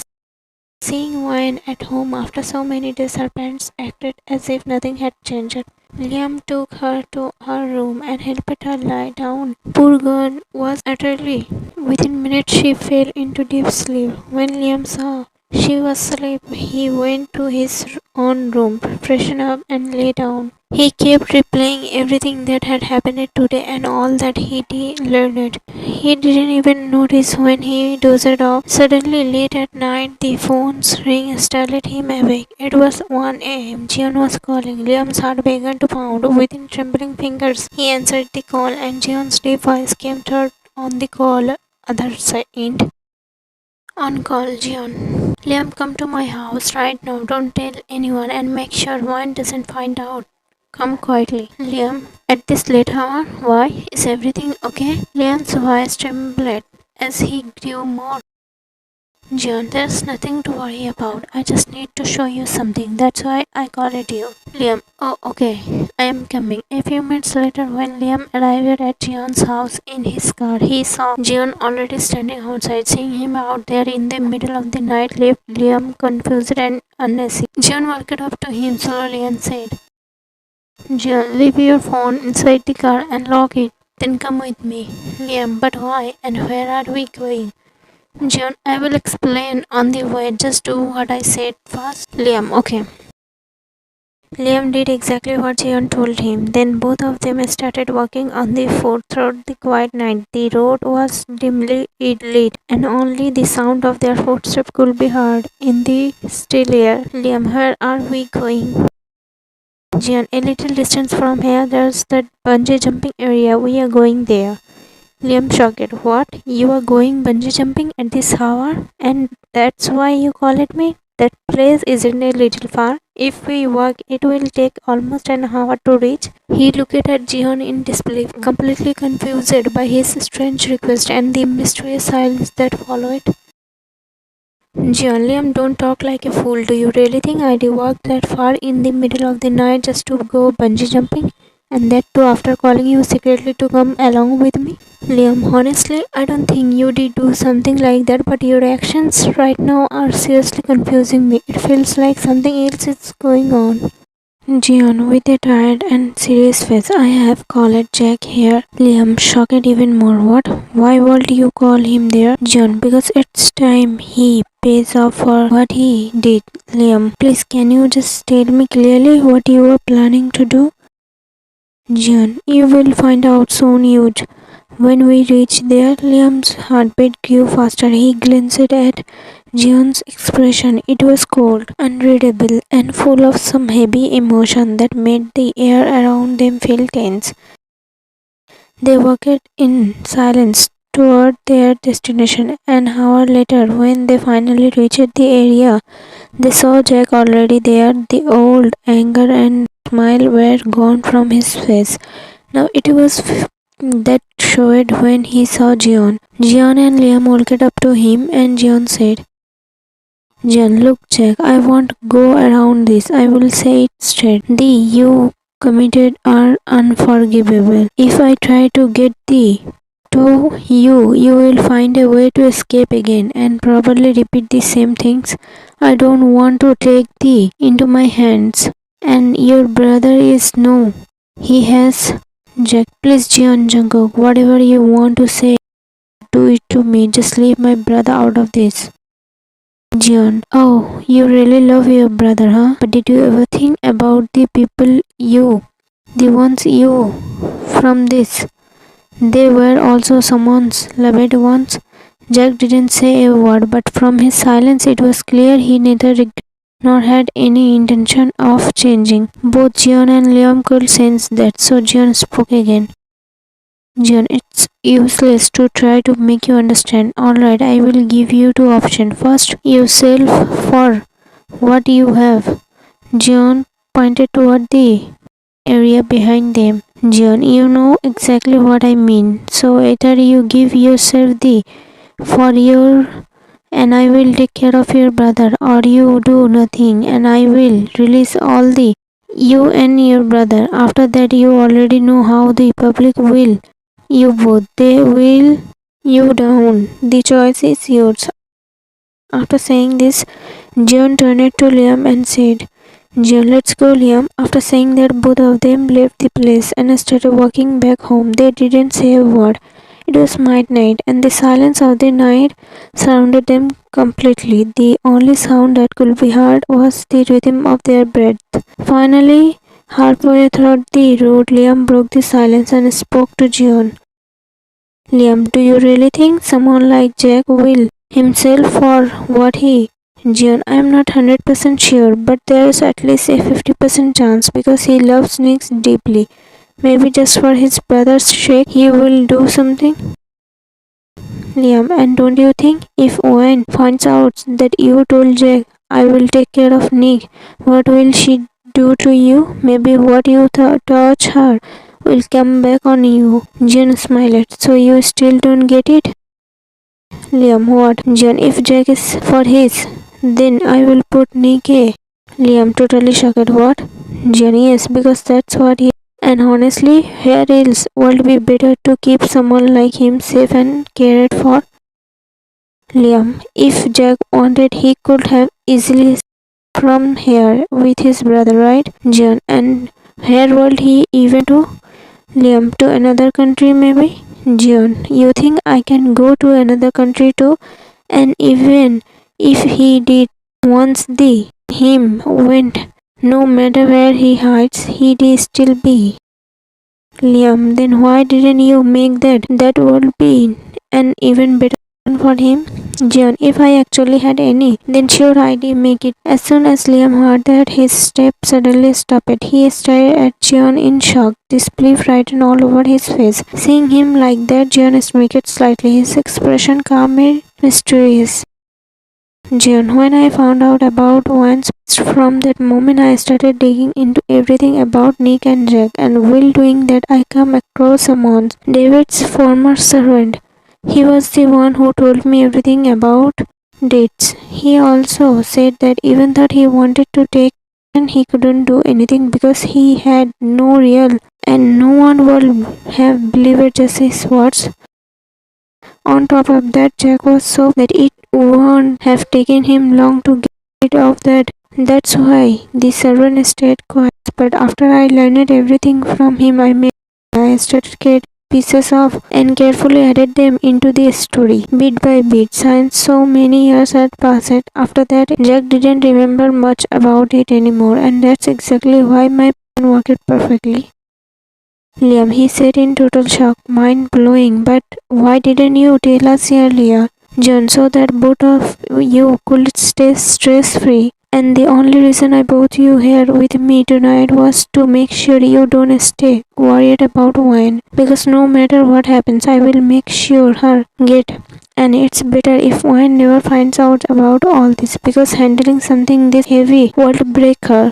Seeing Wayne at home after so many days, her parents acted as if nothing had changed. Liam took her to her room and helped her lie down. Poor girl was utterly. Within minutes she fell into deep sleep. When Liam saw She was asleep. He went to his own room, freshened up, and lay down. He kept replaying everything that had happened today and all that he learned. He didn't even notice when he dozed off. Suddenly, late at night, the phone's ring startled him awake. It was 1 a.m. Jeon was calling. Liam's heart began to pound within trembling fingers. He answered the call, and Jeon's deep voice came through on the call other side. On call, Jeon. Liam, come to my house right now. Don't tell anyone and make sure one doesn't find out. Come quietly. Liam, at this late hour? Why? Is everything okay? Liam's voice trembled as he grew more. Jeon, there's nothing to worry about. I just need to show you something. That's why I called you. Liam, oh, okay. I am coming. A few minutes later, when Liam arrived at Jeon's house in his car, he saw Jeon already standing outside. Seeing him out there in the middle of the night left Liam confused and uneasy. Jeon walked up to him slowly and said, Jeon, leave your phone inside the car and lock it. Then come with me. Liam, but why? And where are we going? Jeon, I will explain on the way. Just do what I said first. Liam, okay. Liam did exactly what Jeon told him. Then both of them started walking on the foot through the quiet night. The road was dimly lit, and only the sound of their footsteps could be heard in the still air. Liam, where are we going? Jeon, a little distance from here, there's that bungee jumping area. We are going there. Liam shocked. What? You are going bungee jumping at this hour? And that's why you call it me? That place isn't a little far. If we walk, it will take almost an hour to reach. He looked at Jeon in disbelief, completely confused by his strange request and the mysterious silence that followed. Jeon, Liam, don't talk like a fool. Do you really think I'd walk that far in the middle of the night just to go bungee jumping? And that too after calling you secretly to come along with me? Liam, honestly, I don't think you did do something like that, but your actions right now are seriously confusing me. It feels like something else is going on. Jeon, with a tired and serious face, I have called Jack here. Liam, shocked even more. What? Why would you call him there? Jeon, because it's time he pays off for what he did. Liam, please can you just tell me clearly what you are planning to do? Jeon, you will find out soon, Yuj. When we reached there, Liam's heartbeat grew faster. He glanced at Jeon's expression. It was cold, unreadable, and full of some heavy emotion that made the air around them feel tense. They walked in silence toward their destination. An hour later, when they finally reached the area, they saw Jack already there. The old anger and smile were gone from his face. Now it was that showed when he saw Jeon. Jeon and Liam walked up to him and Jeon said, Jeon, look Jack, I won't go around this. I will say it straight. The you committed are unforgivable. If I try to get to you, you will find a way to escape again and probably repeat the same things. I don't want to take thee into my hands. And your brother is no. He has Jack, please Jeon, Jungkook, whatever you want to say, do it to me. Just leave my brother out of this. Jeon, oh, you really love your brother, huh? But did you ever think about the people the ones from this? They were also someone's loved ones. Jack didn't say a word, but from his silence it was clear he neither regretted nor had any intention of changing. Both Jeon and Liam could sense that, so Jeon spoke again. Jeon, it's useless to try to make you understand. Alright, I will give you two options. First, you sell for what you have. Jeon pointed toward the area behind them. Jeon, you know exactly what I mean. So either you give yourself for your and I will take care of your brother, or you do nothing and I will release all you and your brother. After that you already know how the public will you both. They will you down. The choice is yours. After saying this, Jeon turned to Liam and said, Jeon, let's go, Liam. After saying that, both of them left the place and started walking back home. They didn't say a word. It was midnight, and the silence of the night surrounded them completely. The only sound that could be heard was the rhythm of their breath. Finally, halfway through the road, Liam broke the silence and spoke to Jeon. Liam, do you really think someone like Jack will himself for what he? Jeon, I am not 100% sure, but there is at least a 50% chance because he loves Nick deeply. Maybe just for his brother's sake, he will do something. Liam, and don't you think if Owen finds out that you told Jack, I will take care of Nick, what will she do to you? Maybe what you touch her will come back on you. Jeon smiled. So you still don't get it? Liam, what? Jeon, if Jack is for his, then I will put Nick a. Liam, totally shocked. What? Jeon, yes, because that's what he. And honestly, where else would be better to keep someone like him safe and cared for? Liam, if Jack wanted, he could have easily from here with his brother, right? John, and where would he even to? Liam, to another country maybe? John, you think I can go to another country too? And even if he did, once the him went, no matter where he hides, he'd still be. Liam, then why didn't you make that? That would be an even better one for him. John, if I actually had any, then sure I'd make it. As soon as Liam heard that, his step suddenly stopped. He stared at John in shock, disbelief written all over his face. Seeing him like that, John smirked slightly, his expression calm and mysterious. John, when I found out about Vance, from that moment I started digging into everything about Nick and Jack, and while doing that I come across someone, David's former servant. He was the one who told me everything about dates. He also said that even though he wanted to take and he couldn't do anything because he had no real and no one would have believed just his words. On top of that, Jack was so that it wouldn't have taken him long to get rid of that. That's why the servant stayed quiet. But after I learned everything from him, I started getting pieces of and carefully added them into the story, bit by bit. Since so many years had passed, after that, Jack didn't remember much about it anymore, and that's exactly why my plan worked perfectly. Liam, he said in total shock, mind blowing, but why didn't you tell us earlier? John, so that both of you could stay stress free. And the only reason I brought you here with me tonight was to make sure you don't stay worried about Wayne. Because no matter what happens, I will make sure her get. And it's better if Wayne never finds out about all this, because handling something this heavy would break her.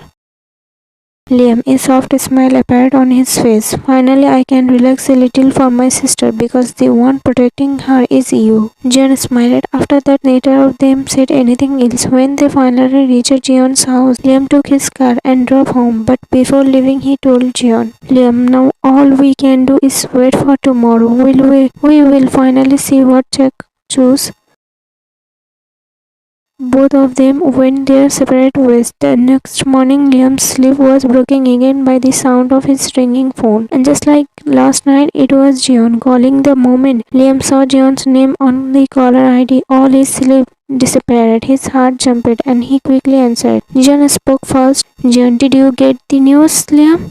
Liam, a soft smile appeared on his face. Finally, I can relax a little for my sister because the one protecting her is you. Jeon smiled. After that, neither of them said anything else. When they finally reached Jeon's house, Liam took his car and drove home. But before leaving, he told Jeon, Liam, now all we can do is wait for tomorrow. We will finally see what Jack chooses. Both of them went their separate ways. The next morning, Liam's sleep was broken again by the sound of his ringing phone. And just like last night, it was Jeon calling. The moment Liam saw Jeon's name on the caller ID, all his sleep disappeared. His heart jumped and he quickly answered. Jeon spoke first. Jeon, did you get the news, Liam?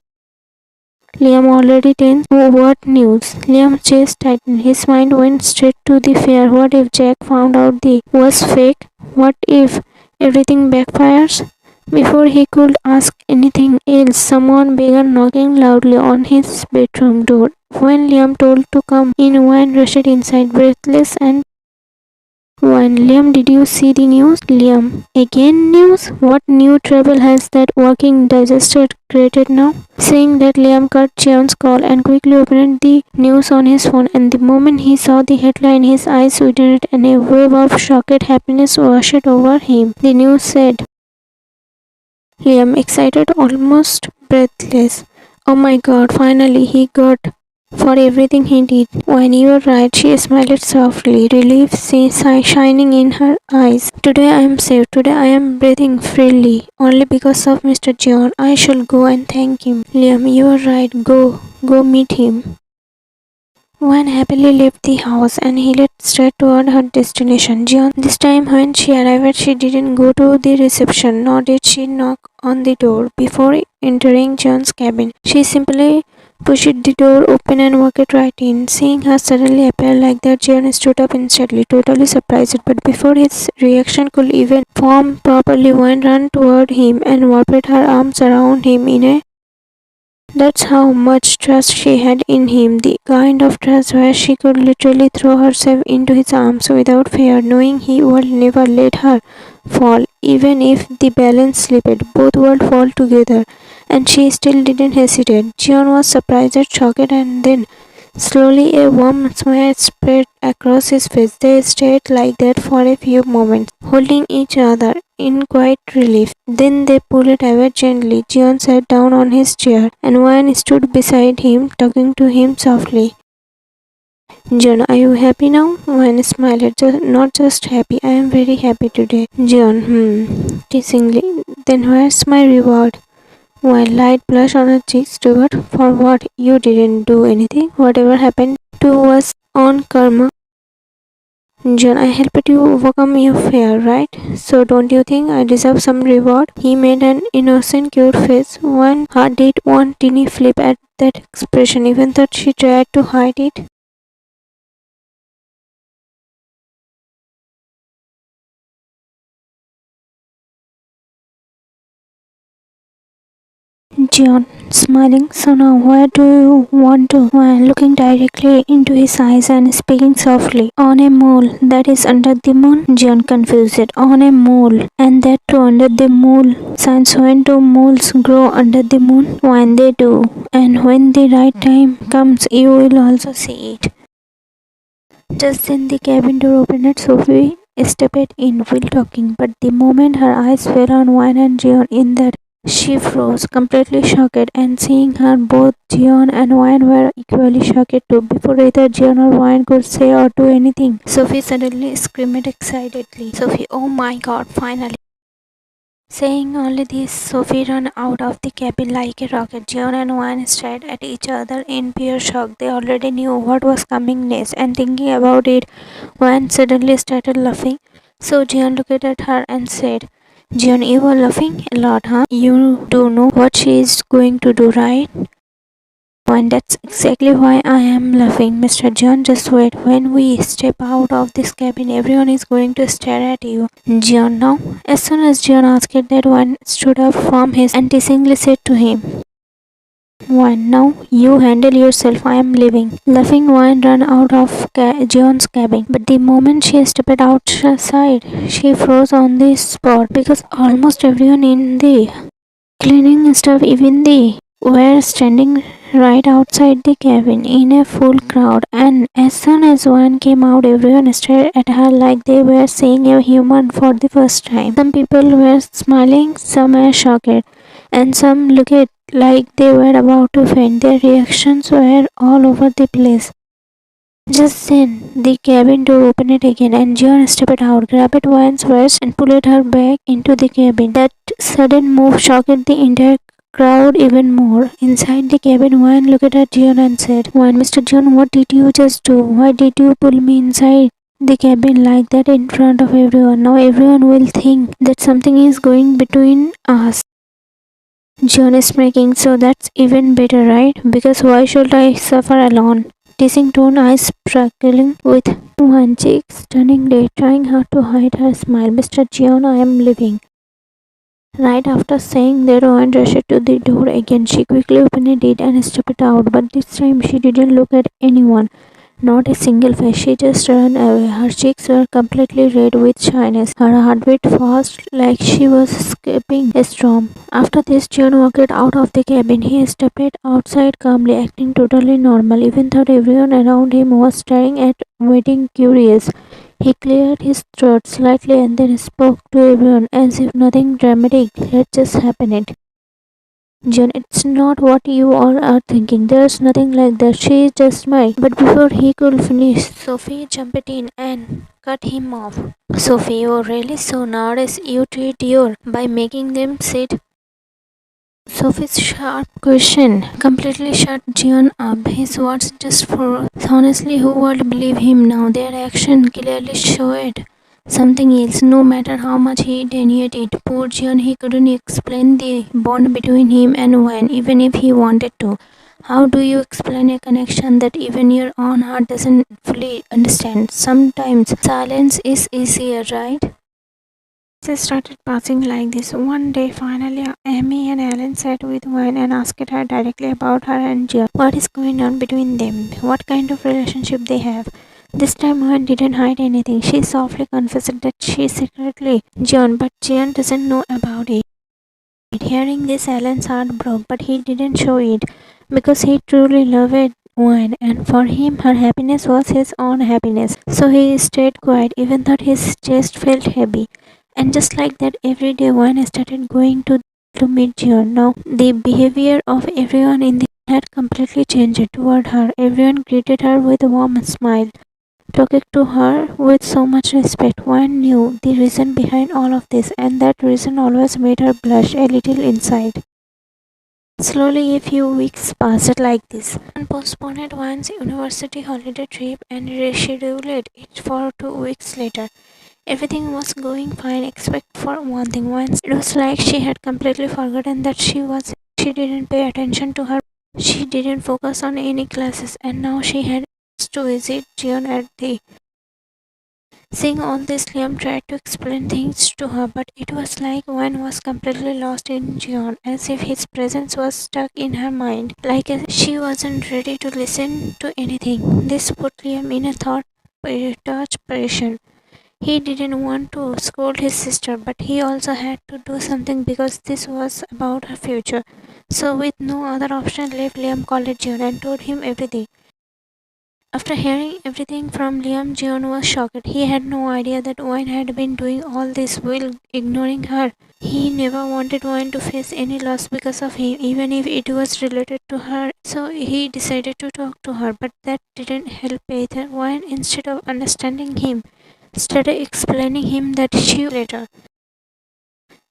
Liam already tense. Oh, what news? Liam's chest tightened. His mind went straight to the fear. What if Jack found out the was fake? What if everything backfires? Before he could ask anything else, someone began knocking loudly on his bedroom door. When Liam told to come in, Wayne rushed inside, breathless and Wayne, Liam, did you see the news? Liam, again news? What new trouble has that working digester created now? Saying that, Liam cut Jeon's call and quickly opened the news on his phone, and the moment he saw the headline, his eyes widened and a wave of shocked happiness washed over him. The news said, Liam, excited, almost breathless. Oh my god, finally he got for everything he did. When you were right, she smiled softly, relief shining in her eyes. Today I am safe. Today I am breathing freely. Only because of Mr. Jeon. I shall go and thank him. Liam, you are right. Go meet him. Wan happily left the house and headed straight toward her destination, Jeon. This time when she arrived, she didn't go to the reception, nor did she knock on the door before entering Jeon's cabin. She simply pushed the door open and walked right in. Seeing her suddenly appear like that, Jeon stood up instantly, totally surprised. But before his reaction could even form properly, Wan ran toward him and wrapped her arms around him in a that's how much trust she had in him, the kind of trust where she could literally throw herself into his arms without fear, knowing he would never let her fall. Even if the balance slipped, both would fall together, and she still didn't hesitate. Jeon was surprised, shocked, and then slowly a warm smile spread across his face. They stayed like that for a few moments, holding each other in quiet relief. Then they pulled away gently. Jeon sat down on his chair, and Wan stood beside him, talking to him softly. Jeon, are you happy now? Wan smiled. Not just happy, I am very happy today. Jeon, teasingly. Then where's my reward? While light blushed on her cheeks, toward for what? You didn't do anything. Whatever happened to us on karma. John, I helped you overcome your fear, right? So don't you think I deserve some reward? He made an innocent, cute face. One heart did one teeny flip at that expression, even though she tried to hide it. Jeon, smiling, so now where do you want to? While looking directly into his eyes and speaking softly. On a mole that is under the moon? Jeon confused. On a mole, and that too under the moon. Since when do moles grow under the moon? When they do, and when the right time comes, you will also see it. Just then the cabin door opened and Sophie stepped in while talking, but the moment her eyes fell on Wine and Jeon in that she froze, completely shocked, and seeing her both Jeon and Wine were equally shocked too. Before either Jeon or Wine could say or do anything, Sophie suddenly screamed excitedly. Sophie, oh my god, finally. Saying only this, Sophie ran out of the cabin like a rocket. Jeon and Wan stared at each other in pure shock. They already knew what was coming next, and thinking about it, Wan suddenly started laughing. So Jeon looked at her and said, Jeon, you were laughing a lot, huh? You do know what she is going to do, right? And that's exactly why I am laughing, Mr. John. Just wait. When we step out of this cabin, everyone is going to stare at you. John, now? As soon as John asked that, one stood up from his and teasingly said to him, One, now you handle yourself. I am leaving. Laughing, One ran out of John's cabin. But the moment she stepped outside, she froze on the spot because almost everyone in the cleaning staff, even they were standing right outside the cabin in a full crowd, and as soon as one came out, everyone stared at her like they were seeing a human for the first time. Some people were smiling, some were shocked, and some looked like they were about to faint. Their reactions were all over the place. Just then, the cabin door opened again, and Jeon stepped out, grabbed Wan's waist, and pulled her back into the cabin. That sudden move shocked the entire crowd even more. Inside the cabin, Wan looked at Jeon and said, Wan, Mr. Jeon, what did you just do? Why did you pull me inside the cabin like that in front of everyone? Now everyone will think that something is going between us. Jeon is making, so that's even better, right? Because why should I suffer alone? Teasing tone, eyes sparkling with one cheek, turning red, trying hard to hide her smile. Mr. Jeon, I am leaving. Right after saying that, Wan rushed to the door again. She quickly opened it and stepped out, but this time she didn't look at anyone. Not a single face. She just ran away. Her cheeks were completely red with shyness. Her heart beat fast like she was escaping a storm. After this, Jeon walked out of the cabin. He stepped outside calmly, acting totally normal, even though everyone around him was staring at waiting curious. He cleared his throat slightly and then spoke to everyone as if nothing dramatic had just happened. John, it's not what you all are thinking. There's nothing like that. She is just mine. But before he could finish, Sophie jumped in and cut him off. Sophie, you're really so nowadays you treat your by making them sit Sophie's sharp question completely shut Jeon up. His words just froze. Honestly, who would believe him now? Their action clearly showed something else. No matter how much he denied it, poor Jeon, he couldn't explain the bond between him and Wan, even if he wanted to. How do you explain a connection that even your own heart doesn't fully understand? Sometimes silence is easier, right? They started passing like this. One day, finally, Amy and Ellen sat with Wayne and asked her directly about her and Jill. What is going on between them? What kind of relationship they have? This time, Wayne didn't hide anything. She softly confessed that she secretly John, but Jian doesn't know about it. Hearing this, Ellen's heart broke, but he didn't show it because he truly loved Wayne, and for him, her happiness was his own happiness. So he stayed quiet, even though his chest felt heavy. And just like that, every day Wayne started going to meet Jeon. Now the behavior of everyone in the had completely changed toward her. Everyone greeted her with a warm smile, talking to her with so much respect. Wayne knew the reason behind all of this, and that reason always made her blush a little inside. Slowly, a few weeks passed like this. And postponed Wayne's university holiday trip and rescheduled it for 2 weeks later. Everything was going fine except for one thing. Once it was like she had completely forgotten that she didn't pay attention to her. She didn't focus on any classes, and now she had to visit Jeon at the. Seeing all this, Liam tried to explain things to her, but it was like one was completely lost in Jeon, as if his presence was stuck in her mind, like she wasn't ready to listen to anything. This put Liam in a touch position. He didn't want to scold his sister, but he also had to do something because this was about her future. So, with no other option left, Liam called Jeon and told him everything. After hearing everything from Liam, Jeon was shocked. He had no idea that Wayne had been doing all this while ignoring her. He never wanted Wayne to face any loss because of him, even if it was related to her. So he decided to talk to her, but that didn't help either. Wayne, instead of understanding him, started explaining him that she later.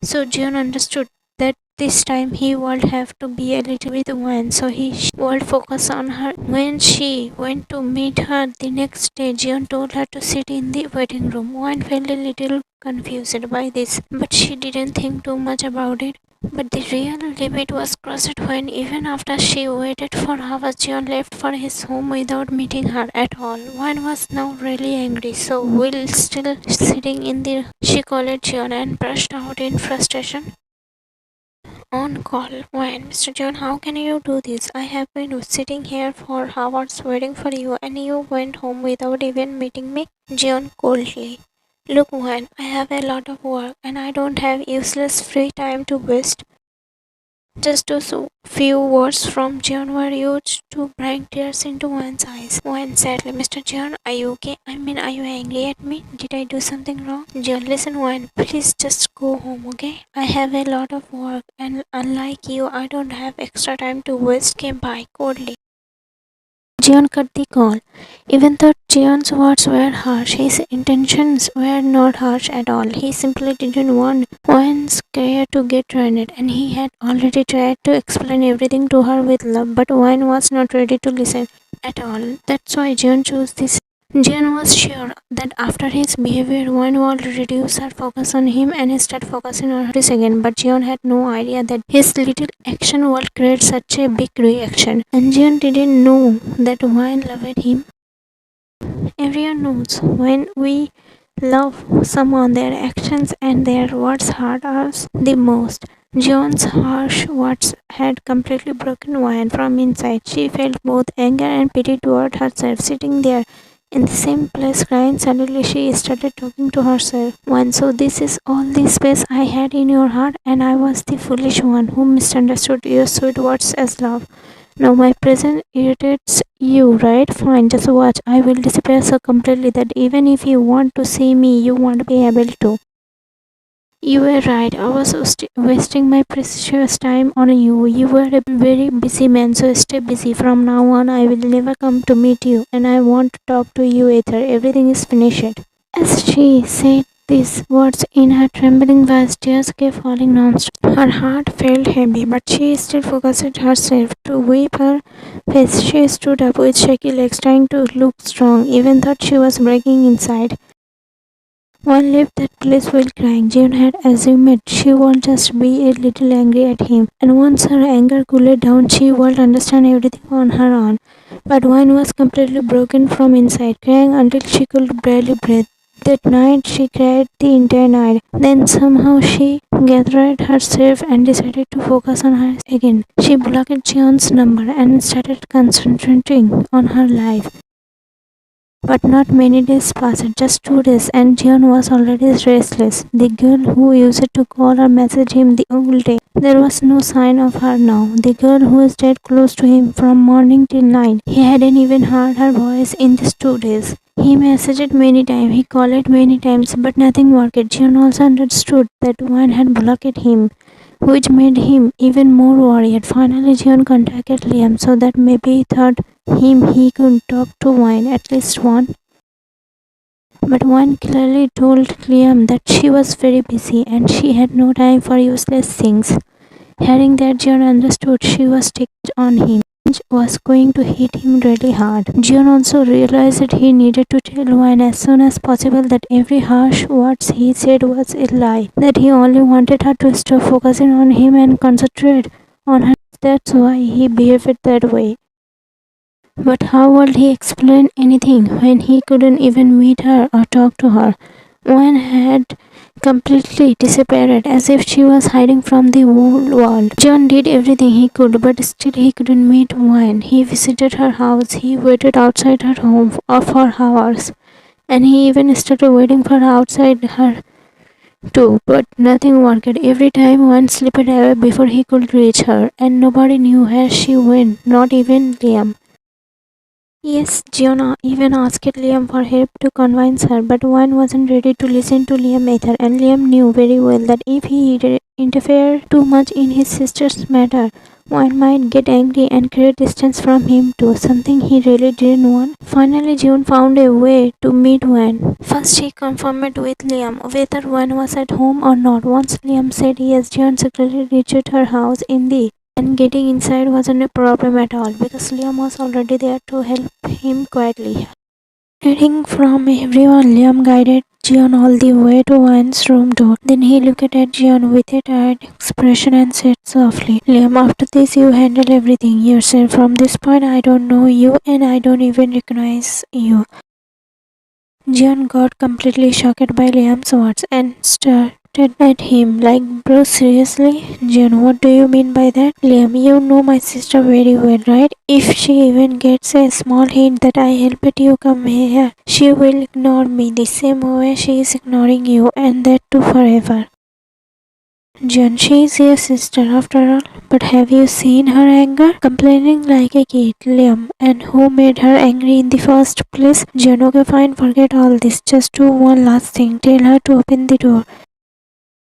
So Jeon understood that this time he would have to be a little with Wan, so he would focus on her. When she went to meet her the next day, Jeon told her to sit in the waiting room. Wan felt a little confused by this, but she didn't think too much about it. But the real limit was crossed when, even after she waited for hours, Jeon left for his home without meeting her at all. Wan was now really angry, so while still sitting in the she called Jeon and burst out in frustration. On call. When Mr. John, how can you do this? I have been sitting here for hours waiting for you, and you went home without even meeting me? John coldly. Look, Juan, I have a lot of work, and I don't have useless free time to waste. Just those few words from John were used to bring tears into one's eyes. One sadly, Mr. John, are you okay? I mean, are you angry at me? Did I do something wrong? John, listen, one, please just go home, okay? I have a lot of work, and unlike you, I don't have extra time to waste. Okay, bye, coldly. Jeon cut the call. Even though Jeon's words were harsh, his intentions were not harsh at all. He simply didn't want Wan's career to get ruined, and he had already tried to explain everything to her with love, but Wan was not ready to listen at all. That's why Jeon chose this. Jeon was sure that after his behavior, Wan would reduce her focus on him and start focusing on her again. But Jeon had no idea that his little action would create such a big reaction. And Jeon didn't know that Wan loved him. Everyone knows when we love someone, their actions and their words hurt us the most. Jeon's harsh words had completely broken Wan from inside. She felt both anger and pity toward herself, sitting there in the same place crying. Suddenly she started talking to herself. One, so this is all the space I had in your heart, and I was the foolish one who misunderstood your sweet words as love. Now my presence irritates you, right? Fine, just watch. I will disappear so completely that even if you want to see me, you won't be able to. You were right. I was wasting my precious time on you. You were a very busy man, so stay busy. From now on, I will never come to meet you, and I won't talk to you either. Everything is finished. As she said these words in her trembling voice, tears kept falling non-stop. Her heart felt heavy, but she still focused herself to wipe her face. She stood up with shaky legs, trying to look strong, even though she was breaking inside. One left that place while crying. Jeon had assumed she would just be a little angry at him, and once her anger cooled down, she would understand everything on her own. But Wine was completely broken from inside, crying until she could barely breathe. That night she cried the entire night. Then somehow she gathered herself and decided to focus on her again. She blocked Jeon's number and started concentrating on her life. But not many days passed, just 2 days, and Jeon was already restless. The girl who used to call or message him the whole day, there was no sign of her now. The girl who stayed close to him from morning till night, he hadn't even heard her voice in these 2 days. He messaged many times, he called many times, but nothing worked. Jeon also understood that one had blocked him, which made him even more worried. Finally, Jeon contacted Liam so that maybe he thought he could talk to Wine, at least one. But Wine clearly told Liam that she was very busy and she had no time for useless things. Hearing that, Jeon understood she was taking on him, was going to hit him really hard. Jeon also realized he needed to tell Wine as soon as possible that every harsh words he said was a lie, that he only wanted her to stop focusing on him and concentrate on her. That's why he behaved that way. But how would he explain anything when he couldn't even meet her or talk to her? One had completely disappeared, as if she was hiding from the whole world. John did everything he could, but still he couldn't meet Wine. He visited her house, he waited outside her home for hours, and he even started waiting for her outside her too, but nothing worked. Every time Wine slipped away before he could reach her, and nobody knew where she went, not even Liam. Yes, Jeon even asked Liam for help to convince her, but Wine wasn't ready to listen to Liam either, and Liam knew very well that if he interfered too much in his sister's matter, Wine might get angry and create distance from him too, something he really didn't want. Finally, Jeon found a way to meet Wine. First, he confirmed with Liam whether Wine was at home or not. Once Liam said yes, Jeon secretly reached her house in the and getting inside wasn't a problem at all because Liam was already there to help him quietly. Hiding from everyone, Liam guided Jeon all the way to Wine's room door. Then he looked at Jeon with a tired expression and said softly, Liam, after this you handle everything yourself. From this point I don't know you and I don't even recognize you. Jeon got completely shocked by Liam's words and stared at him like, bro, seriously? Jeon, what do you mean by that? Liam, you know my sister very well, right? If she even gets a small hint that I helped you come here, she will ignore me the same way she is ignoring you, and that too forever. Jeon, she is your sister after all, but have you seen her anger? Complaining like a kid, Liam, and who made her angry in the first place? Jeon, okay fine, forget all this, just do one last thing, tell her to open the door.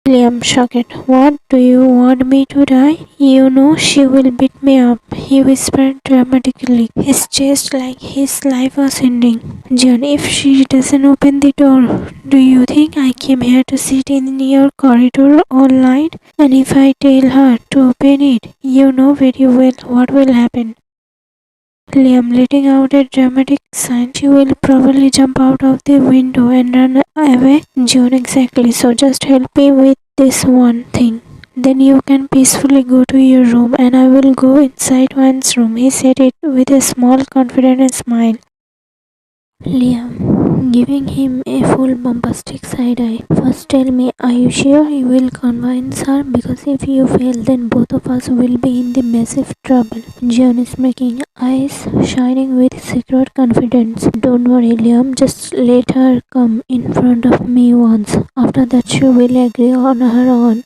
Liam shocked. What, do you want me to die? You know she will beat me up, he whispered dramatically, his chest like his life was ending. Jeon, if she doesn't open the door, do you think I came here to sit in your corridor all night? And if I tell her to open it, you know very well what will happen. Liam, letting out a dramatic sign, she will probably jump out of the window and run away. Jeon, exactly, so just help me with this one thing. Then you can peacefully go to your room and I will go inside Wine's room. He said it with a small confident smile. Liam, giving him a full bombastic side eye. First tell me, are you sure you will convince her? Because if you fail, then both of us will be in the massive trouble. Jeon is making eyes shining with secret confidence. Don't worry, Liam, just let her come in front of me once. After that she will agree on her own.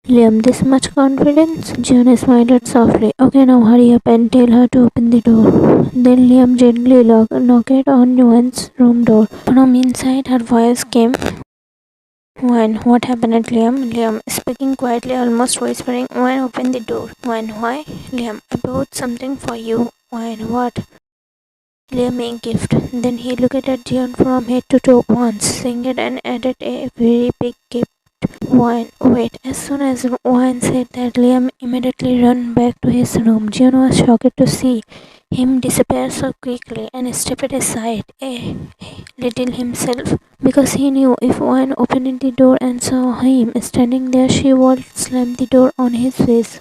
Liam, this much confidence? Jeon smiled softly. Okay, now hurry up and tell her to open the door. Then Liam gently knocked on Juan's room door. From inside her voice came, Juan, what happened at Liam? Liam, speaking quietly, almost whispering, Juan, open the door. Juan, why? Liam, I bought something for you. Juan, what? Liam a gift. Then he looked at Jeon from head to toe once, singed and added a very big gift. Wine. Wait. As soon as Wine said that, Liam immediately ran back to his room. Jeon was shocked to see him disappear so quickly and stepped aside a little himself because he knew if Wine opened the door and saw him standing there, she would slam the door on his face.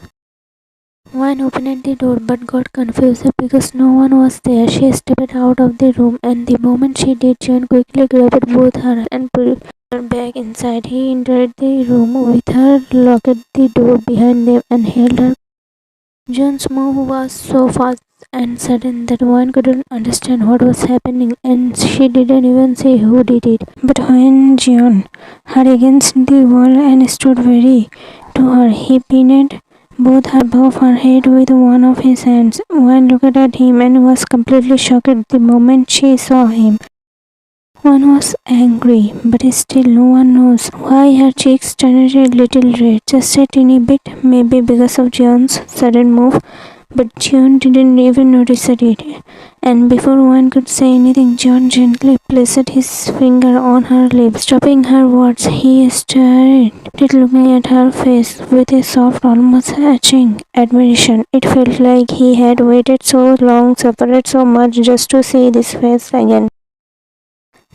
Wine opened the door but got confused because no one was there. She stepped out of the room, and the moment she did, Jeon quickly grabbed both her and pulled her back inside. He entered the room with her, locked the door behind them, and held her. Jeon's move was so fast and sudden that one couldn't understand what was happening, and she didn't even say who did it. But when Jeon her against the wall and stood very to her, he pinned both her above her head with one of his hands. One looked at him and was completely shocked the moment she saw him. One was angry, but still no one knows why her cheeks turned a little red, just a teeny bit, maybe because of Jeon's sudden move, but Jeon didn't even notice it. And before one could say anything, Jeon gently placed his finger on her lips, stopping her words. He started looking at her face with a soft, almost etching admiration. It felt like he had waited so long, suffered so much just to see this face again.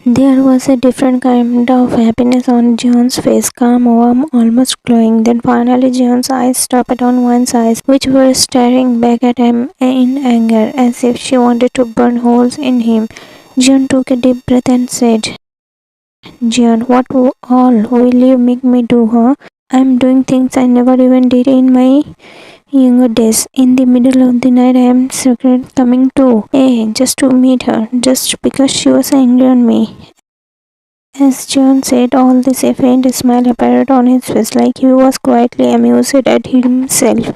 There was a different kind of happiness on Jeon's face, calm, warm, almost glowing. Then finally Jeon's eyes stopped on One's eyes, which were staring back at him in anger, as if she wanted to burn holes in him. Jeon took a deep breath and said, Jeon, what all will you make me do, huh? I'm doing things I never even did in my younger days. In the middle of the night, I am secret coming to, just to meet her, just because she was angry on me. As Jeon said all this, a faint smile appeared on his face, like he was quietly amused at himself,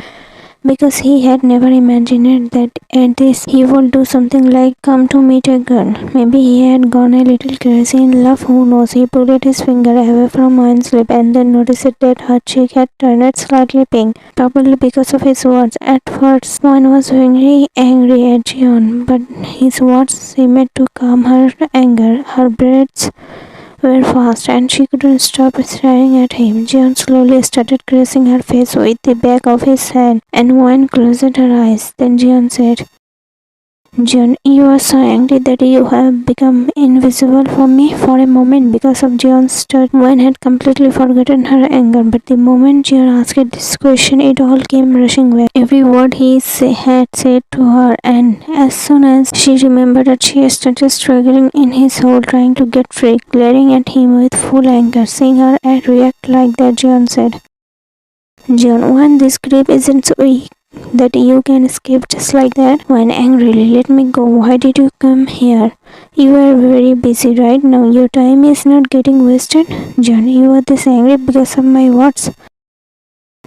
because he had never imagined that at this he would do something like come to meet a girl. Maybe he had gone a little crazy in love, who knows. He pulled his finger away from Mine's lip and then noticed that her cheek had turned slightly pink, probably because of his words. At first, one was very angry at Jeon, but his words seemed to calm her anger. Her breaths were fast, and she couldn't stop staring at him. Jeon slowly started caressing her face with the back of his hand, and Wine closed her eyes. Then Jeon said, Jeon, you are so angry that you have become invisible for me. For a moment, because of Jeon's start, Wine had completely forgotten her anger, but the moment Jeon asked this question, it all came rushing back. Every word he had said to her, and as soon as she remembered it, she started struggling in his hold, trying to get free, glaring at him with full anger. Seeing her react like that, Jeon said, Jeon, Wine, this grip isn't so weak that you can escape just like that. When angrily, let me go. Why did you come here? You are very busy right now. Your time is not getting wasted. Jeon, you are this angry because of my words.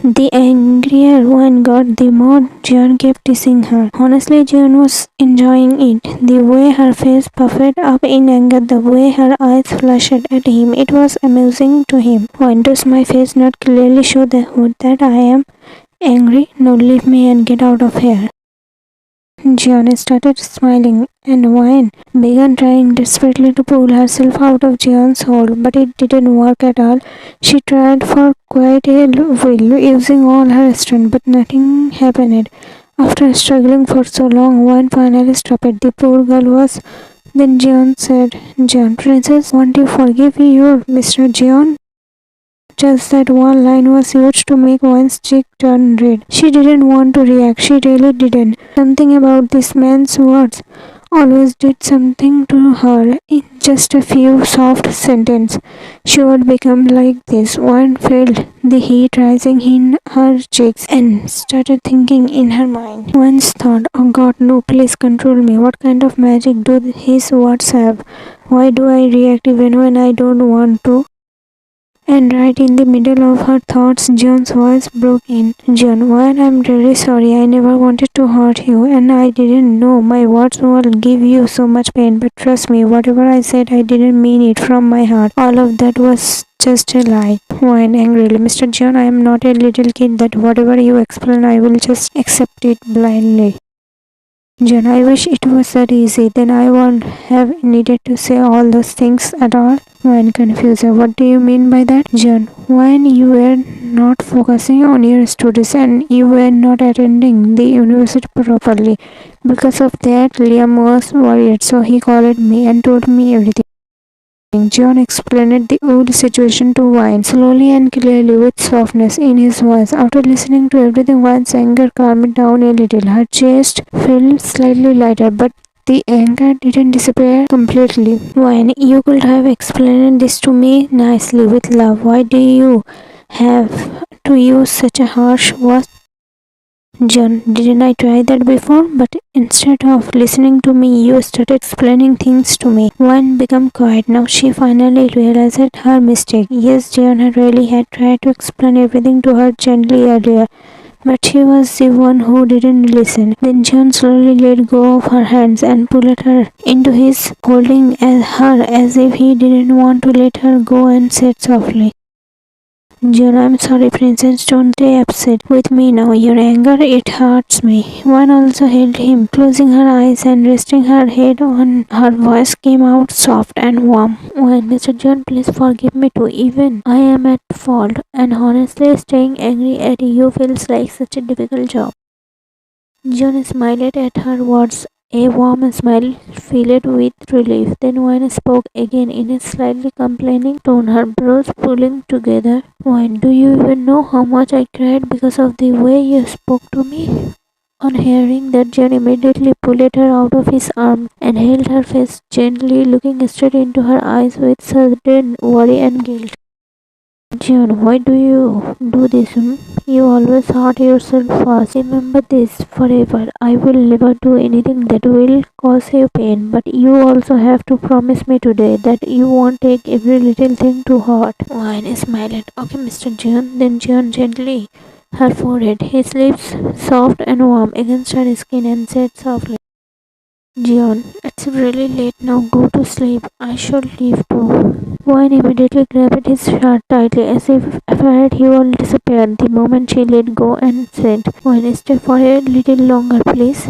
The angrier One got, the more Jeon kept teasing her. Honestly, Jeon was enjoying it. The way her face puffed up in anger, the way her eyes flashed at him, it was amusing to him. Why does my face not clearly show that I am angry? No, leave me and get out of here. Jeon started smiling, and Wine began trying desperately to pull herself out of Jeon's hold, but it didn't work at all. She tried for quite a while, using all her strength, but nothing happened. After struggling for so long, Wine finally stopped. The poor girl was. Then Jeon said, Jeon, princess, won't you forgive your Mr. Jeon? Just that one line was used to make Wine's cheek turn red. She didn't want to react. She really didn't. Something about this man's words always did something to her. In just a few soft sentences, she would become like this. One felt the heat rising in her cheeks and started thinking in her mind. Once thought, oh God, no, please control me. What kind of magic do his words have? Why do I react even when I don't want to? And right in the middle of her thoughts, Jeon's voice broke in. Jeon, Wine, I'm really sorry. I never wanted to hurt you, and I didn't know my words will give you so much pain. But trust me, whatever I said, I didn't mean it from my heart. All of that was just a lie. Wine angrily, Mr. Jeon, I am not a little kid that whatever you explain, I will just accept it blindly. Jeon, I wish it was that easy. Then I won't have needed to say all those things at all. When confused, what do you mean by that? Jeon, when you were not focusing on your studies and you were not attending the university properly. Because of that, Liam was worried, so he called me and told me everything. Jeon explained the whole situation to Wine, slowly and clearly with softness in his voice. After listening to everything, Wine's anger calmed down a little. Her chest felt slightly lighter, but the anger didn't disappear completely. Wine, you could have explained this to me nicely with love. Why do you have to use such a harsh word? John, didn't I try that before? But instead of listening to me, you started explaining things to me. One became quiet. Now she finally realized her mistake. Yes, John had really had tried to explain everything to her gently earlier, but she was the one who didn't listen. Then John slowly let go of her hands and pulled her into his, holding her as if he didn't want to let her go, and said softly, June, I'm sorry, Princess. Don't stay upset with me now. Your anger, it hurts me. One also held him, closing her eyes and resting her head on her voice came out soft and warm. When Mr. John, please forgive me too. Even I am at fault. And honestly, staying angry at you feels like such a difficult job. John smiled at her words, a warm smile filled with relief. Then Wine spoke again in a slightly complaining tone, her brows pulling together. Wine, do you even know how much I cried because of the way you spoke to me? On hearing that, John immediately pulled her out of his arms and held her face gently, looking straight into her eyes with sudden worry and guilt. Jeon, why do you do this? You always hurt yourself first. Remember this forever. I will never do anything that will cause you pain. But you also have to promise me today that you won't take every little thing to heart. Wine smiled. Okay, Mr. Jeon. Then Jeon gently her forehead, his lips soft and warm against her skin, and said softly, Jeon, it's really late now. Go to sleep. I should leave too. Wine immediately grabbed his shirt tightly as if afraid he would disappear the moment she let go and said, Wine, stay for a little longer, please.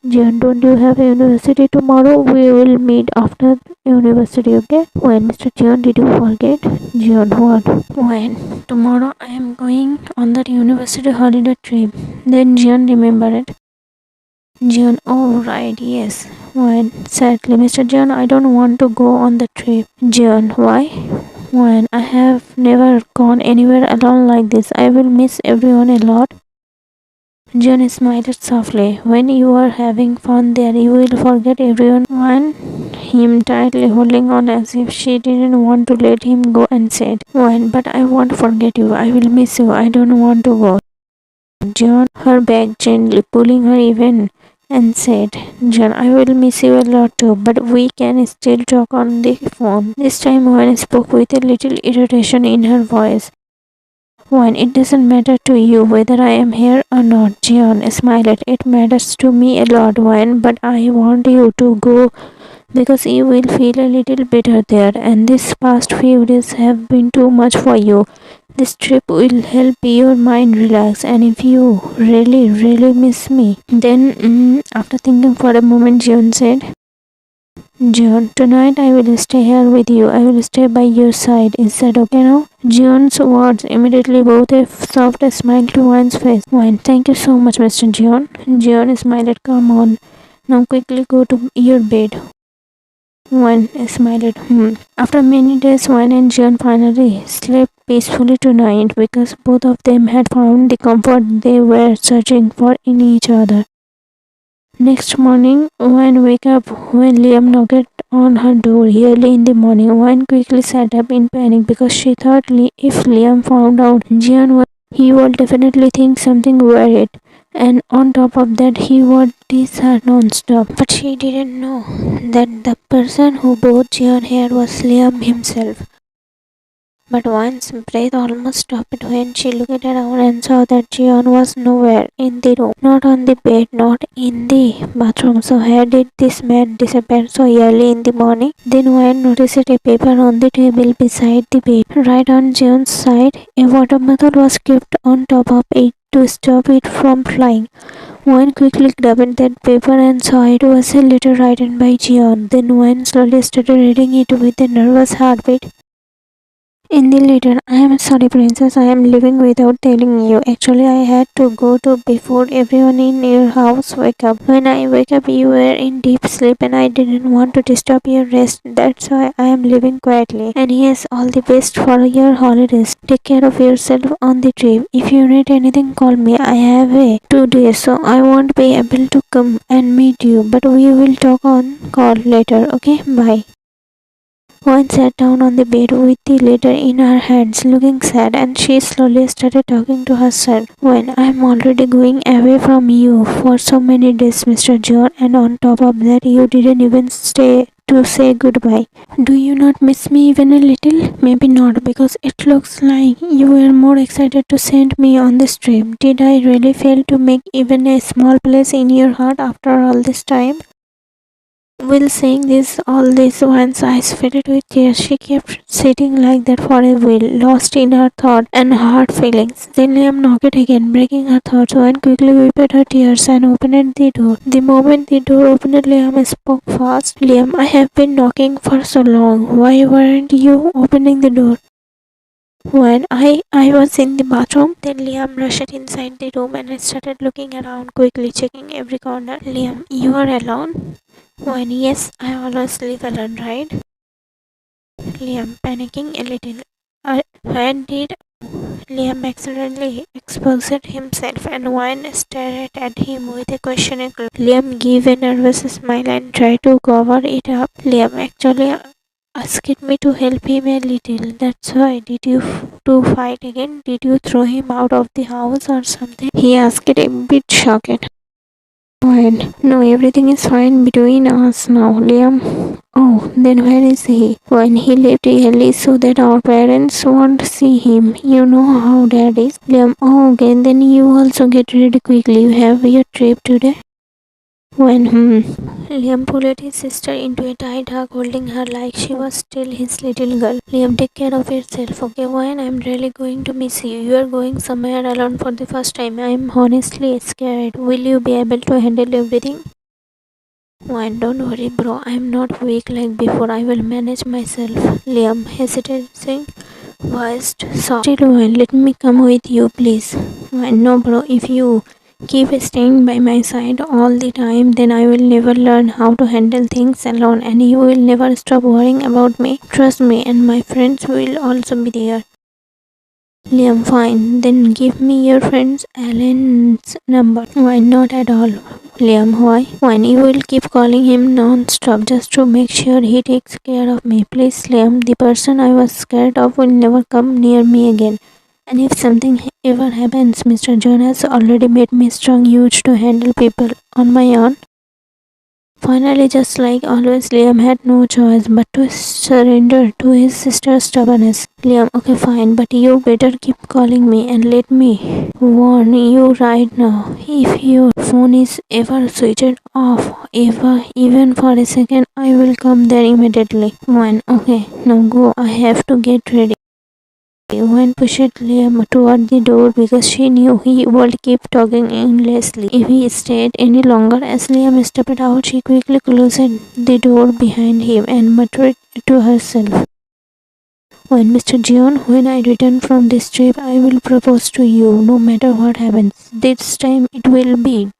Jeon, don't you have university tomorrow? We will meet after university, okay? When Mr. Jeon, did you forget? Jeon, what? When? Tomorrow I am going on that university holiday trip. Then Jeon remembered it. Jeon, oh right, yes. When? Sadly, Mr. Jeon, I don't want to go on the trip. Jeon, why? When? I have never gone anywhere alone like this. I will miss everyone a lot. Jeon smiled softly. When you are having fun there, you will forget everyone. When? Him tightly holding on as if she didn't want to let him go, and said, When? But I won't forget you. I will miss you. I don't want to go. Jeon, her back gently pulling her even, and said, John, I will miss you a lot too, but we can still talk on the phone. This time Wine spoke with a little irritation in her voice. Wine, it doesn't matter to you whether I am here or not. Jeon smiled. It matters to me a lot, Wine, but I want you to go because you will feel a little better there, and these past few days have been too much for you. This trip will help your mind relax, and if you really miss me, then after thinking for a moment, Jeon said, Jeon, tonight I will stay here with you. I will stay by your side. Is that okay now? Jeon's words immediately brought a soft smile to Wine's face. Wine, thank you so much, Mr. Jeon. Jeon smiled. Come on. Now quickly go to your bed. Wine smiled. After many days, Wine and Jeon finally slept peacefully tonight because both of them had found the comfort they were searching for in each other. Next morning, Wine woke up when Liam knocked on her door early in the morning. Wine quickly sat up in panic because she thought if Liam found out Jeon was, he would definitely think something weird, and on top of that he would tease her non-stop. But she didn't know that the person who brought Jeon here was Liam himself. But Wine's breath almost stopped when she looked around and saw that Jeon was nowhere in the room, not on the bed, not in the bathroom. So how did this man disappear so early in the morning? Then Wine noticed a paper on the table beside the bed. Right on Jeon's side, a water bottle was kept on top of it to stop it from flying. Wen quickly grabbed that paper and saw it was a letter written by Jeon. Then Wen slowly started reading it with a nervous heartbeat. In the letter, I am sorry, princess. I am leaving without telling you. Actually, I had to go to before everyone in your house wake up. When I wake up, you were in deep sleep and I didn't want to disturb your rest. That's why I am leaving quietly. And yes, all the best for your holidays. Take care of yourself on the trip. If you need anything, call me. I have a 2 days, so I won't be able to come and meet you. But we will talk on call later. Okay, bye. One sat down on the bed with the letter in her hands, looking sad, and she slowly started talking to herself. When I'm already going away from you for so many days, Mr. John, and on top of that, you didn't even stay to say goodbye. Do you not miss me even a little? Maybe not, because it looks like you were more excited to send me on this trip. Did I really fail to make even a small place in your heart after all this time? While saying this, all this, one's eyes filled with tears. She kept sitting like that for a while, lost in her thought and hard feelings. Then Liam knocked again, breaking her thoughts. One quickly wiped her tears and opened the door. The moment the door opened, Liam spoke fast. Liam, I have been knocking for so long. Why weren't you opening the door? When I was in the bathroom, then Liam rushed inside the room and I started looking around quickly, checking every corner. Liam, you are alone? When yes, I always live alone, right? Liam, panicking a little. When did Liam accidentally exposed himself and Wayne stared at him with a questioning look. Liam gave a nervous smile and tried to cover it up. Liam actually asked me to help him a little. That's why. Did you two fight again? Did you throw him out of the house or something? He asked a bit shocked. When? No, everything is fine between us now, Liam. Oh, then where is he? When he left early so that our parents won't see him. You know how dad is. Liam, oh, okay, then you also get ready quickly. You have your trip today. When, Liam pulled his sister into a tight hug, holding her like she was still his little girl. Liam, take care of yourself, okay? When I'm really going to miss you. You are going somewhere alone for the first time. I'm honestly scared. Will you be able to handle everything? Why, don't worry, bro. I'm not weak like before. I will manage myself. Liam hesitating, voiced soft. Still, Wayne, let me come with you, please. Why, no, bro. If you keep staying by my side all the time, then I will never learn how to handle things alone, and you will never stop worrying about me. Trust me, and my friends will also be there. Liam, fine. Then give me your friend's Alan's number. Why, not at all. Liam, why? When you will keep calling him non-stop just to make sure he takes care of me. Please, Liam, the person I was scared of will never come near me again. And if something ever happens, Mr. John has already made me strong huge to handle people on my own. Finally, just like always, Liam had no choice but to surrender to his sister's stubbornness. Liam, okay, fine, but you better keep calling me and let me warn you right now. If your phone is ever switched off, even for a second, I will come there immediately. Fine, okay, now go. I have to get ready. When pushed Liam toward the door because she knew he would keep talking endlessly if he stayed any longer. As Liam stepped out, she quickly closed the door behind him and muttered to herself. When Mr. Jeon, when I return from this trip, I will propose to you no matter what happens. This time it will be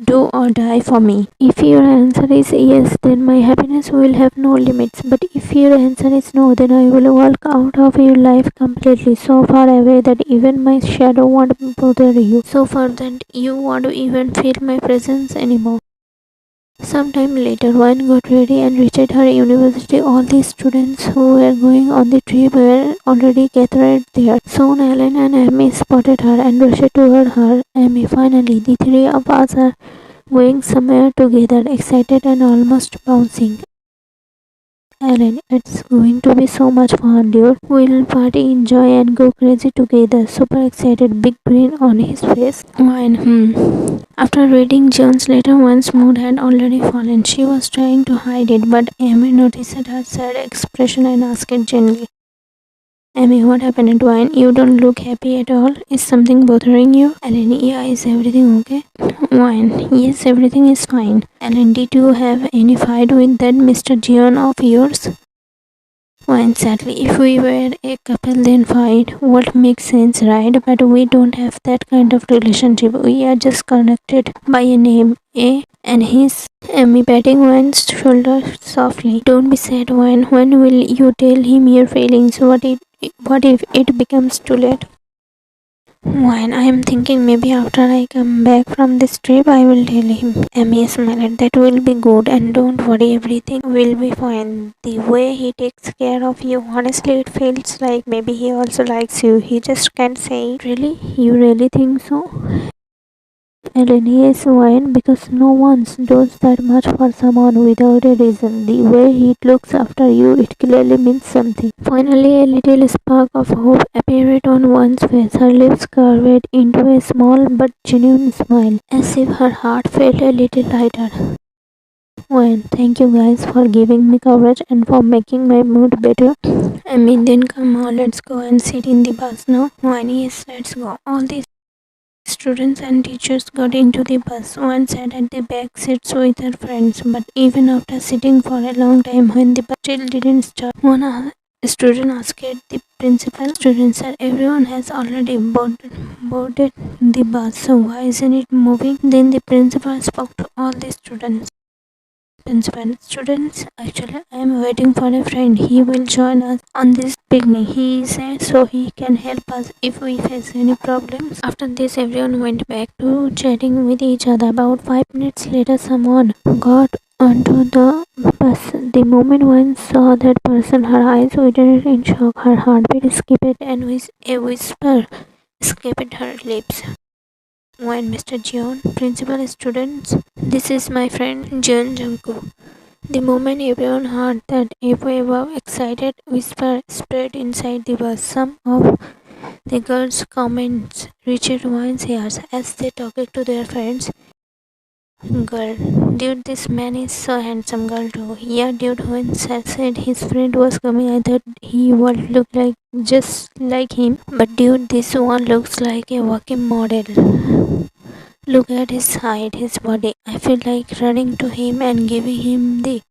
do or die for me. If your answer is yes, then my happiness will have no limits. But if your answer is no, then I will walk out of your life completely, so far away that even my shadow won't bother you. So far that you won't even feel my presence anymore. Sometime later, Wayne got ready and reached her university. All the students who were going on the trip were already gathered there. Soon Alan and Amy spotted her and rushed toward her. Amy, finally, the three of us are going somewhere together, excited and almost bouncing. Alan, it's going to be so much fun, dude. We'll party, enjoy, and go crazy together. Super excited, big grin on his face. Wayne, After reading Jeon's letter, Wan's mood had already fallen. She was trying to hide it, but Amy noticed her sad expression and asked gently, Amy, what happened? Wine, you don't look happy at all. Is something bothering you? Ellen, yeah, is everything okay? Wine, yes, everything is fine. Ellen, did you have any fight with that Mr. Jeon of yours? Wine, sadly, if we were a couple then fight, what makes sense, right? But we don't have that kind of relationship. We are just connected by a name, eh? And he's Amy patting Wine's shoulder softly. Don't be sad, Wine. When will you tell him your feelings? What if it becomes too late? Wine, I am thinking maybe after I come back from this trip I will tell him. Amy smiled. That will be good, and don't worry, everything will be fine. The way he takes care of you, honestly it feels like maybe he also likes you. He just can't say it. Really? You really think so? Ellen, yes, Wine, because no one does that much for someone without a reason. The way he looks after you, it clearly means something. Finally, a little spark of hope appeared on one's face. Her lips curved into a small but genuine smile, as if her heart felt a little lighter. Wine, thank you guys for giving me courage and for making my mood better. I mean, then come on, let's go and sit in the bus now. Wine, yes, let's go. All these students and teachers got into the bus. One sat at the back seats with her friends, but even after sitting for a long time when the bus still didn't start, one student asked the principal, "Student sir, everyone has already boarded the bus, so why isn't it moving?" Then the principal spoke to all the students. Principal, students, actually I am waiting for a friend. He will join us on this picnic. He said so he can help us if we face any problems. After this, everyone went back to chatting with each other. About 5 minutes later, someone got onto the bus. The moment one saw that person, her eyes widened in shock. Her heartbeat skipped, and with a whisper escaped her lips. When Mr. Jeon, principal, students, this is my friend Jeon Jungkook. The moment everyone heard that, a wave of excited whisper spread inside the bus. Some of the girls' comments reached Wine's ears as they talked to their friends. Girl, dude, this man is so handsome. Girl, too. Yeah, dude, when Seth said his friend was coming, I thought he would look like just like him. But dude, this one looks like a walking model. Look at his height, his body. I feel like running to him and giving him the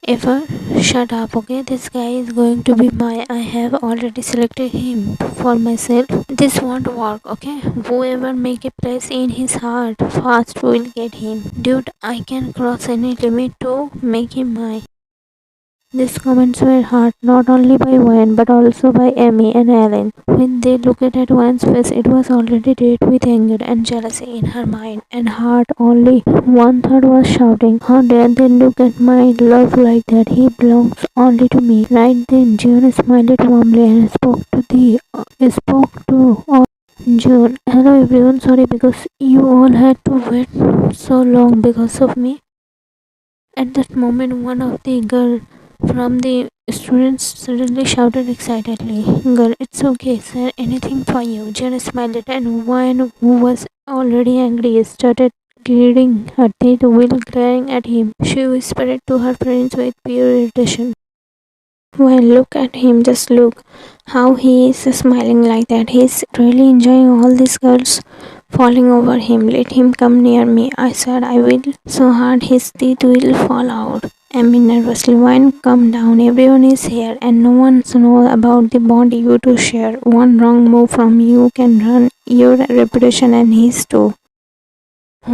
ever. Shut up, okay? This guy is going to be mine. I have already selected him for myself. This won't work, okay? Whoever make a place in his heart first will get him. Dude, I can cross any limit to make him mine. These comments were heard not only by Wayne but also by Amy and Ellen. When they looked at Wayne's face, it was already red with anger and jealousy in her mind and heart. Only one thought was shouting, "How dare they look at my love like that? He belongs only to me." Right then, Jeon smiled warmly and spoke to all. Jeon, hello everyone. Sorry because you all had to wait so long because of me. At that moment, one of the girls from the students suddenly shouted excitedly, "Girl, it's okay, sir, anything for you." Jen smiled and one who was already angry started gritting her teeth while glaring at him. She whispered to her friends with pure irritation, "Well, look at him, just look how he is smiling like that. He's really enjoying all these girls falling over him. Let him come near me. I said I will so hard his teeth will fall out." Amy nervously, "Wine, calm down. Everyone is here and no one knows about the bond you two share. One wrong move from you can ruin your reputation and his too."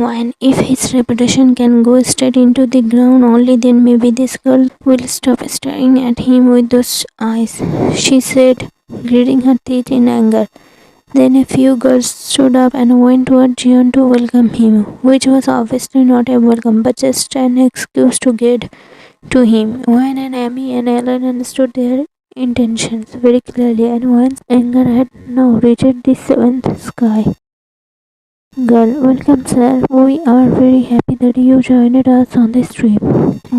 Wine, if his reputation can go straight into the ground, only then maybe this girl will stop staring at him with those eyes, she said, gritting her teeth in anger. Then a few girls stood up and went toward Jeon to welcome him, which was obviously not a welcome but just an excuse to get to him. Wine and Amy and Ellen understood their intentions very clearly, and Wine's anger had now reached the seventh sky. "Girl, welcome sir. We are very happy that you joined us on this trip."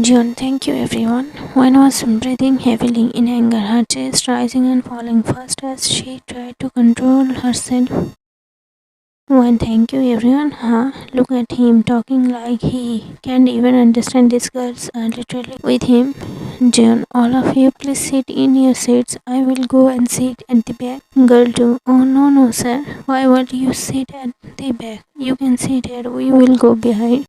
"John, thank you everyone." One was breathing heavily in anger, her chest rising and falling fast as she tried to control herself. One, thank you everyone. Huh? Look at him talking like he can't even understand these girls are literally with him. Jeon, all of you please sit in your seats. I will go and sit at the back. Girl 2, oh no sir. Why will you sit at the back? You can sit here. We will go behind.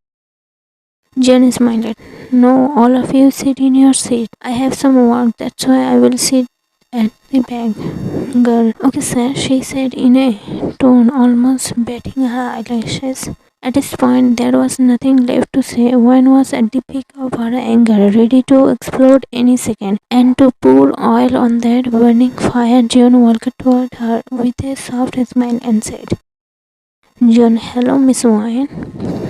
Jeon smiled. No, all of you sit in your seat. I have some work. That's why I will sit at the back. Girl, okay sir, she said in a tone almost batting her eyelashes. At this point, there was nothing left to say. Wen was at the peak of her anger, ready to explode any second. And to pour oil on that burning fire, Jeon walked toward her with a soft smile and said, Jeon, hello Miss Wine.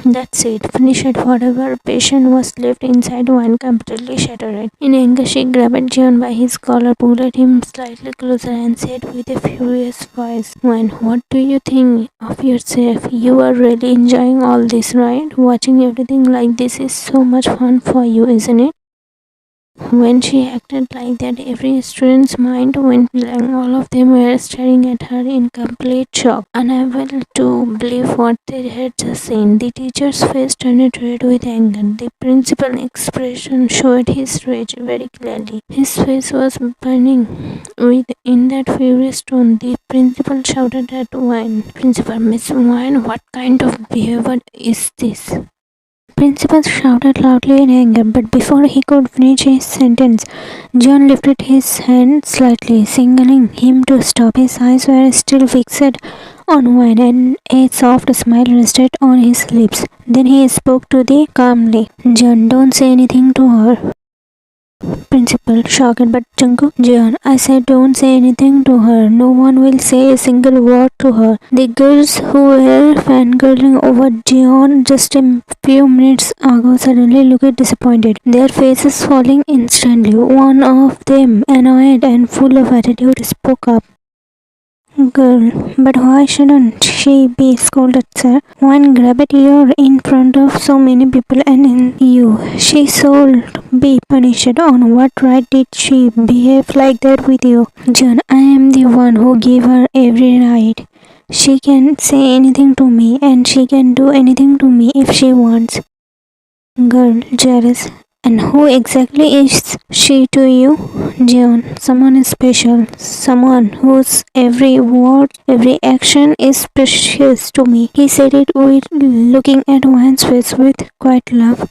That's it. Finish it. Whatever passion was left inside Wine completely shattered. In anger, she grabbed Jeon by his collar, pulled him slightly closer, and said with a furious voice, Wine, what do you think of yourself? You are really enjoying all this, right? Watching everything like this is so much fun for you, isn't it? When she acted like that, every student's mind went blank. All of them were staring at her in complete shock, unable to believe what they had just seen. The teacher's face turned red with anger. The principal's expression showed his rage very clearly. His face was burning. In that furious tone, the principal shouted at Wine, Principal, Miss Wine, what kind of behavior is this? Principal shouted loudly in anger, but before he could finish his sentence, Jeon lifted his hand slightly, signaling him to stop. His eyes were still fixed on Wine, and a soft smile rested on his lips. Then he spoke to the calmly. Jeon, don't say anything to her. Principal, shocked, but Jungkook, Jeon, I said don't say anything to her. No one will say a single word to her. The girls who were fangirling over Jeon just a few minutes ago suddenly looked disappointed, their faces falling instantly. One of them, annoyed and full of attitude, spoke up. Girl, but why shouldn't she be scolded, sir? One grabbed you in front of so many people and in you. She should be punished. On what right did she behave like that with you? John, I am the one who gave her every right. She can say anything to me and she can do anything to me if she wants. Girl, jealous. And who exactly is she to you? Jeon, someone special, someone whose every word, every action is precious to me. He said it with looking at Wan's face with quiet love.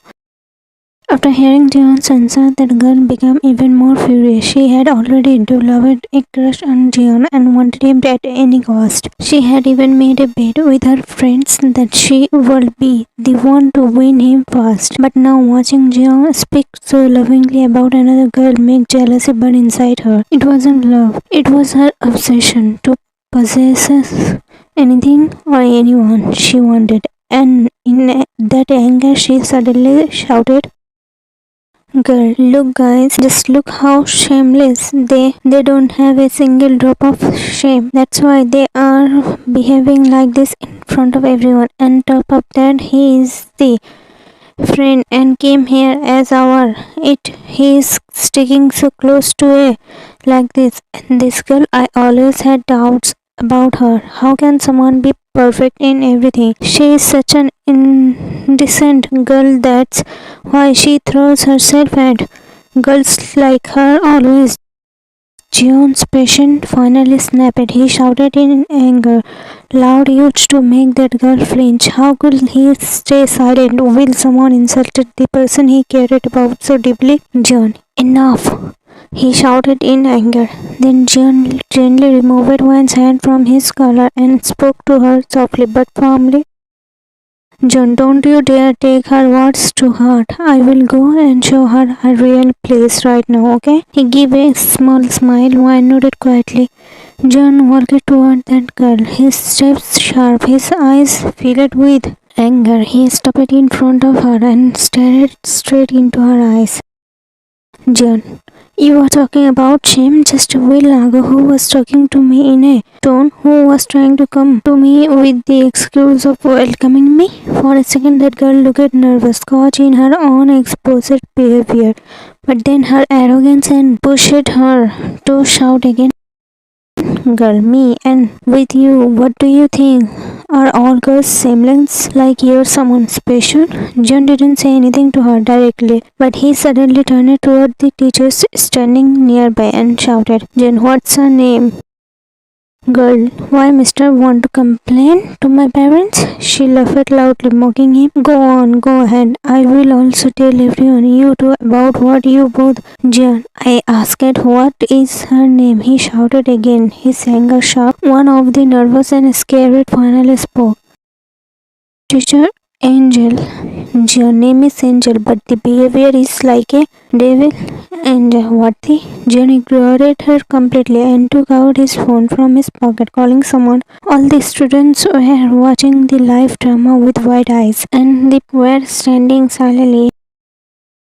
After hearing Jeon's answer, that girl became even more furious. She had already developed a crush on Jeon and wanted him at any cost. She had even made a bet with her friends that she would be the one to win him first. But now watching Jeon speak so lovingly about another girl made jealousy burn inside her. It wasn't love, it was her obsession to possess anything or anyone she wanted. And in that anger, she suddenly shouted, Girl, look guys, just look how shameless they don't have a single drop of shame. That's why they are behaving like this in front of everyone. And top of that, he is the friend and came here as our it. He is sticking so close to a like this. And this girl, I always had doubts about her. How can someone be perfect in everything? She is such an indecent girl. That's why she throws herself at girls like her always. Jeon's patient finally snapped. He shouted in anger, loud used to make that girl flinch. How could he stay silent while someone insulted the person he cared about so deeply? Jeon, enough! He shouted in anger. Then Jeon gently removed Wan's hand from his collar and spoke to her softly but firmly. Jeon, don't you dare take her words to heart. I will go and show her her real place right now, okay? He gave a small smile. Wan nodded quietly. Jeon walked toward that girl, his steps sharp, his eyes filled with anger. He stopped in front of her and stared straight into her eyes. Jeon, you were talking about shame just a while ago. Who was talking to me in a tone? Who was trying to come to me with the excuse of welcoming me? For a second, that girl looked nervous, caught in her own exposed behavior. But then her arrogance and pushed her to shout again. Girl, me and with you, what do you think Are all girls semblance like you're someone special? John didn't say anything to her directly, but he suddenly turned toward the teachers standing nearby and shouted, Jen, what's her name? Girl, why mister want to complain to my parents? She laughed loudly, mocking him. Go on, go ahead. I will also tell everyone you two about what you both. Jeon, I asked what is her name. He shouted again, his anger sharp. One of the nervous and scared finally spoke. Teacher Angel. Your name is Angel, but the behavior is like a devil. Angel, what the? John ignored her completely and took out his phone from his pocket, calling someone. All the students were watching the live drama with wide eyes, and they were standing silently.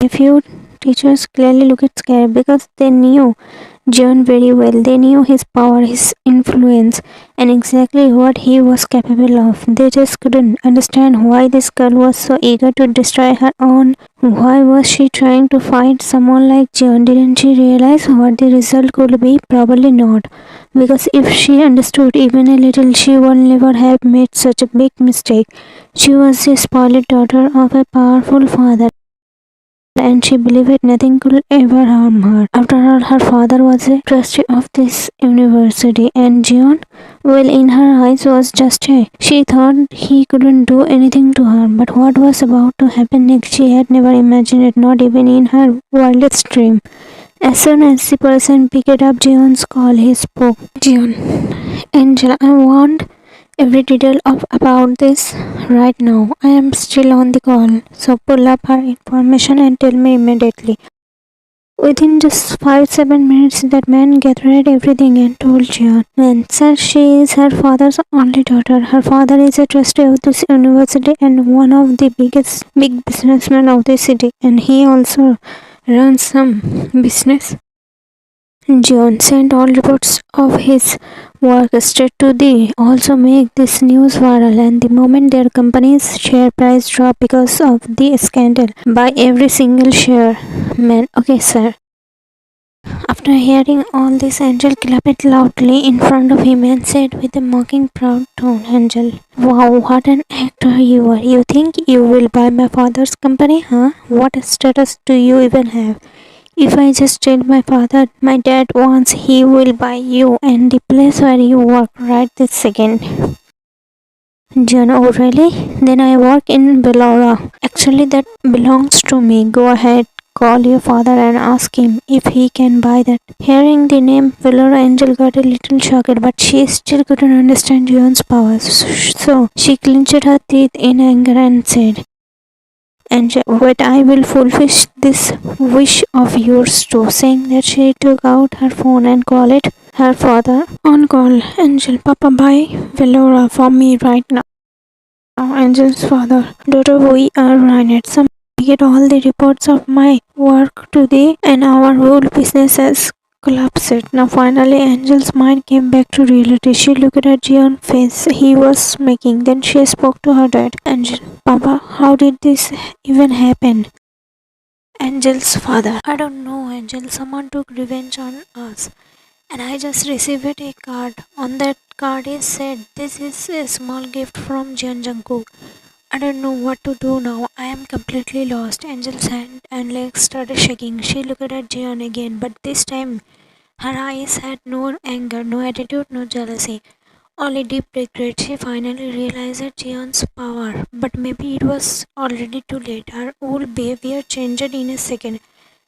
A few teachers clearly looked scared because they knew John very well. They knew his power, his influence, and exactly what he was capable of. They just couldn't understand why this girl was so eager to destroy her own. Why was she trying to fight someone like John? Didn't she realize what the result could be? Probably not. Because if she understood even a little, she would never have made such a big mistake. She was the spoiled daughter of a powerful father, and she believed nothing could ever harm her. After all, her father was a trustee of this university, and Jeon, well, in her eyes, was just a. She thought he couldn't do anything to her, but what was about to happen next she had never imagined it, not even in her wildest dream. As soon as the person picked up Jeon's call, he spoke. Jeon, Angela, I want every detail of about this right now. I am still on the call, so pull up her information and tell me immediately. Within just 5-7 minutes, that man gathered everything and told Jeon. And sir, she is her father's only daughter. Her father is a trustee of this university and one of the big businessmen of the city, and he also runs some business. Jeon sent all reports of his work straight to the also make this news viral, and the moment their company's share price dropped because of the scandal, buy every single share. Man, okay sir. After hearing all this, Angel clapped loudly in front of him and said with a mocking proud tone, Angel, wow, what an actor you are. You think you will buy my father's company, huh? What status do you even have? If I just tell my father my dad wants, he will buy you and the place where you work right this second. John, oh really? Then I work in Bellora. Actually, that belongs to me. Go ahead, call your father and ask him if he can buy that. Hearing the name Bellora, Angel got a little shocked, but she still couldn't understand John's powers. So she clenched her teeth in anger and said, Angel, wait, I will fulfill this wish of yours too. Saying that, she took out her phone and called it her father on call. Angel, Papa, buy Velora for me right now. Angel's father, daughter, we are Rainet. Some get all the reports of my work today, and our whole business has collapsed. Now finally Angel's mind came back to reality. She looked at Jeon's face he was making. Then she spoke to her dad. Angel, Papa, how did this even happen? Angel's father, I don't know, Angel. Someone took revenge on us, and I just received a card. On that card it said, this is a small gift from Jungkook. I don't know what to do now. I am completely lost. Angel's hand and legs started shaking. She looked at Jeon again, but this time her eyes had no anger, no attitude, no jealousy, only deep regret. She finally realized Jeon's power, but maybe it was already too late. Her whole behavior changed in a second,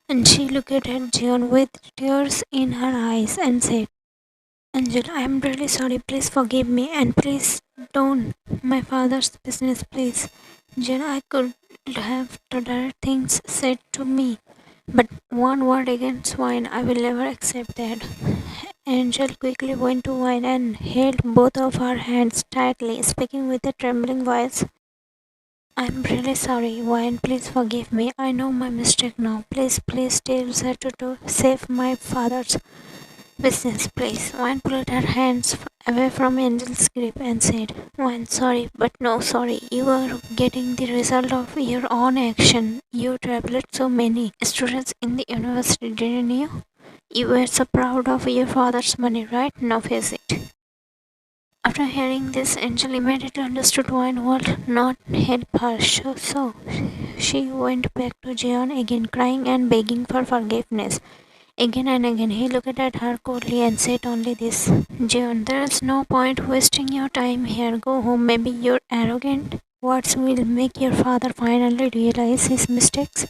and she looked at Jeon with tears in her eyes and said, Angel, I am really sorry. Please forgive me, and please don't my father's business, please. Jen, I could have direct things said to me, but one word against wine, I will never accept that. Angel quickly went to Wine and held both of her hands tightly, speaking with a trembling voice. I'm really sorry, Wine. Please forgive me. I know my mistake now. Please tell her to save my father's business, please. Wine pulled her hands away from Angel's grip and said, Wine, sorry, but no sorry. You are getting the result of your own action. You traveled so many students in the university, didn't you? You were so proud of your father's money, right? Now face it. After hearing this, Angel immediately understood why would not help her. So she went back to Jeon again, crying and begging for forgiveness. Again and again, he looked at her coldly and said only this: Jeon, there's no point wasting your time here. Go home. Maybe your arrogant words will make your father finally realize his mistakes.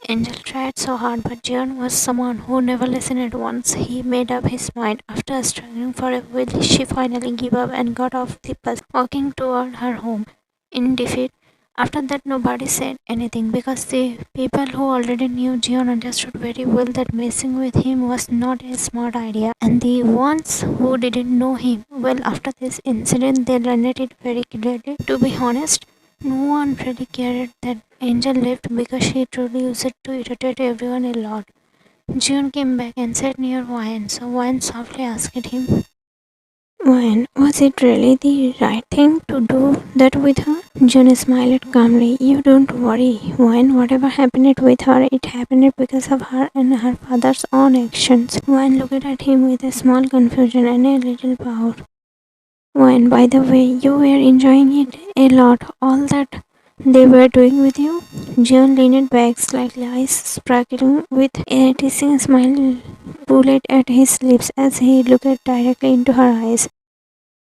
Angel tried so hard, but Jeon was someone who never listened. Once he made up his mind, after struggling for a while, she finally gave up and got off the bus, walking toward her home in defeat. After that, nobody said anything because the people who already knew Jeon understood very well that messing with him was not a smart idea, and the ones who didn't know him well after this incident, they learned it very clearly. To be honest, no one really cared that Angel left because she truly used it to irritate everyone a lot. June came back and sat near Wyan, so Wyan softly asked him, Wyan, was it really the right thing to do that with her? June smiled calmly. You don't worry, Wyan. Whatever happened with her, it happened because of her and her father's own actions. Wyan looked at him with a small confusion and a little power. Wyan, by the way, you were enjoying it a lot, all that they were doing with you? Jeon leaned back slightly, eyes sparkling with a teasing smile pulled at his lips as he looked directly into her eyes.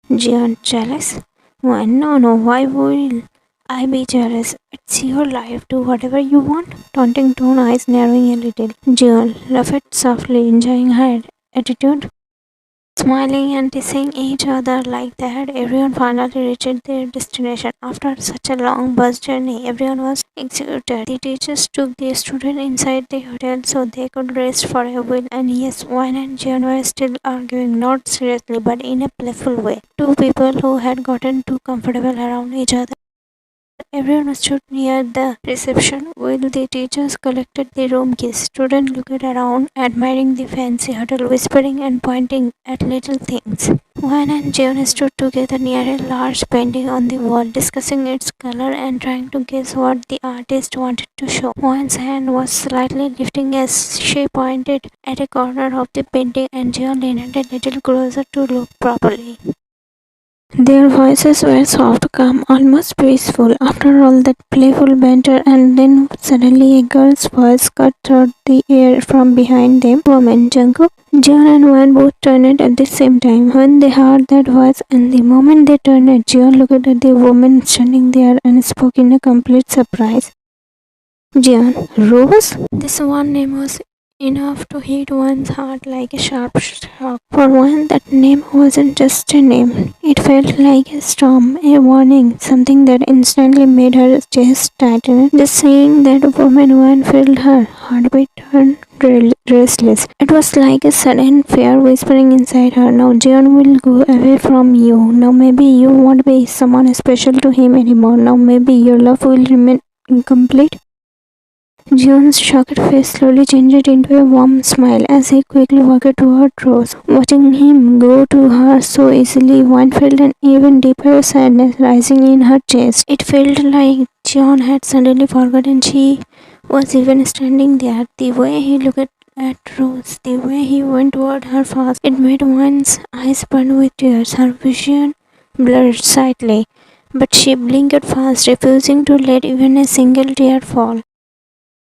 Jeon, jealous? Why, no, why will I be jealous? It's your life, do whatever you want. Taunting tone, eyes narrowing a little. Jeon laughed softly, enjoying her attitude. Smiling and teasing each other like that, everyone finally reached their destination. After such a long bus journey, everyone was exhausted. The teachers took the students inside the hotel so they could rest for a while. And yes, Wine and Jeon were still arguing, not seriously but in a playful way. Two people who had gotten too comfortable around each other. Everyone stood near the reception while the teachers collected the room keys. Students looked around, admiring the fancy hotel, whispering and pointing at little things. Juan and Jeon stood together near a large painting on the wall, discussing its color and trying to guess what the artist wanted to show. Juan's hand was slightly lifting as she pointed at a corner of the painting, and Jeon leaned a little closer to look properly. Their voices were soft, calm, almost peaceful after all that playful banter, and then suddenly a girl's voice cut through the air from behind them. Woman, Jungkook. Jeon and Wan both turned at the same time when they heard that voice, and the moment they turned, Jeon looked at the woman standing there and spoke in a complete surprise. Jeon, Rose? This one name was enough to hit one's heart like a sharp shock. For one, that name wasn't just a name. It felt like a storm, a warning, something that instantly made her chest tighten. Just saying that woman one filled her heartbeat turned restless. It was like a sudden fear whispering inside her. Now Jeon will go away from you. Now maybe you won't be someone special to him anymore. Now maybe your love will remain incomplete. Jeon's shocked face slowly changed into a warm smile as he quickly walked toward Rose. Watching him go to her so easily, one felt an even deeper sadness rising in her chest. It felt like Jeon had suddenly forgotten she was even standing there. The way he looked at Rose, the way he went toward her fast, it made one's eyes burn with tears. Her vision blurred slightly, but she blinked fast, refusing to let even a single tear fall.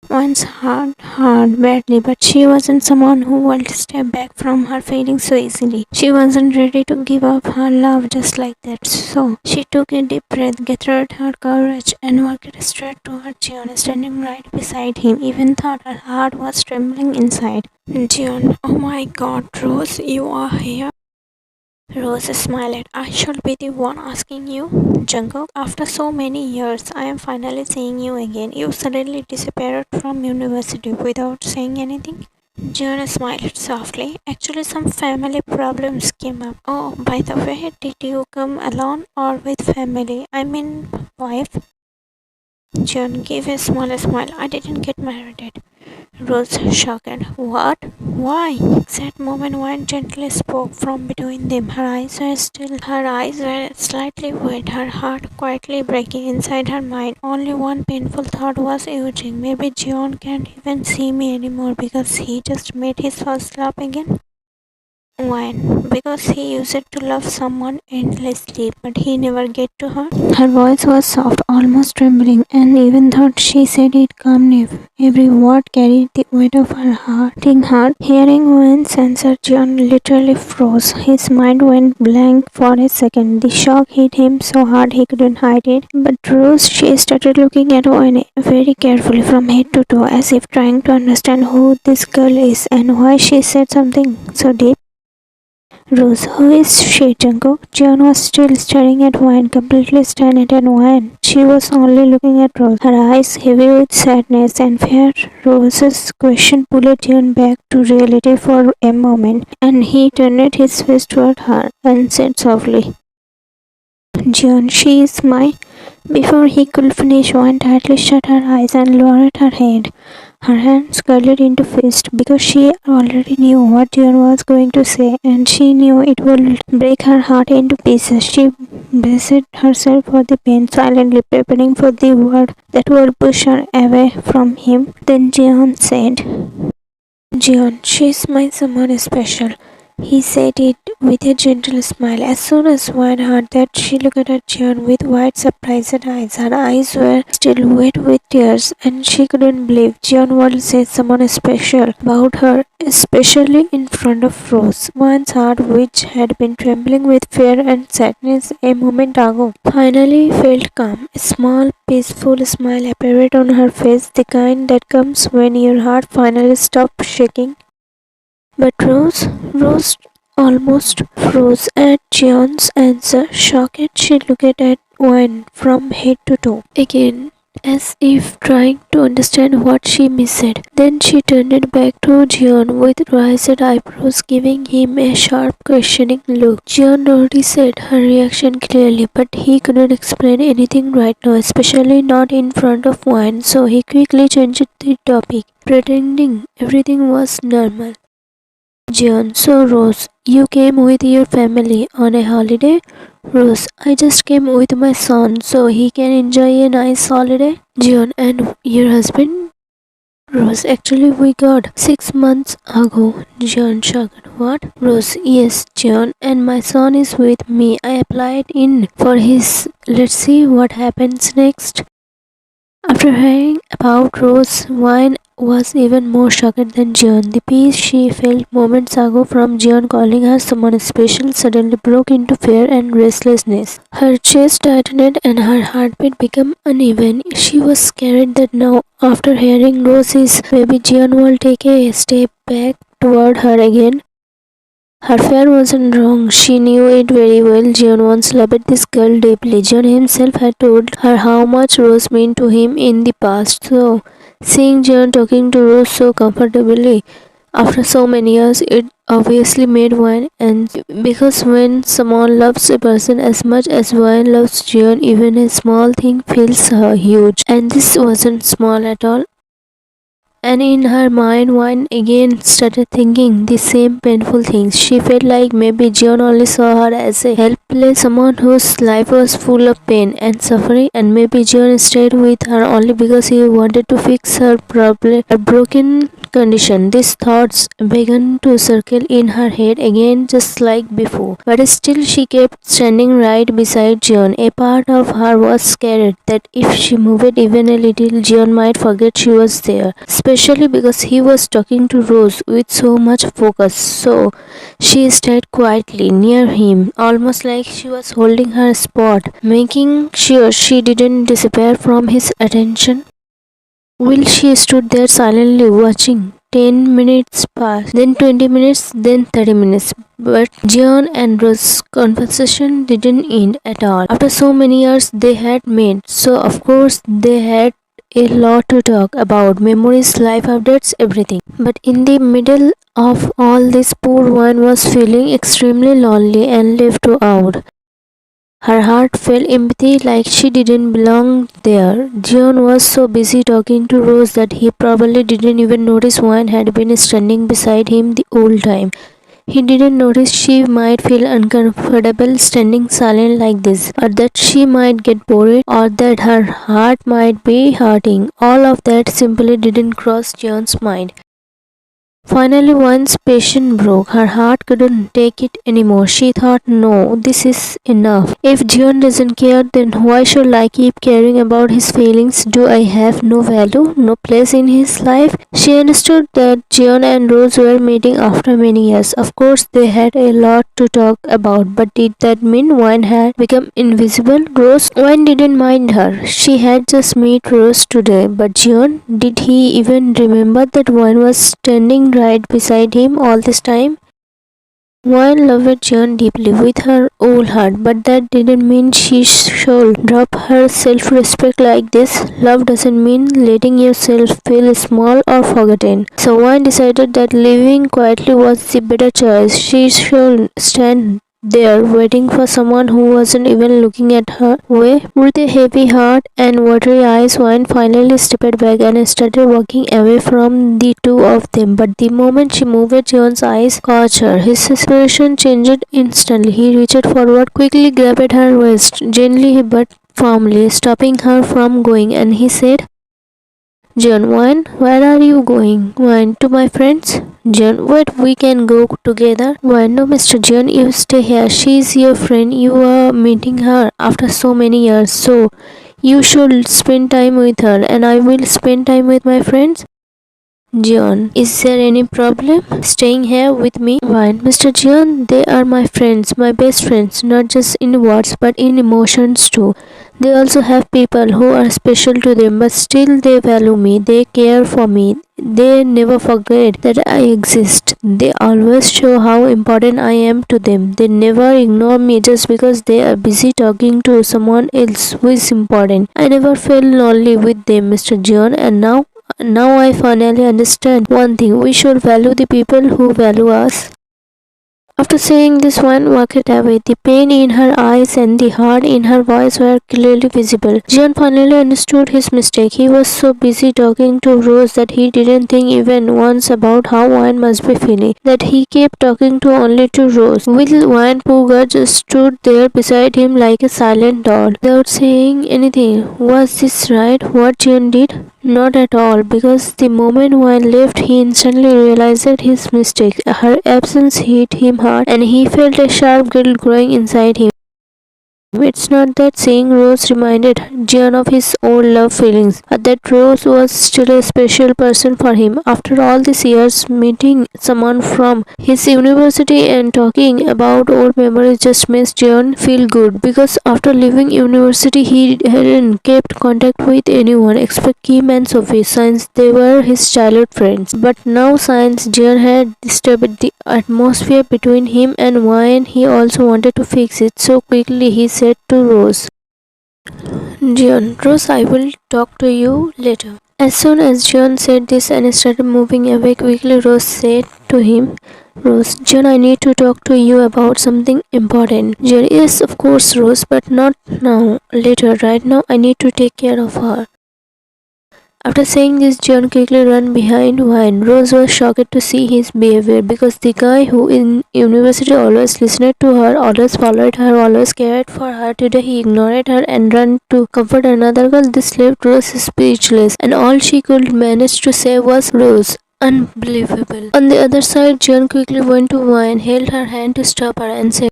One's heart hurt badly, but she wasn't someone who would step back from her feelings so easily. She wasn't ready to give up her love just like that. So she took a deep breath, gathered her courage, and walked straight toward Jeon, standing right beside him, even though her heart was trembling inside. Jeon, oh my God, Rose, you are here. Rose smiled. I shall be the one asking you. Jungkook, after so many years, I am finally seeing you again. You suddenly disappeared from university without saying anything. Jeon smiled softly. Actually, some family problems came up. Oh, by the way, did you come alone or with family? I mean, wife? Jeon gave a small smile. I didn't get married yet. Rose shocked. What? Why? Exact moment one gently spoke from between them. Her eyes were still. Her eyes were slightly wet. Her heart quietly breaking inside her mind. Only one painful thought was urging. Maybe Jeon can't even see me anymore because he just made his first love again. wine because he used to love someone endlessly, but he never get to her. Her voice was soft, almost trembling, and even though she said it calmly, every word carried the weight of her hurting heart. Hearing Wine's answer, John literally froze. His mind went blank for a second. The shock hit him so hard he couldn't hide it. But Rose, she started looking at Wine very carefully from head to toe, as if trying to understand who this girl is and why she said something so deep. Rose, who is she, Jungkook? Jeon was still staring at Wine, completely stunned at Wine. She was only looking at Rose, her eyes heavy with sadness and fear. Rose's question pulled Jeon back to reality for a moment, and he turned his face toward her and said softly, Jeon, she is my... Before he could finish, Wine tightly shut her eyes and lowered her head. Her hands curled into fist because she already knew what Jeon was going to say, and she knew it would break her heart into pieces. She braced herself for the pain, silently preparing for the word that would push her away from him. Then Jeon said, Jeon, she is my someone special. He said it with a gentle smile. As soon as Wine heard that, she looked at Jeon with wide, surprised eyes. Her eyes were still wet with tears, and she couldn't believe Jeon would say someone special about her, especially in front of Rose. Wine's heart, which had been trembling with fear and sadness a moment ago, finally felt calm. A small, peaceful smile appeared on her face, the kind that comes when your heart finally stops shaking. But Rose almost froze at Jeon's answer. Shocked, she looked at Wine from head to toe again, as if trying to understand what she missed. Then she turned back to Jeon with raised eyebrows, giving him a sharp, questioning look. Jeon noticed her reaction clearly, but he couldn't explain anything right now, especially not in front of Wine, so he quickly changed the topic, pretending everything was normal. Jeon, so Rose, you came with your family on a holiday? Rose, I just came with my son so he can enjoy a nice holiday. Jeon, and your husband? Rose, actually we got 6 months ago. Jeon shocked. What? Rose, yes, Jeon, and my son is with me. I applied in for his. Let's see what happens next. After hearing about Rose, Wine was even more shocked than Jeon. The peace she felt moments ago from Jeon calling her someone special suddenly broke into fear and restlessness. Her chest tightened and her heartbeat became uneven. She was scared that now, after hearing Rose's baby, Jeon will take a step back toward her again. Her fear wasn't wrong. She knew it very well. Jeon once loved this girl deeply. Jeon himself had told her how much Rose meant to him in the past. So, seeing Jeon talking to Rose so comfortably after so many years, it obviously made Wine and because when someone loves a person as much as Wine loves Jeon, even a small thing feels huge. And this wasn't small at all. And in her mind, Wine again started thinking the same painful things. She felt like maybe Jeon only saw her as a helpless someone whose life was full of pain and suffering, and maybe Jeon stayed with her only because he wanted to fix her problem, her broken condition. These thoughts began to circle in her head again, just like before. But still, she kept standing right beside Jeon. A part of her was scared that if she moved even a little, Jeon might forget she was there, especially because he was talking to Rose with so much focus. So she stayed quietly near him, almost like she was holding her spot, making sure she didn't disappear from his attention. While she stood there silently watching, 10 minutes passed, then 20 minutes, then 30 minutes. But Jeon and Rose's conversation didn't end at all. After so many years they had met, so of course they had a lot to talk about, memories, life updates, everything. But in the middle of all this, poor Wine was feeling extremely lonely and left out. Her heart felt empty, like she didn't belong there. Jeon was so busy talking to Rose that he probably didn't even notice Wine had been standing beside him the whole time. He didn't notice she might feel uncomfortable standing silent like this, or that she might get bored, or that her heart might be hurting. All of that simply didn't cross Jeon's mind. Finally, Wan's patience broke. Her heart couldn't take it anymore. She thought, no, this is enough. If Jeon doesn't care, then why should I keep caring about his feelings? Do I have no value, no place in his life? She understood that Jeon and Rose were meeting after many years. Of course, they had a lot to talk about, but did that mean Wan had become invisible? Wan didn't mind her. She had just met Rose today, but Jeon, did he even remember that Wan was standing right beside him all this time? Wan loved Jeon deeply with her whole heart, but that didn't mean she should drop her self-respect like this. Love doesn't mean letting yourself feel small or forgotten. So Wan decided that living quietly was the better choice. She should stand there waiting for someone who wasn't even looking at her way. With a heavy heart and watery eyes, Wan finally stepped back and started walking away from the two of them. But the moment she moved, Jeon's eyes caught her. His expression changed instantly. He reached forward, quickly grabbed her waist, gently but firmly, stopping her from going, and he said, Jeon, where are you going? Wan, to my friends. Jeon, wait, we can go together. Wan, no, Mr. Jeon, you stay here. She is your friend. You are meeting her after so many years. So, you should spend time with her, and I will spend time with my friends. Jeon, is there any problem staying here with me? Why, Mr. Jeon, they are my friends, my best friends, not just in words but in emotions too. They also have people who are special to them, but still they value me, they care for me. They never forget that I exist. They always show how important I am to them. They never ignore me just because they are busy talking to someone else who is important. I never felt lonely with them, Mr. Jeon, and now I finally understand one thing. We should value the people who value us. After saying this, Wan walked away. The pain in her eyes and the hurt in her voice were clearly visible. Jeon finally understood his mistake. He was so busy talking to Rose that he didn't think even once about how Wan must be feeling, that he kept talking to only to Rose. While Wan Pooga just stood there beside him like a silent doll, without saying anything. Was this right, what Jeon did? Not at all, because the moment Wan left, he instantly realized his mistake. Her absence hit him hard, and he felt a sharp guilt growing inside him. It's not that seeing Rose reminded Jeon of his old love feelings, but that Rose was still a special person for him. After all these years, meeting someone from his university and talking about old memories just makes Jeon feel good, because after leaving university he hadn't kept contact with anyone except Kim and Sophie, since they were his childhood friends. But now, since Jeon had disturbed the atmosphere between him and Wayne, he also wanted to fix it. So quickly he said to Rose, Jeon, Rose, I will talk to you later. As soon as Jeon said this and started moving away quickly, Rose said to him, Rose, Jeon, I need to talk to you about something important. Jeon, yes, of course, Rose, but not now. Later, right now, I need to take care of her. After saying this, Jeon quickly ran behind Wayne. Rose was shocked to see his behavior, because the guy who in university always listened to her, always followed her, always cared for her, today he ignored her and ran to comfort another girl. This left Rose speechless, and all she could manage to say was, Rose, unbelievable. On the other side, Jeon quickly went to Wayne, held her hand to stop her, and said,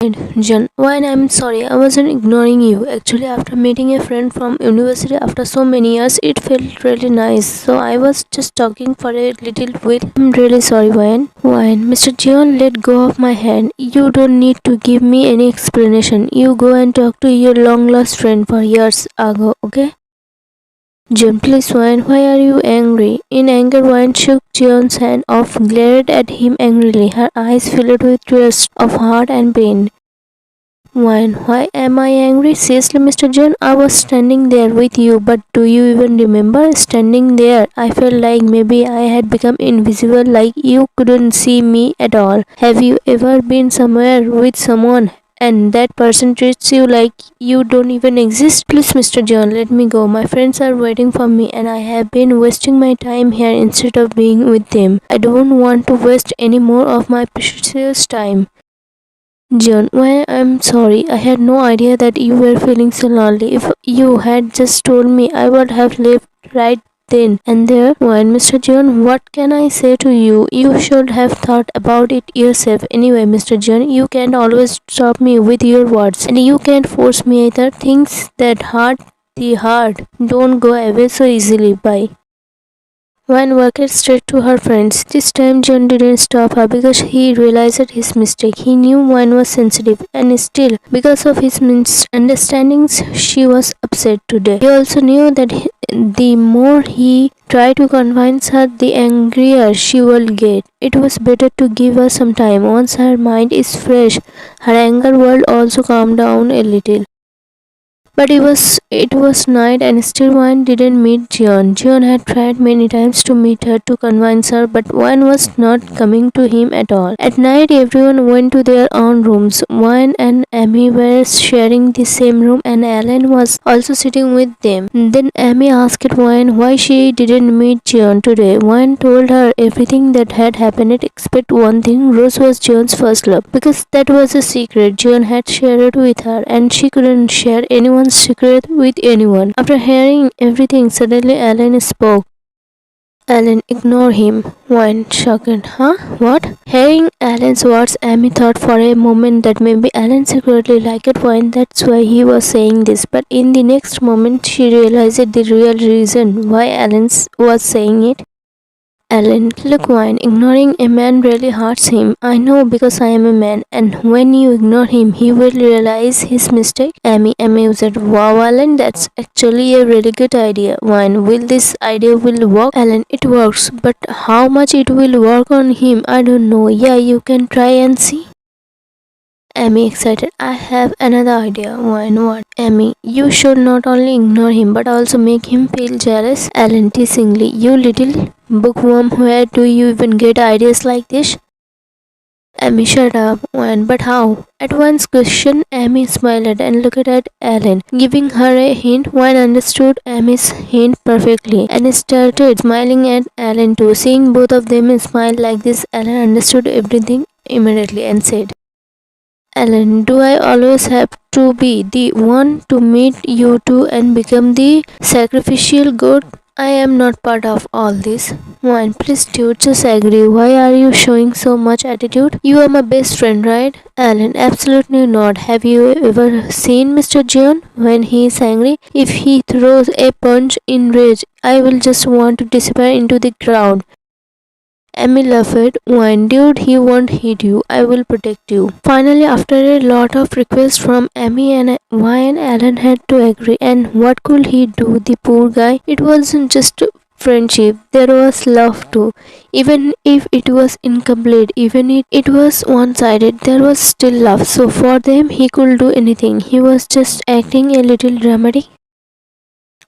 Jeon, Wayne, I'm sorry, I wasn't ignoring you. Actually, after meeting a friend from university after so many years, it felt really nice. So I was just talking for a little while. I'm really sorry, Wayne. Wayne, Mr. Jeon, let go of my hand. You don't need to give me any explanation. You go and talk to your long lost friend for years ago, okay? Jeon, please, Wayne, why are you angry? In anger, Wayne shook Jeon's hand off, glared at him angrily, her eyes filled with tears of hurt and pain. Wayne, why am I angry? Seriously, Mr. Jeon, I was standing there with you, but do you even remember standing there? I felt like maybe I had become invisible, like you couldn't see me at all. Have you ever been somewhere with someone and that person treats you like you don't even exist? Please, Mr. Jeon, let me go. My friends are waiting for me, and I have been wasting my time here instead of being with them. I don't want to waste any more of my precious time. Jeon, why, I'm sorry. I had no idea that you were feeling so lonely. If you had just told me, I would have left right then and there. When Mr. Jeon, what can I say to you? You should have thought about it yourself. Anyway, Mr. Jeon, you can't always stop me with your words, and you can't force me either. Things that hurt the heart don't go away so easily. Bye. Wan walked straight to her friends. This time John didn't stop her because he realized his mistake. He knew Wan was sensitive, and still, because of his misunderstandings, she was upset today. He also knew that the more he tried to convince her, the angrier she would get. It was better to give her some time. Once her mind is fresh, her anger will also calm down a little. But it was night and still Wan didn't meet Jeon. Jeon had tried many times to meet her to convince her, but Wan was not coming to him at all. At night everyone went to their own rooms. Wan and Amy were sharing the same room and Alan was also sitting with them. Then Amy asked Wan why she didn't meet Jeon today. Wan told her everything that had happened except one thing: Rose was Jeon's first love. Because that was a secret Jeon had shared with her and she couldn't share anyone's secret with anyone. After hearing everything, suddenly Alan spoke. Alan, ignore him. Wan shocked. Huh? What? Hearing Alan's words, Amy thought for a moment that maybe Alan secretly liked Wan, that's why he was saying this. But in the next moment, she realized the real reason why Alan was saying it. Alan, look, Wine, ignoring a man really hurts him. I know because I am a man, and when you ignore him, he will realize his mistake. Amy amused. Wow, Alan, that's actually a really good idea. Wine, will this idea will work? Alan, it works, but how much it will work on him, I don't know. Yeah, you can try and see. Amy excited. I have another idea. Wine, what? Amy, you should not only ignore him but also make him feel jealous. Alan teasingly, you little bookworm, where do you even get ideas like this? Amy, shut up. Wine, but how? At Wine's question, Amy smiled and looked at Alan, giving her a hint. Wine understood Amy's hint perfectly and started smiling at Alan too. Seeing both of them smile like this, Alan understood everything immediately and said, Alan, do I always have to be the one to meet you two and become the sacrificial goat? I am not part of all this. One, please dude, just agree. Why are you showing so much attitude? You are my best friend, right? Alan, absolutely not. Have you ever seen Mr. Jeon when he is angry? If he throws a punch in rage, I will just want to disappear into the crowd. Amy laughed. One, dude, he won't hit you. I will protect you. Finally, after a lot of requests from Amy and Wine, Alan had to agree. And what could he do? The poor guy. It wasn't just friendship. There was love too. Even if it was incomplete, even if it was one-sided, there was still love. So for them, he could do anything. He was just acting a little dramatic.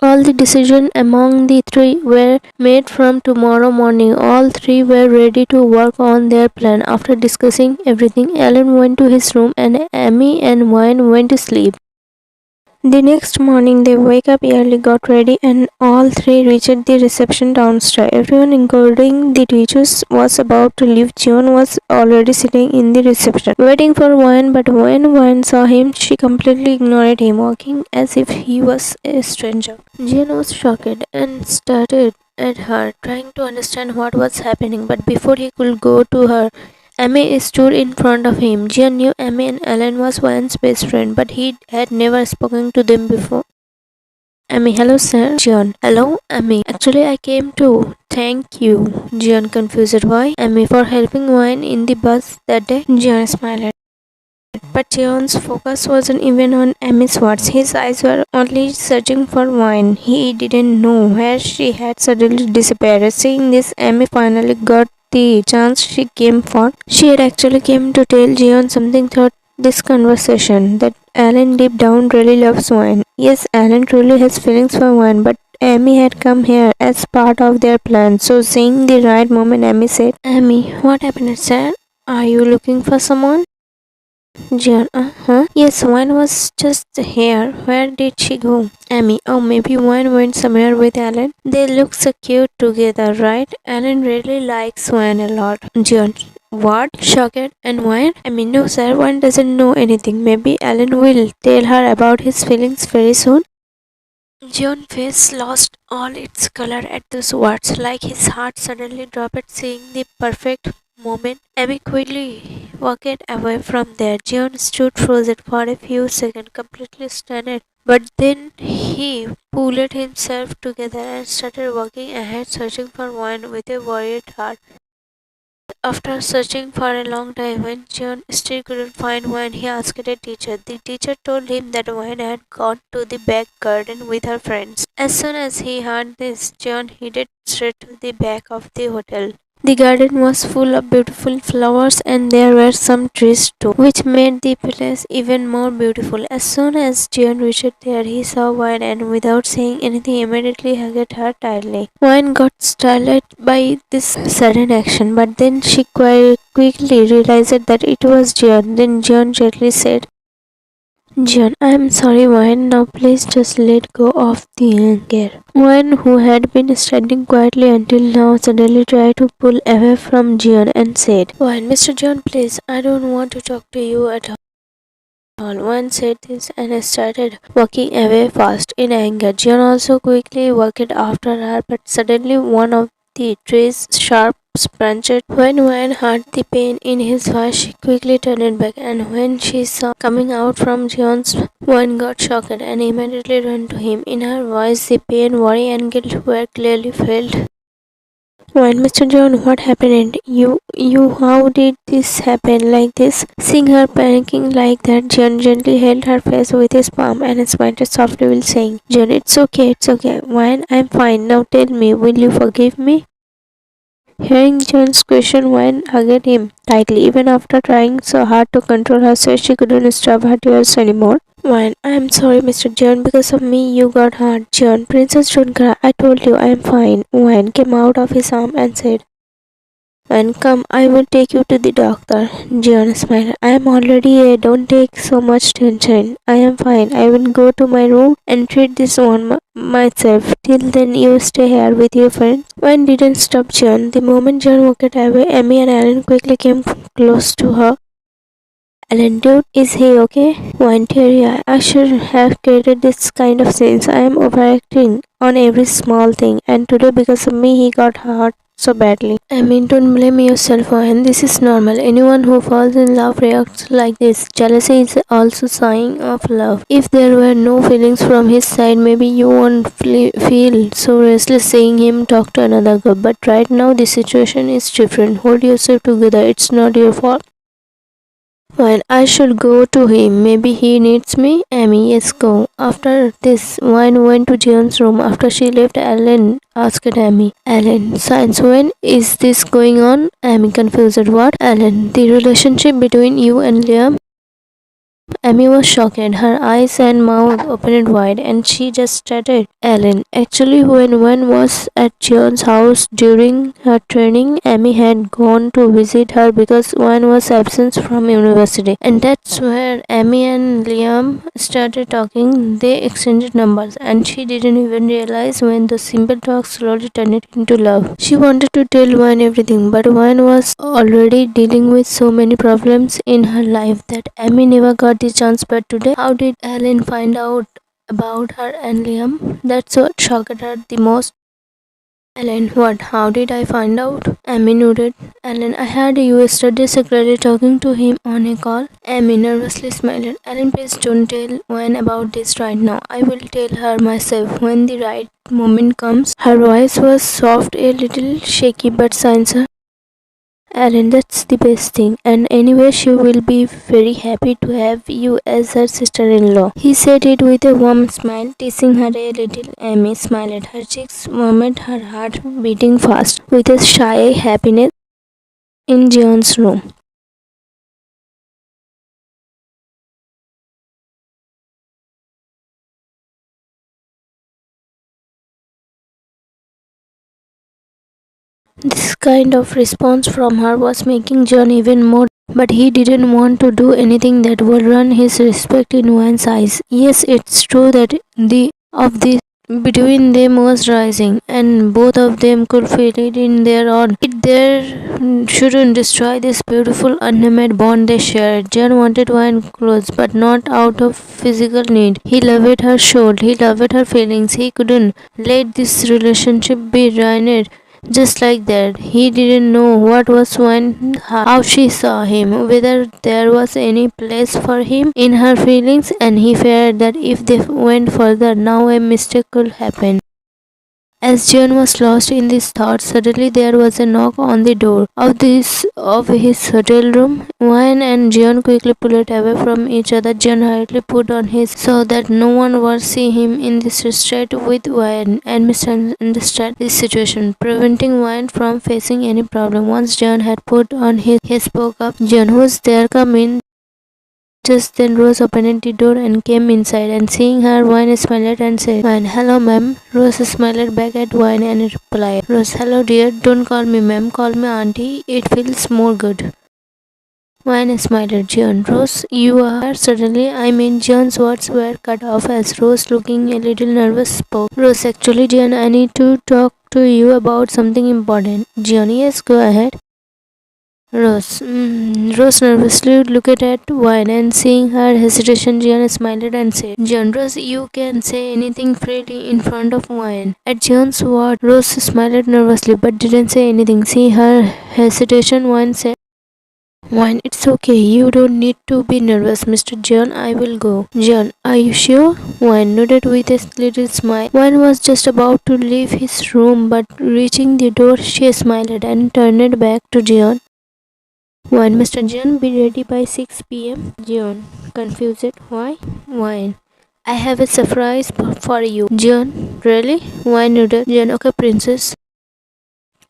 All the decisions among the three were made from tomorrow morning. All three were ready to work on their plan. After discussing everything, Alan went to his room and Amy and Wine went to sleep. The next morning, they wake up early, got ready, and all three reached the reception downstairs. Everyone, including the teachers, was about to leave. Jeon was already sitting in the reception, waiting for Wine, but when Wine saw him, she completely ignored him, walking as if he was a stranger. Jeon was shocked and stared at her, trying to understand what was happening, but before he could go to her, Amy stood in front of him. Jeon knew Amy and Alan was Wan's best friend, but he had never spoken to them before. Amy, hello sir. Jeon, hello Amy. Actually, I came to thank you. Jeon confused. Why? Amy, for helping Wan in the bus that day. Jeon smiled. But Jeon's focus wasn't even on Amy's words. His eyes were only searching for Wine. He didn't know where she had suddenly disappeared. Seeing this, Amy finally got the chance she came for. She had actually came to tell Jeon something through this conversation, that Alan deep down really loves Wine. Yes, Alan truly has feelings for Wine, but Amy had come here as part of their plan. So seeing the right moment, Amy said, Amy, what happened, sir? Are you looking for someone? Jeon, yes, Wine was just here. Where did she go? Amy, oh, maybe Wine went somewhere with Alan. They look so cute together, right? Alan really likes Wine a lot. Jeon, what? Shocked and Wine? Amy, no, sir, Wine doesn't know anything. Maybe Alan will tell her about his feelings very soon. Jeon's face lost all its color at those words, like his heart suddenly dropped seeing the perfect moment. Amy quickly walked away from there. Jeon stood frozen for a few seconds, completely stunned. But then he pulled himself together and started walking ahead, searching for one with a worried heart. After searching for a long time, when Jeon still couldn't find one, he asked a teacher. The teacher told him that Wine had gone to the back garden with her friends. As soon as he heard this, Jeon headed straight to the back of the hotel. The garden was full of beautiful flowers and there were some trees too, which made the place even more beautiful. As soon as Jeon reached there, he saw Wine and without saying anything immediately hugged her tightly. Wine got startled by this sudden action, but then she quickly realized that it was Jeon. Then Jeon gently said, John, I am sorry, Wine. Now please just let go of the anger. Wine, who had been standing quietly until now, suddenly tried to pull away from John and said, Wine, Mr. John, please, I don't want to talk to you at all. Wine said this and started walking away fast in anger. John also quickly walked after her, but suddenly one of the tree's sharp branches. When Wine heard the pain in his voice, she quickly turned back, and when she saw coming out from John's, Wine got shocked and immediately ran to him. In her voice, the pain, worry, and guilt were clearly felt. When Mr. John, what happened? How did this happen like this? Seeing her panicking like that, John gently held her face with his palm and smiled softly while saying, John, it's okay. Wine, I'm fine. Now tell me, will you forgive me? Hearing John's question, Wine hugged him tightly. Even after trying so hard to control herself, she couldn't stop her tears anymore. Wine, I'm sorry, Mr. John. Because of me, you got hurt. John, Princess, don't cry. I told you I'm fine. Wine came out of his arm and said, Wine, come, I will take you to the doctor. John smiled. I am already here. Don't take so much tension. I am fine. I will go to my room and treat this one myself. Till then, you stay here with your friend. Wine didn't stop John. The moment John walked away, Amy and Alan quickly came close to her. Alan, dude, is he okay? Wine teary. I should have created this kind of scenes. I am overacting on every small thing, and today because of me he got hurt so badly. I mean, don't blame yourself, Wine. This is normal. Anyone who falls in love reacts like this. Jealousy is also sign of love. If there were no feelings from his side, maybe you won't feel so restless seeing him talk to another girl. But right now the situation is different. Hold yourself together. It's not your fault. Well, I should go to him. Maybe he needs me. Amy, yes, go. After this, Wine went to Jeon's room. After she left, Alan asked Amy. Alan, since when is this going on? Amy confused. What? Alan, the relationship between you and Liam? Amy was shocked. Her eyes and mouth opened wide and she just started. Ellen. Actually, when one was at Jeon's house during her training, Amy had gone to visit her because one was absent from university. And that's where Amy and Liam started talking. They exchanged numbers and she didn't even realize when the simple talk slowly turned it into love. She wanted to tell Wine everything, but Wine was already dealing with so many problems in her life that Amy never got the chance. But today, how did Ellen find out about her and Liam? That's what shocked her the most. Ellen, what? How did I find out? Amy nodded. Ellen, I heard you yesterday secretly talking to him on a call. Amy nervously smiled. Ellen, please don't tell Wayne about this right now. I will tell her myself when the right moment comes. Her voice was soft, a little shaky, but sincere. Alan, that's the best thing. And anyway, she will be very happy to have you as her sister-in-law. He said it with a warm smile, teasing her a little. Amy smiled. Her cheeks warmed, her heart beating fast, with a shy happiness in Jeon's room. This kind of response from her was making John even more, but he didn't want to do anything that would ruin his respect in one's eyes. Yes, it's true that the between them was rising, and both of them could feel it in their own. It there shouldn't destroy this beautiful unnamed bond they shared. Jeon wanted Wine close, but not out of physical need. He loved her soul, he loved her feelings. He couldn't let this relationship be ruined just like that. He didn't know what was Wine, how she saw him, whether there was any place for him in her feelings, and he feared that if they went further, now a mistake could happen. As Jeon was lost in these thoughts, suddenly there was a knock on the door of his hotel room. Wayne and Jeon quickly pulled away from each other. Jeon hurriedly put on his so that no one would see him in this strait with Wayne and misunderstand the situation, preventing Wayne from facing any problem. Once Jeon had put on his, he spoke up. Jeon, who's there? Come in. Just then Rose opened the door and came inside, and seeing her, Wine smiled and said, Wine, hello ma'am. Rose smiled back at Wine and replied, Rose, hello dear, don't call me ma'am, call me auntie, it feels more good. Wine smiled at Jeon. Rose, you are suddenly, Jeon's words were cut off as Rose, looking a little nervous, spoke. Rose, actually Jeon, I need to talk to you about something important. Jeon, yes, go ahead. Rose nervously looked at Wine, and seeing her hesitation, Jeon smiled and said, Jeon, Rose, you can say anything freely in front of Wine. At Jeon's word, Rose smiled nervously but didn't say anything. See her hesitation, Wine said, Wine, it's okay. You don't need to be nervous, Mr. Jeon. I will go. Jeon, are you sure? Wine nodded with a little smile. Wine was just about to leave his room, but reaching the door, she smiled and turned back to Jeon. Wine, Mr. Jeon, be ready by 6 p.m. Jeon, confused. Why? Wine, I have a surprise for you. Jeon, really? Wine nodded. Jeon, okay, princess.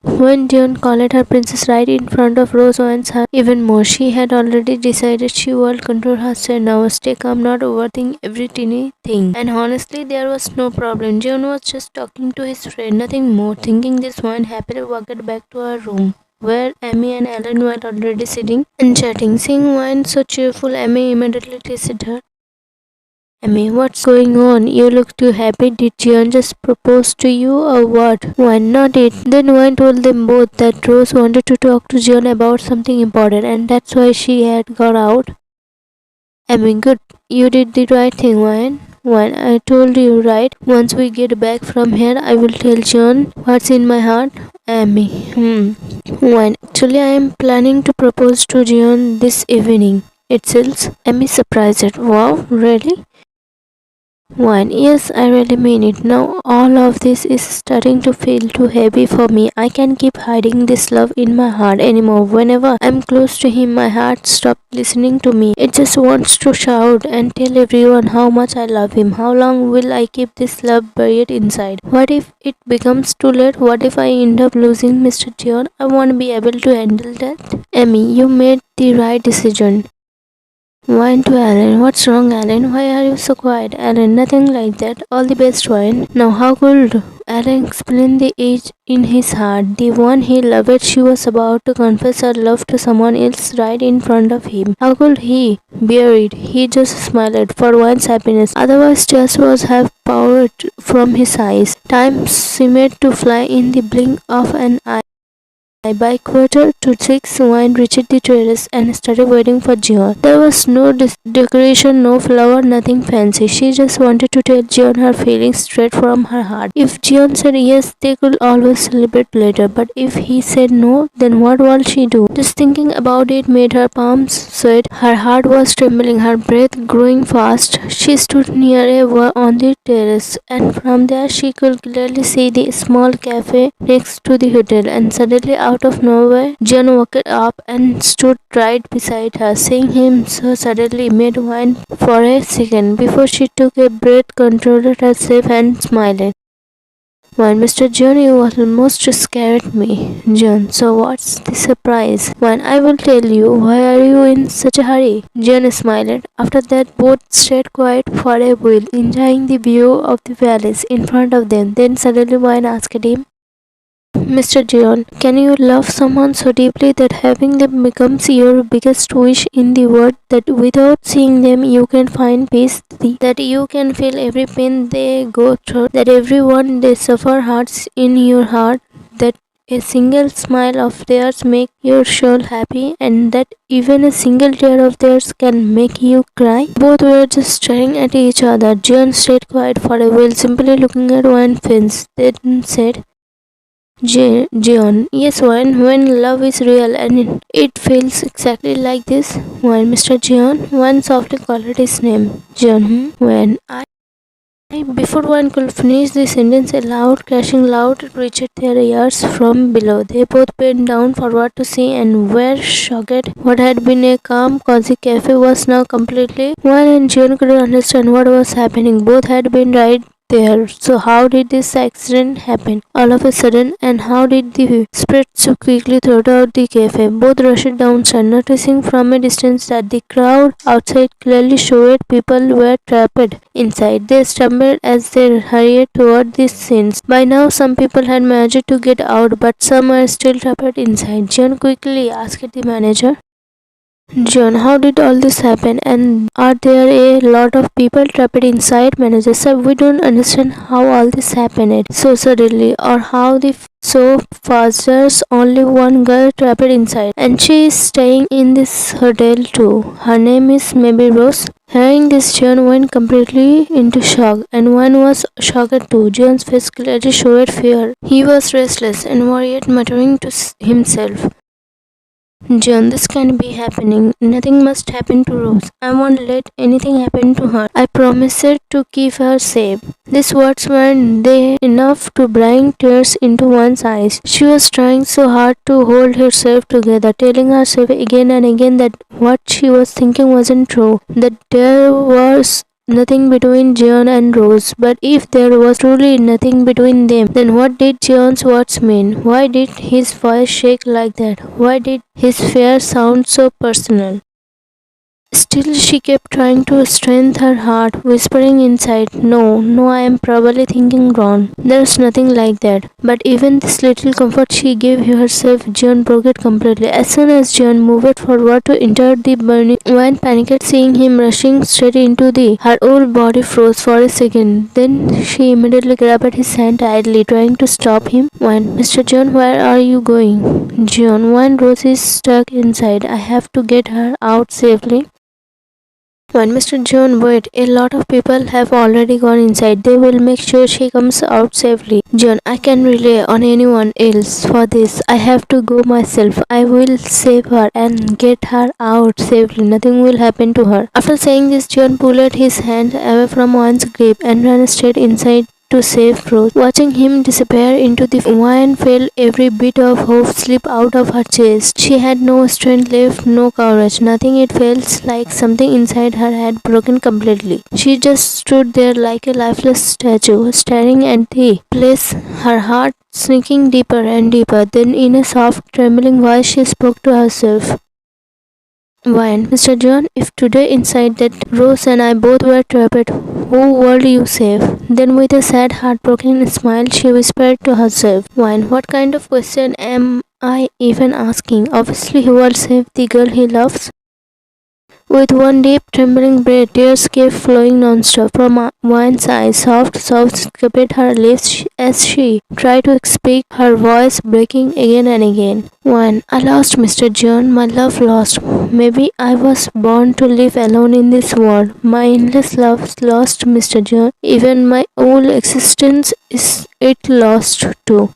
When Jeon called her princess right in front of Rose, Wine's heart even more. She had already decided she would control herself now. Stay calm, not overthink every teeny thing. And honestly, there was no problem. Jeon was just talking to his friend, nothing more. Thinking this, Wine happily walked back to her room, where Amy and Ellen were already sitting and chatting. Seeing Wine so cheerful, Amy immediately teased her. Amy, what's going on? You look too happy. Did Jeon just propose to you or what? Wine, not it. Then Wine told them both that Rose wanted to talk to Jeon about something important, and that's why she had got out. Amy, good. You did the right thing, Wine. Wine, I told you, right? Once we get back from here, I will tell Jeon what's in my heart. Amy, Wine, actually I am planning to propose to Jeon this evening. Itself. Amy surprised. Wow, really? Wine, yes, I really mean it. Now all of this is starting to feel too heavy for me. I can't keep hiding this love in my heart anymore. Whenever I'm close to him, my heart stops listening to me. It just wants to shout and tell everyone how much I love him. How long will I keep this love buried inside? What if it becomes too late? What if I end up losing Mr. Jeon? I won't be able to handle that. Amy, you made the right decision. Wine to Alan. What's wrong, Alan? Why are you so quiet? Alan, nothing like that. All the best, Wine. Now, how could Alan explain the age in his heart? The one he loved, she was about to confess her love to someone else right in front of him. How could he bear it? He just smiled for Wine's happiness. Otherwise, tears was half poured from his eyes. Time seemed to fly in the blink of an eye. By 5:45, Wine reached the terrace and started waiting for Jeon. There was no decoration, no flower, nothing fancy. She just wanted to tell Jeon her feelings straight from her heart. If Jeon said yes, they could always celebrate later. But if he said no, then what would she do? Just thinking about it made her palms sweat. Her heart was trembling, her breath growing fast. She stood near a wall on the terrace, and from there she could clearly see the small cafe next to the hotel. And suddenly, out of nowhere, Jeon woke up and stood right beside her. Seeing him so suddenly made Wine for a second before she took a breath, controlled herself, and smiled. Wine, Mr. Jeon, you almost scared me. Jeon, so what's the surprise? Wine, I will tell you. Why are you in such a hurry? Jeon smiled. After that, both stayed quiet for a while, enjoying the view of the valleys in front of them. Then suddenly Wine asked him, Mr. Jeon, can you love someone so deeply that having them becomes your biggest wish in the world, that without seeing them you can find peace, that you can feel every pain they go through, that everyone they suffer hurts in your heart, that a single smile of theirs make your soul happy, and that even a single tear of theirs can make you cry? Both were just staring at each other. Jeon stayed quiet for a while, simply looking at one face, then said, Jeon, yes, when love is real and it feels exactly like this. When Mr. Jeon, one softly called his name. Jeon, when I before one could finish the sentence, a loud crashing loud reached their ears from below. They both bent down forward to see and were shocked. What had been a calm, cozy cafe was now completely wild, and Jeon couldn't understand what was happening. Both had been right there. So how did this accident happen all of a sudden, and how did the spread so quickly throughout the cafe? Both rushed downstairs, noticing from a distance that the crowd outside clearly showed people were trapped inside. They stumbled as they hurried toward the scenes. By now some people had managed to get out, but some were still trapped inside. Jeon quickly asked the manager, John, how did all this happen? And are there a lot of people trapped inside? Manager said, we don't understand how all this happened so suddenly, or how the so fast. There's only one girl trapped inside, and she is staying in this hotel too. Her name is maybe Rose. Hearing this, John went completely into shock, and one was shocked too. John's face clearly showed fear. He was restless and worried, muttering to himself, John, this can't be happening. Nothing must happen to Rose. I won't let anything happen to her. I promised to keep her safe. These words weren't they enough to bring tears into one's eyes. She was trying so hard to hold herself together, telling herself again and again that what she was thinking wasn't true, that there was nothing between Jeon and Rose. But if there was truly nothing between them, then what did Jeon's words mean? Why did his voice shake like that? Why did his fear sound so personal? Still, she kept trying to strengthen her heart, whispering inside, No, I am probably thinking wrong. There's nothing like that. But even this little comfort she gave herself, Jeon broke it completely. As soon as Jeon moved forward to enter the burning wine, panicked seeing him rushing straight into her whole body froze for a second. Then she immediately grabbed his hand tightly, trying to stop him. Wine, Mr. Jeon, where are you going? Jeon, Wine, Rose is stuck inside. I have to get her out safely. When Mr. Jeon, wait, a lot of people have already gone inside. They will make sure she comes out safely. Jeon, I can rely on anyone else for this. I have to go myself. I will save her and get her out safely. Nothing will happen to her. After saying this, Jeon pulled his hand away from Wan's grip and ran straight inside to save Rose. Watching him disappear into the wine felt every bit of hope slip out of her chest. She had no strength left, no courage, nothing. It felt like something inside her had broken completely. She just stood there like a lifeless statue, staring at the place, her heart sinking deeper and deeper. Then in a soft, trembling voice she spoke to herself. Wine, Mr. Jeon, if today inside that Rose and I both were trapped, who will you save? Then with a sad, heartbroken smile, she whispered to herself, Wine, what kind of question am I even asking? Obviously he will save the girl he loves. With one deep, trembling breath, tears kept flowing non-stop from Wine's eyes. Soft sobs escaped her lips as she tried to speak, her voice breaking again and again. Wine, I lost Mr. Jeon, my love lost. Maybe I was born to live alone in this world. My endless love lost Mr. Jeon. Even my whole existence is lost too.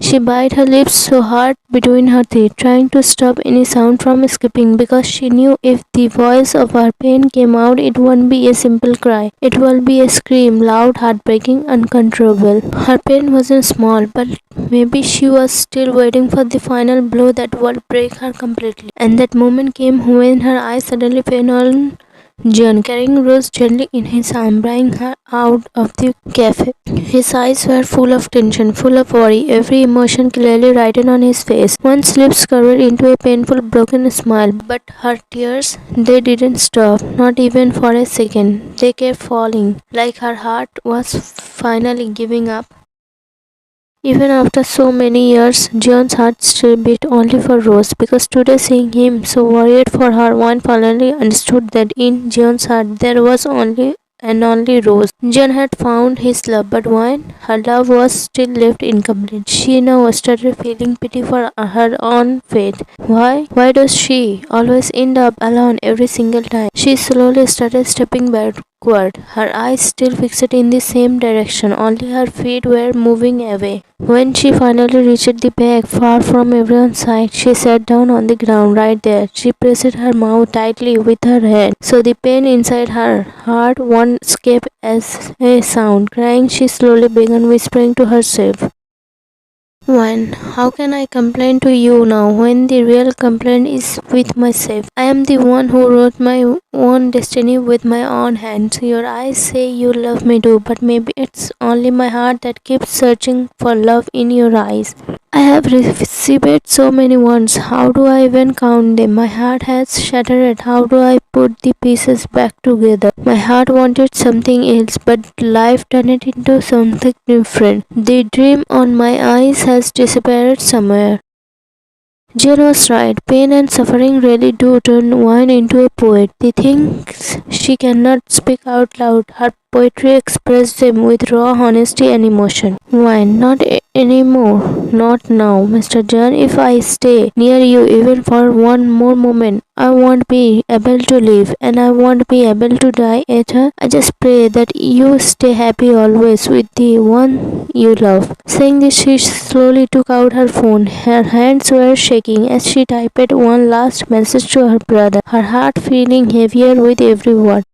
She bit her lips so hard between her teeth, trying to stop any sound from escaping, because she knew if the voice of her pain came out, it wouldn't be a simple cry. It would be a scream, loud, heartbreaking, uncontrollable. Her pain wasn't small, but maybe she was still waiting for the final blow that would break her completely. And that moment came when her eyes suddenly fell on Jeon, carrying Rose gently in his arm, bringing her out of the cafe. His eyes were full of tension, full of worry, every emotion clearly written on his face. One's lips curved into a painful, broken smile, but her tears, they didn't stop, not even for a second. They kept falling, like her heart was finally giving up. Even after so many years, Jeon's heart still beat only for Rose, because today seeing him so worried for her, one finally understood that in Jeon's heart there was only Rose. Jeon had found his love, but when her love was still left incomplete, she now started feeling pity for her own fate. Why? Why does she always end up alone every single time? She slowly started stepping backward, her eyes still fixed in the same direction, only her feet were moving away. When she finally reached the back, far from everyone's sight, she sat down on the ground right there. She pressed her mouth tightly with her hand, so the pain inside her heart won't escape as a sound. Crying, she slowly began whispering to herself. When? How can I complain to you now when the real complaint is with myself? I am the one who wrote my own destiny with my own hands. Your eyes say you love me too, but maybe it's only my heart that keeps searching for love in your eyes. I have received so many ones. How do I even count them? My heart has shattered. How do I put the pieces back together? My heart wanted something else, but life turned it into something different. The dream on my eyes has disappeared somewhere. Jill was right. Pain and suffering really do turn one into a poet. The things she cannot speak out loud, her poetry expressed them with raw honesty and emotion. Why not anymore? Not now, Mr. John. If I stay near you even for one more moment, I won't be able to live and I won't be able to die either. I just pray that you stay happy always with the one you love. Saying this, she slowly took out her phone. Her hands were shaking as she typed one last message to her brother, her heart feeling heavier with every word.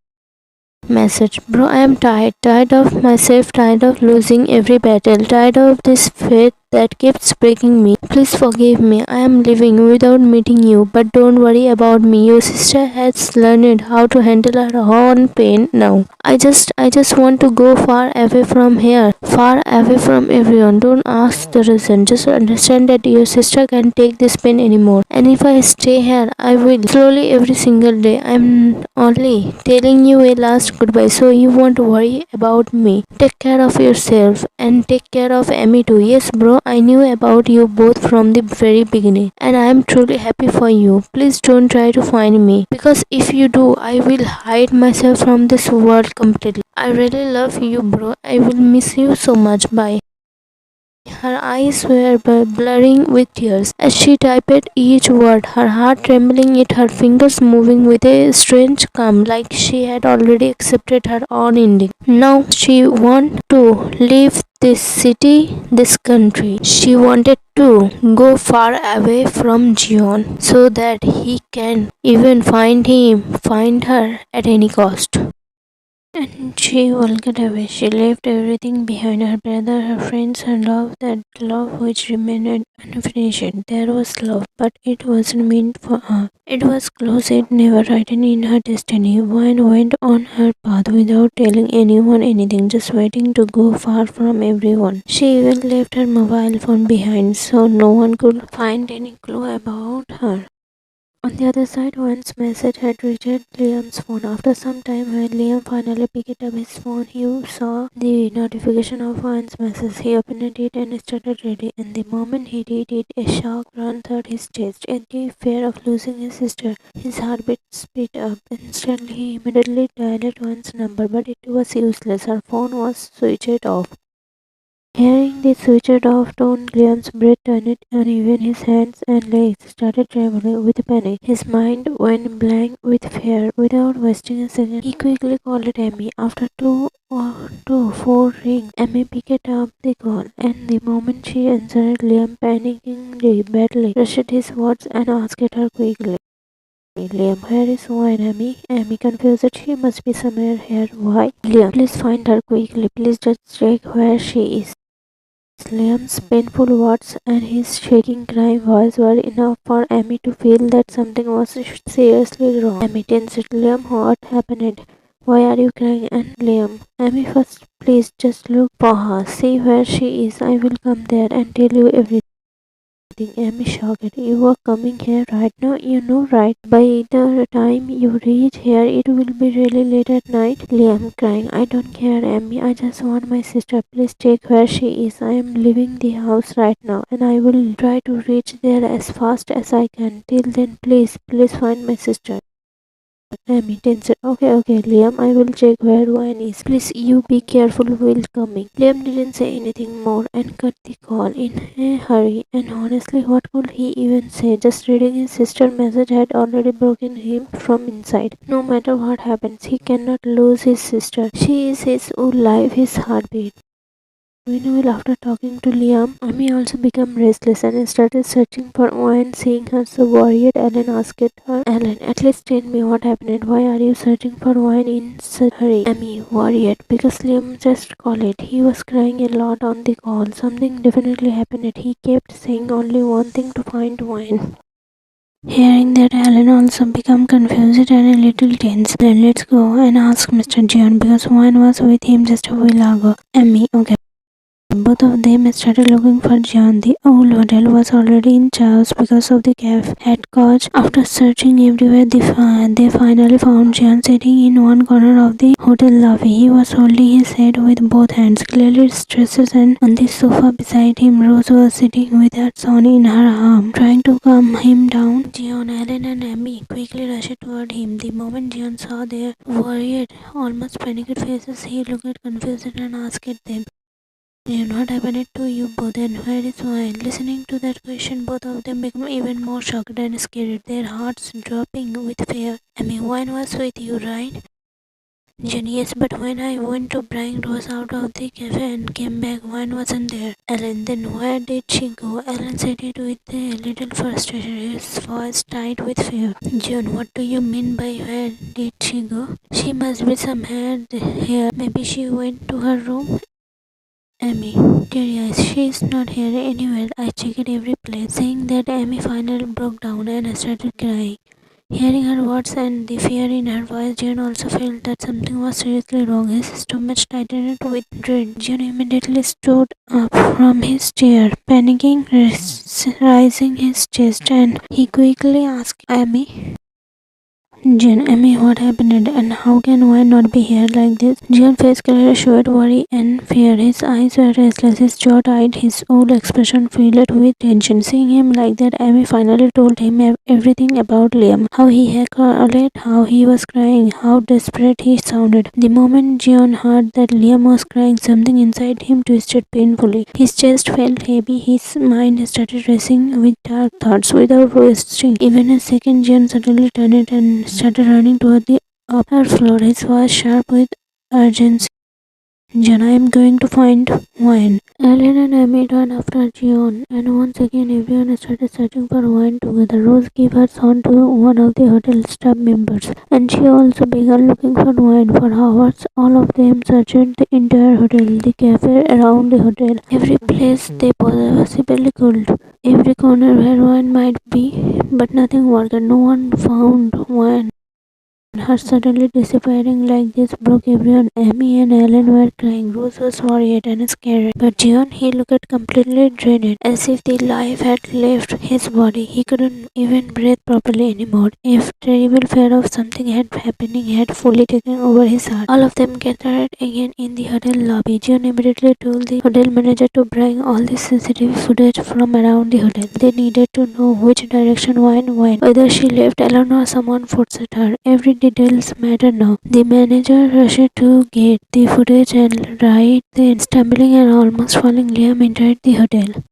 Message. Bro, I am tired of myself, tired of losing every battle, tired of this fate that keeps breaking me. Please forgive me. I am living without meeting you, but don't worry about me. Your sister has learned how to handle her own pain now. I just want to go far away from here, far away from everyone. Don't ask the reason. Just understand that your sister can't take this pain anymore. And if I stay here, I will. Slowly every single day. I'm only telling you a last goodbye so you won't worry about me. Take care of yourself and take care of Amy too. Yes, bro, I knew about you both from the very beginning and I am truly happy for you. Please don't try to find me, because if you do, I will hide myself from this world completely. I really love you, bro. I will miss you so much. Bye. Her eyes were blurring with tears as she typed each word, her heart trembling yet her fingers moving with a strange calm, like she had already accepted her own ending. Now she wanted to leave this city, this country. She wanted to go far away from Jeon so that he can even find her at any cost. And she walked away. She left everything behind, her brother, her friends, her love, that love which remained unfinished. There was love, but it wasn't meant for her. It was closed, never written in her destiny. One went on her path without telling anyone anything, just waiting to go far from everyone. She even left her mobile phone behind so no one could find any clue about her. On the other side, Juan's message had reached Liam's phone. After some time, when Liam finally picked up his phone, he saw the notification of Juan's message. He opened it and started reading. And the moment he did it, a shock ran through his chest. And the fear of losing his sister, his heartbeat sped up. Instantly, he immediately dialed Juan's number, but it was useless. Her phone was switched off. Hearing the switched off tone, Liam's breath turned uneven, his hands and legs started trembling with panic. His mind went blank with fear. Without wasting a second, he quickly called Amy. After four rings, Amy picked up the call, and the moment she answered, Liam, panicking badly, rushed his words and asked her quickly. Liam, where is Wine, Amy? Amy confused. She must be somewhere here. Why? Liam, please find her quickly. Please just check where she is. Liam's painful words and his shaking crying voice were enough for Amy to feel that something was seriously wrong. Amy tensed. Liam, what happened? Why are you crying? And Liam, Amy, first please just look for her. See where she is. I will come there and tell you everything. Amy shocked. You are coming here right now, you know, right? By the time you reach here, it will be really late at night. Liam crying. I don't care, Amy. I just want my sister. Please take where she is. I am leaving the house right now, and I will try to reach there as fast as I can. Till then, please find my sister. Amy tensed. Okay, Liam, I will check where Ryan is. Please, you be careful while coming. Liam didn't say anything more and cut the call in a hurry. And honestly, what could he even say? Just reading his sister's message had already broken him from inside. No matter what happens, he cannot lose his sister. She is his whole life, his heartbeat. Meanwhile, after talking to Liam, Amy also became restless and started searching for Owen. Seeing her so worried, Ellen asked her, Ellen, at least tell me what happened. Why are you searching for Owen in such a hurry? Amy worried because Liam just called it. He was crying a lot on the call. Something definitely happened. He kept saying only one thing to find Owen. Hearing that, Alan also became confused and a little tense. Then let's go and ask Mr. Jeon because Owen was with him just a while ago. Amy, okay. Both of them started looking for Jeon. The old hotel was already in chaos because of the caf had coach. After searching everywhere, they finally found Jeon sitting in one corner of the hotel lobby. He was holding his head with both hands, clearly stressed, and on the sofa beside him, Rose was sitting with her son in her arm, trying to calm him down. Jeon, Alan, and Amy quickly rushed toward him. The moment Jeon saw their worried, almost panicked faces, he looked confused and asked them, Jeon, what happened to you both and where is Wine? Listening to that question, both of them became even more shocked and scared, their hearts dropping with fear. Wine was with you, right? Jeon, yes, but when I went to bring Rose out of the cafe and came back, Wine wasn't there. Ellen, then where did she go? Ellen said it with a little frustration, his voice tight with fear. Jeon, what do you mean by where did she go? She must be somewhere here. Maybe she went to her room. Amy, dear eyes, she is not here anywhere. I checked every place. Saying that, Amy finally broke down and started crying. Hearing her words and the fear in her voice, Jeon also felt that something was seriously wrong. His stomach tightened with dread. Jeon immediately stood up from his chair, panicking, raising his chest, and he quickly asked Amy, Jeon, Amy, what happened and how can Wine not be here like this? Jeon's face clearly showed worry and fear. His eyes were restless, his jaw tight, his whole expression filled with tension. Seeing him like that, Amy finally told him everything about Liam. How he had called, how he was crying, how desperate he sounded. The moment Jeon heard that Liam was crying, something inside him twisted painfully. His chest felt heavy, his mind started racing with dark thoughts. Without wasting even a second, Jeon suddenly turned it and started running toward the upper floor. His voice sharp with urgency. Jeon, I am going to find Wine. Ellen and Amy ran after Jeon, and once again everyone started searching for Wine together. Rose gave her son to one of the hotel staff members, and she also began looking for Wine. For hours, all of them searched the entire hotel, the cafe around the hotel, every place they possibly could, every corner where Wine might be, but nothing worked. No one found Wine. Her suddenly disappearing like this broke everyone. Amy and Ellen were crying. Rose was worried and scared. But Jeon, he looked completely drained, as if the life had left his body. He couldn't even breathe properly anymore. A terrible fear of something happening had fully taken over his heart. All of them gathered again in the hotel lobby. Jeon immediately told the hotel manager to bring all the CCTV footage from around the hotel. They needed to know which direction Wine went, whether she left alone or someone forced her. Every details matter now. The manager rushed to get the footage and right then, stumbling and almost falling, Liam entered the hotel.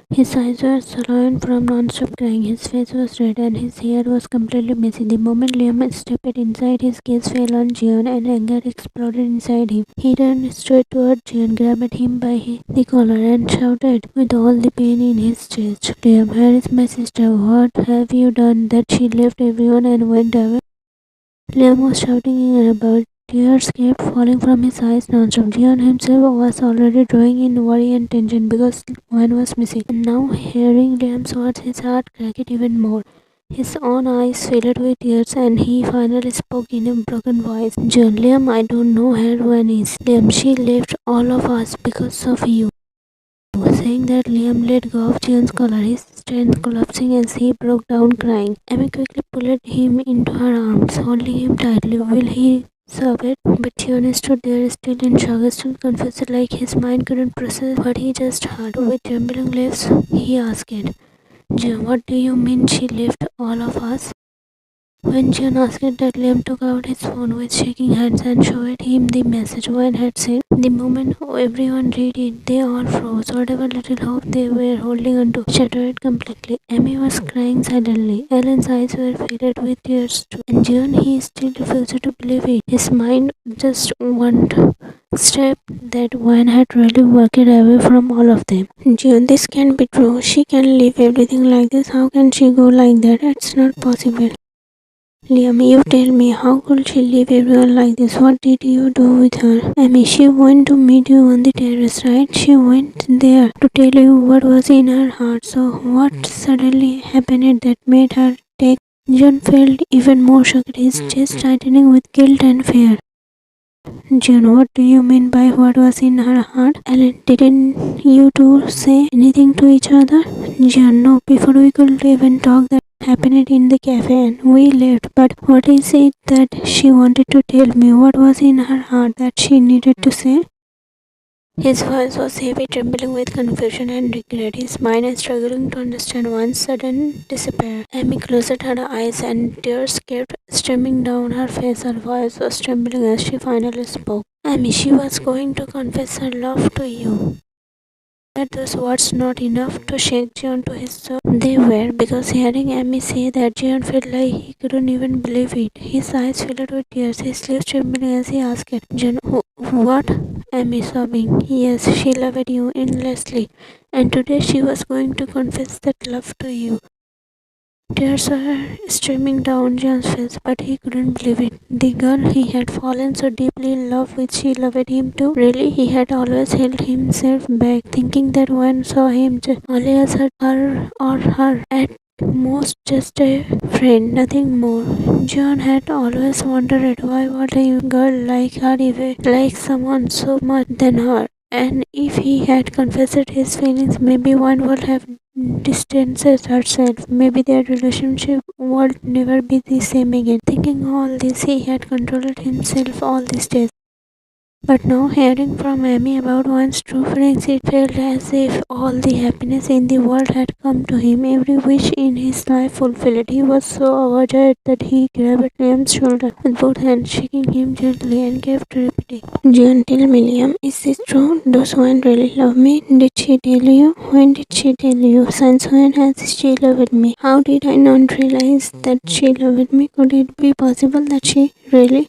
His eyes were swollen from non-stop crying, his face was red and his hair was completely messy. The moment Liam stepped inside, his gaze fell on Jeon and anger exploded inside him. He turned straight toward Jeon, grabbed him by the collar and shouted with all the pain in his chest, Liam, where is my sister? What have you done that she left everyone and went away? Liam was shouting about. Tears kept falling from his eyes non-stop. Jeon himself was already drawing in worry and tension because Wine was missing. And now, hearing Liam's words, his heart cracked even more. His own eyes filled with tears, and he finally spoke in a broken voice. Jeon, Liam, I don't know where Wine is. Liam, she left all of us because of you. saying that Liam let go of Jeon's collar, his strength collapsing as he broke down crying. Amy quickly pulled him into her arms, holding him tightly. Will he sobbed? But Jeon stood there still in shock, still confused, like his mind couldn't process what he just heard. With trembling lips, he asked, Jeon, what do you mean she left all of us? When Jeon asked that, Liam took out his phone with shaking hands and showed him the message Wayne had sent. The moment everyone read it, they all froze. Whatever little hope they were holding onto shattered completely. Amy was crying silently. Ellen's eyes were filled with tears too. And Jeon, he still refused to believe it. His mind just one step that Wayne had really walked away from all of them. Jeon, this can't be true. She can leave everything like this. How can she go like that? It's not possible. Liam, you tell me, how could she leave everyone like this? What did you do with her? Amy, she went to meet you on the terrace, right? She went there to tell you what was in her heart. So what suddenly happened that made her take? John felt even more shocked, his chest tightening with guilt and fear. John, what do you mean by what was in her heart? Ellen, didn't you two say anything to each other? John, no, before we could even talk that happened in the cafe and we left. But what is it that she wanted to tell me? What was in her heart that she needed to say? His voice was heavy, trembling with confusion and regret, his mind struggling to understand one sudden despair. Amy closed her eyes and tears kept streaming down her face. Her voice was trembling as she finally spoke. Amy, she was going to confess her love to you. That those words not enough to shake Jeon to his soul. They were, because hearing Amy say that, Jeon felt like he couldn't even believe it. His eyes filled with tears, his lips trembling as he asked, Jeon, what? Amy sobbing, yes, she loved you endlessly, and today she was going to confess that love to you. Tears were streaming down Jeon's face, but he couldn't believe it. The girl he had fallen so deeply in love with, she loved him too. Really, he had always held himself back, thinking that one saw him only as her at most just a friend, nothing more. Jeon had always wondered why would a girl like her even like someone so much than her. And if he had confessed his feelings, maybe one would have distanced herself. Maybe their relationship would never be the same again. Thinking all this, he had controlled himself all these days. But now, hearing from Amy about one's true feelings, it felt as if all the happiness in the world had come to him, every wish in his life fulfilled. He was so overjoyed that he grabbed Liam's shoulder with both hands, shaking him gently, and kept repeating, Jeon, tell me, Liam, is this true? Does one really love me? Did she tell you? When did she tell you? Since when has she loved me? How did I not realize that she loved me? Could it be possible that she really...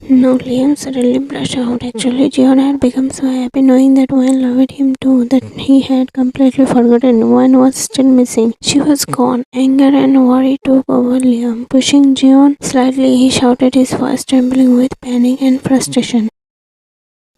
No, Liam suddenly blushed out. Actually, Jeon had become so happy knowing that Wayne loved him too that he had completely forgotten Wayne was still missing. She was gone. Anger and worry took over Liam. Pushing Jeon slightly, he shouted, his voice trembling with panic and frustration.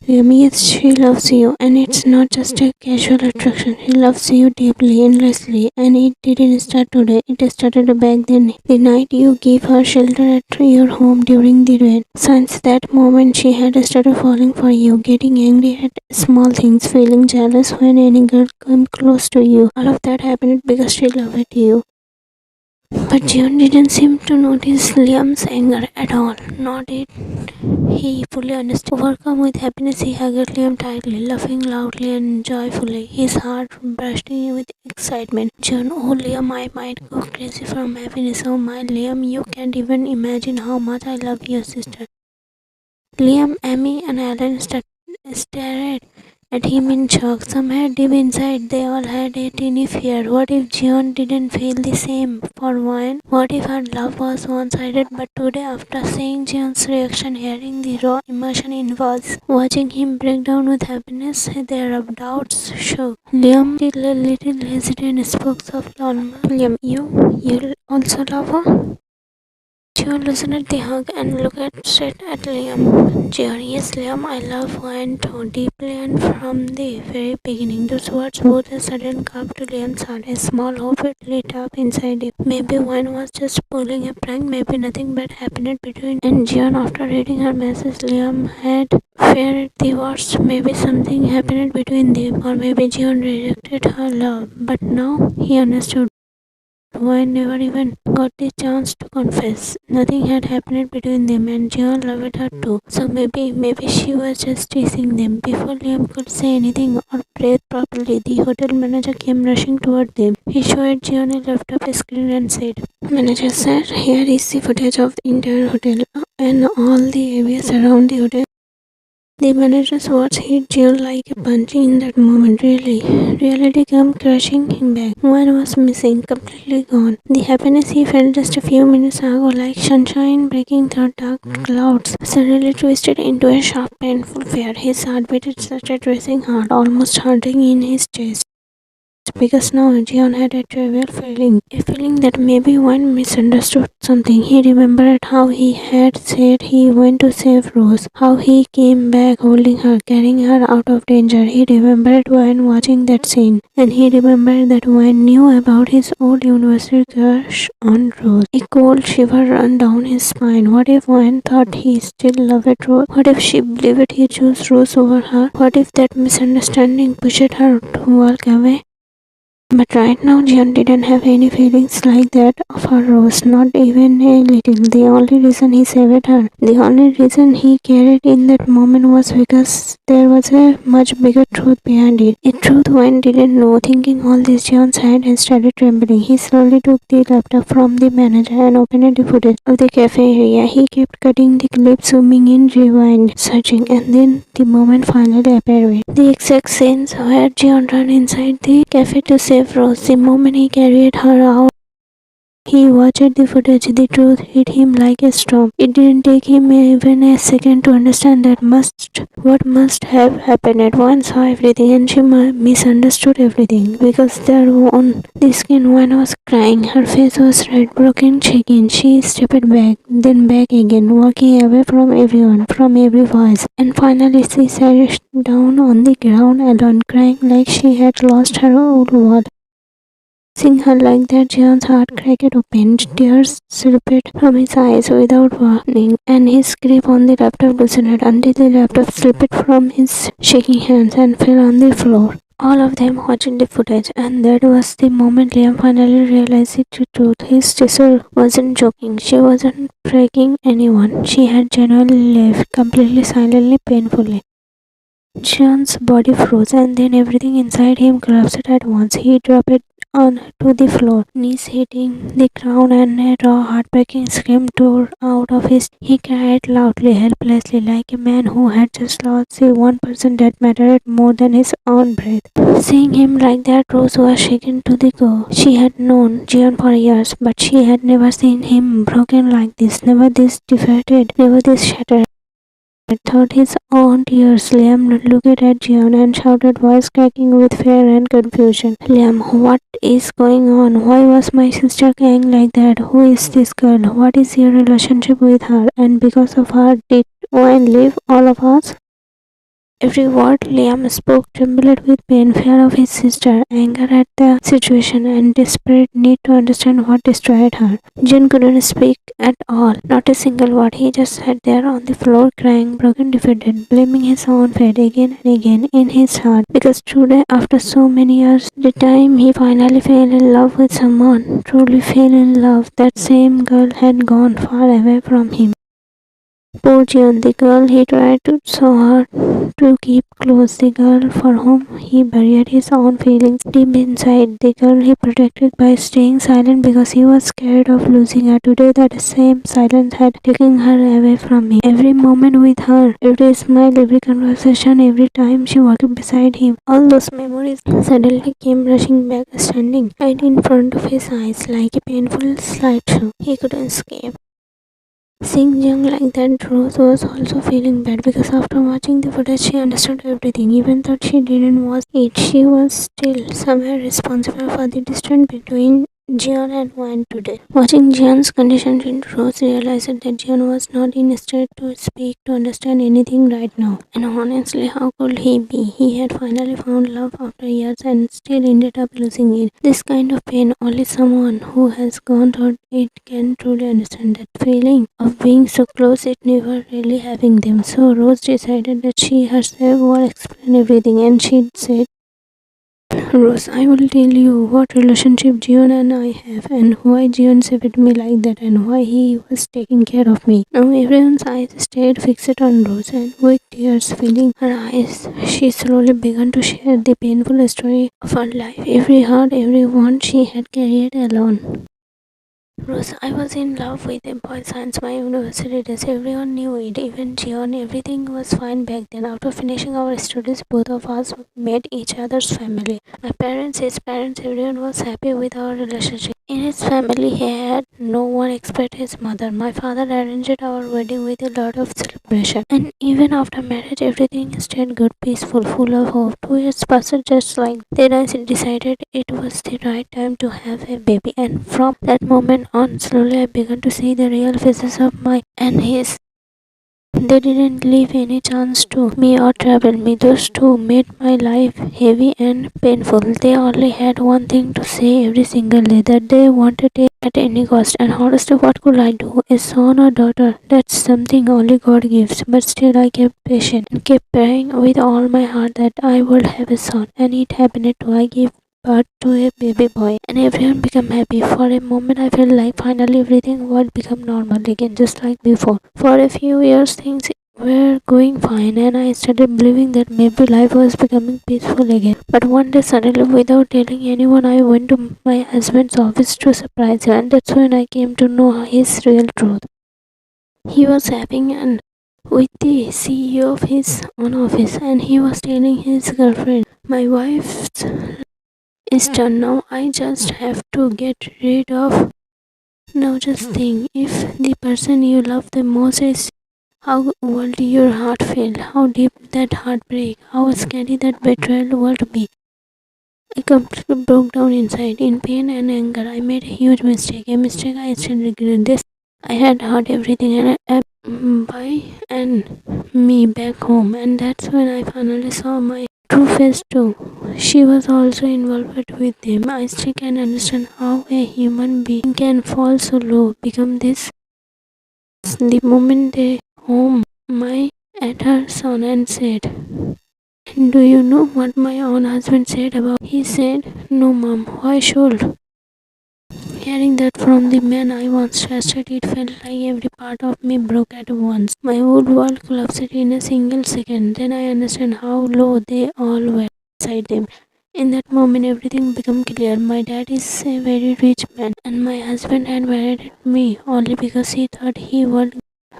Liam, yes, she loves you, and it's not just a casual attraction. She loves you deeply, endlessly, and it didn't start today. It started back then, the night you gave her shelter at your home during the rain. Since that moment, she had started falling for you, getting angry at small things, feeling jealous when any girl came close to you. All of that happened because she loved you. But Jeon didn't seem to notice Liam's anger at all, nor did he fully understood. Overcome with happiness, he hugged Liam tightly, laughing loudly and joyfully, his heart bursting with excitement. Jeon, oh Liam, I might go crazy from happiness. Oh my Liam, you can't even imagine how much I love your sister. Liam, Amy, and Alan stared at him in shock. Somewhere deep inside, they all had a teeny fear. What if Jeon didn't feel the same for Wayne? What if her love was one-sided? But today, after seeing Jeon's reaction, hearing the raw emotion in his voice, watching him break down with happiness, their doubts shook. Liam, still a little hesitant, spoke softly. Liam, you also love her? Jeon loosened the hug and looked straight at Liam. Jeon, yes, Liam, I love went too deeply and from the very beginning. Those words brought a sudden curve to Liam's heart. A small hope lit up inside him. Maybe one was just pulling a prank, maybe nothing bad happened between and Jeon. After reading her message, Liam had feared the worst. Maybe something happened between them, or maybe Jeon rejected her love. But now he understood. Wayne never even got the chance to confess. Nothing had happened between them and Jeon loved her too. So maybe she was just teasing them. Before Liam could say anything or breathe properly, the hotel manager came rushing toward them. He showed Jeon a laptop screen and said, Manager sir, here is the footage of the entire hotel and all the areas around the hotel. The manager's words hit Jeon like a punch in that moment. Reality came crashing him back. One was missing, completely gone. The happiness he felt just a few minutes ago, like sunshine breaking through dark clouds, suddenly twisted into a sharp, painful fear. His heartbeat started racing hard, almost hurting in his chest. Because now Jeon had a trivial feeling, a feeling that maybe one misunderstood something. He remembered how he had said he went to save Rose, how he came back holding her, carrying her out of danger. He remembered when watching that scene, and he remembered that when knew about his old university crush on Rose. A cold shiver ran down his spine. What if Wayne thought he still loved Rose? What if she believed he chose Rose over her? What if that misunderstanding pushed her to walk away? But right now, Jeon didn't have any feelings like that of her Rose, not even a little. The only reason he saved her, the only reason he cared in that moment was because there was a much bigger truth behind it. A truth one didn't know. Thinking all this, Jeon's hand had started trembling. He slowly took the laptop from the manager and opened the footage of the cafe area. He kept cutting the clip, zooming in, rewind, searching, and then the moment finally appeared. The exact scenes where Jeon ran inside the cafe to save Rose. The moment he carried her out, he watched the footage. The truth hit him like a storm. It didn't take him even a second to understand what must have happened. One saw everything and she misunderstood everything. Because there on the screen, one was crying. Her face was red, broken, shaking. She stepped back, then back again, walking away from everyone, from every voice. And finally she sat down on the ground alone, crying like she had lost her old world. Seeing her like that, Jeon's heart cracked open. Tears slipped from his eyes without warning, and his grip on the laptop loosened until the laptop slipped from his shaking hands and fell on the floor. All of them watched the footage, and that was the moment Liam finally realized the truth. His sister wasn't joking. She wasn't breaking anyone. She had genuinely left, completely silently, painfully. Jeon's body froze, and then everything inside him collapsed at once. He dropped on to the floor, knees hitting the ground, and a raw, heartbreaking scream tore out of his. He cried loudly, helplessly, like a man who had just lost the one person that mattered more than his own breath. Seeing him like that, Rose was shaken to the core. She had known Jeon for years, but she had never seen him broken like this, never this defeated, never this shattered. Thought his own tears, Liam looked at Jeon and shouted, voice cracking with fear and confusion. Liam, what is going on? Why was my sister crying like that? Who is this girl? What is your relationship with her? And because of her, did Wayne leave all of us? Every word Liam spoke trembled with pain, fear of his sister, anger at the situation, and desperate need to understand what destroyed her. Jeon couldn't speak at all, not a single word. He just sat there on the floor, crying, broken, defeated, blaming his own fate again and again in his heart. Because today, after so many years, the time he finally fell in love with someone, truly fell in love, that same girl had gone far away from him. Poor Jeon, the girl he tried so hard to keep close, the girl for whom he buried his own feelings deep inside, the girl he protected by staying silent because he was scared of losing her. Today that same silence had taken her away from him. Every moment with her, every smile, every conversation, every time she walked beside him, all those memories suddenly came rushing back, standing right in front of his eyes like a painful slideshow he couldn't escape. Seeing Jung like that, Rose was also feeling bad because after watching the footage, she understood everything. Even though she didn't watch it, she was still somehow responsible for the distance between Jeon and wine today. Watching Jeon's condition, Rose realized that Jeon was not in a state to speak, to understand anything right now. And honestly, how could he be? He had finally found love after years and still ended up losing it. This kind of pain, only someone who has gone through it can truly understand that feeling of being so close yet never really having them. So Rose decided that she herself would explain everything, and she said, Rose, I will tell you what relationship Jeon and I have, and why Jeon saved me like that, and why he was taking care of me. Now everyone's eyes stayed fixed on Rose, and with tears filling her eyes, she slowly began to share the painful story of her life. Every hurt, every wound she had carried alone. Rose, I was in love with a boy since my university days. Everyone knew it, even Jeon. Everything was fine back then. After finishing our studies, both of us met each other's family. My parents, his parents, everyone was happy with our relationship. In his family, he had no one except his mother. My father arranged our wedding with a lot of celebration. And even after marriage, everything stayed good, peaceful, full of hope. 2 years passed just like then. I decided it was the right time to have a baby. And from that moment on, slowly I began to see the real faces of my and his. They didn't leave any chance to me or trouble me. Those two made my life heavy and painful. They only had one thing to say every single day, that they wanted it at any cost. And honestly, what could I do? A son or daughter, that's something only God gives. But still I kept patient and kept praying with all my heart that I would have a son. And it happened too. I gave birth to a baby boy, and everyone became happy. For a moment I felt like finally everything would become normal again, just like before. For a few years things were going fine, and I started believing that maybe life was becoming peaceful again. But one day suddenly, without telling anyone, I went to my husband's office to surprise him, and that's when I came to know his real truth. He was having an with the CEO of his own office, and he was telling his girlfriend, my wife's is done now. I just have to get rid of. Now just think, if the person you love the most is, how would your heart feel? How deep that heartbreak? How scary that betrayal would be? I completely broke down inside. In pain and anger, I made a huge mistake. A mistake I still regret. This I had heard everything by and me back home, and that's when I finally saw my true face too. She was also involved with them. I still can understand how a human being can fall so low, become this. The moment they home, my at her son and said, "Do you know what my own husband said about?" He said, "No, mom. Why should?" Hearing that from the man I once trusted, it felt like every part of me broke at once. My whole world collapsed in a single second. Then I understand how low they all were inside them. In that moment, everything became clear. My dad is a very rich man, and my husband had married me only because he thought he would.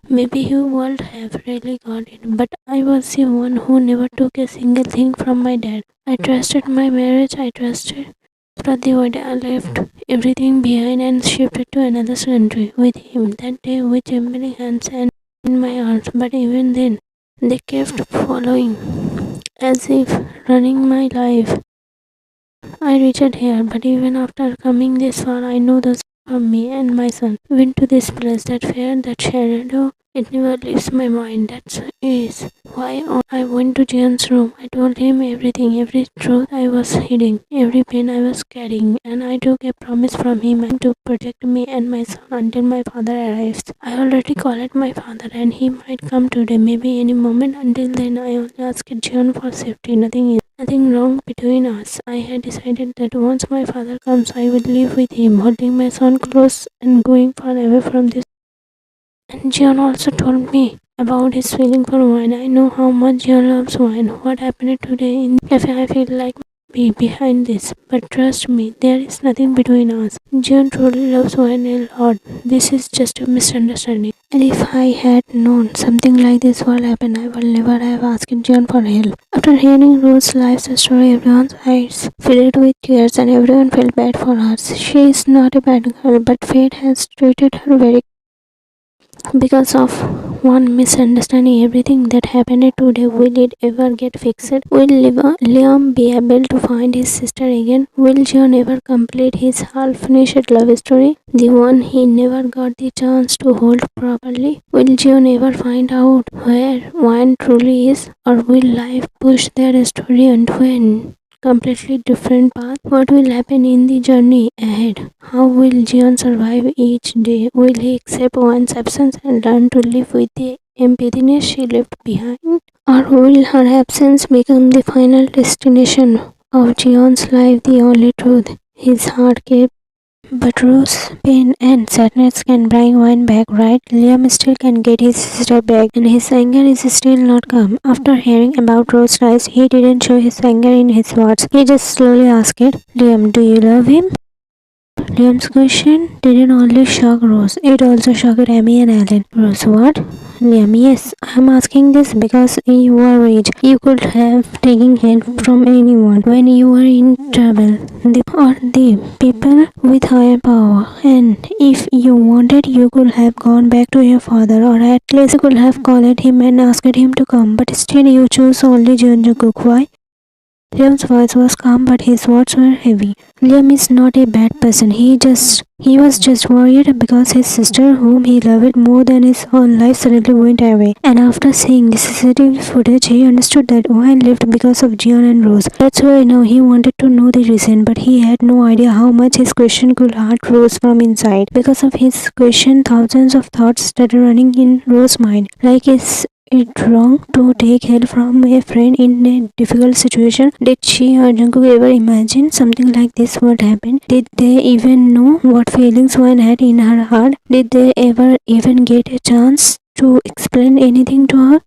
Maybe he would have really got it, but I was the one who never took a single thing from my dad. I trusted my marriage, I trusted. After the wedding, I left everything behind and shifted to another country with him that day with trembling hands and in my arms. But even then, they kept following, as if running my life. I reached here, but even after coming this far, I know those from me and my son went to this place. That fear, that shadow, it never leaves my mind. That is why I went to Jeon's room. I told him everything, every truth I was hiding, every pain I was carrying, and I took a promise from him to protect me and my son until my father arrives. I already called my father, and he might come today, maybe any moment. Until then, I only asked Jeon for safety. Nothing wrong between us. I had decided that once my father comes, I would live with him, holding my son close and going far away from this. And Jeon also told me about his feeling for wine. I know how much Jeon loves wine. What happened today in the cafe, I feel like be behind this. But trust me, there is nothing between us. Jeon truly loves wine a lot. This is just a misunderstanding. And if I had known something like this would happen, I would never have asked Jeon for help. After hearing Rose's life story, everyone's eyes filled with tears and everyone felt bad for her. She is not a bad girl, but fate has treated her very because of one misunderstanding everything that happened today. Will it ever get fixed? Will Liam be able to find his sister again? Will Jeon ever complete his half-finished love story? The one he never got the chance to hold properly? Will Jeon ever find out where Wayne truly is? Or will life push their story onto a completely different path? What will happen in the journey ahead? How will Jeon survive each day? Will he accept one's absence and learn to live with the emptiness she left behind? Or will her absence become the final destination of Jeon's life, the only truth his heart kept? But Rose, pain and sadness can bring one back, right? Liam still can get his sister back, and his anger is still not calm. After hearing about Rose's rise, he didn't show his anger in his words. He just slowly asked, Liam, do you love him? Liam's question didn't only shock Rose, it also shocked Amy and Alan. Rose, what? Liam, yes, I'm asking this because you are rich. You could have taken help from anyone when you were in trouble, the people with higher power. And if you wanted, you could have gone back to your father, or at least you could have called him and asked him to come. But still, you chose only Jungkook. Why? Liam's voice was calm, but his words were heavy. Liam is not a bad person. He was just worried because his sister, whom he loved more than his own life, suddenly went away. And after seeing the CCTV footage, he understood that Wayne left because of Jeon and Rose. That's why now he wanted to know the reason, but he had no idea how much his question could hurt Rose from inside. Because of his question, thousands of thoughts started running in Rose's mind. Like, is it wrong to take help from a friend in a difficult situation? Did she or Jungkook ever imagine something like this would happen? Did they even know what feelings one had in her heart? Did they ever even get a chance to explain anything to her?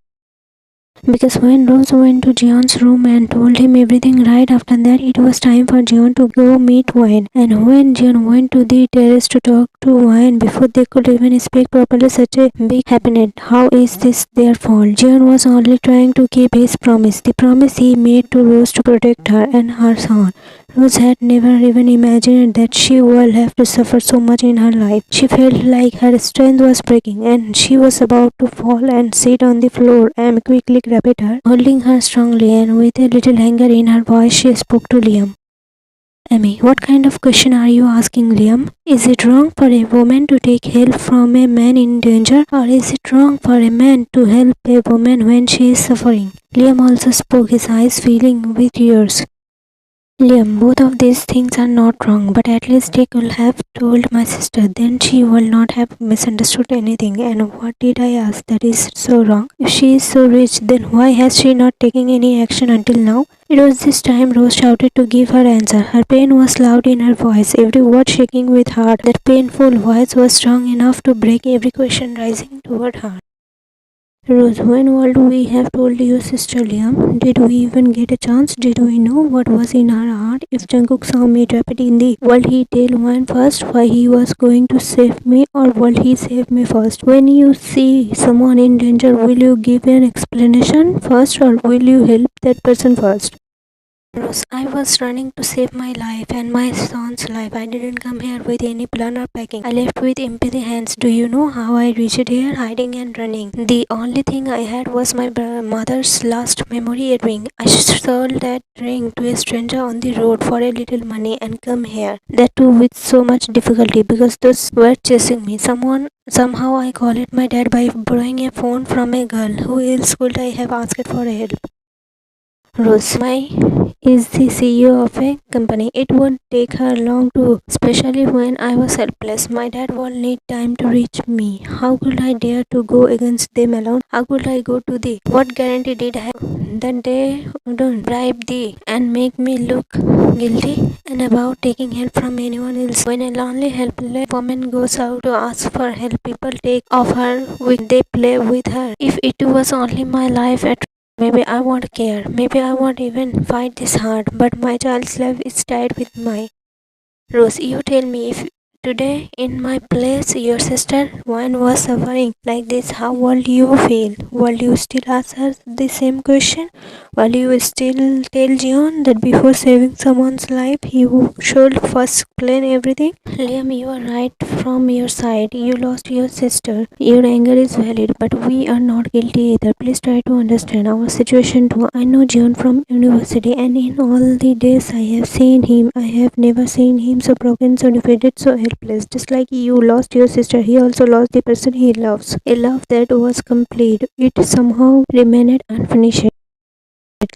Because when Rose went to Jeon's room and told him everything right after that, it was time for Jeon to go meet Wayne. And when Jeon went to the terrace to talk to Wayne before they could even speak properly, such a big happened. How is this their fault? Jeon was only trying to keep his promise, the promise he made to Rose to protect her and her son. Rose had never even imagined that she would have to suffer so much in her life. She felt like her strength was breaking and she was about to fall and sit on the floor. Amy quickly grabbed her, holding her strongly, and with a little anger in her voice, she spoke to Liam. Amy, what kind of question are you asking, Liam? Is it wrong for a woman to take help from a man in danger, or is it wrong for a man to help a woman when she is suffering? Liam also spoke, his eyes filling with tears. Liam, both of these things are not wrong, but at least they could have told my sister. Then she will not have misunderstood anything. And what did I ask that is so wrong? If she is so rich, then why has she not taken any action until now? It was this time Rose shouted to give her answer. Her pain was loud in her voice, every word shaking with heart. That painful voice was strong enough to break every question rising toward her. Rose, when would we have told your sister, Liam? Did we even get a chance? Did we know what was in her heart? If Jungkook saw me trapped in the world, he tell one first why he was going to save me, or will he save me first? When you see someone in danger, will you give an explanation first, or will you help that person first? Rose, I was running to save my life and my son's life. I didn't come here with any plan or packing. I left with empty hands. Do you know how I reached here? Hiding and running. The only thing I had was my mother's last memory, a ring. I sold that ring to a stranger on the road for a little money and come here. That too with so much difficulty because those were chasing me. Somehow I called my dad by borrowing a phone from a girl. Who else could I have asked for help? Rose, is the CEO of a company. It would take her long to, especially when I was helpless. My dad will need time to reach me. How could I dare to go against them alone? How could I go to the? What guarantee did I have that they wouldn't bribe the and make me look guilty? And about taking help from anyone else. When a lonely, helpless woman goes out to ask for help, people take off her wig. They play with her. If it was only my life at maybe I won't care. Maybe I won't even fight this hard. But my child's life is tied with my Rose. You tell me, if today in my place, your sister one was suffering like this. How will you feel? Will you still ask her the same question? Will you still tell Jeon that before saving someone's life, he should first explain everything? Liam, you are right from your side. You lost your sister. Your anger is valid, but we are not guilty either. Please try to understand our situation too. I know Jeon from university, and in all the days I have seen him, I have never seen him so broken, so defeated, so helpless. Just like you lost your sister, he also lost the person he loves. A love that was complete. It somehow remained unfinished.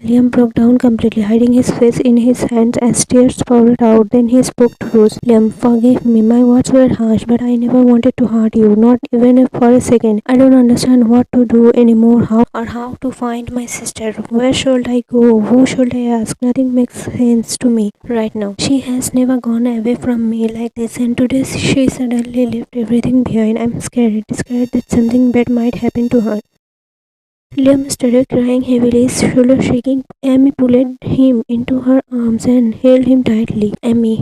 Liam broke down completely, hiding his face in his hands as tears poured out. Then he spoke to Rose. Liam, forgive me. My words were harsh, but I never wanted to hurt you, not even for a second. I don't understand what to do anymore, how to find my sister. Where should I go? Who should I ask? Nothing makes sense to me right now. She has never gone away from me like this, and today she suddenly left everything behind. I'm scared that something bad might happen to her. Liam started crying heavily, his shoulders shaking. Amy pulled him into her arms and held him tightly. Amy,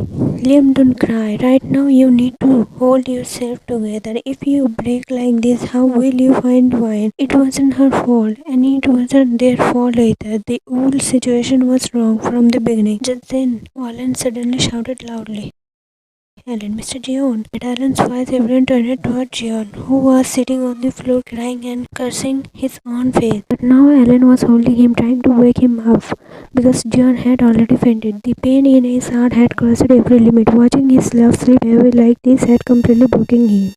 Liam, don't cry. Right now you need to hold yourself together. If you break like this, how will you find wine? It wasn't her fault, and it wasn't their fault either. The whole situation was wrong from the beginning. Just then, Alan suddenly shouted loudly. Alan, Mr. Jeon. At Alan's voice, everyone turned toward Jeon, who was sitting on the floor crying and cursing his own face. But now Alan was holding him, trying to wake him up, because Jeon had already fainted. The pain in his heart had crossed every limit. Watching his love slip away like this had completely broken him.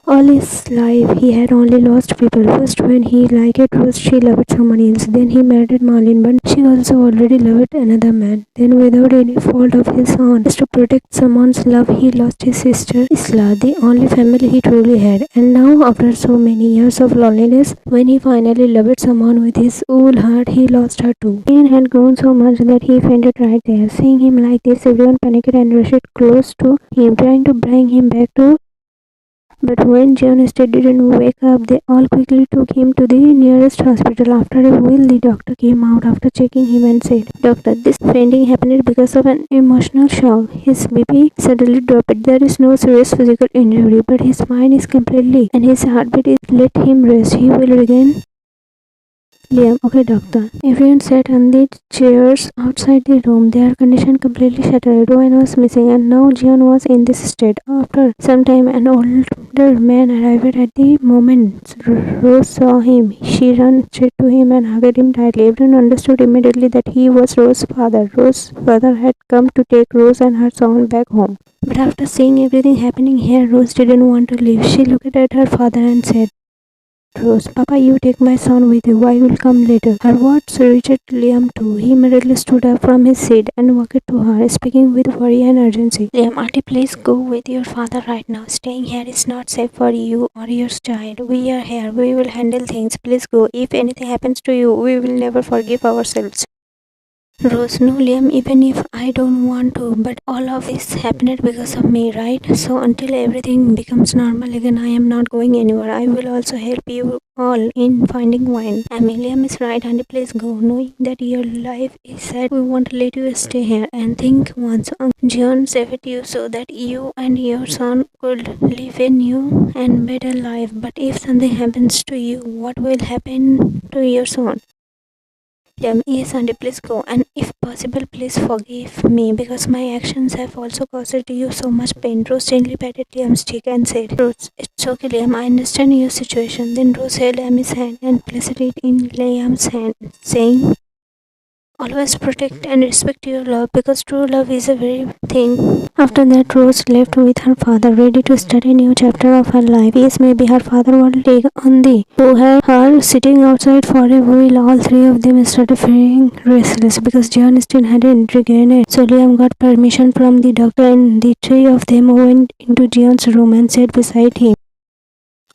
All his life, he had only lost people. First, when he liked Rose, she loved someone else. Then he married Marlene, but she also already loved another man. Then, without any fault of his own, just to protect someone's love, he lost his sister, Isla, the only family he truly had. And now, after so many years of loneliness, when he finally loved someone with his whole heart, he lost her too. Pain had grown so much that he fainted right there. Seeing him like this, everyone panicked and rushed close to him, trying to bring him back to. But when Jeon still didn't wake up, they all quickly took him to the nearest hospital. After a while, the doctor came out after checking him and said, Doctor, this fainting happened because of an emotional shock. His BP suddenly dropped. There is no serious physical injury, but his mind is completely and his heartbeat is let him rest. He will regain. Liam, okay, doctor. Everyone sat on the chairs outside the room, their condition completely shattered. One was missing, and now Jeon was in this state. After some time, an older man arrived at the moment Rose saw him. She ran straight to him and hugged him tightly. Everyone understood immediately that he was Rose's father. Rose's father had come to take Rose and her son back home. But after seeing everything happening here, Rose didn't want to leave. She looked at her father and said, Rose, Papa, you take my son with you. I will come later. Her words reached Liam too. He immediately stood up from his seat and walked to her, speaking with worry and urgency. Liam, Auntie, please go with your father right now. Staying here is not safe for you or your child. We are here. We will handle things. Please go. If anything happens to you, we will never forgive ourselves. Rose, no, Liam, even if I don't want to, but all of this happened because of me, right? So until everything becomes normal again, I am not going anywhere. I will also help you all in finding wine. Liam is right, and please go. Knowing that your life is sad, we won't let you stay here. And think once Jeon saved you so that you and your son could live a new and better life. But if something happens to you, what will happen to your son? Yes, Auntie, please go. And if possible, please forgive me because my actions have also caused you so much pain. Rose gently patted Liam's cheek and said, Rose, it's okay, Liam. I understand your situation. Then Rose held Liam's hand and placed it in Liam's hand, saying, Always protect and respect your love because true love is a very thing. After that, Rose left with her father, ready to start a new chapter of her life. Yes, maybe her father will take on the who had her sitting outside for a while. All three of them started feeling restless because Jeon still hadn't regained. So Liam got permission from the doctor, and the three of them went into Jeon's room and sat beside him.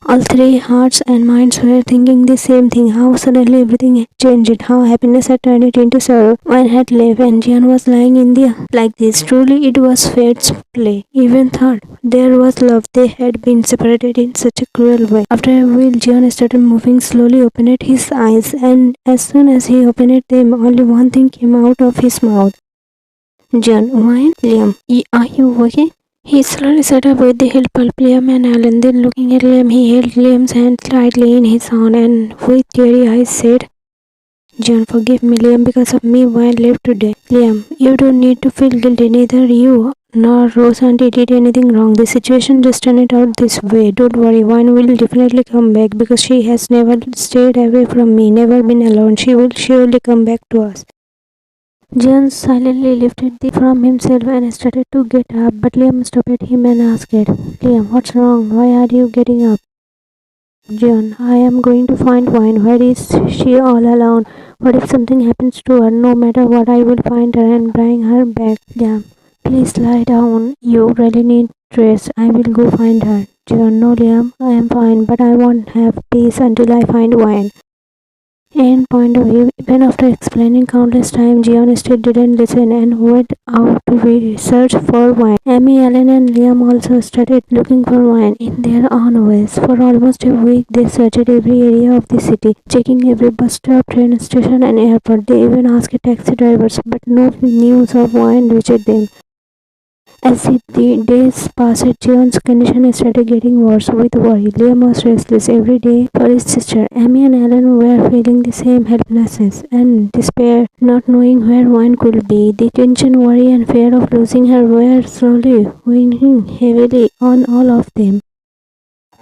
All three hearts and minds were thinking the same thing. How suddenly everything had changed. How happiness had turned it into sorrow. One had left and Jeon was lying in the like this. Truly it was fate's play. Even thought there was love. They had been separated in such a cruel way. After a while, Jeon started moving slowly, opened his eyes, and as soon as he opened them, only one thing came out of his mouth. Jeon, wine? Liam, are you okay? He slowly sat up with the help of Liam and Alan. Then, looking at Liam, he held Liam's hand tightly in his own and with teary eyes said, John, forgive me, Liam, because of me, Wine left today. Liam, you don't need to feel guilty. Neither you nor Rose Auntie did anything wrong. The situation just turned out this way. Don't worry, Wine will definitely come back because she has never stayed away from me, never been alone. She will surely come back to us. John silently lifted from himself and started to get up, but Liam stopped him and asked, Liam, what's wrong? Why are you getting up? John, I am going to find Wine. Where is she all alone? What if something happens to her? No matter what, I will find her and bring her back. Liam, please lie down. You really need rest. I will go find her. John, no, Liam, I am fine, but I won't have peace until I find Wine. In point of view, even after explaining countless times, Jeon still didn't listen and went out to search for Wine. Amy, Ellen, and Liam also started looking for Wine in their own ways. For almost a week, they searched every area of the city, checking every bus stop, train station, and airport. They even asked taxi drivers, but no news of Wine reached them. As the days passed, Jeon's condition started getting worse with worry. Liam was restless every day for his sister. Amy and Alan were feeling the same helplessness and despair, not knowing where Wine could be. The tension, worry, and fear of losing her were slowly weighing heavily on all of them.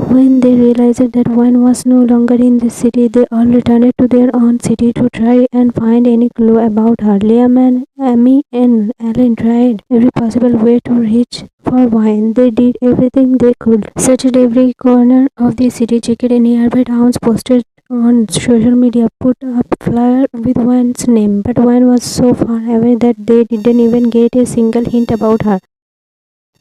When they realized that Wine was no longer in the city, they all returned to their own city to try and find any clue about her. Liam and Amy and Alan tried every possible way to reach for Wine. They did everything they could, searched every corner of the city, checked nearby towns, posted on social media, put up flyer with Wine's name, but Wine was so far away that they didn't even get a single hint about her.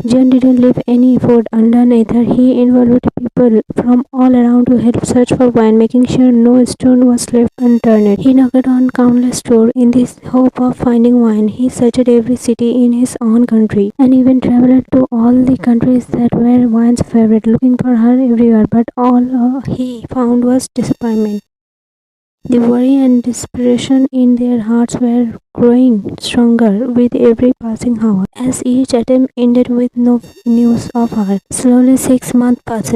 John didn't leave any effort undone either. He involved people from all around to help search for Wine, making sure no stone was left unturned. He knocked on countless doors in the hope of finding Wine. He searched every city in his own country and even traveled to all the countries that were Wine's favorite, looking for her everywhere. But all he found was disappointment. The worry and desperation in their hearts were growing stronger with every passing hour. As each attempt ended with no news of her, slowly 6 months passed.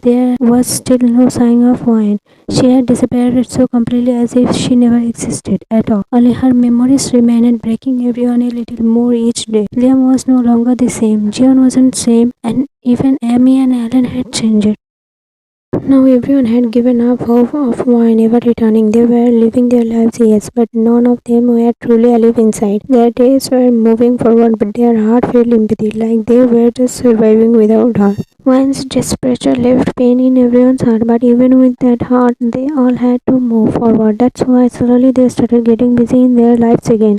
There was still no sign of Wine. She had disappeared so completely as if she never existed at all. Only her memories remained, breaking everyone a little more each day. Liam was no longer the same. Jeon wasn't the same, and even Amy and Alan had changed. Now everyone had given up hope of Wine ever returning. They were living their lives, yes, but none of them were truly alive inside. Their days were moving forward, but their heart felt empty, like they were just surviving without her. Wine's desperation left pain in everyone's heart, but even with that heart, they all had to move forward. That's why slowly they started getting busy in their lives again.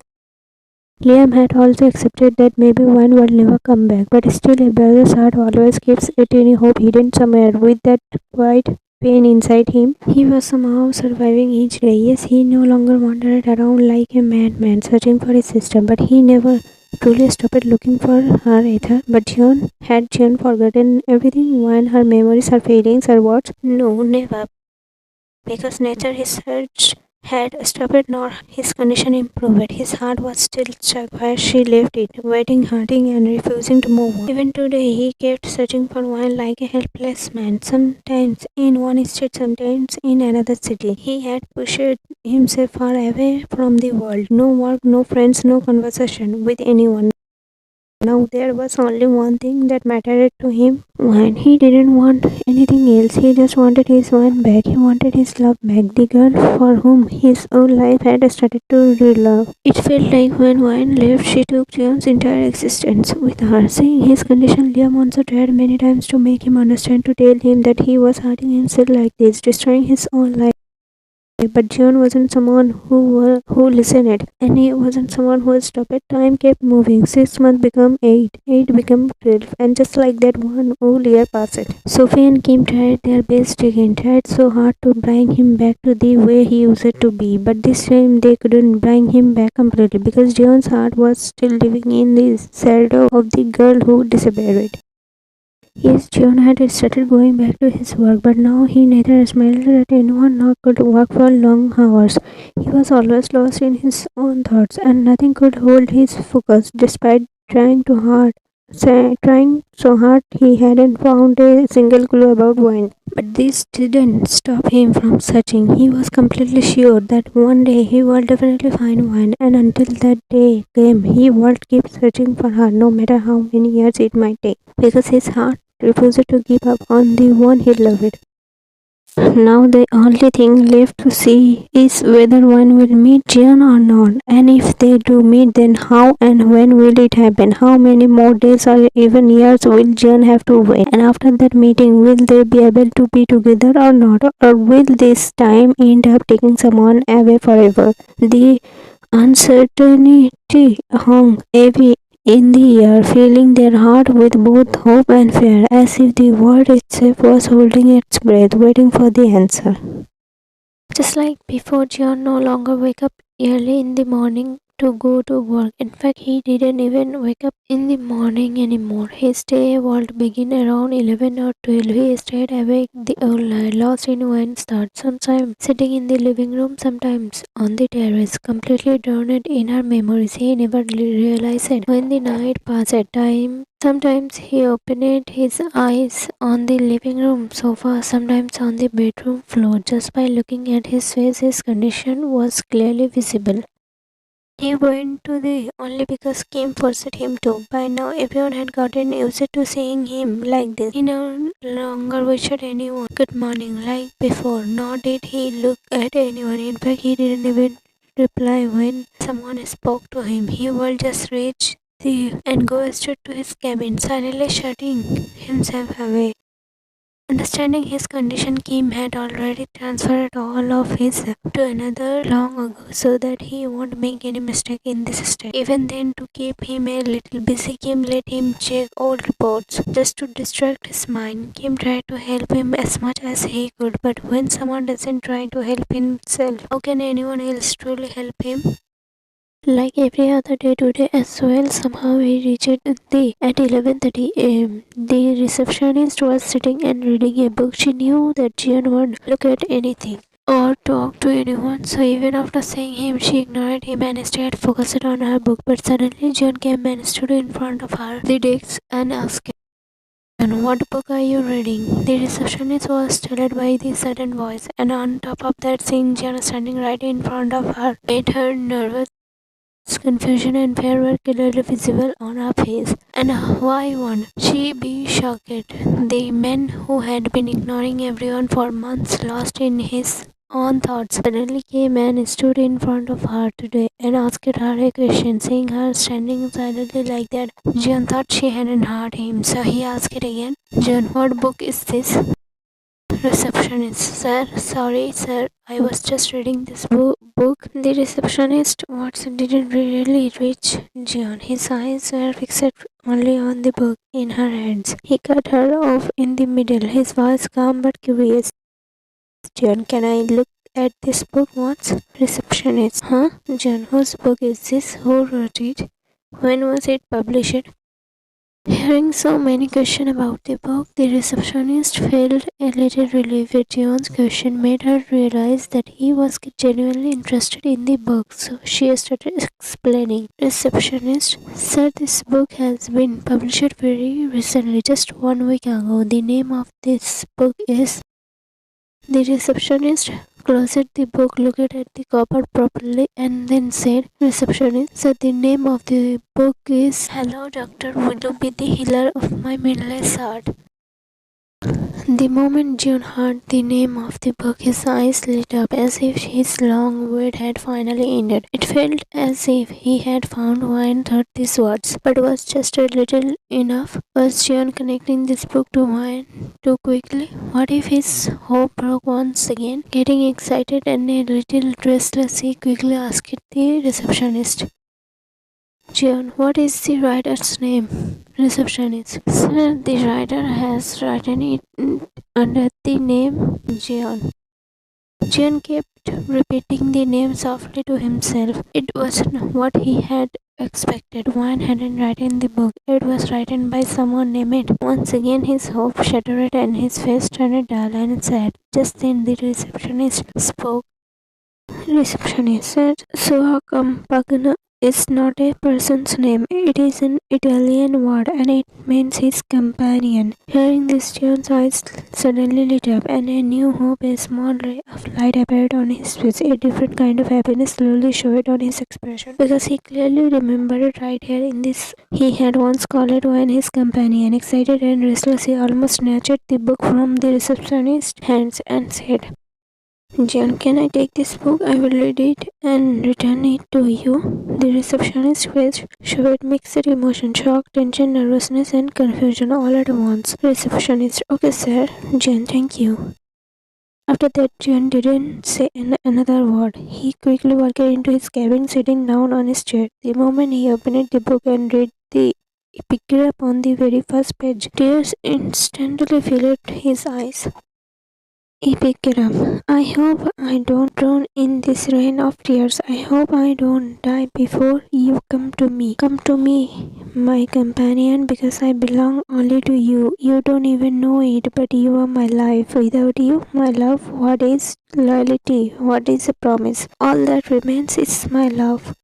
Liam had also accepted that maybe Wine would never come back, but still a brother's heart always keeps a tiny hope hidden somewhere. With that quiet pain inside him, he was somehow surviving each day. Yes, he no longer wandered around like a madman searching for his sister, but he never truly stopped looking for her either. But had Jeon forgotten everything? Wine, her memories, her feelings, her words? No, never. Because nature, his search had stopped nor his condition improved. His heart was still stuck where she left it, waiting, hurting, and refusing to move on. Even today, he kept searching for Wine like a helpless man, sometimes in one state, sometimes in another city. He had pushed himself far away from the world. No work, no friends, no conversation with anyone. Now there was only one thing that mattered to him, Wine. He didn't want anything else. He just wanted his Wine back. He wanted his love back. The girl for whom his whole life had started to relove. It felt like when Wine left, she took Jeon's entire existence with her. Seeing his condition, Liam also tried many times to make him understand, to tell him that he was hurting himself like this, destroying his own life. But Jeon wasn't someone who listened, and he wasn't someone who stopped. Time kept moving. 6 months became 8, 8 became 12, and just like that, one whole year passed. Sophie and Kim tried their best again, tried so hard to bring him back to the way he used to be, but this time they couldn't bring him back completely because Jeon's heart was still living in the shadow of the girl who disappeared. Yes, Jeon had started going back to his work, but now he neither smiled at anyone nor could work for long hours. He was always lost in his own thoughts, and nothing could hold his focus despite trying too hard. trying so hard he hadn't found a single clue about wine. But this didn't stop him from searching. He was completely sure that one day he would definitely find wine, and until that day came, he would keep searching for her, no matter how many years it might take, because his heart refused to give up on the one he loved. Now the only thing left to see is whether one will meet Jeon or not, and if they do meet, then how and when will it happen? How many more days or even years will Jeon have to wait? And after that meeting, will they be able to be together or not? Or will this time end up taking someone away forever? The uncertainty hung heavy in the air, filling their heart with both hope and fear, as if the world itself was holding its breath, waiting for the answer. Just like before, Jeon no longer wake up early in the morning to go to work. In fact, he didn't even wake up in the morning anymore. His day would begin around 11 or 12. He stayed awake the whole night, lost in one's thoughts, sometimes sitting in the living room, sometimes on the terrace, completely drowned in her memories. He never realized it. When the night passed, sometimes he opened his eyes on the living room sofa, sometimes on the bedroom floor. Just by looking at his face, his condition was clearly visible. He went to the only because Kim forced him to. By now, everyone had gotten used to seeing him like this. He no longer wished anyone good morning like before, nor did he look at anyone. In fact, he didn't even reply when someone spoke to him. He would just reach and go straight to his cabin, silently shutting himself away. Understanding his condition, Kim had already transferred all of his to another long ago so that he won't make any mistake in this step. Even then, to keep him a little busy, Kim let him check old reports just to distract his mind. Kim tried to help him as much as he could, but when someone doesn't try to help himself, how can anyone else truly help him? Like every other day today as well, somehow he reached at 11:30 am. The receptionist was sitting and reading a book. She knew that Jeon would look at anything or talk to anyone, so even after seeing him, she ignored him and stayed focused on her book. But suddenly Jeon came and stood in front of her, the desk, and asked, "And what book are you reading?" The receptionist was startled by the sudden voice, and on top of that, seeing Jeon standing right in front of her made her nervous. Confusion and fear were clearly visible on her face. And why won't she be shocked? The man who had been ignoring everyone for months, lost in his own thoughts, suddenly came and stood in front of her today and asked her a question. Seeing her standing silently like that, Jeon thought she hadn't heard him, so he asked it again. "Jeon, what book is this?" Receptionist: "Sir, sorry, sir. I was just reading this book." The receptionist words didn't really reach Jeon. His eyes were fixed only on the book in her hands. He cut her off in the middle, his voice calm but curious. "Jeon, can I look at this book once?" Receptionist: "Huh? Jeon, whose book is this? Who wrote it? When was it published?" Hearing so many questions about the book, the receptionist felt a little relieved. Jeon's question made her realize that he was genuinely interested in the book, so she started explaining. Receptionist: "Sir, this book has been published very recently, just 1 week ago. The name of this book is..." The receptionist closed the book, looked at the cover properly, and then said, "Receptionist, so the name of the book is Hello Doctor, Will You Be the Healer of My Mindless Heart?" The moment Jeon heard the name of the book, his eyes lit up as if his long wait had finally ended. It felt as if he had found wine through these words, but was just a little enough. Was Jeon connecting this book to wine too quickly? What if his hope broke once again? Getting excited and a little restless, he quickly asked the receptionist, "Jeon, what is the writer's name?" Receptionist: "Sir, the writer has written it under the name Jeon." Jeon kept repeating the name softly to himself. It wasn't what he had expected. Wine hadn't written the book. It was written by someone named. Once again his hope shattered and his face turned dull and sad. Just then the receptionist spoke. Receptionist said, "So how come Pagana is not a person's name, it is an Italian word and it means his companion. Hearing this, Jeon's eyes suddenly lit up and a new hope, a small ray of light appeared on his face. A different kind of happiness slowly showed on his expression because he clearly remembered right here in this he had once called Wayne his companion. Excited and restless, he almost snatched the book from the receptionist's hands and said, Jeon, can I take this book? I will read it and return it to you. The receptionist's face showed mixed emotion, shock, tension, nervousness, and confusion all at once. Receptionist, okay, sir. Jeon, thank you. After that, Jeon didn't say another word. He quickly walked into his cabin, sitting down on his chair. The moment he opened the book and read the picked it up on the very first page, tears instantly filled his eyes. He picked it up. I hope I don't drown in this rain of tears. I hope I don't die before you come to me. Come to me, my companion, because I belong only to you. You don't even know it, but you are my life. Without you, my love, what is loyalty? What is a promise? All that remains is my love.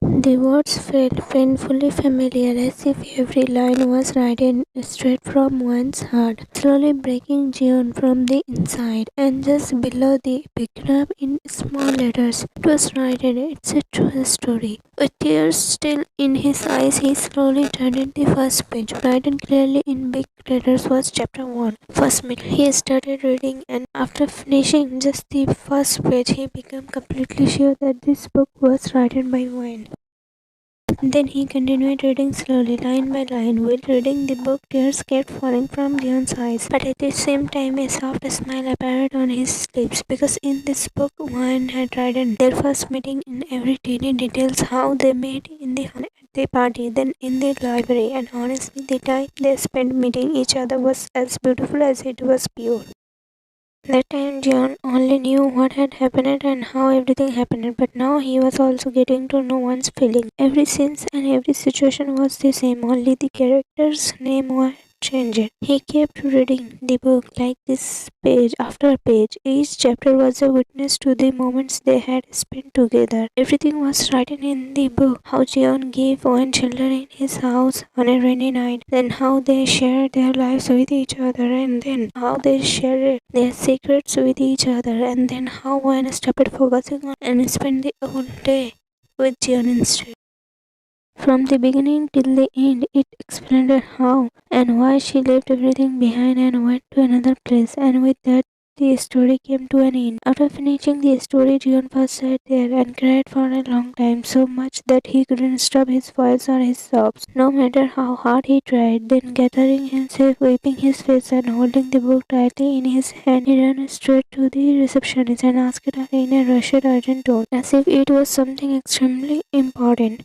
The words felt painfully familiar, as if every line was written straight from one's heart, slowly breaking Jeon from the inside. And just below the picture in small letters, it was written, "It's a true story." With tears still in his eyes, he slowly turned the first page. Written clearly in big letters was chapter 1, first middle. He started reading, and after finishing just the first page, he became completely sure that this book was written by Wayne. Then he continued reading slowly, line by line. While reading the book, tears kept falling from Leon's eyes, but at the same time a soft smile appeared on his lips, because in this book Wayne had written their first meeting in every teeny details, how they met in the hall at the party, then in the library, and honestly the time they spent meeting each other was as beautiful as it was pure. That time Jeon only knew what had happened and how everything happened, but now he was also getting to know one's feeling. Every scene and every situation was the same, only the character's name was changed. He kept reading the book like this, page after page. Each chapter was a witness to the moments they had spent together. Everything was written in the book. How Jeon gave one shelter in his house on a rainy night, then how they shared their lives with each other, and then how they shared their secrets with each other, and then how one stopped focusing on and spent the whole day with Jeon instead. From the beginning till the end, it explained how and why she left everything behind and went to another place, and with that, the story came to an end. After finishing the story, Jeon first sat there and cried for a long time, so much that he couldn't stop his voice or his sobs, no matter how hard he tried. Then, gathering himself, wiping his face, and holding the book tightly in his hand, he ran straight to the receptionist and asked her in a rushed, urgent tone, as if it was something extremely important.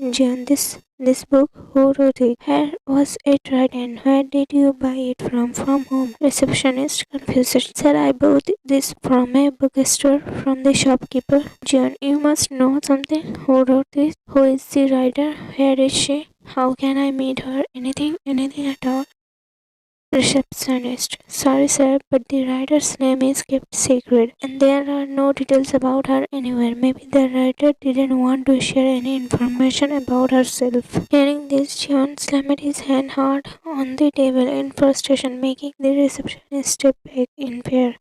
Jeon, this book, who wrote it? Where was it written? Where did you buy it from? From whom? Receptionist confused. Sir, I bought this from a bookstore from the shopkeeper. Jeon, you must know something. Who wrote this? Who is the writer? Where is she? How can I meet her? Anything at all? Receptionist. Sorry, sir, but the writer's name is kept secret, and there are no details about her anywhere. Maybe the writer didn't want to share any information about herself. Hearing this, John slammed his hand hard on the table in frustration, making the receptionist step back in fear.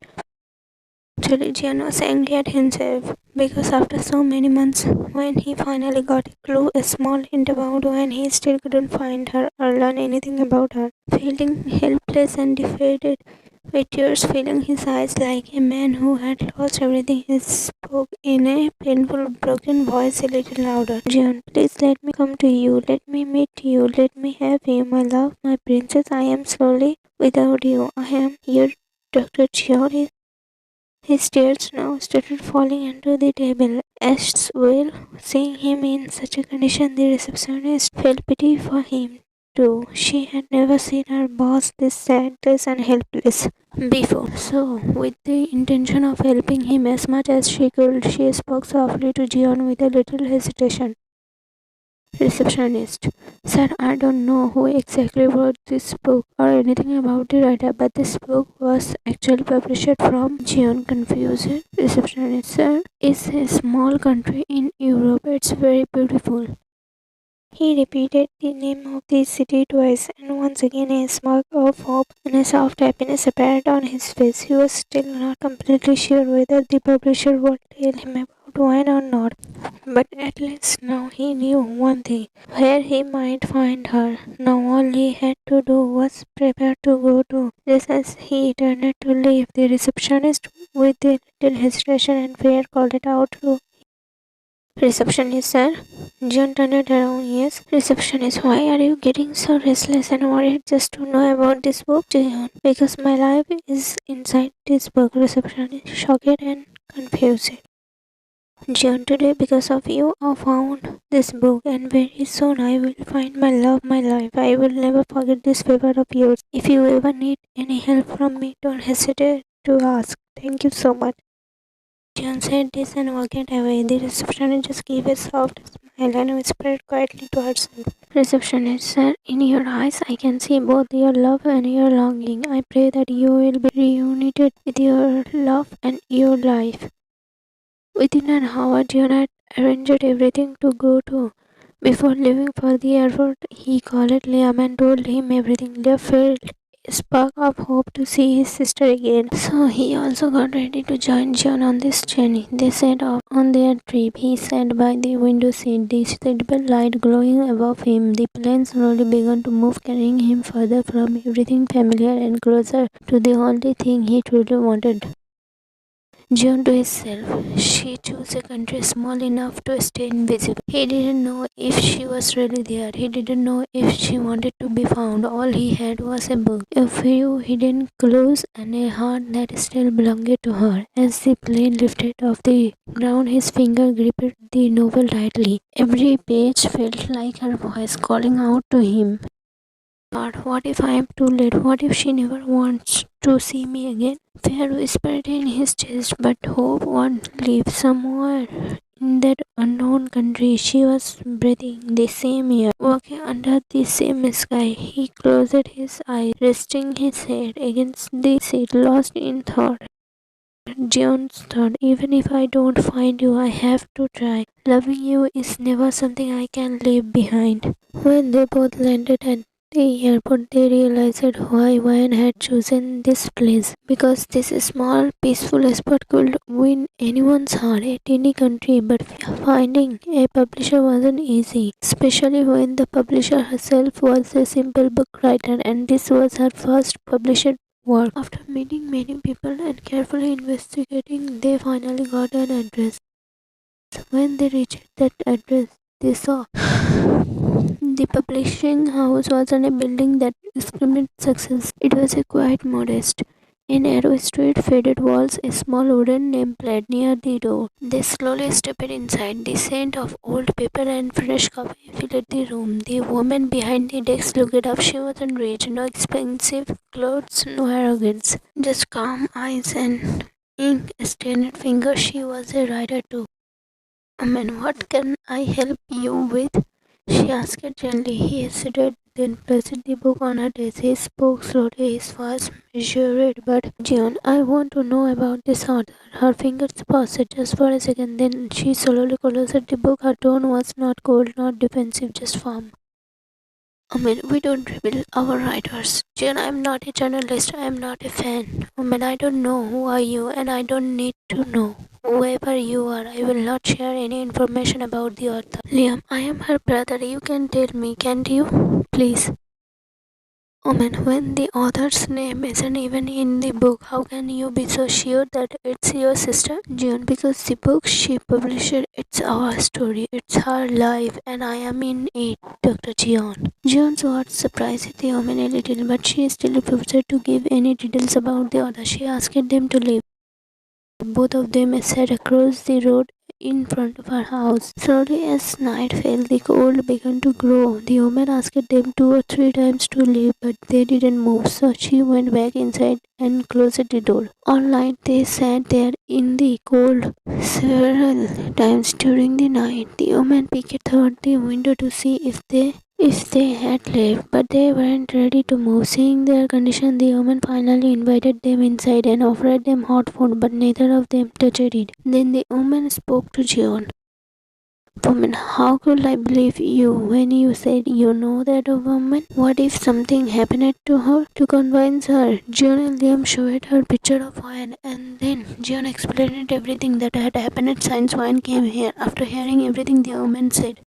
Actually, Jeon was angry at himself because after so many months, when he finally got a clue, a small hint about when he still couldn't find her or learn anything about her. Feeling helpless and defeated, with tears filling his eyes like a man who had lost everything, he spoke in a painful, broken voice a little louder. Jeon, please let me come to you. Let me meet you. Let me have you, my love, my princess. I am slowly without you. I am your Dr. Jeon. His tears now started falling onto the table. As well, seeing him in such a condition, the receptionist felt pity for him too. She had never seen her boss this sadless and helpless before. So, with the intention of helping him as much as she could, she spoke softly to Jeon with a little hesitation. Receptionist. Sir, I don't know who exactly wrote this book or anything about the writer, but this book was actually published from Jeon. Confused. Receptionist. Sir, it's a small country in Europe. It's very beautiful. He repeated the name of the city twice, and once again a smirk of hope and a soft happiness appeared on his face. He was still not completely sure whether the publisher would tell him about wine or not, but at least now he knew one thing, where he might find her. Now all he had to do was prepare to go to. Just as he turned to leave, the receptionist, with a little hesitation and fear, called it out to receptionist, sir. John turned around. Yes, receptionist. Why are you getting so restless and worried just to know about this book, John? Because my life is inside this book. Receptionist, shocked and confused. John, today because of you I found this book, and very soon I will find my love, my life. I will never forget this favor of yours. If you ever need any help from me, don't hesitate to ask. Thank you so much. John said this and walked away. The receptionist just gave a soft smile and whispered quietly to herself. Receptionist, sir, in your eyes I can see both your love and your longing. I pray that you will be reunited with your love and your life. Within an hour, Jeon had arranged everything to go to. Before leaving for the airport, he called Liam and told him everything. Liam felt a spark of hope to see his sister again. So he also got ready to join Jeon on this journey. They set off on their trip. He sat by the window seat, the seatbelt light glowing above him. The plane slowly began to move, carrying him further from everything familiar and closer to the only thing he truly wanted. Jeon to himself, she chose a country small enough to stay invisible. He didn't know if she was really there. He didn't know if she wanted to be found. All he had was a book, a few hidden clues, and a heart that still belonged to her. As the plane lifted off the ground, his finger gripped the novel tightly. Every page felt like her voice calling out to him. God, what if I am too late? What if she never wants to see me again? Fear whispered in his chest, but hope won't leave. Somewhere in that unknown country, she was breathing the same air, walking under the same sky. He closed his eyes, resting his head against the seat, lost in thought. Jeon's thought, even if I don't find you, I have to try. Loving you is never something I can leave behind. When they both landed at the airport, they realized why Wayne had chosen this place. Because this small, peaceful spot could win anyone's heart at any country, but finding a publisher wasn't easy, especially when the publisher herself was a simple book writer and this was her first published work. After meeting many people and carefully investigating, they finally got an address. When they reached that address, they saw the publishing house wasn't a building that screamed success. It was a quiet, modest, a narrow street, faded walls, a small wooden nameplate near the door. They slowly stepped inside. The scent of old paper and fresh coffee filled the room. The woman behind the desk looked up. She wasn't rich, no expensive clothes, no arrogance, just calm eyes and ink-stained fingers. She was a writer too. Man, what can I help you with? She asked gently. He hesitated, then placed the book on her desk. He spoke slowly, his voice measured. But Jeon, I want to know about this author. Her fingers paused just for a second, then she slowly closed the book. Her tone was not cold, not defensive, just firm. We don't reveal our writers. Jeon, I'm not a journalist. I'm not a fan. I don't know who are you, and I don't need to know. Whoever you are, I will not share any information about the author. Liam, I am her brother. You can tell me, can't you? Please. When the author's name isn't even in the book, how can you be so sure that it's your sister? Jeon, because the book she published, it's our story, it's her life, and I am in it, Dr. Jeon. Jeon's words surprised the woman a little, but she still refused to give any details about the author. She asked them to leave. Both of them sat across the road in front of her house. Slowly, as night fell, the cold began to grow. The woman asked them 2 or 3 times to leave, but they didn't move, so she went back inside and closed the door. All night they sat there in the cold. Several times during the night, the woman peeked through the window to see if they had left, but they weren't ready to move. Seeing their condition, the woman finally invited them inside and offered them hot food, but neither of them touched it. Then the woman spoke to Jeon. Woman, how could I believe you when you said you know that a woman? What if something happened to her? To convince her, Jeon and Liam showed her picture of Wyan, and then Jeon explained everything that had happened since Wyan came here. After hearing everything, the woman said,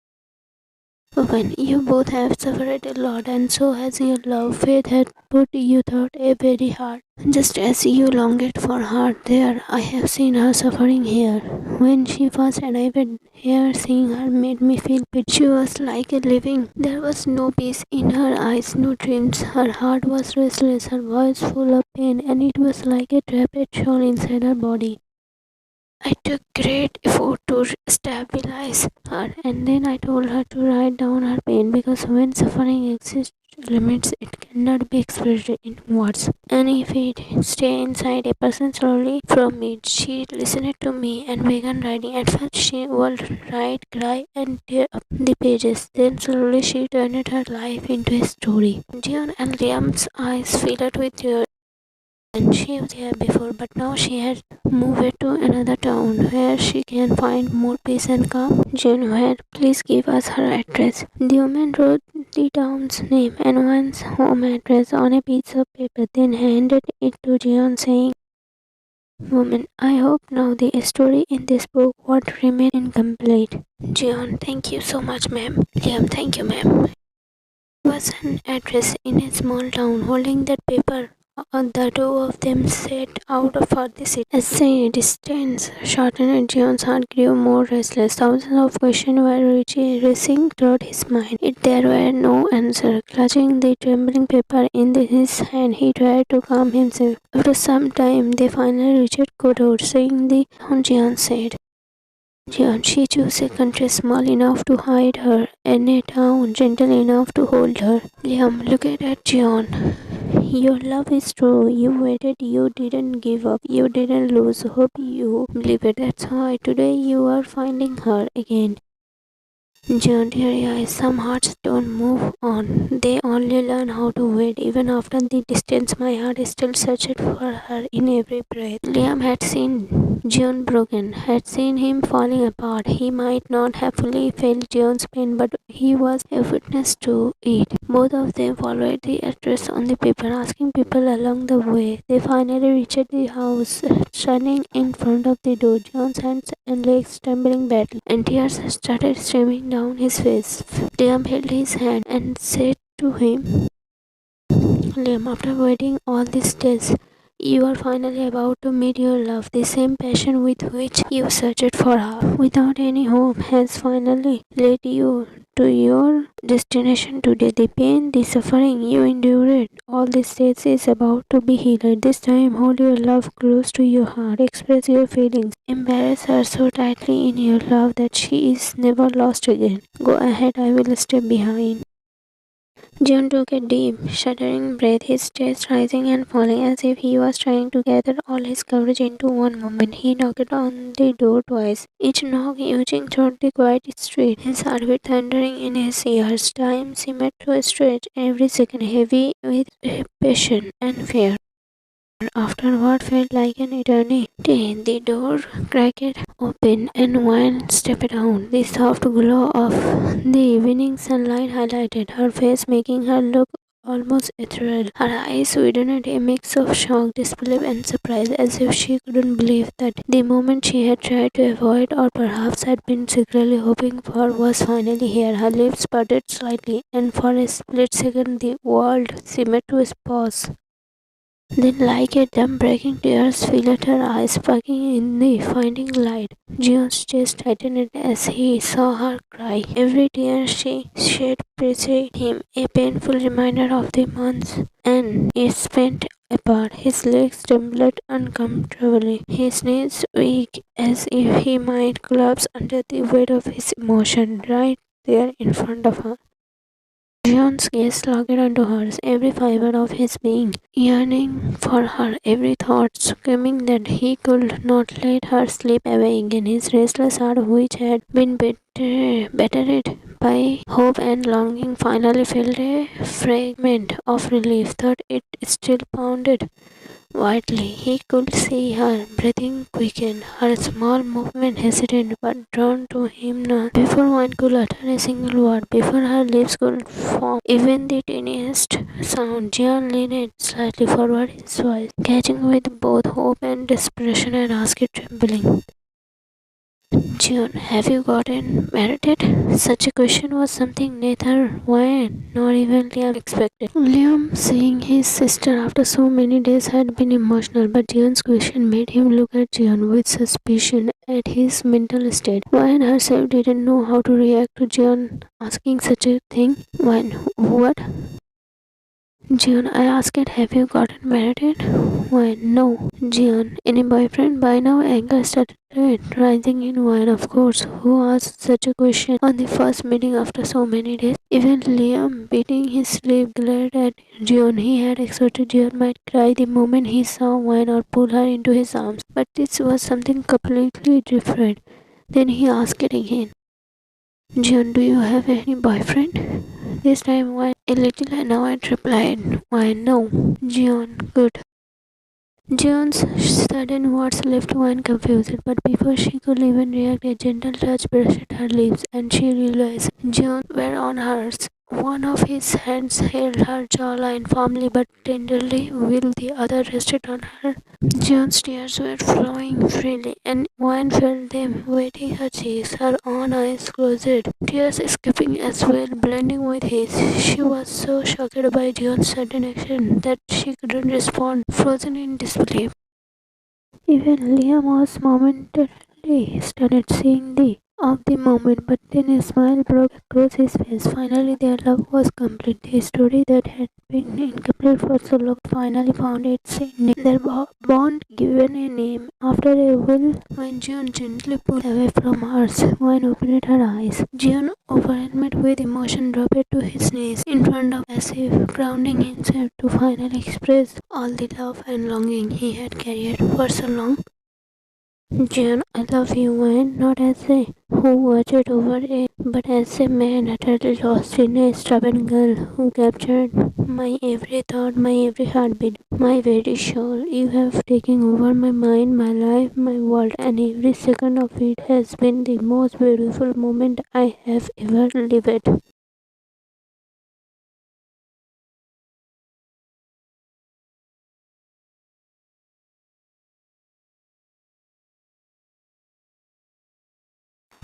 Woman, you both have suffered a lot, and so has your love. Faith had put you through a very hard. Just as you longed for her there, I have seen her suffering here. When she first arrived here, seeing her made me feel pity. She was like a living. There was no peace in her eyes, no dreams. Her heart was restless, her voice full of pain, and it was like a trapped soul inside her body. I took great effort to stabilize her, and then I told her to write down her pain, because when suffering exists limits, it cannot be expressed in words. And if it stay inside a person slowly from it, she listened to me and began writing. At first she would write, cry, and tear up the pages. Then slowly she turned her life into a story. Jeon and Liam's eyes filled with tears. And she was here before, but now she had moved to another town where she can find more peace and calm. Jeon, where? Please give us her address. The woman wrote the town's name and one's home address on a piece of paper, then handed it to Jeon, saying, Woman, I hope now the story in this book won't remain incomplete. Jeon, thank you so much, ma'am. Liam, thank you, ma'am. It was an address in a small town. Holding that paper, the two of them set out for the city. As the distance shortened, Jeon's heart grew more restless. Thousands of questions were racing through his mind. Yet there were no answers. Clutching the trembling paper in his hand, he tried to calm himself. After some time, they finally reached Kodor. Seeing the town, Jeon said, Jeon, she chose a country small enough to hide her, and a town gentle enough to hold her. Liam looked at Jeon. Your love is true. You waited, you didn't give up, you didn't lose hope, you believed. That's why today you are finding her again. Jeon, dear eyes, some hearts don't move on. They only learn how to wait. Even after the distance, my heart is still searching for her in every breath. Liam had seen Jeon broken, had seen him falling apart. He might not have fully felt Jeon's pain, but he was a witness to it. Both of them followed the address on the paper, asking people along the way. They finally reached the house. Standing in front of the door, Jeon's hands and legs trembling badly, and tears started streaming down his face. Liam held his hand and said to him, Liam, after waiting all these days, you are finally about to meet your love. The same passion with which you searched for her, without any hope, has finally led you to your destination today. The pain, the suffering you endured all these days is about to be healed. This time, hold your love close to your heart. Express your feelings. Embrace her so tightly in your love that she is never lost again. Go ahead, I will stay behind. Jeon took a deep, shuddering breath, his chest rising and falling as if he was trying to gather all his courage into one moment. He knocked on the door twice, each knock edging through the quiet street, his heartbeat thundering in his ears. Time seemed to stretch, every second heavy with passion and fear. After what felt like an eternity, the door cracked open and one stepped out. The soft glow of the evening sunlight highlighted her face, making her look almost ethereal. Her eyes widened, a mix of shock, disbelief, and surprise, as if she couldn't believe that the moment she had tried to avoid, or perhaps had been secretly hoping for, was finally here. Her lips parted slightly, and for a split second the world seemed to pause. Then, like a dumb-breaking tears filled her eyes, sparking in the finding light. Jeon's chest tightened as he saw her cry. Every tear she shed preceded him, a painful reminder of the months and years spent apart. His legs trembled uncomfortably. His knees weak as if he might collapse under the weight of his emotion right there in front of her. Jeon's gaze locked onto hers, every fiber of his being yearning for her, every thought screaming that he could not let her slip away again. His restless heart, which had been battered by hope and longing, finally felt a fragment of relief, thought it still pounded wildly. He could see her breathing quicken, her small movement hesitant but drawn to him now. Before one could utter a single word, before her lips could form even the tiniest sound, Jeon leaned slightly forward, his voice catching with both hope and desperation, and asked trembling, "Jeon, have you gotten married yet?" Such a question was something neither Wayne nor even Liam expected. Liam, seeing his sister after so many days, had been emotional, but Jeon's question made him look at Jeon with suspicion at his mental state. Wayne herself didn't know how to react to Jeon asking such a thing. Wayne, what? Jeon, I asked, have you gotten married yet? Why, no. Jeon, any boyfriend? By now, anger started rising in Wayne. Of course, who asked such a question on the first meeting after so many days? Even Liam, beating his lip, glared at Jeon. He had expected Jeon might cry the moment he saw Wayne or pull her into his arms. But this was something completely different. Then he asked it again. Jeon, do you have any boyfriend? This time Wayne a little annoyed replied, "Why no." Jeon, good. Jeon's sudden words left Wayne confused, but before she could even react, a gentle touch brushed her lips, and she realized Jeon were on hers. One of his hands held her jawline firmly but tenderly, while the other rested on her. Jeon's tears were flowing freely, and Wayne felt them wetting her cheeks. Her own eyes closed, tears escaping as well, blending with his. She was so shocked by Jeon's sudden action that she couldn't respond, frozen in disbelief. Even Liam was momentarily stunned, seeing the of the moment, but then a smile broke across his face. Finally, their love was complete. The story that had been incomplete for so long finally found its ending. Their bond given a name after a will when Jeon gently pulled away from hers. When opened her eyes, Jeon, overwhelmed with emotion, dropped to his knees in front of as if grounding himself to finally express all the love and longing he had carried for so long. Jeon, I love you, Wayne, not as a who watched over it, but as a man utterly lost in a stubborn girl who captured my every thought, my every heartbeat, my very soul. You have taken over my mind, my life, my world, and every second of it has been the most beautiful moment I have ever lived.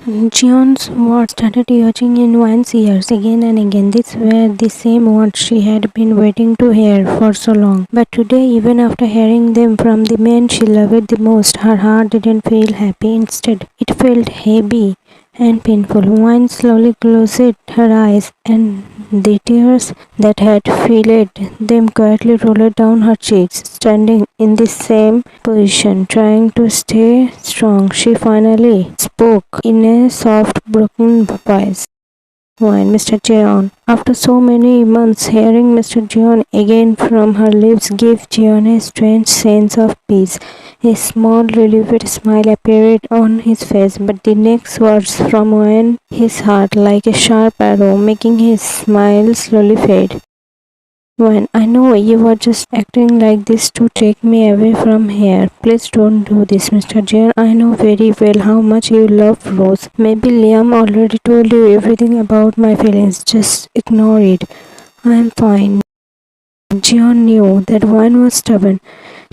Jeon's words started echoing in Wan's ears again and again. These were the same words she had been waiting to hear for so long. But today, even after hearing them from the man she loved the most, her heart didn't feel happy. Instead, it felt heavy and painful. Wan slowly closed her eyes, and the tears that had filled them quietly rolled down her cheeks. Standing in the same position, trying to stay strong, she finally spoke in a soft, broken voice. When Mr. Jeon, after so many months, hearing Mr. Jeon again from her lips gave Jeon a strange sense of peace. A small, relieved smile appeared on his face, but the next words from Wayne his heart like a sharp arrow, making his smile slowly fade. When I know you were just acting like this to take me away from here. Please don't do this, Mr. Jeon. I know very well how much you love Rose. Maybe Liam already told you everything about my feelings. Just ignore it. I'm fine. Jeon knew that Wayne was stubborn.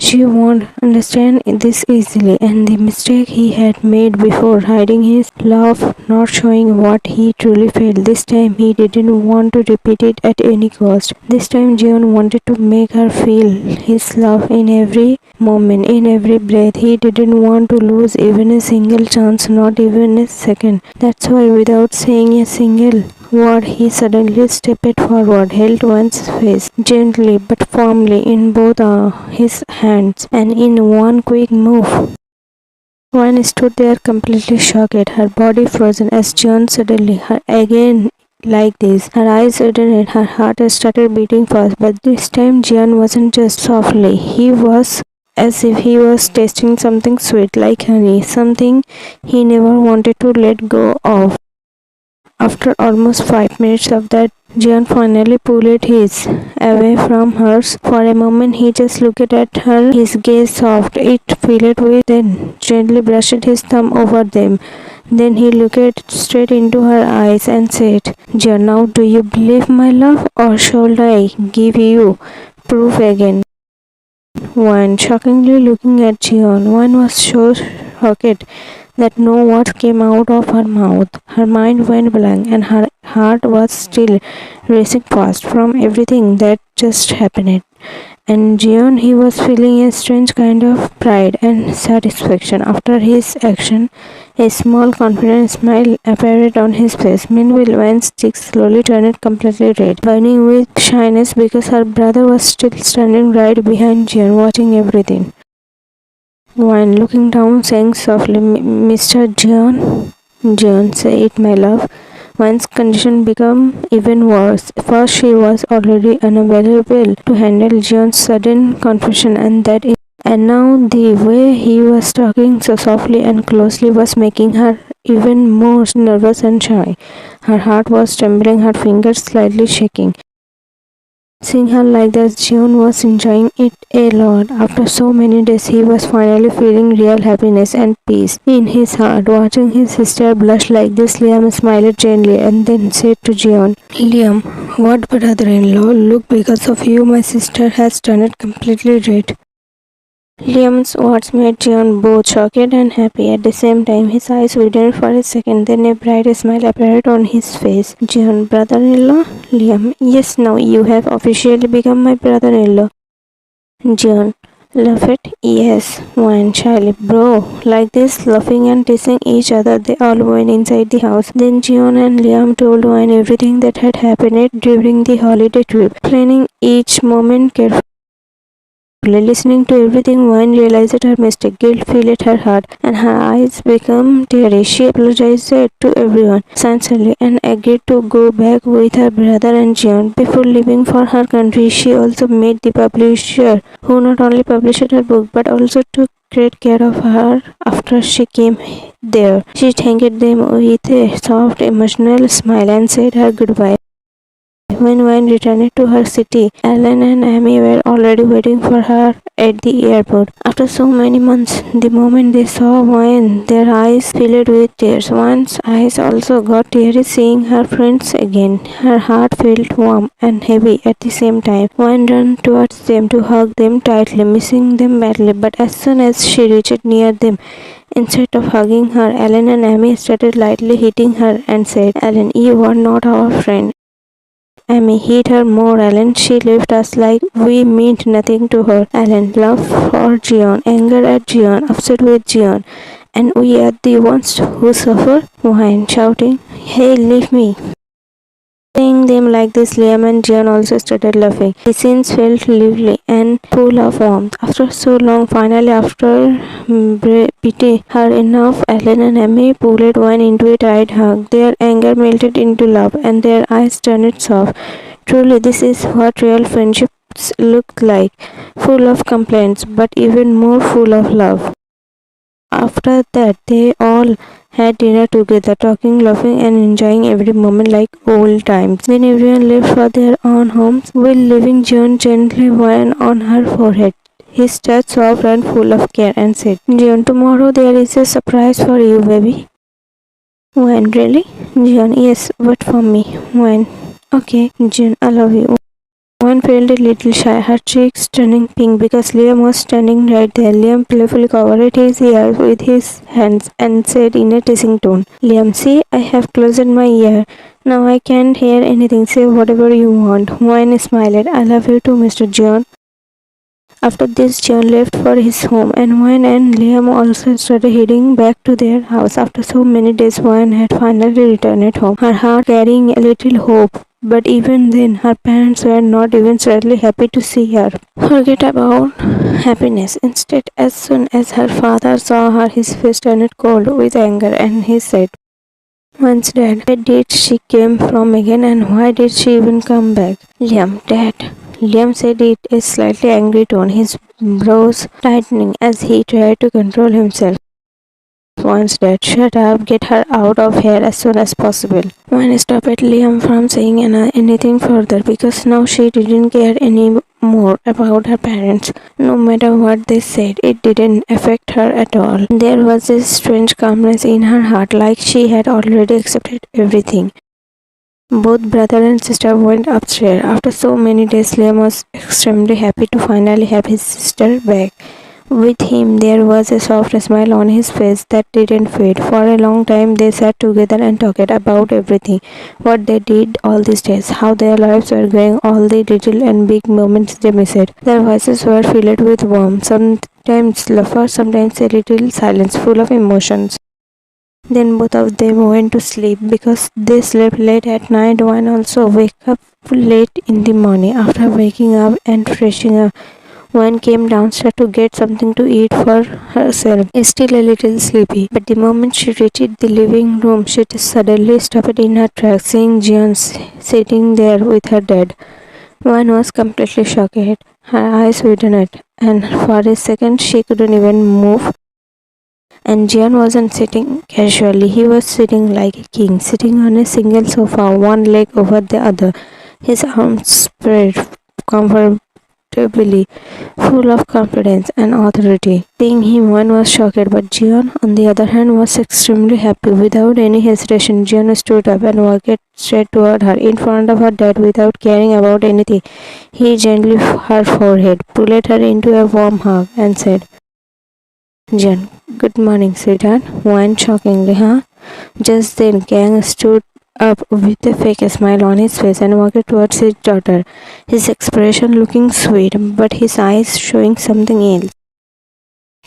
She won't understand this easily, and the mistake he had made before, hiding his love, not showing what he truly felt. This time he didn't want to repeat it at any cost. This time Jeon wanted to make her feel his love in every moment, in every breath. He didn't want to lose even a single chance, not even a second. That's why, without saying a single war, he suddenly stepped forward, held Wan's face gently but firmly in both his hands, and in one quick move, Wan stood there completely shocked, her body frozen as Jeon suddenly, her again like this. Her eyes reddened, her heart started beating fast, but this time Jeon wasn't just softly, he was as if he was tasting something sweet like honey, something he never wanted to let go of. After almost 5 minutes of that, Jeon finally pulled his away from hers. For a moment he just looked at her, his gaze soft, it filled with, then gently brushed his thumb over them. Then he looked straight into her eyes and said, Jeon, now do you believe my love, or shall I give you proof again? One shockingly looking at Jeon, one was so shocked that no words came out of her mouth. Her mind went blank and her heart was still racing fast from everything that just happened. And Jeon, he was feeling a strange kind of pride and satisfaction after his action. A small confident smile appeared on his face. Meanwhile, Wan's cheeks slowly turned completely red, burning with shyness because her brother was still standing right behind Jeon, watching everything. Wan, looking down, saying softly, Mr. Jeon. Jeon, say it, my love. Wan's condition became even worse. First, she was already unavailable to handle Jeon's sudden confession, and now the way he was talking so softly and closely was making her even more nervous and shy. Her heart was trembling, her fingers slightly shaking. Seeing her like that, Jeon was enjoying it a lot. After so many days, he was finally feeling real happiness and peace in his heart. Watching his sister blush like this, Liam smiled gently and then said to Jeon, Liam, what brother-in-law? Look, because of you, my sister has turned completely red. Liam's words made Jeon both shocked and happy at the same time. His eyes widened for a second, then a bright smile appeared on his face. Jeon, brother-in-law? Liam, yes, now you have officially become my brother-in-law. Jeon, laughed, yes, one shyly. Bro, like this, laughing and teasing each other, they all went inside the house. Then Jeon and Liam told Wan everything that had happened during the holiday trip, planning each moment carefully. Listening to everything, Wan realized her mistake. Guilt filled her heart, and her eyes became teary. She apologized to everyone sincerely and agreed to go back with her brother and Jeon. Before leaving for her country, she also met the publisher, who not only published her book but also took great care of her after she came there. She thanked them with a soft, emotional smile and said her goodbye. When Wan returned to her city, Alan and Amy were already waiting for her at the airport. After so many months, the moment they saw Wan, their eyes filled with tears. Wan's eyes also got teary seeing her friends again. Her heart felt warm and heavy at the same time. Wan ran towards them to hug them tightly, missing them badly. But as soon as she reached near them, instead of hugging her, Alan and Amy started lightly hitting her and said, Alan, you are not our friend. Amy hit her more. Alan, she left us like we meant nothing to her. Alan, love for Jeon, anger at Jeon, upset with Jeon, and we are the ones who suffer. Wine shouting, hey, leave me. Seeing them like this, Liam and Jeon also started laughing. The scenes felt lively and full of warmth. After so long, finally after beating her enough, Alan and Amy pulled one into a tight hug. Their anger melted into love and their eyes turned soft. Truly, this is what real friendships look like. Full of complaints, but even more full of love. After that, they all had dinner together, talking, laughing, and enjoying every moment like old times. Then everyone left for their own homes, while leaving Jeon gently wine on her forehead. His touch soft and full of care, and said, Jeon, tomorrow there is a surprise for you, baby. When, really? Jeon, yes, but for me. When? Okay, Jeon, I love you. One felt a little shy, her cheeks turning pink because Liam was standing right there. Liam playfully covered his ears with his hands and said in a teasing tone, Liam, see, I have closed my ear. Now I can't hear anything. Say whatever you want. Wine smiled. I love you too, Mr. Jeon. After this, Jeon left for his home, and Wayne and Liam also started heading back to their house. After so many days, Wayne had finally returned at home, her heart carrying a little hope. But even then, her parents were not even slightly happy to see her. Forget about happiness. Instead, as soon as her father saw her, his face turned cold with anger, and he said, "Once dead, where did she came from again, and why did she even come back?" "Liam, Dad," Liam said in a slightly angry tone, his brows tightening as he tried to control himself. "Once dead, shut up, get her out of here as soon as possible." One stopped Liam from saying anything further because now she didn't care any more about her parents. No matter what they said, it didn't affect her at all. There was a strange calmness in her heart, like she had already accepted everything. Both brother and sister went upstairs. After so many days, Liam was extremely happy to finally have his sister back. With him, there was a soft smile on his face that didn't fade. For a long time, they sat together and talked about everything. What they did all these days, how their lives were going, all the little and big moments they missed. Their voices were filled with warmth, sometimes laughter, sometimes a little silence full of emotions. Then both of them went to sleep because they slept late at night. One also wake up late in the morning. After waking up and freshing up, one came downstairs to get something to eat for herself, still a little sleepy. But the moment she reached the living room, she suddenly stopped in her tracks, seeing Jeon sitting there with her dad. One was completely shocked. Her eyes widened, and for a second she couldn't even move. And Jeon wasn't sitting casually, he was sitting like a king, sitting on a single sofa, one leg over the other, his arms spread comfortably, full of confidence and authority. Seeing him, one was shocked, but Jeon, on the other hand, was extremely happy. Without any hesitation, Jeon stood up and walked straight toward her, in front of her dad, without caring about anything. He gently her forehead, pulled her into a warm hug, and said, "Jen, good morning, sweetheart." Went shockingly, huh? Just then, Kang stood up with a fake smile on his face and walked towards his daughter, his expression looking sweet, but his eyes showing something else.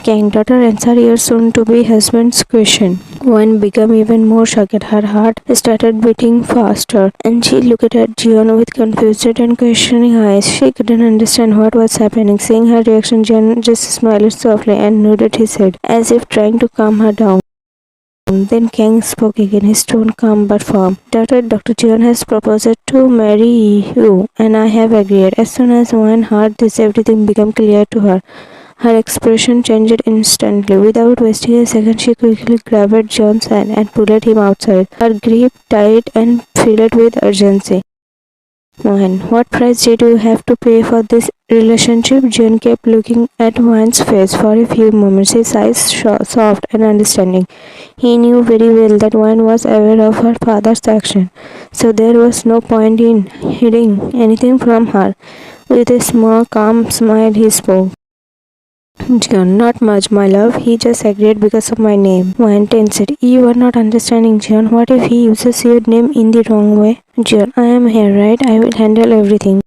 "Kang, daughter, answer your soon-to-be husband's question." Wan became even more shocked. Her heart started beating faster, and she looked at Jeon with confused and questioning eyes. She couldn't understand what was happening. Seeing her reaction, Jeon just smiled softly and nodded his head, as if trying to calm her down. Then Kang spoke again, his tone calm but firm. "Daughter, Dr. Jeon has proposed to marry you, and I have agreed." As soon as Wan heard this, everything became clear to her. Her expression changed instantly. Without wasting a second, she quickly grabbed John's hand and pulled him outside, her grip tight and filled with urgency. "Mohan, what price did you have to pay for this relationship?" John kept looking at Juan's face for a few moments, his eyes soft and understanding. He knew very well that Juan was aware of her father's action, so there was no point in hiding anything from her. With a small, calm smile, he spoke. "John, not much, my love. He just agreed because of my name." Juan tensed. "You are not understanding, John. What if he uses your name in the wrong way?" "John, I am here, right? I will handle everything."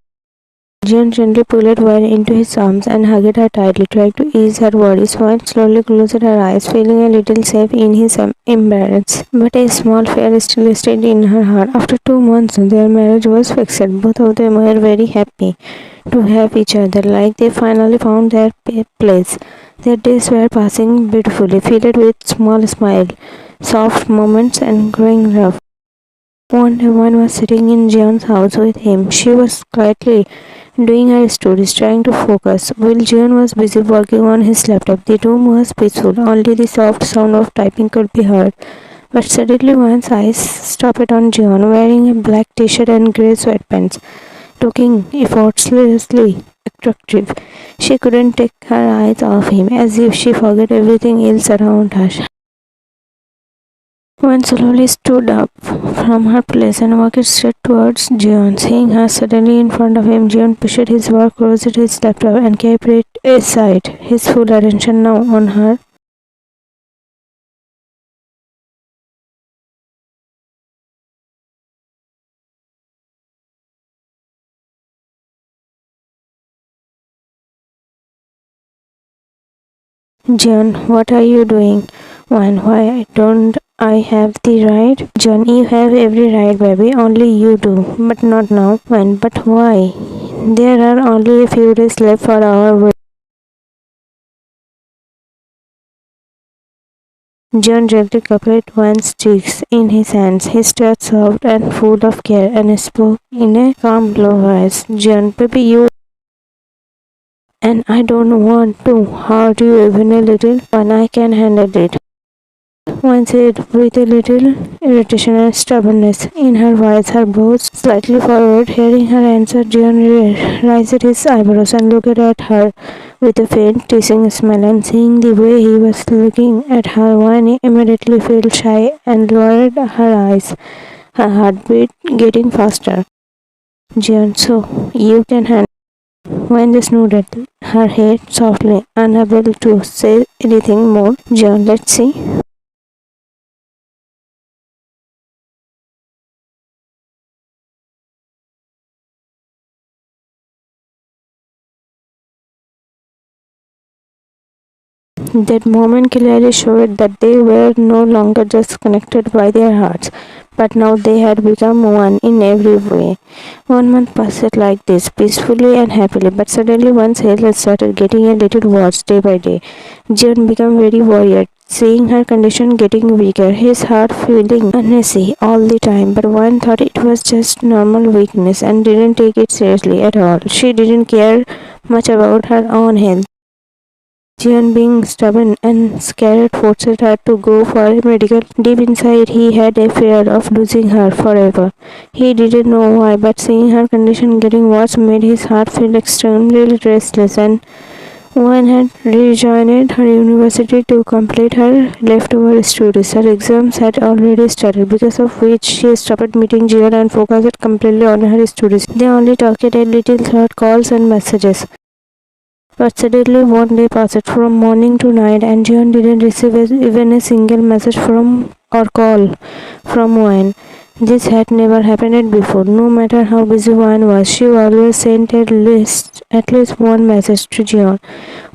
John gently pulled Juan into his arms and hugged her tightly, trying to ease her worries. Juan slowly closed her eyes, feeling a little safe in his embrace. But a small fear still stayed in her heart. After 2 months, their marriage was fixed. Both of them were very happy to have each other, like they finally found their place. Their days were passing beautifully, filled with small smiles, soft moments, and growing love. One day, one was sitting in Jeon's house with him. She was quietly doing her studies, trying to focus, while Jeon was busy working on his laptop. The room was peaceful, only the soft sound of typing could be heard. But suddenly, one's eyes stopped on Jeon, wearing a black t-shirt and grey sweatpants, looking effortlessly attractive. She couldn't take her eyes off him, as if she forgot everything else around her. One slowly stood up from her place and walked straight towards Jeon. Seeing her suddenly in front of him, Jeon pushed his work, closed his laptop, and kept it aside, his full attention now on her. Jeon, what are you doing? Why don't I have the right? Jeon, you have every right, baby. Only you do. But not now. When? But why? There are only a few days left for our wedding. Jeon gently cupped Wan's cheeks in his hands. He stared soft and full of care and spoke in a calm, low voice. Jeon, baby, you and I don't want to hurt you even a little, but I can handle it. Wan said with a little irritation and stubbornness in her voice, her brow slightly forward. Hearing her answer, Jeon raised his eyebrows and looked at her with a faint, teasing smile. And seeing the way he was looking at her, Wan immediately felt shy and lowered her eyes, her heartbeat getting faster. Jeon, so you can handle. Wan just nodded her head softly, unable to say anything more. Jeon, let's see. That moment clearly showed that they were no longer just connected by their hearts, but now they had become one in every way. 1 month passed like this, peacefully and happily, but suddenly Wan's health started getting a little worse day by day. Jeon became very worried, seeing her condition getting weaker, his heart feeling uneasy all the time. But Wan thought it was just normal weakness and didn't take it seriously at all. She didn't care much about her own health. Jeon, being stubborn and scared, forced her to go for a medical. Deep inside, he had a fear of losing her forever. He didn't know why, but seeing her condition getting worse made his heart feel extremely restless. And Wan had rejoined her university to complete her leftover studies. Her exams had already started, because of which she stopped meeting Jeon and focused completely on her studies. They only talked a little through calls and messages. But suddenly one day passed from morning to night, and Jeon didn't receive even a single message from or call from Wan. This had never happened before. No matter how busy Wan was, she always sent at least one message to Jeon.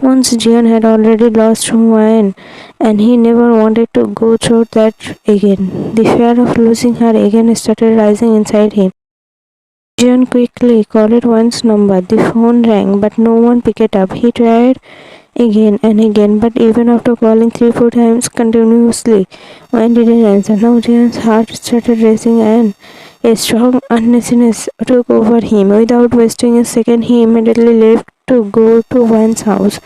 Once Jeon had already lost Wan, and he never wanted to go through that again. The fear of losing her again started rising inside him. Jeon quickly called Wan's number. The phone rang, but no one picked it up. He tried again and again, but even after calling 3-4 times continuously, Wan didn't answer. Now Jeon's heart started racing and a strong uneasiness took over him. Without wasting a second, he immediately left to go to Wan's house.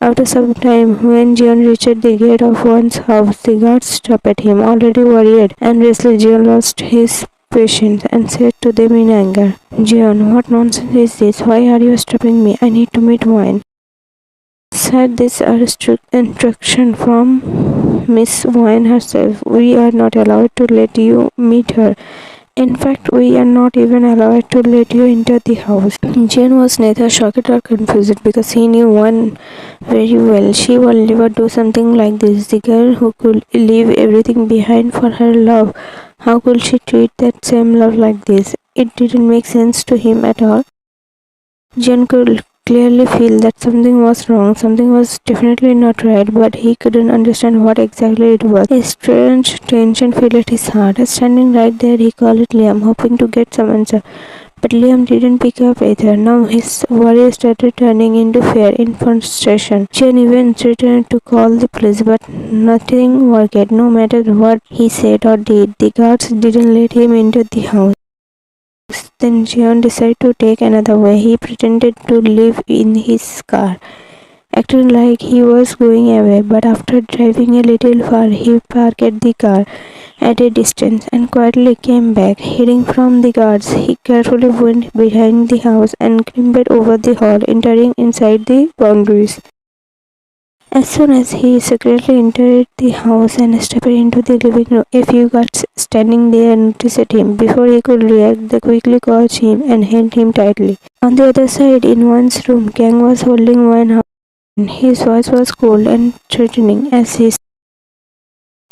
After some time, when Jeon reached the gate of Wan's house, the guards stopped him. Already worried and restless, Jeon lost his patience and said to them in anger, Jeon, what nonsense is this? Why are you stopping me? I need to meet Wan. Said this are strict instruction from Miss Wan herself. We are not allowed to let you meet her. In fact, we are not even allowed to let you enter the house. Jeon was neither shocked or confused, because he knew Wan very well. She will never do something like this. The girl who could leave everything behind for her love, how could she treat that same love like this? It didn't make sense to him at all. Jeon could clearly feel that something was wrong, something was definitely not right, but he couldn't understand what exactly it was. A strange tension filled at his heart. Standing right there, he called Liam, hoping to get some answer. But Liam didn't pick up either. Now his worry started turning into fear in frustration. Jeon even threatened to call the police, but nothing worked. No matter what he said or did, the guards didn't let him into the house. Then Jeon decided to take another way. He pretended to live in his car, acting like he was going away, but after driving a little far, he parked the car at a distance and quietly came back. Hiding from the guards, he carefully went behind the house and climbed over the hall, entering inside the boundaries. As soon as he secretly entered the house and stepped into the living room, a few guards standing there noticed him. Before he could react, they quickly caught him and held him tightly. On the other side, in Wan's room, Kang was holding Wan. His voice was cold and threatening as he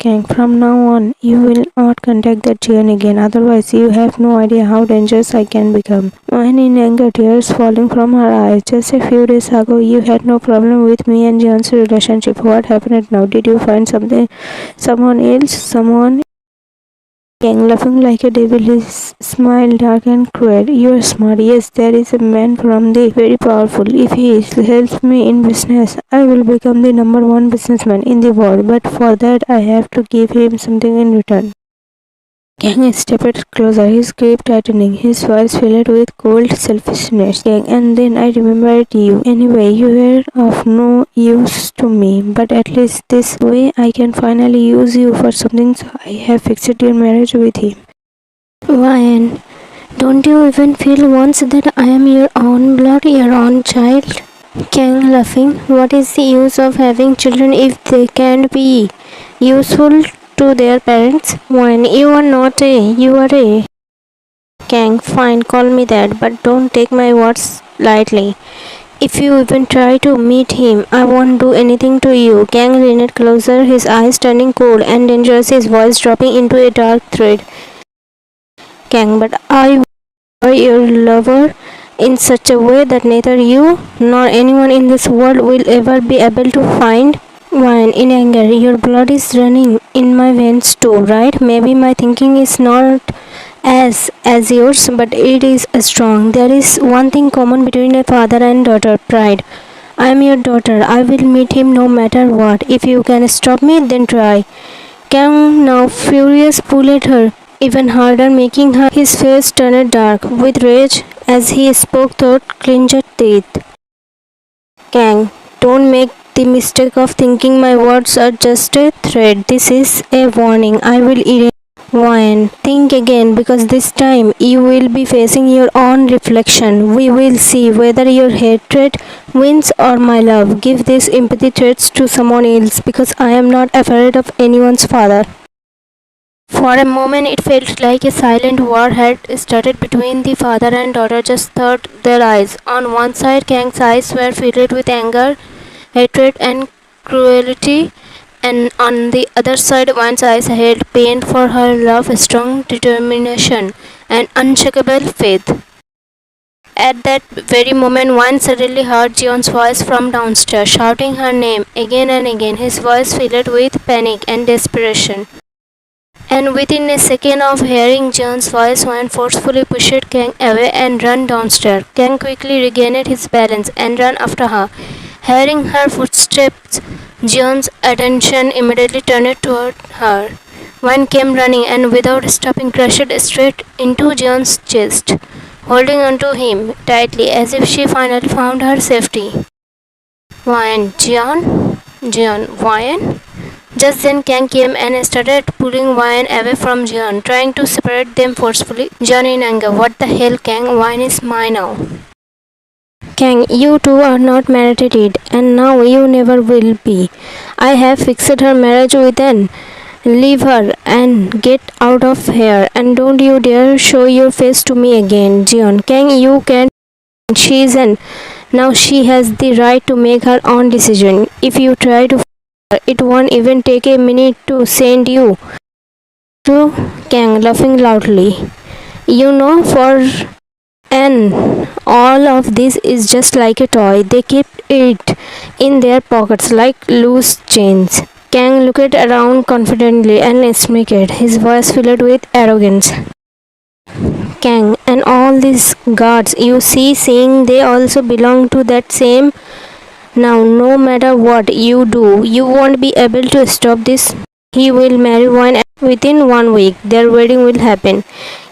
Kang, from now on, you will not contact that Jeon again, otherwise you have no idea how dangerous I can become. When in anger, tears falling from her eyes. Just a few days ago, you had no problem with me and Jeon's relationship. What happened now? Did you find someone else? Someone? Kang, laughing like a devil, his smile dark and cruel. You are smart. Yes, there is a man from the very powerful. If he helps me in business, I will become the number one businessman in the world. But for that, I have to give him something in return. Kang stepped closer, his grip tightening, his voice filled with cold selfishness. Kang, and then I remembered you. Anyway, you were of no use to me, but at least this way I can finally use you for something, so I have fixed your marriage with him. Ryan, don't you even feel once that I am your own blood, your own child? Kang laughing. What is the use of having children if they can't be useful to their parents? When you are not you are a. Kang, fine, call me that, but don't take my words lightly. If you even try to meet him, I won't do anything to you. Kang leaned closer, his eyes turning cold and dangerous, his voice dropping into a dark thread. Kang, but I were your lover in such a way that neither you nor anyone in this world will ever be able to find. When in anger, your blood is running in my veins too, right? Maybe my thinking is not as yours, but it is strong. There is one thing common between a father and daughter: pride. I am your daughter. I will meet him no matter what. If you can stop me, then try. Kang, now furious, pulled at her even harder, making his face turn dark with rage as he spoke through clenched teeth. Kang, don't make the mistake of thinking my words are just a threat. This is a warning. I will erase. One, think again, because this time you will be facing your own reflection. We will see whether your hatred wins or my love. Give these empathy traits to someone else, because I am not afraid of anyone's father. For a moment it felt like a silent war had started between the father and daughter just through their eyes. On one side, Kang's eyes were filled with anger, hatred and cruelty, and on the other side, one's eyes held pain for her love, strong determination, and unshakable faith. At that very moment, one suddenly heard Jeon's voice from downstairs, shouting her name again and again, his voice filled with panic and desperation. And within a second of hearing Jeon's voice, Wan forcefully pushed Kang away and ran downstairs. Kang quickly regained his balance and ran after her. Hearing her footsteps, Jeon's attention immediately turned toward her. Wan came running and without stopping crashed straight into Jeon's chest, holding onto him tightly as if she finally found her safety. Wan, Jeon, Wan. Just then Kang came and started pulling Wan away from Jeon, trying to separate them forcefully. Jeon in anger. What the hell, Kang? Wan is mine now. Kang, you two are not married, and now you never will be. I have fixed her marriage with An. Leave her and get out of here, and don't you dare show your face to me again. Jeon, Kang, you can't. She is An. Now she has the right to make her own decision. If you try to her, it won't even take a minute to send you. To Kang, laughing loudly. You know, for An, all of this is just like a toy. They keep it in their pockets like loose chains. Kang looked around confidently and smirked, his voice filled with arrogance. Kang, and all these guards you see saying they also belong to that same. Now, no matter what you do, you won't be able to stop this. He will marry Wan within 1 week. Their wedding will happen.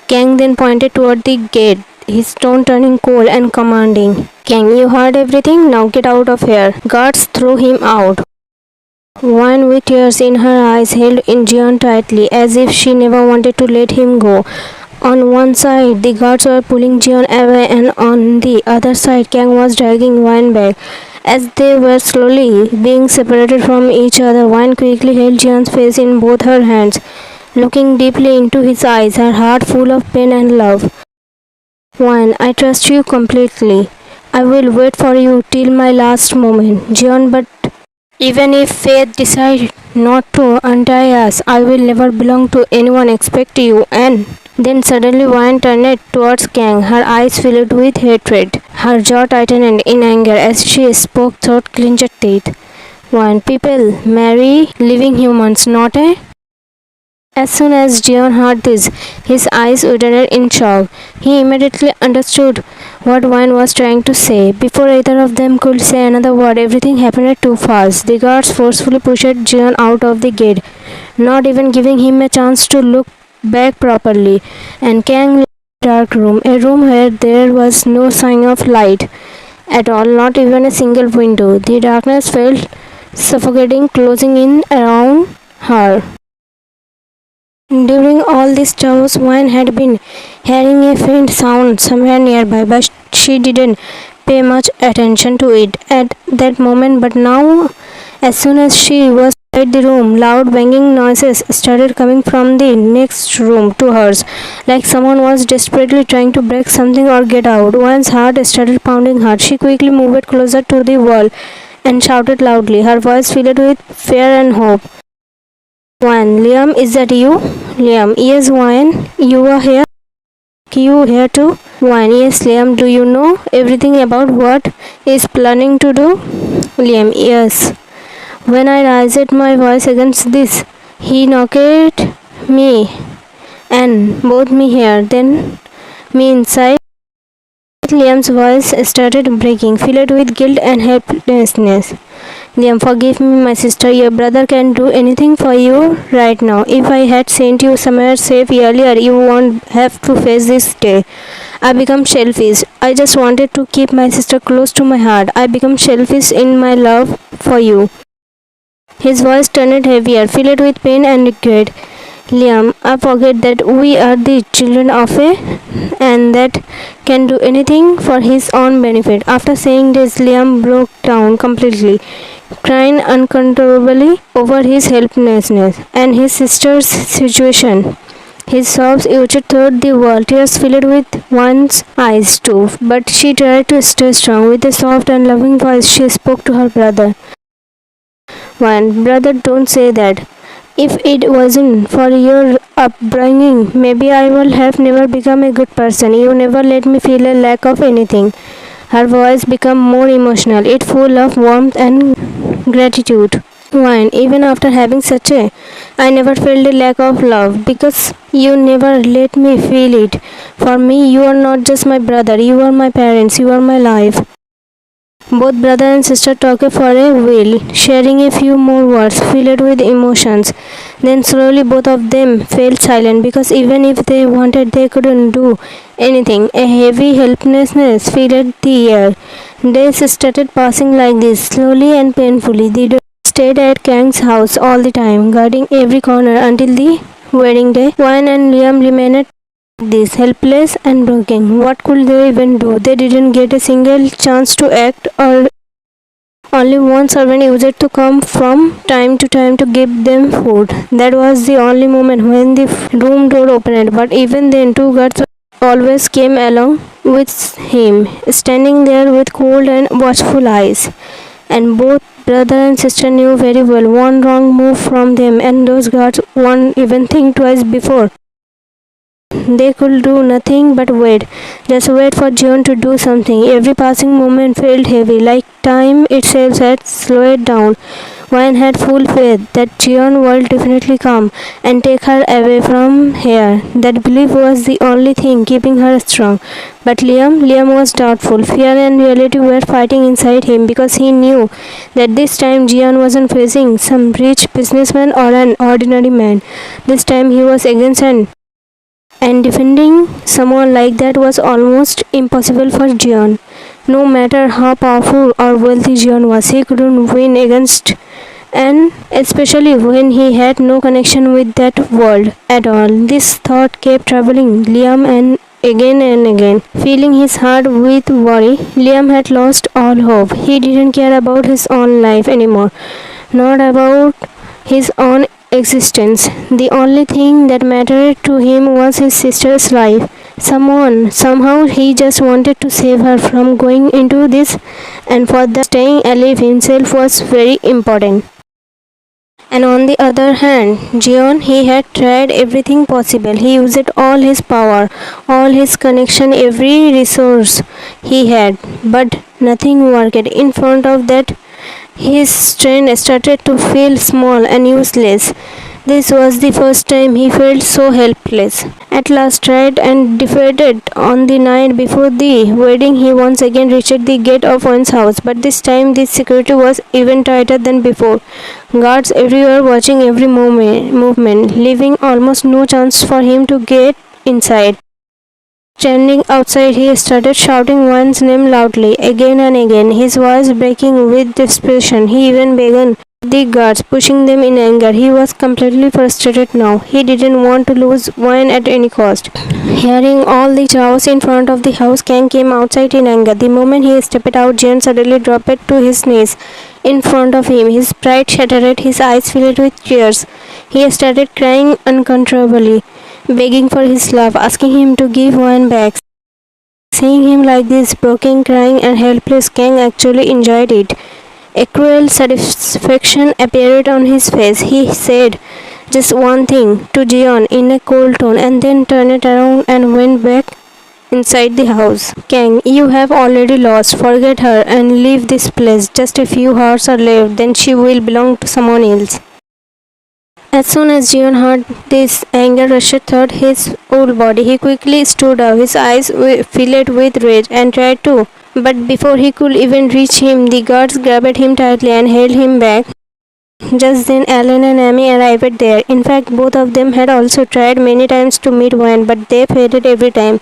Kang then pointed toward the gate, his tone turning cold and commanding. Kang, you heard everything? Now get out of here. Guards threw him out. Wan, with tears in her eyes, held in Jeon tightly, as if she never wanted to let him go. On one side, the guards were pulling Jeon away, and on the other side, Kang was dragging Wan back. As they were slowly being separated from each other, Wan quickly held Jeon's face in both her hands, looking deeply into his eyes, her heart full of pain and love. Wan, I trust you completely. I will wait for you till my last moment. Jeon, but Even if fate decides not to untie us, I will never belong to anyone except you. And then suddenly Wine turned towards Kang, her eyes filled with hatred. Her jaw tightened in anger as she spoke through clenched teeth. Wine, people marry living humans, not a. As soon as Jeon heard this, his eyes widened in shock. He immediately understood what Wine was trying to say. Before either of them could say another word, everything happened too fast. The guards forcefully pushed Jeon out of the gate, not even giving him a chance to look back properly. And Kang left the dark room, a room where there was no sign of light at all, not even a single window. The darkness felt suffocating, closing in around her. During all this chaos, Wine had been hearing a faint sound somewhere nearby, but she didn't pay much attention to it at that moment. But now, as soon as she was inside the room, loud banging noises started coming from the next room to hers, like someone was desperately trying to break something or get out. Wine's heart started pounding hard. She quickly moved closer to the wall and shouted loudly, her voice filled with fear and hope. Wine, Liam, is that you? Liam, yes, Wine, you are here? You here too? Wine, yes, Liam, do you know everything about what is planning to do? Liam, yes. When I raised my voice against this, he knocked me and both me here, then me inside. Liam's voice started breaking, filled with guilt and helplessness. Liam, forgive me, my sister. Your brother can't do anything for you right now. If I had sent you somewhere safe earlier, you won't have to face this day. I become selfish. I just wanted to keep my sister close to my heart. I become selfish in my love for you. His voice turned heavier, filled with pain and regret. Liam, I forget that we are the children of a and that can do anything for his own benefit. After saying this, Liam broke down completely, crying uncontrollably over his helplessness and his sister's situation. His sobs oozed through the wall, tears filled with Wine's eyes too, but she tried to stay strong. With a soft and loving voice, she spoke to her brother. Wine, brother, don't say that. If it wasn't for your upbringing, maybe I would have never become a good person. You never let me feel a lack of anything. Her voice became more emotional, it full of warmth and gratitude. Wine, even after having such a, I never felt a lack of love because you never let me feel it. For me, you are not just my brother, you are my parents, you are my life. Both brother and sister talked for a while, sharing a few more words filled with emotions. Then slowly both of them fell silent because even if they wanted, they couldn't do anything. A heavy helplessness filled the air. Days started passing like this, slowly and painfully. The dog stayed at Kang's house all the time, guarding every corner until the wedding day. Wine and Liam remained this, helpless and broken. What could they even do? They didn't get a single chance to act, or only one servant used to come from time to time to give them food. That was the only moment when the room door opened, but even then two guards always came along with him, standing there with cold and watchful eyes. And both brother and sister knew very well one wrong move from them, and those guards won't even think twice before. They could do nothing but wait, just wait for Jeon to do something. Every passing moment felt heavy, like time itself had slowed down. Wine had full faith that Jeon would definitely come and take her away from here. That belief was the only thing keeping her strong. But Liam was doubtful. Fear and reality were fighting inside him because he knew that this time Jeon wasn't facing some rich businessman or an ordinary man. This time he was against an and defending someone like that was almost impossible for Jeon. No matter how powerful or wealthy Jeon was, he couldn't win against, and especially when he had no connection with that world at all. This thought kept troubling Liam and again, filling his heart with worry. Liam had lost all hope. He didn't care about his own life anymore, not about his own existence. The only thing that mattered to him was his sister's life. Somehow he just wanted to save her from going into this, and for that staying alive himself was very important. And on the other hand, Jeon, he had tried everything possible. He used all his power, all his connection, every resource he had, but nothing worked. In front of that, his strength started to feel small and useless. This was the first time he felt so helpless. At last, tried and defeated on the night before the wedding, he once again reached the gate of one's house, but this time the security was even tighter than before. Guards everywhere watching every movement, leaving almost no chance for him to get inside. Standing outside, he started shouting one's name loudly, again and again, his voice breaking with desperation. He even began the guards, pushing them in anger. He was completely frustrated now. He didn't want to lose wine at any cost. Hearing all the chaos in front of the house, Kang came outside in anger. The moment he stepped out, Jeon suddenly dropped to his knees in front of him. His pride shattered, his eyes filled with tears. He started crying uncontrollably, begging for his love, asking him to give wine back. Seeing him like this, broken, crying and helpless, Kang actually enjoyed it. A cruel satisfaction appeared on his face. He said just one thing to Jeon in a cold tone and then turned around and went back inside the house. Kang, you have already lost. Forget her and leave this place. Just a few hours are left, then she will belong to someone else. As soon as Jeon heard this, anger rushed through his whole body. He quickly stood up, his eyes filled with rage, and tried to. But before he could even reach him, the guards grabbed him tightly and held him back. Just then, Alan and Amy arrived there. In fact, both of them had also tried many times to meet Wayne, but they failed every time.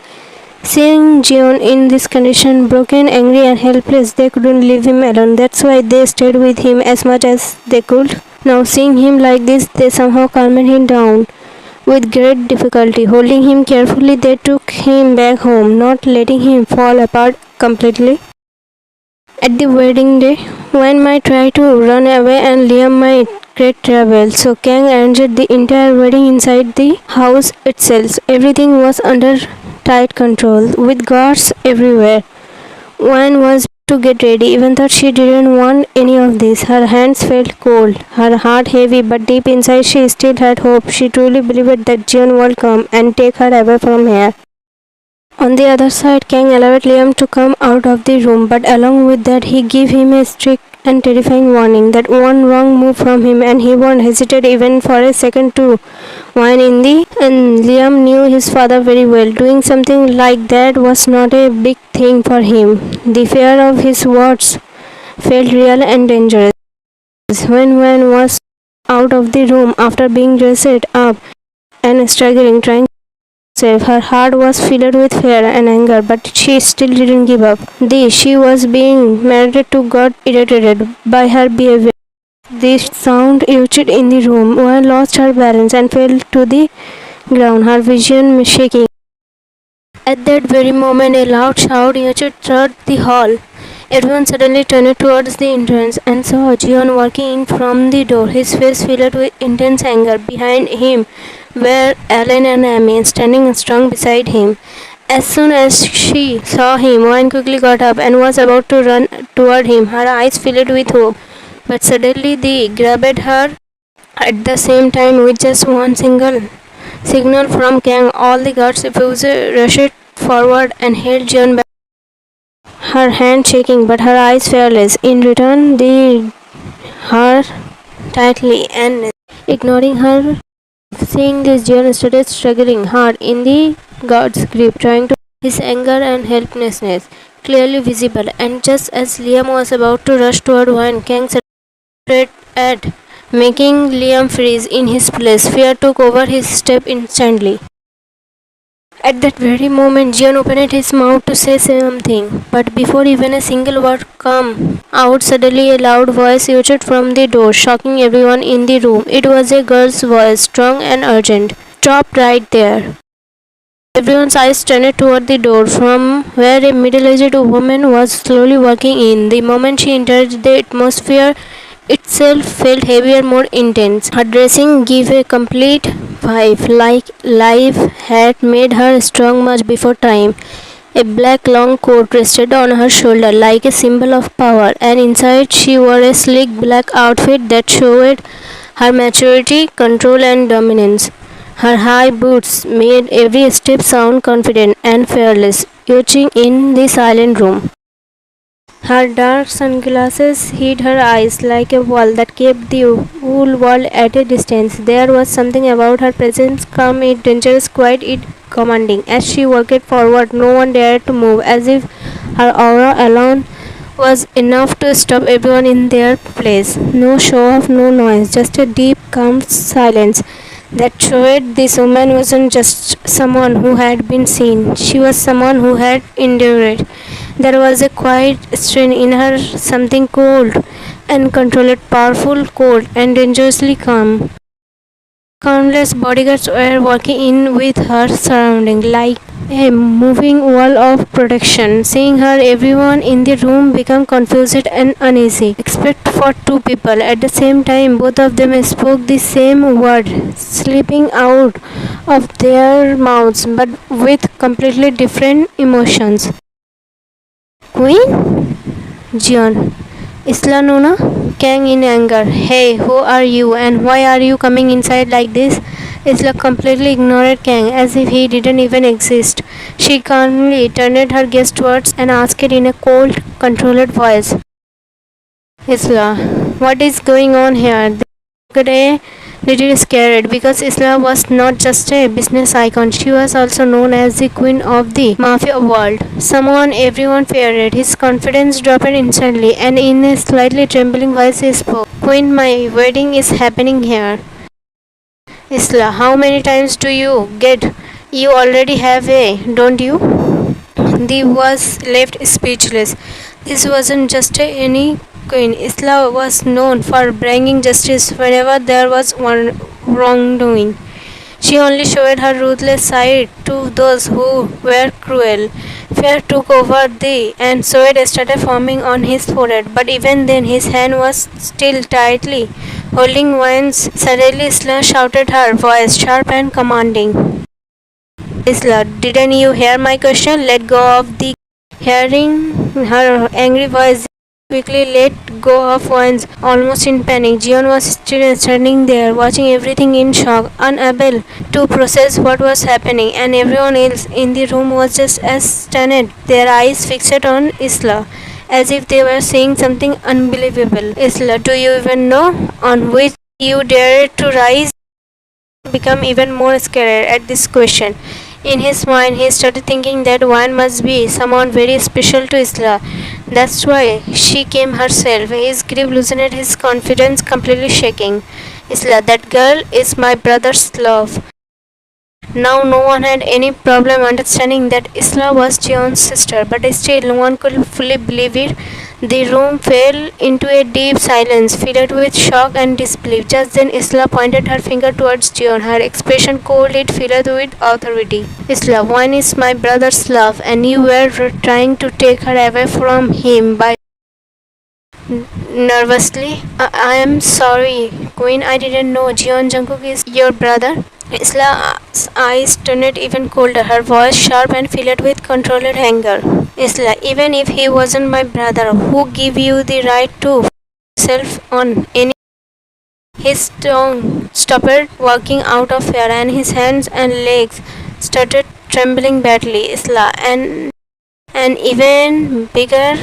Seeing Jeon in this condition, broken, angry and helpless, they couldn't leave him alone. That's why they stayed with him as much as they could. Now seeing him like this, they somehow calmed him down. With great difficulty, holding him carefully, they took him back home, not letting him fall apart completely. At the wedding day, Wayne might try to run away and Liam might create trouble, so Kang arranged the entire wedding inside the house itself. Everything was under tight control, with guards everywhere. Wayne was to get ready, even though she didn't want any of this. Her hands felt cold, her heart heavy, but deep inside she still had hope. She truly believed that Jeon would come and take her away from here. On the other side, Kang allowed Liam to come out of the room, but along with that he gave him a strict and terrifying warning that one wrong move from him and he won't hesitate even for a second to whine in the. And Liam knew his father very well. Doing something like that was not a big thing for him. The fear of his words felt real and dangerous. When Wan was out of the room after being dressed up and struggling, trying to save, her heart was filled with fear and anger, but she still didn't give up. She was being married to got irritated by her behavior. The sound echoed in the room. Wan lost her balance and fell to the ground, her vision shaking. At that very moment, a loud shout echoed through the hall. Everyone suddenly turned towards the entrance and saw Jeon walking in from the door, his face filled with intense anger. Behind him were Alan and Amy, standing strong beside him. As soon as she saw him, Wan quickly got up and was about to run toward him, her eyes filled with hope. But suddenly they grabbed her at the same time with just one single signal from Kang. All the guards rushed forward and held Jeon back, her hand shaking but her eyes fearless. In return, they her tightly and ignoring her. Seeing this, Jeon started struggling hard in the guard's grip, trying to his anger and helplessness clearly visible. And just as Liam was about to rush toward Wayne, Kang started at making Liam freeze in his place. Fear took over his step instantly. At that very moment, Jeon opened his mouth to say something, but before even a single word came out, suddenly a loud voice issued from the door, shocking everyone in the room. It was a girl's voice, strong and urgent. "Stop right there!" Everyone's eyes turned toward the door, from where a middle-aged woman was slowly walking in. The moment she entered, the atmosphere itself felt heavier, more intense. Her dressing gave a complete vibe, like life had made her strong much before time. A black long coat rested on her shoulder like a symbol of power, and inside she wore a sleek black outfit that showed her maturity, control, and dominance. Her high boots made every step sound confident and fearless, echoing in the silent room. Her dark sunglasses hid her eyes like a wall that kept the whole world at a distance. There was something about her presence, calm, it dangerous, quiet, it commanding. As she walked forward, no one dared to move, as if her aura alone was enough to stop everyone in their place. No show off, no noise, just a deep, calm silence that showed this woman wasn't just someone who had been seen, she was someone who had endured. There was a quiet strain in her, something cold and controlled, powerful, cold, and dangerously calm. Countless bodyguards were walking in with her surrounding like a moving wall of protection. Seeing her, everyone in the room became confused and uneasy, except for two people. At the same time, both of them spoke the same word, slipping out of their mouths, but with completely different emotions. Queen? Jeon. Isla Nuna? Kang in anger. Hey, who are you and why are you coming inside like this? Isla completely ignored Kang as if he didn't even exist. She calmly turned her gaze towards and asked in a cold, controlled voice. Isla, what is going on here? They looked a little scared because Isla was not just a business icon, she was also known as the queen of the Mafia world. Someone everyone feared. His confidence dropped instantly, and in a slightly trembling voice he spoke. Queen, my wedding is happening here. Isla, how many times do you get? You already have a, don't you? The was left speechless. This wasn't just any queen. Isla was known for bringing justice whenever there was one wrongdoing. She only showed her ruthless side to those who were cruel. Fear took over and sweat started forming on his forehead, but even then his hand was still tightly holding Wine's. Suddenly Isla shouted, her voice sharp and commanding. Isla, didn't you hear my question? Let go of the. Hearing her angry voice quickly let go of Wine's, almost in panic. Jeon was still standing there, watching everything in shock, unable to process what was happening, and everyone else in the room was just as stunned, their eyes fixed on Isla, as if they were seeing something unbelievable. Isla, do you even know on which you dared to rise? Become even more scared at this question. In his mind, he started thinking that Wine must be someone very special to Isla. That's why she came herself. His grief loosened, his confidence completely shaking. Isla, that girl is my brother's love. Now no one had any problem understanding that Isla was Jeon's sister, but still no one could fully believe it. The room fell into a deep silence, filled with shock and disbelief. Just then Isla pointed her finger towards Jeon, her expression cold, it filled with authority. Isla, One is my brother's love, and you were trying to take her away from him by nervously. I am sorry, Queen, I didn't know Jeon Jungkook is your brother. Isla's eyes turned even colder, her voice sharp and filled with controlled anger. Isla, even if he wasn't my brother, who gave you the right to self on any? His tongue stopped working out of fear, and his hands and legs started trembling badly. Isla, and even bigger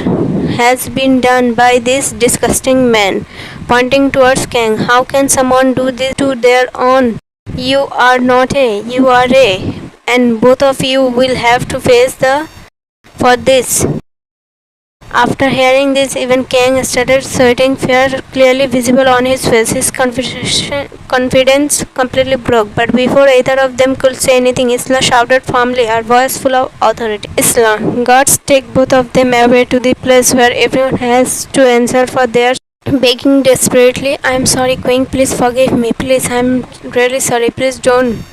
has been done by this disgusting man, pointing towards Kang. How can someone do this to their own? You are not a, you are a, and both of you will have to face for this. After hearing this, even Kang started sweating, fear clearly visible on his face. His confidence completely broke, but before either of them could say anything, Isla shouted firmly, her voice full of authority. Isla, gods take both of them away to the place where everyone has to answer for their begging desperately. I am sorry, Queen, please forgive me. Please, I am really sorry. Please don't.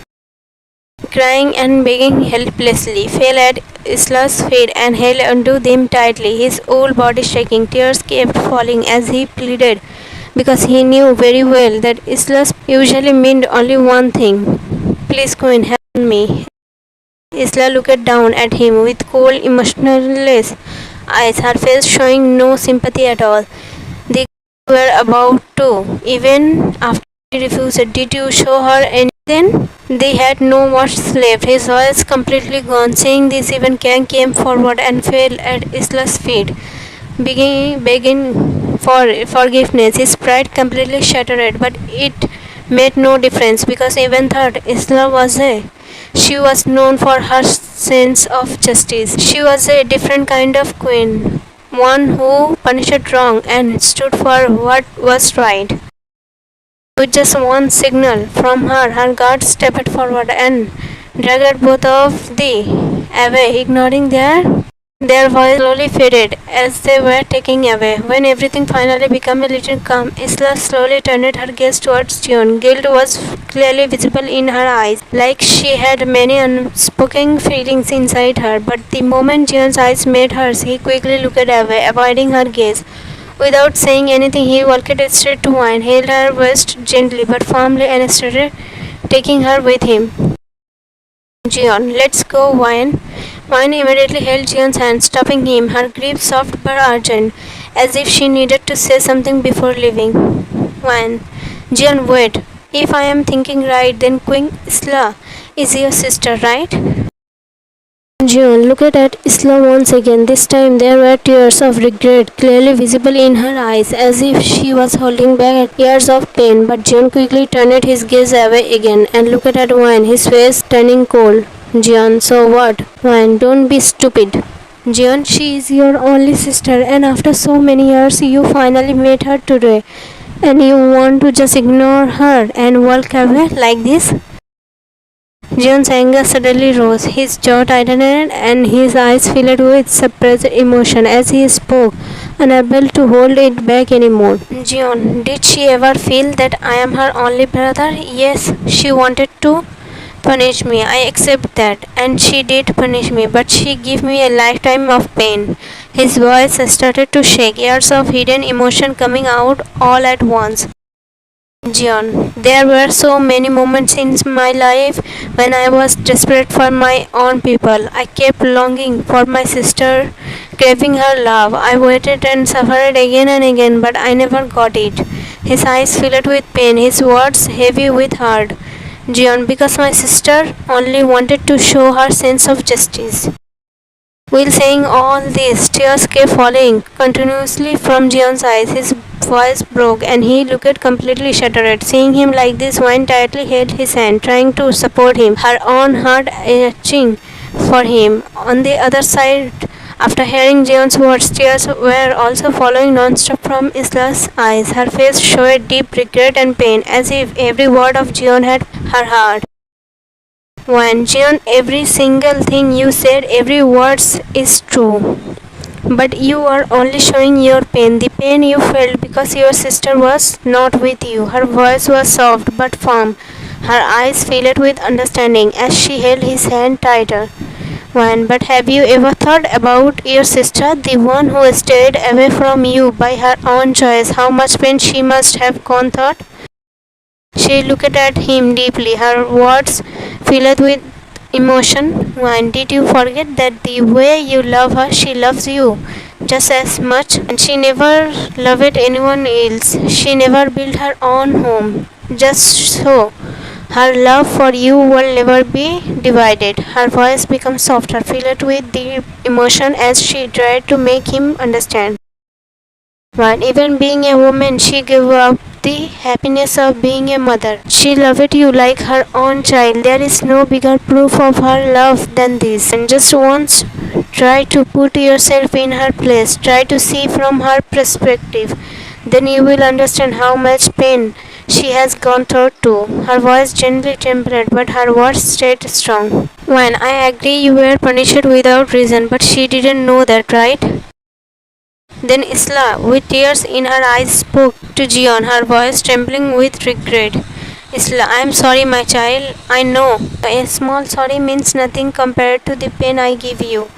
Crying and begging helplessly, fell at Isla's feet and held onto them tightly, his whole body shaking. Tears kept falling as he pleaded, because he knew very well that Isla's usually meant only one thing. Please, Queen, help me. Isla looked down at him with cold, emotionless eyes, her face showing no sympathy at all. They were about to, even after he refused. Did you show her anything? They had no words left. His voice completely gone. Saying this, even Kang came forward and fell at Isla's feet, begging for forgiveness. His pride completely shattered, but it made no difference because even thought Isla was a she was known for her sense of justice. She was a different kind of queen, one who punished wrong and stood for what was right. With just one signal from her, her guard stepped forward and dragged both of them away, ignoring their voice slowly faded as they were taken away. When everything finally became a little calm, Isla slowly turned her gaze towards Jeon. Guilt was clearly visible in her eyes, like she had many unspoken feelings inside her. But the moment Jeon's eyes met hers, he quickly looked away, avoiding her gaze. Without saying anything, he walked straight to Wine, held her waist gently but firmly, and started taking her with him. Jeon, let's go, Wine. Wine immediately held Jeon's hand, stopping him, her grip soft but urgent, as if she needed to say something before leaving. Wine, Jeon, wait. If I am thinking right, then Queen Isla is your sister, right? Jeon looked at Isla once again. This time there were tears of regret clearly visible in her eyes, as if she was holding back years of pain. But Jeon quickly turned his gaze away again and looked at Wine, his face turning cold. Jeon, so what? Wine, don't be stupid. Jeon, she is your only sister, and after so many years you finally met her today, and you want to just ignore her and walk away like this? Jeon's anger suddenly rose, his jaw tightened and his eyes filled with suppressed emotion as he spoke, unable to hold it back anymore. Jeon, did she ever feel that I am her only brother? Yes, she wanted to punish me, I accept that, and she did punish me, but she gave me a lifetime of pain. His voice started to shake, years of hidden emotion coming out all at once. Jeon, there were so many moments in my life when I was desperate for my own people. I kept longing for my sister, craving her love. I waited and suffered again and again, but I never got it. His eyes filled with pain, his words heavy with hurt. Jeon, because my sister only wanted to show her sense of justice. While saying all this, tears kept falling continuously from Jeon's eyes. His voice broke and he looked completely shattered. Seeing him like this, Wine tightly held his hand, trying to support him, her own heart aching for him. On the other side, after hearing Jeon's words, tears were also following non-stop from Isla's eyes. Her face showed deep regret and pain, as if every word of Jeon had her heart. When Jeon, every single thing you said, every word is true. But you are only showing your pain, the pain you felt because your sister was not with you. Her voice was soft but firm, her eyes filled with understanding as she held his hand tighter. But have you ever thought about your sister, the one who stayed away from you by her own choice, how much pain she must have gone through? She looked at him deeply, her words filled with emotion. Did you forget that the way you love her, she loves you just as much? And she never loved anyone else. She never built her own home. Just so her love for you will never be divided. Her voice became softer, filled with deep emotion as she tried to make him understand. Even being a woman, she gave up the happiness of being a mother. She loved you like her own child. There is no bigger proof of her love than this. And just once, try to put yourself in her place. Try to see from her perspective. Then you will understand how much pain she has gone through too. Her voice gently tempered, but her words stayed strong. I agree you were punished without reason, but she didn't know that, right? Then Isla, with tears in her eyes, spoke to Jeon, her voice trembling with regret. Isla, I am sorry, my child. I know a small sorry means nothing compared to the pain I give you.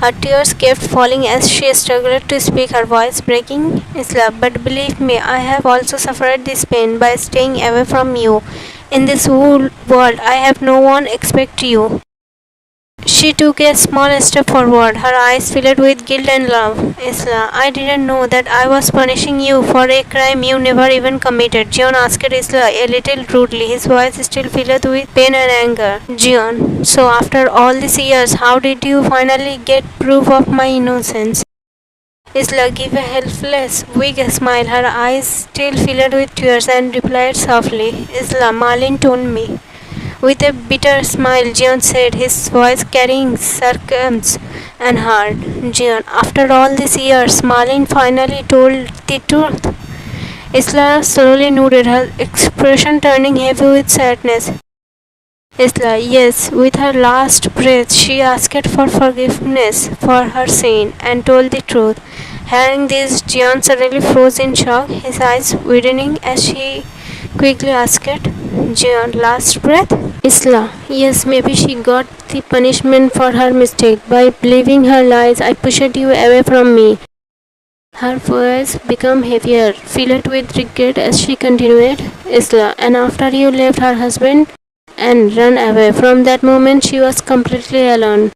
Her tears kept falling as she struggled to speak, her voice breaking. Isla, but believe me, I have also suffered this pain by staying away from you. In this whole world, I have no one except you. She took a small step forward, her eyes filled with guilt and love. Isla, I didn't know that I was punishing you for a crime you never even committed. Jeon asked Isla a little rudely, his voice still filled with pain and anger. Jeon, so after all these years, how did you finally get proof of my innocence? Isla gave a helpless, weak smile, her eyes still filled with tears, and replied softly, Isla, Malin told me. With a bitter smile, Jeon said, his voice carrying sarcasm and hard. Jeon, after all these years, Malin finally told the truth. Isla slowly nodded, her expression turning heavy with sadness. Isla, yes, with her last breath, she asked for forgiveness for her sin and told the truth. Hearing this, Jeon suddenly froze in shock, his eyes widening as she quickly asked, Jeon, last breath? Isla, yes, maybe she got the punishment for her mistake. By believing her lies, I pushed you away from me. Her voice became heavier, filled with regret as she continued, Isla, and after you left her husband and ran away, from that moment she was completely alone.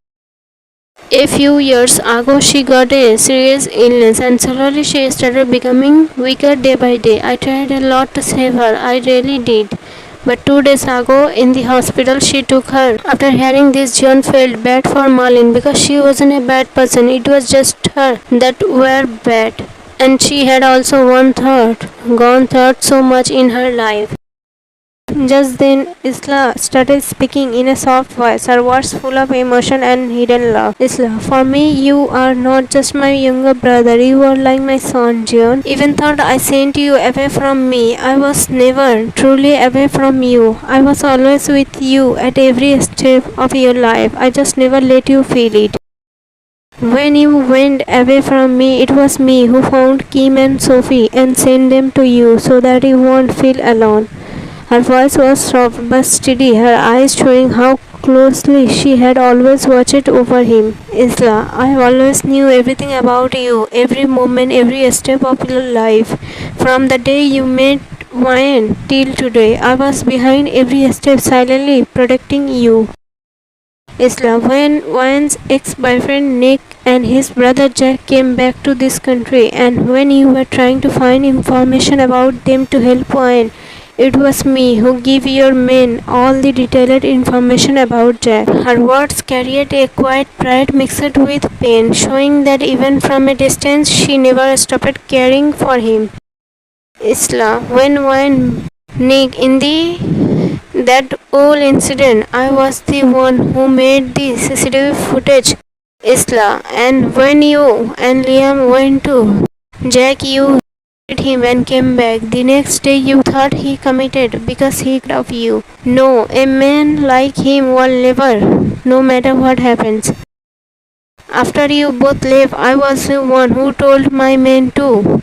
A few years ago, she got a serious illness and slowly she started becoming weaker day by day. I tried a lot to save her, I really did. But 2 days ago, in the hospital, she took her. After hearing this, Jeon felt bad for Malin because she wasn't a bad person. It was just her that were bad. And she had also gone through so much in her life. Just then, Isla started speaking in a soft voice, her words full of emotion and hidden love. Isla, for me, you are not just my younger brother, you are like my son, Jeon. Even though I sent you away from me, I was never truly away from you. I was always with you at every step of your life. I just never let you feel it. When you went away from me, it was me who found Kim and Sophie and sent them to you so that you won't feel alone. Her voice was soft but steady, her eyes showing how closely she had always watched over him. Isla, I always knew everything about you, every moment, every step of your life. From the day you met Wayne till today, I was behind every step silently protecting you. Isla, when Wayne's ex-boyfriend Nick and his brother Jack came back to this country, and when you were trying to find information about them to help Wayne, it was me who gave your men all the detailed information about Jack. Her words carried a quiet pride mixed with pain, showing that even from a distance she never stopped caring for him. Isla, when Nick in that whole incident, I was the one who made the CCTV footage. Isla, and when you and Liam went to Jack, you him and came back. The next day you thought he committed because he of you. No, a man like him will never, no matter what happens. After you both left, I was the one who told my men too.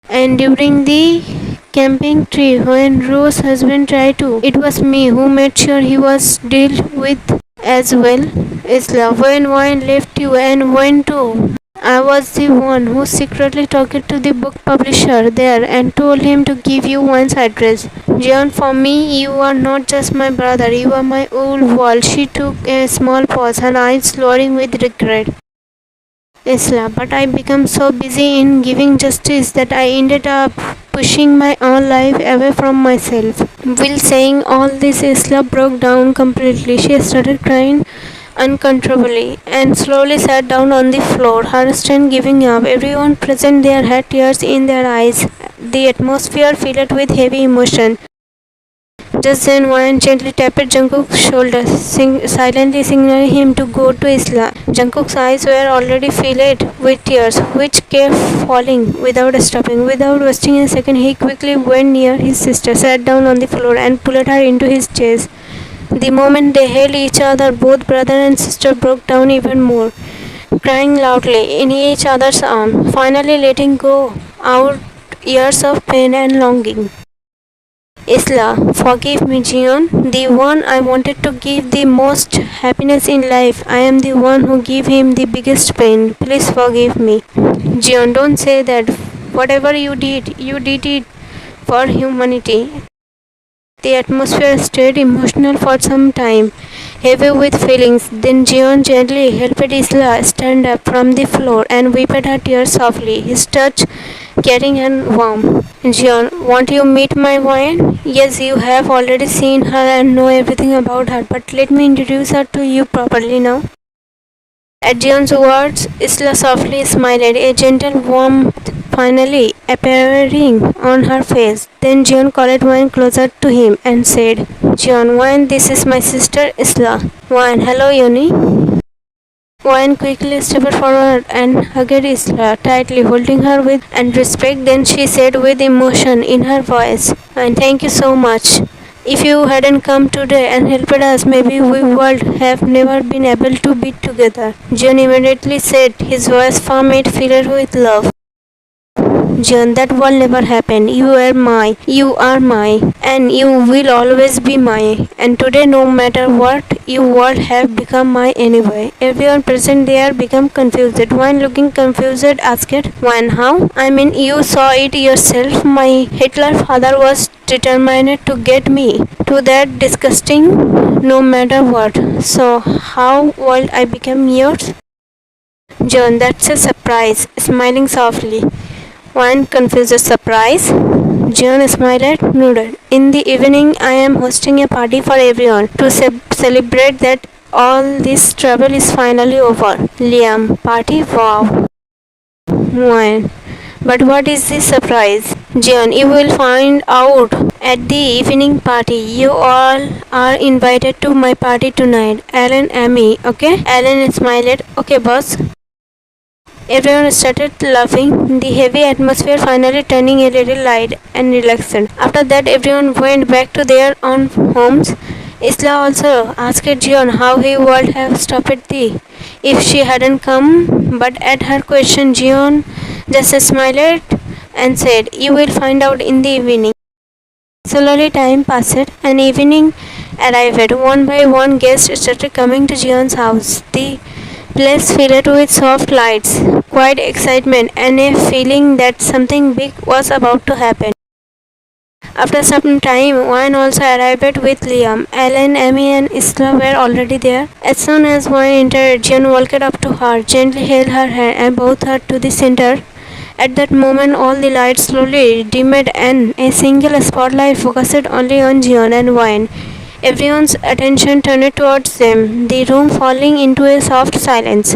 And during the camping trip when Rose's husband tried to, it was me who made sure he was dealt with as well. Isla, when Wayne left you and went to, I was the one who secretly talked to the book publisher there and told him to give you Wayne's address. Jeon, for me, you are not just my brother, you are my whole world. She took a small pause, her eyes glowing with regret. Isla, but I became so busy in giving justice that I ended up pushing my own life away from myself. While saying all this, Isla broke down completely. She started crying uncontrollably and slowly sat down on the floor, her strength giving up. Everyone present there had tears in their eyes, the atmosphere filled with heavy emotion. Just then, Wayne gently tapped Jungkook's shoulder, silently signaling him to go to Isla. Jungkook's eyes were already filled with tears, which kept falling without stopping. Without wasting a second, he quickly went near his sister, sat down on the floor, and pulled her into his chest. The moment they held each other, both brother and sister broke down even more, crying loudly in each other's arms, finally letting go out years of pain and longing. Isla, forgive me, Jeon. The one I wanted to give the most happiness in life. I am the one who gave him the biggest pain. Please forgive me. Jeon, don't say that. Whatever you did it for humanity. The atmosphere stayed emotional for some time, heavy with feelings. Then Jeon gently helped Isla stand up from the floor and wiped her tears softly, his touch caring and warm. Jeon, won't you meet my wife? Yes, you have already seen her and know everything about her, but let me introduce her to you properly now. At Jeon's words, Isla softly smiled, a gentle warmth finally appearing on her face. Then Jeon called Wayne closer to him and said, Jeon, Wayne, this is my sister Isla. Wayne, hello Yoni. Wayne quickly stepped forward and hugged Isla tightly, holding her with and respect. Then she said with emotion in her voice, and thank you so much. If you hadn't come today and helped us, maybe we would have never been able to be together. Jeon immediately said, his voice firm yet filled with love. Jeon, that will never happen. You are mine, and you will always be mine. And today, no matter what, you would have become mine anyway. Everyone present there became confused. One looking confused asked, One, how? I mean, you saw it yourself. My Hitler father was determined to get me to that disgusting no matter what. So, how will I become yours? Jeon, that's a surprise. Smiling softly. One confused surprise. Jeon smiled, nodded. In the evening, I am hosting a party for everyone to celebrate that all this trouble is finally over. Liam, party? Wow. One. But what is this surprise? Jeon, you will find out at the evening party. You all are invited to my party tonight. Alan, Amy, okay? Alan smiled. Okay, boss. Everyone started laughing, the heavy atmosphere finally turning a little light and relaxed. After that, everyone went back to their own homes. Isla also asked Jeon how he would have stopped the if she hadn't come, but at her question, Jeon just smiled and said, You will find out in the evening. Slowly time passed and evening arrived. One by one guests started coming to Jeon's house. The place filled with soft lights, quiet excitement, and a feeling that something big was about to happen. After some time, Wayne also arrived with Liam. Alan, Amy, and Isla were already there. As soon as Wayne entered, Jeon walked up to her, gently held her hand, and brought her to the center. At that moment, all the lights slowly dimmed, and a single spotlight focused only on Jeon and Wayne. Everyone's attention turned towards them, the room falling into a soft silence.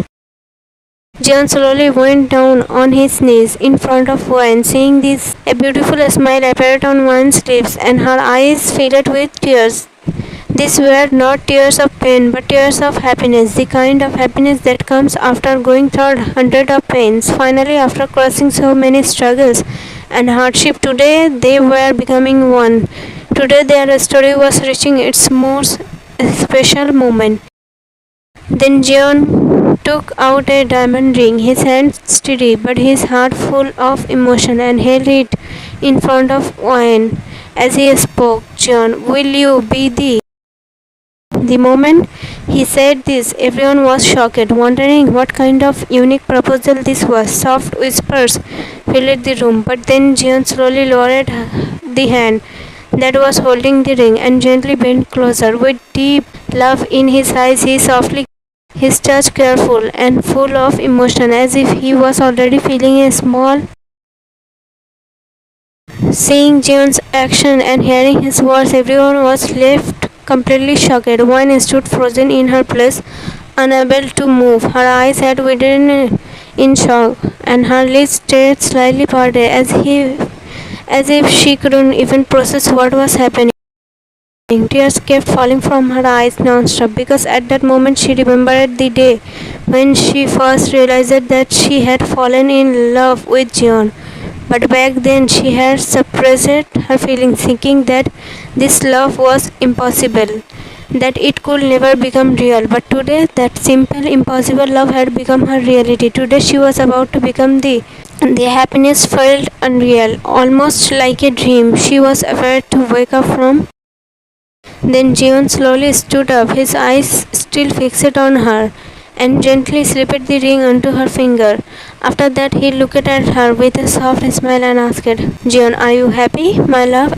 Jeon slowly went down on his knees in front of Wayne. Seeing this, a beautiful smile appeared on Wayne's lips, and her eyes filled with tears. These were not tears of pain, but tears of happiness, the kind of happiness that comes after going through hundreds of pains. Finally, after crossing so many struggles and hardship, today they were becoming one. Today their story was reaching its most special moment. Then Jeon took out a diamond ring, his hand steady but his heart full of emotion, and held it in front of Wayne. As he spoke, Jeon, will you be the moment he said this, everyone was shocked, wondering what kind of unique proposal this was. Soft whispers filled the room, but then Jeon slowly lowered the hand that was holding the ring and gently bent closer. With deep love in his eyes, he softly kissed, his touch careful and full of emotion, as if he was already feeling a small. Seeing Jeon's action and hearing his words, everyone was left completely shocked. One stood frozen in her place, unable to move. Her eyes had widened in shock, and her lips stayed slightly parted, as if she couldn't even process what was happening. Tears kept falling from her eyes non-stop, because at that moment she remembered the day when she first realized that she had fallen in love with Jeon. But back then she had suppressed her feelings, thinking that this love was impossible, that it could never become real. But today that simple, impossible love had become her reality. Today she was about to become the The happiness felt unreal, almost like a dream she was afraid to wake up from. Then Jeon slowly stood up, his eyes still fixed on her, and gently slipped the ring onto her finger. After that, he looked at her with a soft smile and asked, Jeon, are you happy, my love?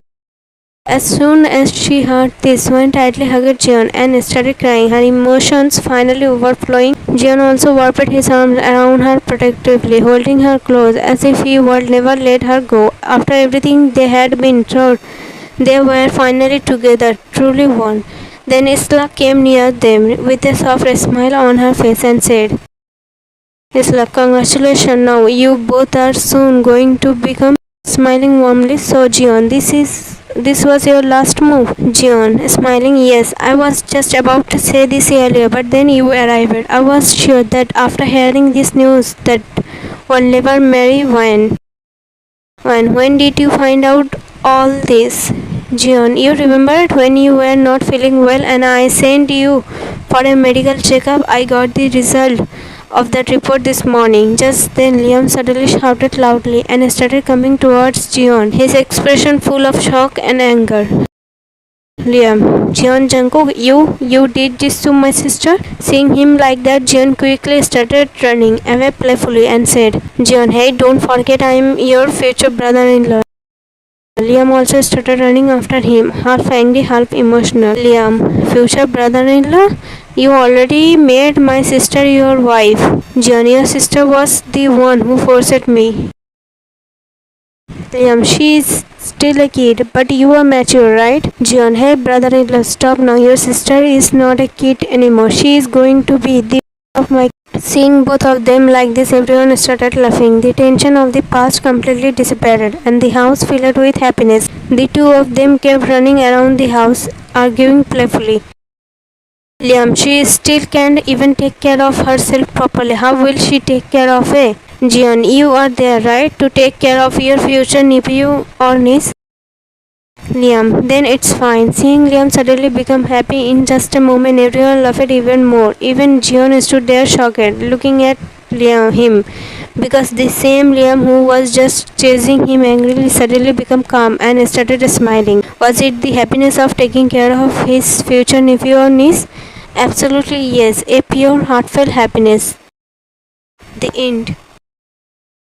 As soon as she heard this, Wayne tightly hugged Jeon and started crying, her emotions finally overflowing. Jeon also wrapped his arms around her protectively, holding her close as if he would never let her go. After everything they had been through, they were finally together, truly one. Then Isla came near them with a soft smile on her face and said, Isla, congratulations, now you both are soon going to become. Smiling warmly, so Jeon, this was your last move. Jeon, smiling, yes, I was just about to say this earlier, but then you arrived. I was sure that after hearing this news that we'll never marry Wayne. When did you find out all this? Jeon, you remember it when you were not feeling well and I sent you for a medical checkup? I got the result of that report this morning. Just then Liam suddenly shouted loudly and started coming towards Jeon, his expression full of shock and anger. Liam, Jeon, Jungkook, you did this to my sister? Seeing him like that, Jeon quickly started running away playfully and said, Jeon, hey, don't forget I am your future brother-in-law. Liam also started running after him, half angry, half emotional. Liam, future brother-in-law? You already made my sister your wife. Jeon, your sister was the one who forced me. Liam, she is still a kid, but you are mature, right? Jeon, hey brother-in-law, stop now. Your sister is not a kid anymore. She is going to be the of my. Seeing both of them like this, everyone started laughing. The tension of the past completely dissipated, and the house filled with happiness. The two of them kept running around the house, arguing playfully. Liam, she still can't even take care of herself properly. How will she take care of a? Jeon, you are there, right? To take care of your future nephew or niece? Liam, then it's fine. Seeing Liam suddenly become happy in just a moment, everyone laughed even more. Even Jeon stood there shocked, looking at him, because the same Liam who was just chasing him angrily suddenly became calm and started smiling. Was it the happiness of taking care of his future nephew or niece? Absolutely yes, a pure heartfelt happiness. The end.